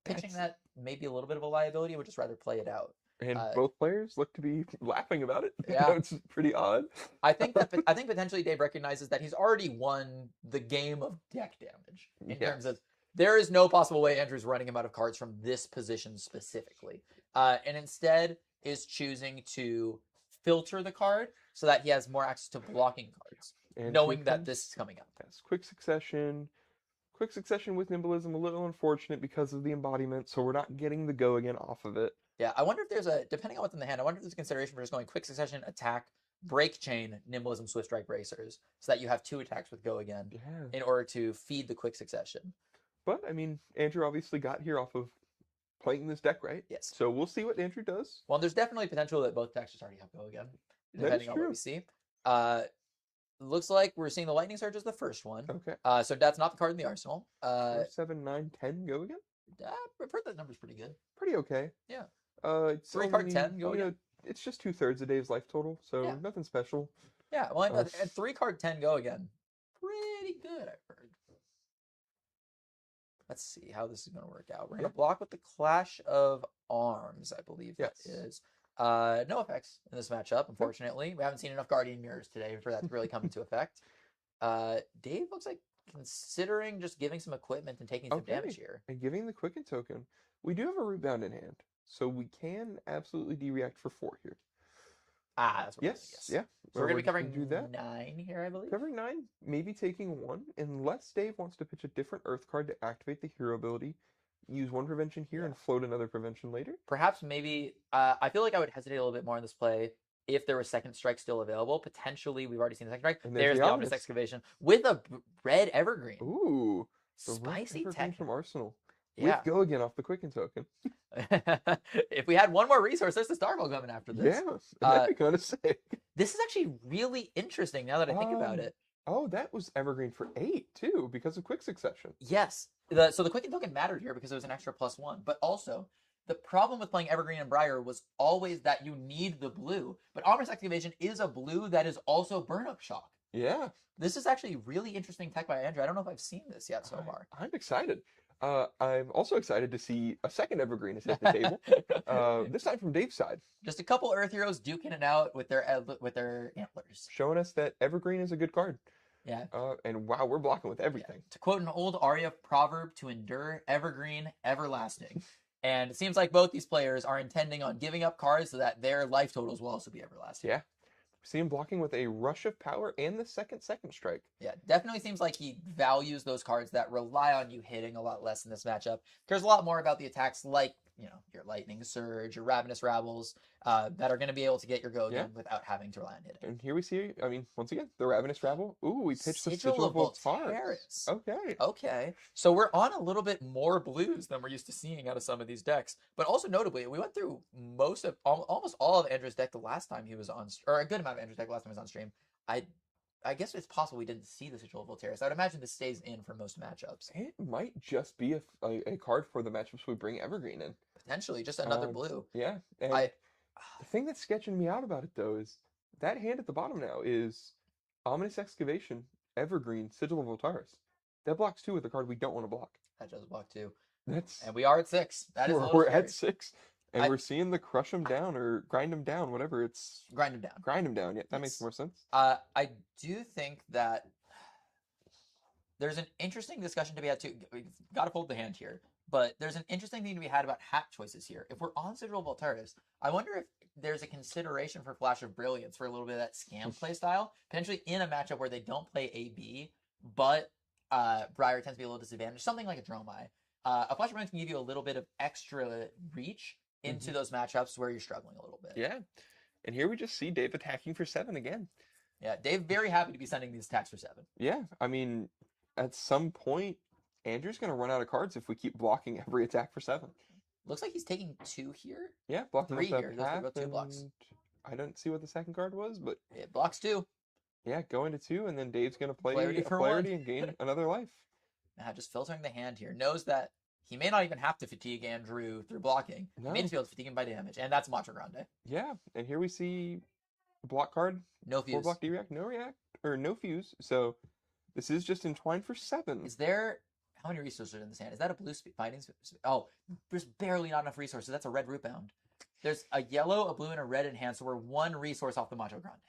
Pitching That's- that may be a little bit of a liability. I would just rather play it out. And both players look to be laughing about it. Yeah. It's pretty odd. I think potentially Dave recognizes that he's already won the game of deck damage in terms of there is no possible way Andrew's running him out of cards from this position specifically, and instead is choosing to filter the card so that he has more access to blocking cards, And knowing here that comes- this is coming up. Yes, quick succession. Quick succession with Nimbilism, a little unfortunate because of the embodiment, so we're not getting the go again off of it. Yeah, I wonder if there's a, depending on what's in the hand, I wonder if there's a consideration for just going quick succession, attack, break chain, Nimbilism, Swift Strike Bracers, so that you have 2 attacks with go again Yeah. in order to feed the quick succession. But, I mean, Andrew obviously got here off of playing this deck, right? Yes. So we'll see what Andrew does. Well, there's definitely potential that both decks just already have go again, That is depending on what true. we see. Looks like we're seeing the Lightning Surge as the first one. Okay. So that's not the card in the arsenal. 4, 7, 9, 10, go again? I've heard that number's pretty good. Pretty okay. Yeah. It's 3 card only, 10, go again. It's just 2/3 a day's life total, so Yeah. nothing special. Yeah, well, Uh, and 3 card 10 go again. Pretty good, I've heard. Let's see how this is going to work out. We're going Yeah. to block with the Clash of Arms, I believe Yes. that is. No effects in this matchup, unfortunately. We haven't seen enough Guardian Mirrors today for that to really come into effect. Dave looks like considering just giving some equipment and taking some damage here. And giving the Quicken token, we do have a Root Bound in hand, so we can absolutely de-react for 4 here. That's what Yes, yeah. So we're going to be just gonna covering do that. 9 here, I believe. Covering 9, maybe taking 1, unless Dave wants to pitch a different Earth card to activate the hero ability. Use 1 prevention here Yeah. and float another prevention later. Perhaps maybe, I feel like I would hesitate a little bit more in this play if there was second strike still available. Potentially, we've already seen the second strike. And There's there's the the Ominous Ominous. Excavation with a red Evergreen. Ooh. the red Spicy Evergreen tech. from Arsenal. Yeah. With Go again off the Quicken token. If we had one more resource, there's the Starfall coming after this. Yeah, that'd be kind of sick. This is actually really interesting now that I think about it. Oh, that was Evergreen for 8 too, because of Quick Succession. Yes. So the Quicken token mattered here because it was an extra +1. But also, the problem with playing Evergreen and Briar was always that you need the blue. But Ominous Excavation is a blue that is also Burn Up Shock. Yeah. This is actually really interesting tech by Andrew. I don't know if I've seen this yet so far. I'm excited. I'm also excited to see a second Evergreen has hit the table. This time from Dave's side, Just a couple Earth Heroes duking it out with their antlers. showing us that Evergreen is a good card. Yeah. And wow, we're blocking with everything. To quote an old Arya proverb, to endure, evergreen, everlasting. And it seems like both these players are intending on giving up cards so that their life totals will also be everlasting. Yeah. See him blocking with a Rush of Power and the second strike. Yeah, definitely seems like he values those cards that rely on you hitting a lot less in this matchup. Cares a lot more about the attacks like, your Lightning Surge, your Ravenous Rabbles, that are going to be able to get your go again without having to rely on hitting. And here we see, once again, the Ravenous Rabble. Ooh, we pitched the Sigil of Voltaris. Okay. So we're on a little bit more blues than we're used to seeing out of some of these decks. But also notably, we went through almost all of Andrew's deck the last time he was on, or a good amount of Andrew's deck last time he was on stream. I guess it's possible we didn't see the Sigil of Voltaris. I would imagine this stays in for most matchups. It might just be a card for the matchups we bring Evergreen in. Potentially, just another blue. Yeah. And the thing that's sketching me out about it, though, is that hand at the bottom now is Ominous Excavation, Evergreen, Sigil of Voltaris. That blocks 2 with a card we don't want to block. That does block 2. And we are at 6. That is we're at 6. And we're seeing the crush them down or grind them down, whatever. It's grind them down. Grind them down. Yeah, that makes more sense. I do think that there's an interesting discussion to be had too. We've got to hold the hand here, but there's an interesting thing to be had about hat choices here. If we're on Sigil of Voltaris, I wonder if there's a consideration for Flash of Brilliance for a little bit of that scam play style, potentially in a matchup where they don't play AB, but Briar tends to be a little disadvantaged. Something like a Dromai. A Flash of Brilliance can give you a little bit of extra reach into those matchups where you're struggling a little bit. Yeah. And here we just see Dave attacking for 7 again. Yeah, Dave very happy to be sending these attacks for 7. Yeah, at some point, Andrew's going to run out of cards if we keep blocking every attack for 7. Looks like he's taking 2 here. Yeah, blocking 3 up here. that path, 2 blocks. I don't see what the second card was, but it blocks 2. Yeah, going to 2, and then Dave's going to play Polarity and gain another life. Just filtering the hand here. Knows that he may not even have to fatigue Andrew through blocking. No. He may just be able to fatigue him by damage, and that's Macho Grande. Yeah, and here we see block card. No fuse. 4 block D-React, no fuse. So this is just entwined for 7. Is there... How many resources are in this hand? Is that a blue fighting? Oh, there's barely not enough resources. That's a red root bound. There's a yellow, a blue, and a red in hand, so we're 1 resource off the Macho Grande.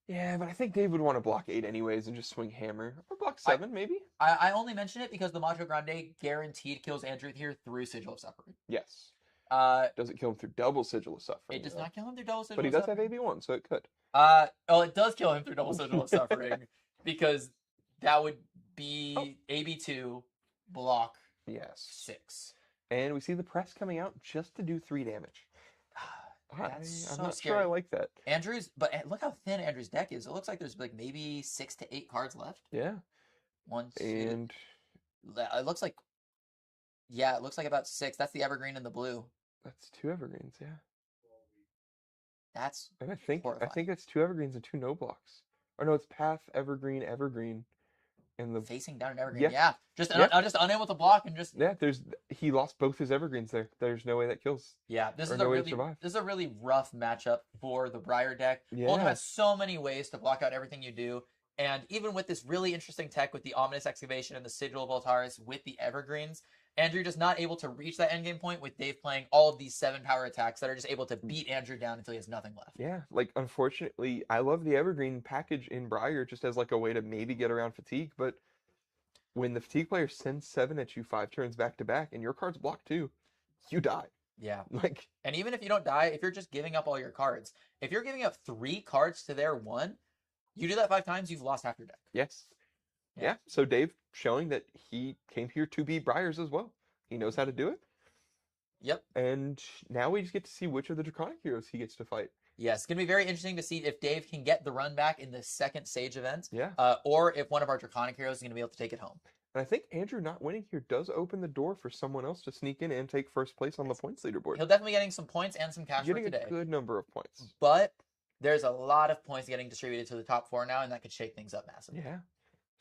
Yeah, but I think Dave would want to block 8 anyways and just swing hammer. Or block 7, maybe? I only mention it because the Macho Grande guaranteed kills Andrew here through Sigil of Suffering. Yes. Does it kill him through double Sigil of Suffering? It does not kill him through double Sigil of Suffering. But he does have AB1, so it could. It does kill him through double Sigil of Suffering because that would be AB2 block 6. And we see the press coming out just to do 3 damage. I'm so not scary. sure I like that. But look how thin Andrew's deck is. It looks like there's like maybe 6 to 8 cards left. Yeah. 1, 2. And it looks like about 6. That's the Evergreen and the blue. That's 2 Evergreens, yeah. That's and I think horrifying. it's 2 Evergreens and 2 no blocks. Or no, it's Path, Evergreen, and the facing down an Evergreen. Yeah. Just unable to block and just he lost both his Evergreens there. There's no way that kills. Yeah, this is a really rough matchup for the Briar deck. Yeah. Oldhim has so many ways to block out everything you do. And even with this really interesting tech with the Ominous Excavation and the Sigil of Voltaris with the Evergreens, Andrew just not able to reach that endgame point with Dave playing all of these 7 power attacks that are just able to beat Andrew down until he has nothing left. Yeah, unfortunately, I love the Evergreen package in Briar just as a way to maybe get around fatigue, but when the fatigue player sends 7 at you 5 turns back to back and your card's blocked too, you die. Yeah. And even if you don't die, if you're just giving up all your cards, if you're giving up 3 cards to their 1, you do that 5 times, you've lost half your deck. Yes. Yeah. So Dave showing that he came here to beat Briars as well. He knows how to do it. Yep. And now we just get to see which of the Draconic heroes he gets to fight. Yes, it's going to be very interesting to see if Dave can get the run back in the second Sage event. Yeah. Or if one of our Draconic heroes is going to be able to take it home. And I think Andrew not winning here does open the door for someone else to sneak in and take first place on the points leaderboard. He'll definitely be getting some points and some cash for today. Getting a good number of points. But there's a lot of points getting distributed to the top 4 now, and that could shake things up massively. Yeah.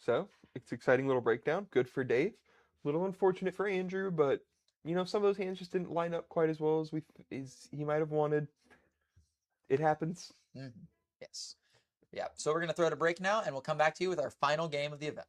So, it's an exciting little breakdown. Good for Dave. A little unfortunate for Andrew, but, some of those hands just didn't line up quite as well as he might have wanted. It happens. Mm-hmm. Yes. Yeah. So we're going to throw it a break now, and we'll come back to you with our final game of the event.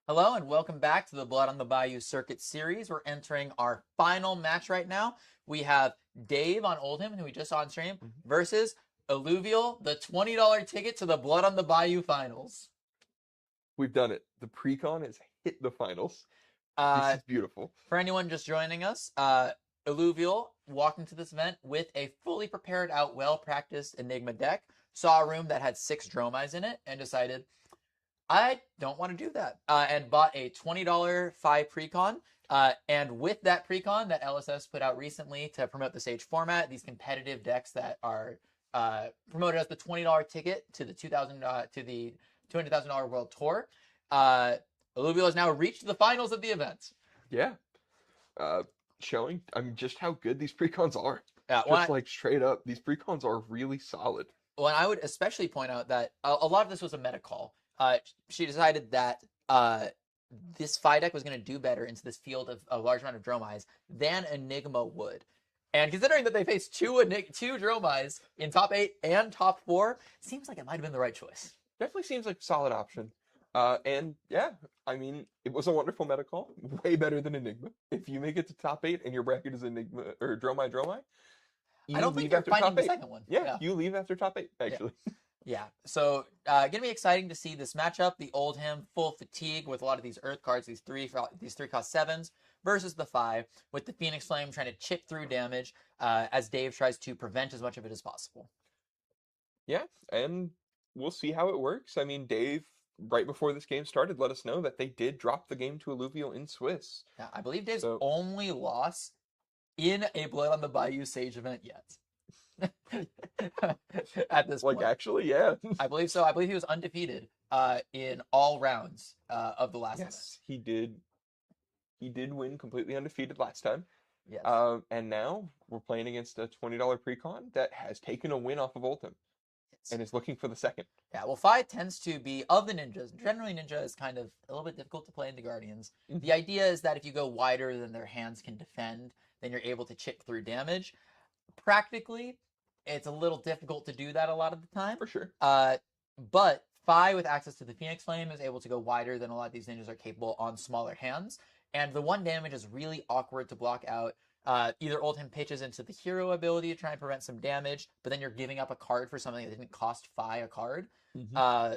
Hello and welcome back to the Blood on the Bayou Circuit Series. We're entering our final match right now. We have Dave on Oldham, who we just saw on stream, versus Alluvial, the $20 ticket to the Blood on the Bayou Finals. We've done it. The pre-con has hit the finals. This is beautiful. For anyone just joining us, Alluvial walked into this event with a fully prepared out, well-practiced Enigma deck, saw a room that had 6 Dromize in it, and decided, I don't want to do that, and bought a $20 5 precon. And with that precon that LSS put out recently to promote the Sage format, these competitive decks that are promoted as the $20 ticket to the $200,000 world tour. Alluvial has now reached the finals of the event. Yeah. Showing just how good these precons are. Yeah, Just like straight up, these precons are really solid. well, and I would especially point out that a lot of this was a meta call. She decided that this Phi deck was going to do better into this field of a large amount of Dromize than Enigma would. And considering that they faced two Dromize in top 8 and top 4, seems like it might have been the right choice. Definitely seems like a solid option. And yeah, I mean, it was a wonderful meta call. Way better than Enigma. If you make it to top 8 and your bracket is Enigma or Dromize, I don't think you're finding the second one. Yeah, you leave after top 8, actually. Yeah. So gonna be exciting to see this matchup. The Oldhim full fatigue with a lot of these Earth cards, these three cost 7s, versus the 5 with the Phoenix Flame trying to chip through damage as Dave tries to prevent as much of it as possible. Yeah, and we'll see how it works. I mean, Dave, right before this game started, let us know that they did drop the game to Alluvial in Swiss. Yeah, I believe Dave's only loss in a Blood on the Bayou Sage event yet. At this point. Actually, yeah. I believe so. I believe he was undefeated in all rounds of the last event. He did. He did win completely undefeated last time. Yes. And now we're playing against a $20 precon that has taken a win off of Oldhim and is looking for the second. Yeah, well, Phi tends to be, of the ninjas, generally Ninja is kind of a little bit difficult to play into Guardians. Mm-hmm. The idea is that if you go wider than their hands can defend, then you're able to chip through damage. Practically, it's a little difficult to do that a lot of the time. For sure. But Phi, with access to the Phoenix Flame, is able to go wider than a lot of these ninjas are capable on smaller hands. And the 1 damage is really awkward to block out. Either Oldhim pitches into the hero ability to try and prevent some damage, but then you're giving up a card for something that didn't cost Phi a card. Mm-hmm.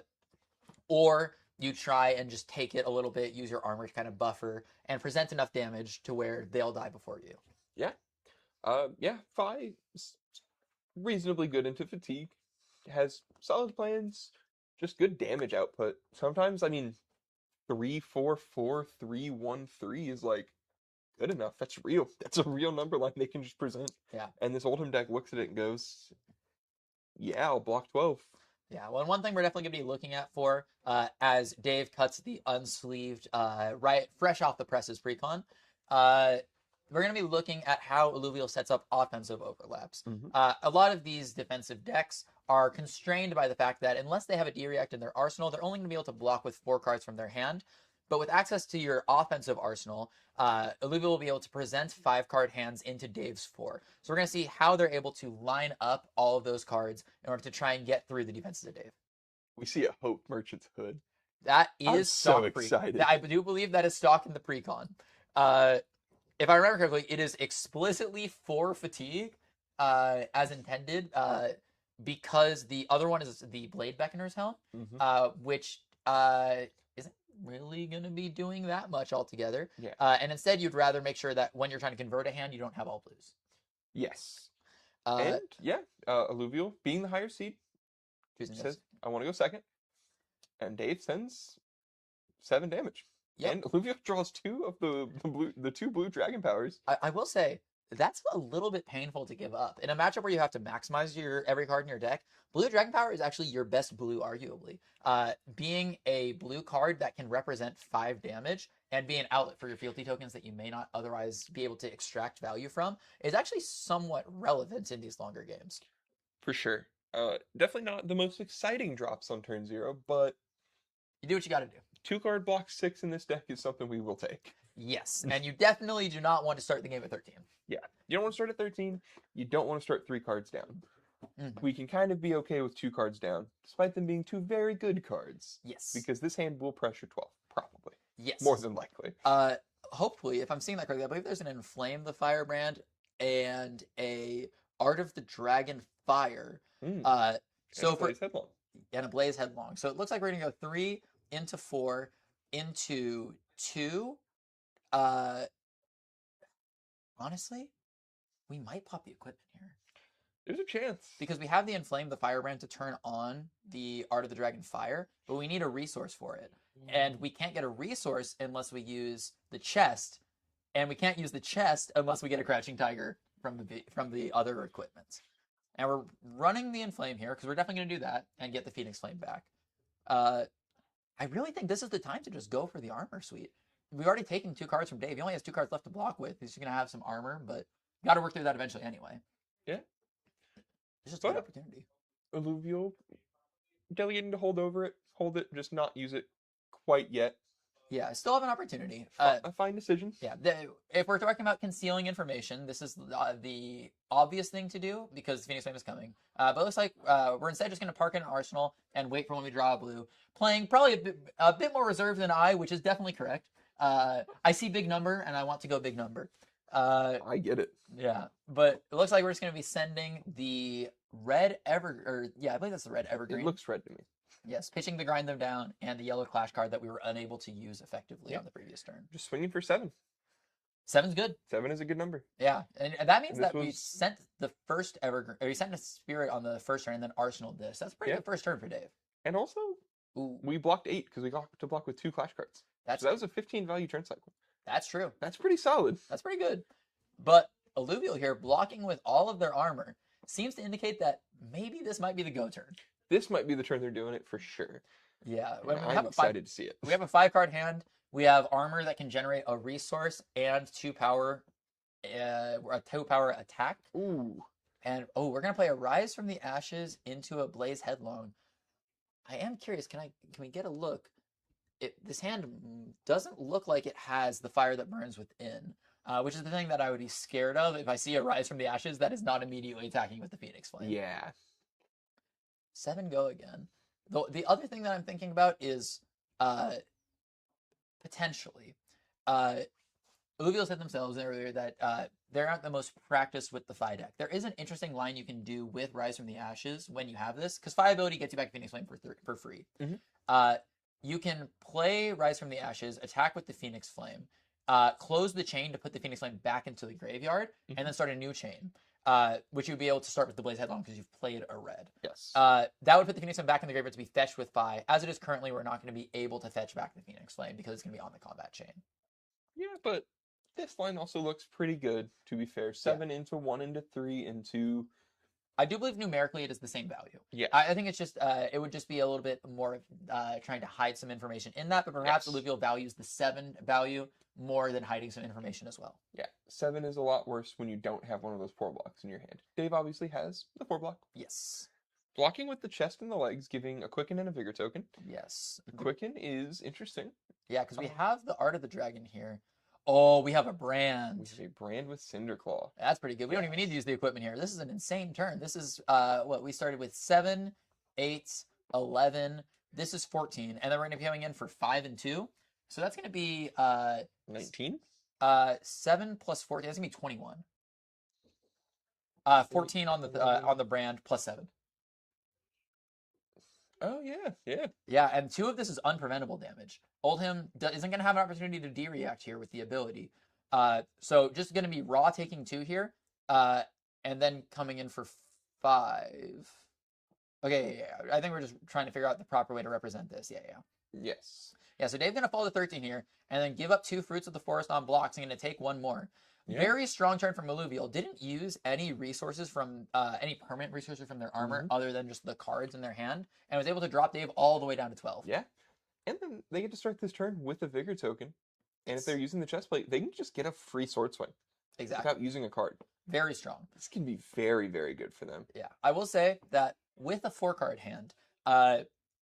Or you try and just take it a little bit, use your armor to kind of buffer, and present enough damage to where they'll die before you. Yeah. Phi is reasonably good into fatigue, has solid plans, just good damage output. Sometimes, I mean, 3-4-4, 3-1-3 is good enough. That's real. That's a real number line they can just present. Yeah. And this Oldhim deck looks at it and goes, yeah, I'll block 12. Yeah, well, and one thing we're definitely going to be looking at for as Dave cuts the unsleeved, fresh off the presses precon, we're going to be looking at how Alluvial sets up offensive overlaps. Mm-hmm. A lot of these defensive decks are constrained by the fact that unless they have a D-React in their arsenal, they're only going to be able to block with 4 cards from their hand. But with access to your offensive arsenal, Alluvial will be able to present 5-card hands into Dave's 4. So we're going to see how they're able to line up all of those cards in order to try and get through the defenses of Dave. We see a Hope Merchant's Hood. That is stock. So excited. I do believe that is stock in the precon. If I remember correctly, it is explicitly for fatigue, as intended, because the other one is the Blade Beckoner's Helm, which isn't really going to be doing that much altogether. Yeah. And instead, you'd rather make sure that when you're trying to convert a hand, you don't have all blues. Yes. Alluvial, being the higher seed, says, I want to go second. And Dave sends 7 damage. Yep. And Alluvial draws 2 of the 2 blue dragon powers. I will say, that's a little bit painful to give up. In a matchup where you have to maximize every card in your deck, blue dragon power is actually your best blue, arguably. Being a blue card that can represent 5 damage and be an outlet for your fealty tokens that you may not otherwise be able to extract value from is actually somewhat relevant in these longer games. For sure. Definitely not the most exciting drops on turn 0, but you do what you got to do. 2-card block 6 in this deck is something we will take. Yes, and you definitely do not want to start the game at 13. Yeah, you don't want to start at 13. You don't want to start 3 cards down. Mm-hmm. We can kind of be okay with 2 cards down, despite them being 2 very good cards. Yes. Because this hand will pressure 12, probably. Yes. More than likely. Hopefully, if I'm seeing that correctly, I believe there's an Inflame the Firebrand and a Art of the Dragon Fire. So Blaze Headlong. And a Blaze Headlong. So it looks like we're going to go 3 into 4 into 2. Honestly, we might pop the equipment here. There's a chance. Because we have the Inflame the Firebrand to turn on the Art of the Dragon Fire, but we need a resource for it. And we can't get a resource unless we use the chest, and we can't use the chest unless we get a Crouching Tiger from the other equipment. And we're running the Inflame here, because we're definitely going to do that, and get the Phoenix Flame back. I really think this is the time to just go for the armor suite. We've already taken 2 cards from Dave. He only has 2 cards left to block with. He's going to have some armor, but got to work through that eventually anyway. Yeah. It's just a good But- opportunity. Alluvial, delegating to hold it, just not use it quite yet. Yeah, I still have an opportunity. A fine decision. Yeah, if we're talking about concealing information, this is the obvious thing to do because Phoenix Flame is coming. But it looks like we're instead just going to park in an Arsenal and wait for when we draw a blue. Playing probably a bit more reserved than I, which is definitely correct. I see big number and I want to go big number. I get it. Yeah, but it looks like we're just going to be sending the red I believe that's the red evergreen. It looks red to me. Yes, pitching to grind them down, and the yellow clash card that we were unable to use effectively on the previous turn. Just swinging for 7. 7's good. 7 is a good number. Yeah, and that means And this that we was- sent the first evergreen, or we sent a spirit on the first turn, and then Arsenal this. That's a pretty Yeah. good first turn for Dave. And also, Ooh, we blocked 8 because we got to block with 2 clash cards. that's So that was a 15 value turn cycle. that's true. That's pretty solid. That's pretty good. But Alluvial here, blocking with all of their armor, seems to indicate that maybe this might be the go turn. This might be the turn they're doing it for sure. Yeah, And I'm excited to see it. We have a 5-card hand. We have armor that can generate a resource and 2 power, a 2-power attack. Ooh. And we're gonna play a Rise from the Ashes into a Blaze Headlong. I am curious. Can we get a look? This hand doesn't look like it has the fire that burns within, which is the thing that I would be scared of if I see a Rise from the Ashes that is not immediately attacking with the Phoenix Flame. Yeah. 7 go again. The other thing that I'm thinking about is potentially. Alluvial said themselves earlier that they're not the most practiced with the Phi deck. There is an interesting line you can do with Rise from the Ashes when you have this, because Phi ability gets you back Phoenix Flame for free. Mhm. You can play Rise from the Ashes, attack with the Phoenix Flame, close the chain to put the Phoenix Flame back into the graveyard, and then start a new chain, which you'd be able to start with the Blaze Headlong because you've played a red. Yes. That would put the Phoenix Flame back in the graveyard to be fetched with Phi. As it is currently, we're not going to be able to fetch back the Phoenix Flame because it's going to be on the combat chain. Yeah, but this line also looks pretty good, to be fair. 7 into 1 into 3 into... I do believe numerically it is the same value. Yeah. I think it's just it would just be a little bit more trying to hide some information in that, but perhaps Yes. Alluvial values the 7 value more than hiding some information as well. Yeah, 7 is a lot worse when you don't have one of those 4 blocks in your hand. Dave obviously has the 4 block. Yes. Blocking with the chest and the legs, giving a Quicken and a Vigor token. Yes. The Quicken is interesting. Yeah, because we have the Art of the Dragon here. Oh, we have a brand. We have a brand with Cinderclaw. That's pretty good. We don't even need to use the equipment here. This is an insane turn. This is what we started with 7, 8, 11. This is 14, and then we're going to be coming in for 5 and 2. So that's going to be 19? 7 plus 14. That's going to be 21. 14 on the brand plus 7. Oh, yeah, yeah. Yeah, and 2 of this is unpreventable damage. Oldhim isn't going to have an opportunity to de-react here with the ability. So just going to be raw taking 2 here, and then coming in for 5. Okay, yeah. I think we're just trying to figure out the proper way to represent this. Yeah. Yes. Yeah, so Dave's going to fall to 13 here, and then give up 2 Fruits of the Forest on blocks, and going to take 1 more. Yeah. Very strong turn from Alluvial. Didn't use any resources from any permanent resources from their armor other than just the cards in their hand, and was able to drop Dave all the way down to 12. Yeah. And then they get to start this turn with a Vigor token. And if they're using the chest plate, they can just get a free sword swing Exactly. without using a card. Very strong. This can be very, very good for them. Yeah. I will say that with a 4-card hand,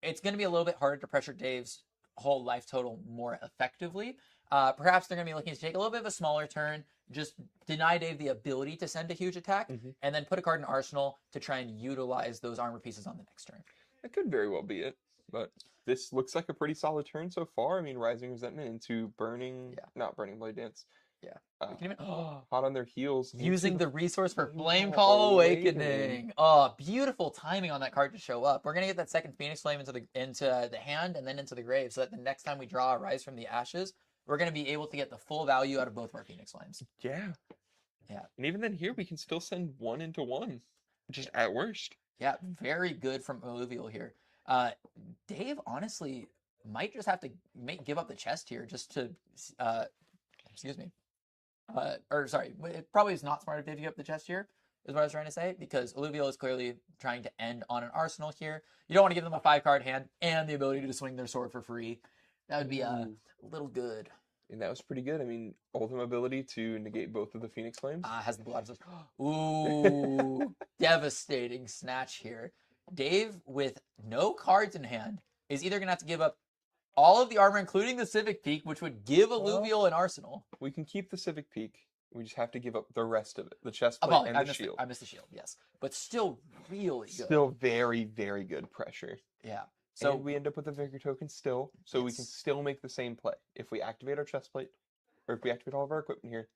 it's going to be a little bit harder to pressure Dave's whole life total more effectively. Perhaps they're going to be looking to take a little bit of a smaller turn, just deny Dave the ability to send a huge attack, and then put a card in Arsenal to try and utilize those armor pieces on the next turn. That could very well be it. But this looks like a pretty solid turn so far. I mean, Rising Resentment into Burning, not Burning Blade Dance. Yeah. We can even hot on their heels. using into the resource for Flame Flame Call Call Awakening. Awakening. Oh, beautiful timing on that card to show up. We're gonna get that second Phoenix Flame into the hand and then into the grave, so that the next time we draw a Rise from the Ashes, we're gonna be able to get the full value out of both of our Phoenix Flames. Yeah. Yeah. And even then here, we can still send 1 into 1, just at worst. Yeah, very good from Alluvial here. Dave honestly might just have to give up the chest here just to, excuse me. Or sorry, it probably is not smart of Dave to give up the chest here. is what I was trying to say, because Alluvial is clearly trying to end on an arsenal here. You don't want to give them a 5-card hand and the ability to swing their sword for free. That would be a little good. And that was pretty good. I mean, ultimate ability to negate both of the Phoenix Flames. Has the blood. Ooh, devastating snatch here. Dave, with no cards in hand, is either going to have to give up all of the armor, including the Civic Peak, which would give Alluvial an arsenal. We can keep the Civic Peak. We just have to give up the rest of it. The chestplate and the shield. I missed the shield, yes. But still really good. Still very, very good pressure. Yeah. So we end up with a Vigor token still, so we can still make the same play. If we activate our chestplate, or if we activate all of our equipment here,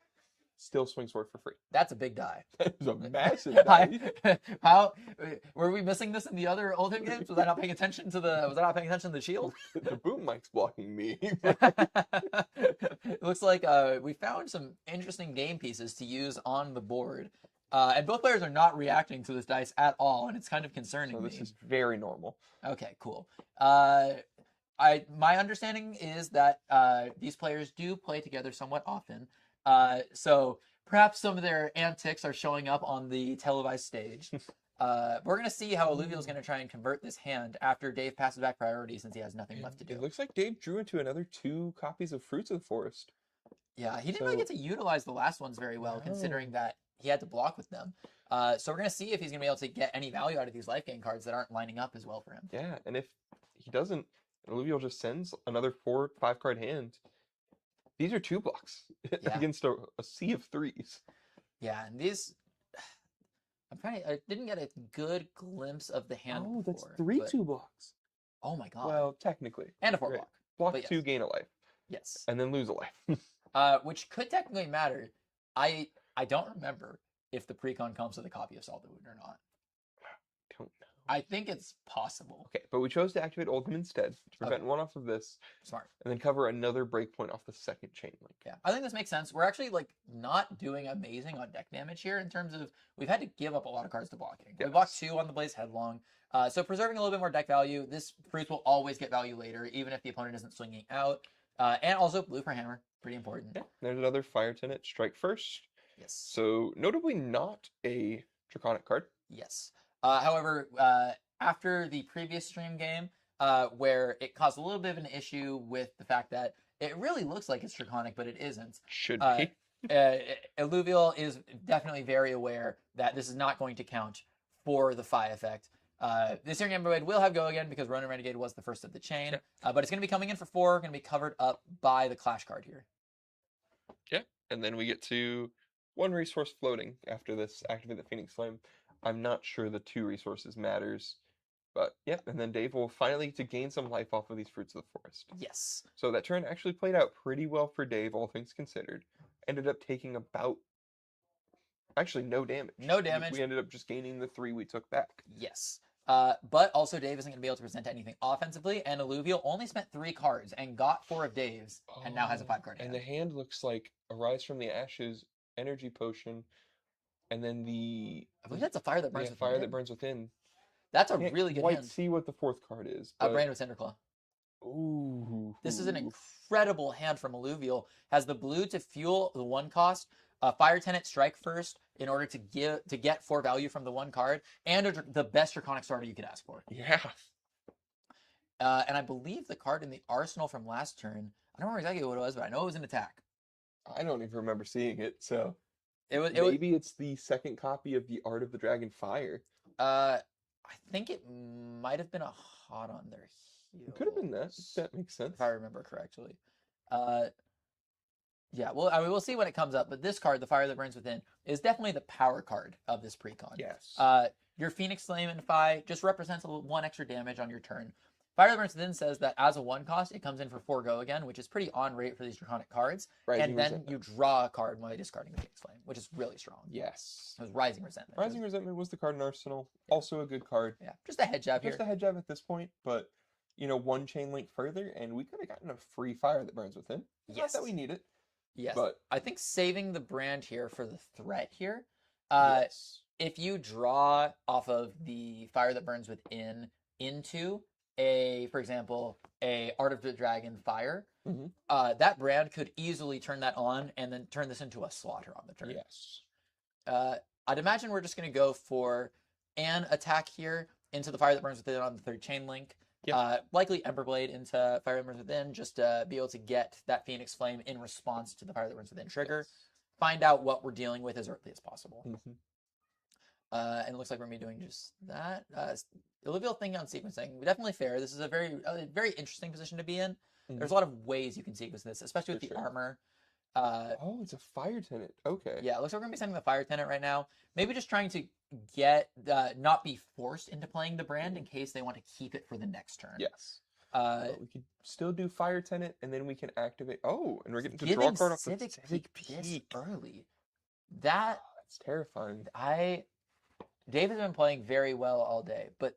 still swing sword for free. That's a big die. That was a massive die. How were we missing this in the other Ultimate games? Was I not paying attention to the shield? The boom mic's blocking me. It looks like we found some interesting game pieces to use on the board. And both players are not reacting to this dice at all, and it's kind of concerning. So this is very normal. Okay, cool. My understanding is that these players do play together somewhat often. So perhaps some of their antics are showing up on the televised stage. We're going to see how Alluvial is going to try and convert this hand after Dave passes back priority, since he has nothing left to do. It looks like Dave drew into another 2 copies of Fruits of the Forest. Yeah, he didn't really get to utilize the last ones very well, considering that he had to block with them. So we're going to see if he's going to be able to get any value out of these life gain cards that aren't lining up as well for him. Yeah, and if he doesn't, Alluvial just sends another 4 5-card hand. These are 2 blocks against a sea of 3s. Yeah, and these... I didn't get a good glimpse of the hand Oh, that's before, 3 but... 2 blocks. Oh my god. Well, technically. And a 4 block. Block but 2, gain a life. Yes. And then lose a life. Which could technically matter. I don't remember if the precon comes with a copy of Salt the Wound or not. Don't know. I think it's possible. Okay, but we chose to activate Ultimate instead to prevent one off of this. Smart. And then cover another breakpoint off the second chain link. Yeah, I think this makes sense. We're actually not doing amazing on deck damage here in terms of we've had to give up a lot of cards to blocking. Yes. We blocked 2 on the Blaze Headlong. So preserving a little bit more deck value. This Fruits will always get value later, even if the opponent isn't swinging out. And also blue for hammer, pretty important. Yeah, there's another Fire Tenet, strike first. Yes. So notably not a Draconic card. Yes. However, after the previous stream game, where it caused a little bit of an issue with the fact that it really looks like it's Draconic, but it isn't. Should be. Alluvial is definitely very aware that this is not going to count for the Phi effect. This year Game Boy will have Go Again because Ronin Renegade was the first of the chain, but it's going to be coming in for 4, going to be covered up by the Clash card here. Yeah, and then we get to 1 resource floating after this, activate the Phoenix Flame. I'm not sure the 2 resources matters, but yeah, and then Dave will finally get to gain some life off of these Fruits of the Forest. Yes. So that turn actually played out pretty well for Dave, all things considered. Ended up taking about, actually no damage. No damage. We ended up just gaining the 3 we took back. Yes. But also Dave isn't going to be able to present anything offensively, and Alluvial only spent 3 cards and got 4 of Dave's, and now has a 5-card hand. And the hand looks like Arise from the Ashes, Energy Potion, and then I believe that's a Fire That Burns Within. Fire That Burns Within. That's a really good hand. See what the 4th card is. Brand with Cinderclaw. Ooh. This is an incredible hand from Alluvial. Has the blue to fuel the 1 cost, Fire Tenet strike first in order to get 4 value from the 1 card, and the best Draconic starter you could ask for. Yeah. And I believe the card in the arsenal from last turn, I don't remember exactly what it was, but I know it was an attack. I don't even remember seeing it, so maybe it's the 2nd copy of the Art of the Dragon Fire. I think it might have been a hot on their heels. It could have been that. That makes sense. If I remember correctly. Yeah, well, I mean, we'll see when it comes up, but this card, the Fire That Burns Within, is definitely the power card of this precon. Yes. Your Phoenix Flame and Phi just represents 1 extra damage on your turn. Fire That Burns Within says that as a 1 cost, it comes in for 4 Go Again, which is pretty on rate for these Draconic cards. And then you draw a card while discarding the Phoenix Flame, which is really strong. Yes. It was Rising Resentment. Rising Resentment was the card in Arsenal. Also a good card. Yeah, just a head jab here. Just a head jab at this point, but, 1 chain link further, and we could have gotten a free Fire That Burns Within. Yes. Not that we need it. Yes. But I think saving the brand here for the threat here. Yes. If you draw off of the Fire That Burns Within into for example, a Art of the Dragon Fire, that brand could easily turn that on and then turn this into a slaughter on the turn. Yes. I'd imagine we're just going to go for an attack here into the Fire That Burns Within on the 3rd chain link. Yep. Likely Emberblade into Fire That Burns Within, just to be able to get that Phoenix Flame in response to the Fire That Burns Within trigger. Yes. Find out what we're dealing with as early as possible. Mhm. And it looks like we're going to be doing just that. Alluvial thinking on sequencing, definitely fair. This is a very interesting position to be in. Mhm. There's a lot of ways you can sequence this, especially with For the sure. armor. Oh, it's a fire tenant. Okay. Yeah, it looks like we're going to be sending the Fire Tenant right now. Maybe just trying to get, not be forced into playing the brand in case they want to keep it for the next turn. Yes. Uh, But we could still do fire tenant, and then we can activate. Oh, and we're getting to draw a giving card off the Civic Civic Peak this Peak. early. That, That's terrifying. Dave has been playing very well all day, but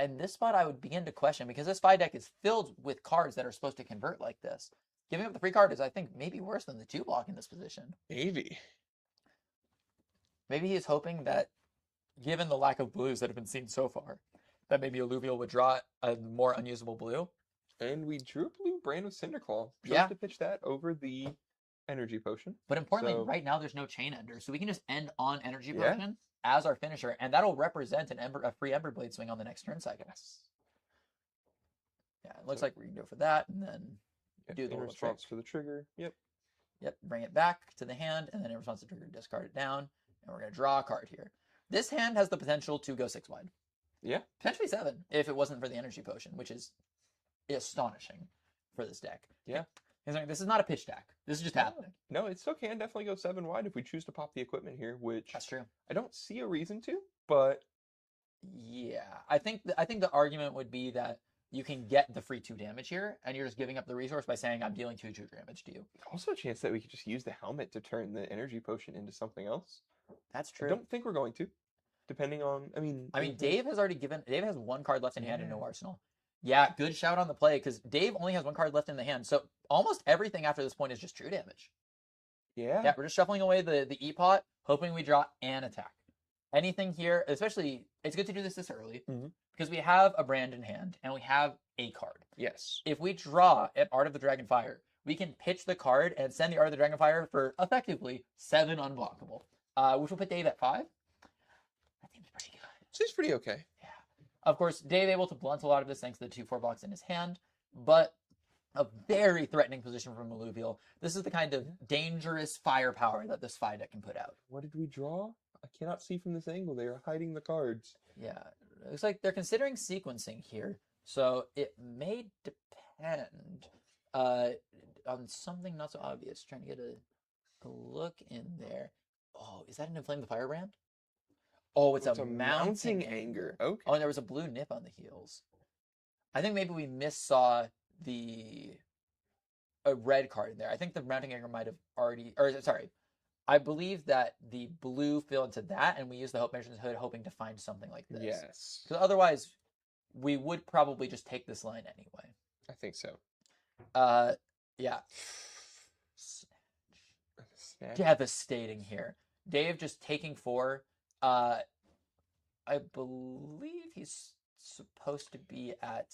in this spot I would begin to question, because this 5 deck is filled with cards that are supposed to convert like this. Giving up the free card is, I think, maybe worse than the 2 block in this position. Maybe. Maybe he's hoping that, given the lack of blues that have been seen so far, that maybe Alluvial would draw a more unusable blue. And we drew a blue brand with Cinderclaw. Chose Yeah. to pitch that over the energy potion. But importantly, So- right now there's no chain ender, so we can just end on energy Yeah. potion as our finisher, and that'll represent a free Emberblade swing on the next turn cycle. Yes. Yeah, it looks So- like we can go for that, and then Yep, do the in little response trick. for the trigger. Yep. Yep, bring it back to the hand, and then in response to trigger, discard it down, and we're going to draw a card here. This hand has the potential to go 6 wide. Yeah. Potentially 7, if it wasn't for the energy potion, which is astonishing for this deck. Yeah. Considering this is not a pitch deck. This is just happening. No, it still can definitely go 7 wide if we choose to pop the equipment here, which That's true. I don't see a reason to, but Yeah, I think the argument would be that you can get the free 2 damage here, and you're just giving up the resource by saying I'm dealing 2 damage to you. also a chance that we could just use the helmet to turn the energy potion into something else. That's I true. don't think we're going to, depending on. I mean, Dave has already given. Dave has 1 card left in hand and no Yeah. arsenal. Yeah, good shout on the play, because Dave only has 1 card left in the hand, so almost everything after this point is just true damage. Yeah. Yeah, we're just shuffling away the E-Pot, hoping we draw an attack. Anything here, especially, it's good to do this early, Mhm. because we have a brand in hand, and we have a card. Yes. If we draw at Art of the Dragonfire, we can pitch the card and send the Art of the Dragonfire for effectively 7 unblockable, which will put Dave at 5. That seems pretty good. Seems pretty okay. Yeah. Of course, Dave able to blunt a lot of this thanks to the 2/4 blocks in his hand, but a very threatening position from Alluvial. This is the kind of dangerous firepower that this 5 deck can put out. What did we draw? I cannot see from this angle. They are hiding the cards. Yeah, it looks like they're considering sequencing here, so it may depend on something not so obvious. Trying to get a look in there. Oh, is that an Inflame the Firebrand? Oh, it's a mounting anger. Okay. Oh, and there was a blue nip on the heels. I think maybe we missaw a red card in there. I think the mounting anger might have already, or sorry, I believe that the blue fell into that, and we used the Hope Measures Hood hoping to find something like this. Yes. Because otherwise, we would probably just take this line anyway. I think so. Yeah. Snatch. Devastating here. Dave just taking 4. I believe he's supposed to be at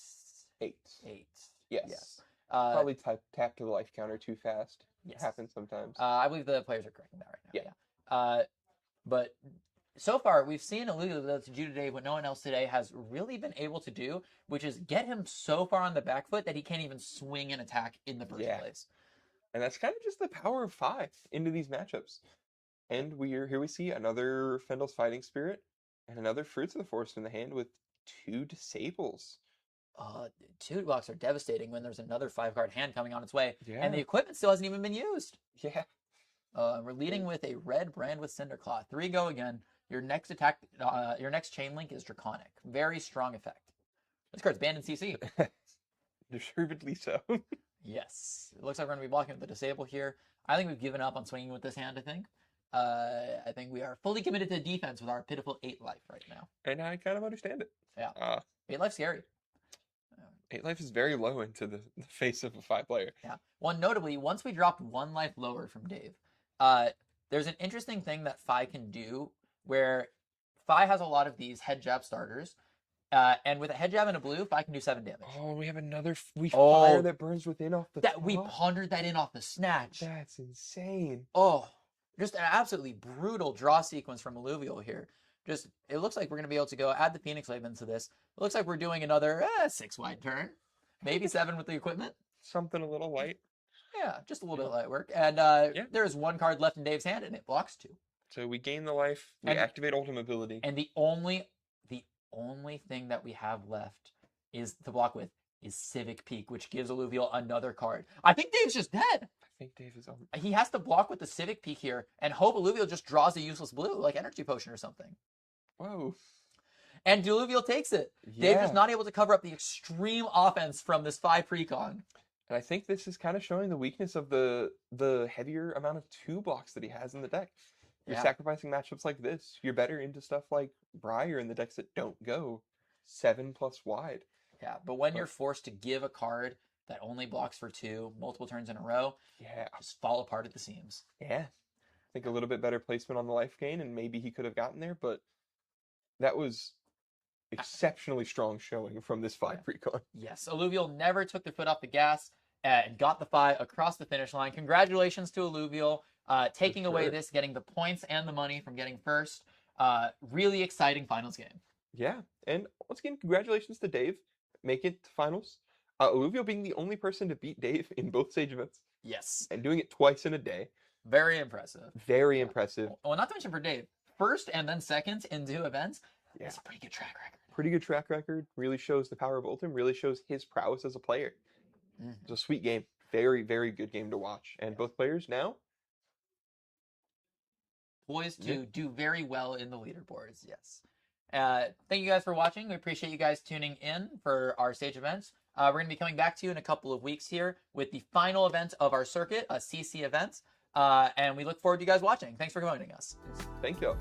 8. 8. Yes. Yes. Probably tap to the life counter too fast. Yes. It happens sometimes. I believe the players are correcting that right now. Yeah. But so far, we've seen Alluvial to do today what no one else today has really been able to do, which is get him so far on the back foot that he can't even swing an attack in the first Yeah. place. And that's kind of just the power of 5 into these matchups. And here we see another Fendel's Fighting Spirit and another Fruits of the Forest in the hand with 2 disables. 2 blocks are devastating when there's another 5-card hand coming on its way, Yeah. and the equipment still hasn't even been used. Yeah. We're leading with a red brand with Cinderclaw. 3 go again. Your next attack, your next chain link is Draconic. Very strong effect. This card's banned in CC. Deservedly so. Yes. It looks like we're going to be blocking with the disable here. I think we've given up on swinging with this hand, I think we are fully committed to defense with our pitiful 8 life right now. And I kind of understand it. Yeah. 8 life's scary. 8 life is very low into the face of a 5 player. Yeah. One notably, once we dropped 1 life lower from Dave, there's an interesting thing that Fi can do where Fi has a lot of these head jab starters. And with a head jab and a blue, Fi can do 7 damage. Oh, we have another Oh. fire that burns within off the That we top? pondered that in off the snatch. That's insane. Oh, Just an absolutely brutal draw sequence from Alluvial here. Just, it looks like we're going to be able to go add the Phoenix Wave into this. It looks like we're doing another 6-wide turn. Maybe 7 with the equipment. Something a little light. Yeah, just a little bit of light work. And there is 1 card left in Dave's hand, and it blocks 2. So we gain the life, we activate ultimate ability. And the only thing that we have left is to block with is Civic Peak, which gives Alluvial another card. I think Dave's just dead. I think Dave is on. He has to block with the Civic Peak here and hope Alluvial just draws a useless blue, like Energy Potion or something. Whoa. And Alluvial takes it. Yeah. Dave is not able to cover up the extreme offense from this 5 precon. And I think this is kind of showing the weakness of the heavier amount of 2 blocks that he has in the deck. You're sacrificing matchups like this. You're better into stuff like Briar in the decks that don't go 7+ wide. Yeah, but when you're forced to give a card that only blocks for 2 multiple turns in a row, just fall apart at the seams. Yeah. I think a little bit better placement on the life gain, and maybe he could have gotten there, but that was exceptionally strong showing from this 5 precon. Yes, Alluvial never took their foot off the gas and got the 5 across the finish line. Congratulations to Alluvial. Taking away this, getting the points and the money from getting first. Really exciting finals game. Yeah, and once again, congratulations to Dave. Make it to finals. Alluvial being the only person to beat Dave in both stage events. Yes. And doing it twice in a day. Very impressive. Very impressive. Well, not to mention for Dave, first and then second in 2 events. Yeah. It's a pretty good track record. Pretty good track record. Really shows the power of Ultim. Really shows his prowess as a player. It's a sweet game. Very, very good game to watch. And both players now poised to do very well in the leaderboards. Yes. Thank you guys for watching. We appreciate you guys tuning in for our stage events. We're going to be coming back to you in a couple of weeks here with the final event of our circuit, a CC event. And we look forward to you guys watching. Thanks for joining us. Thank you.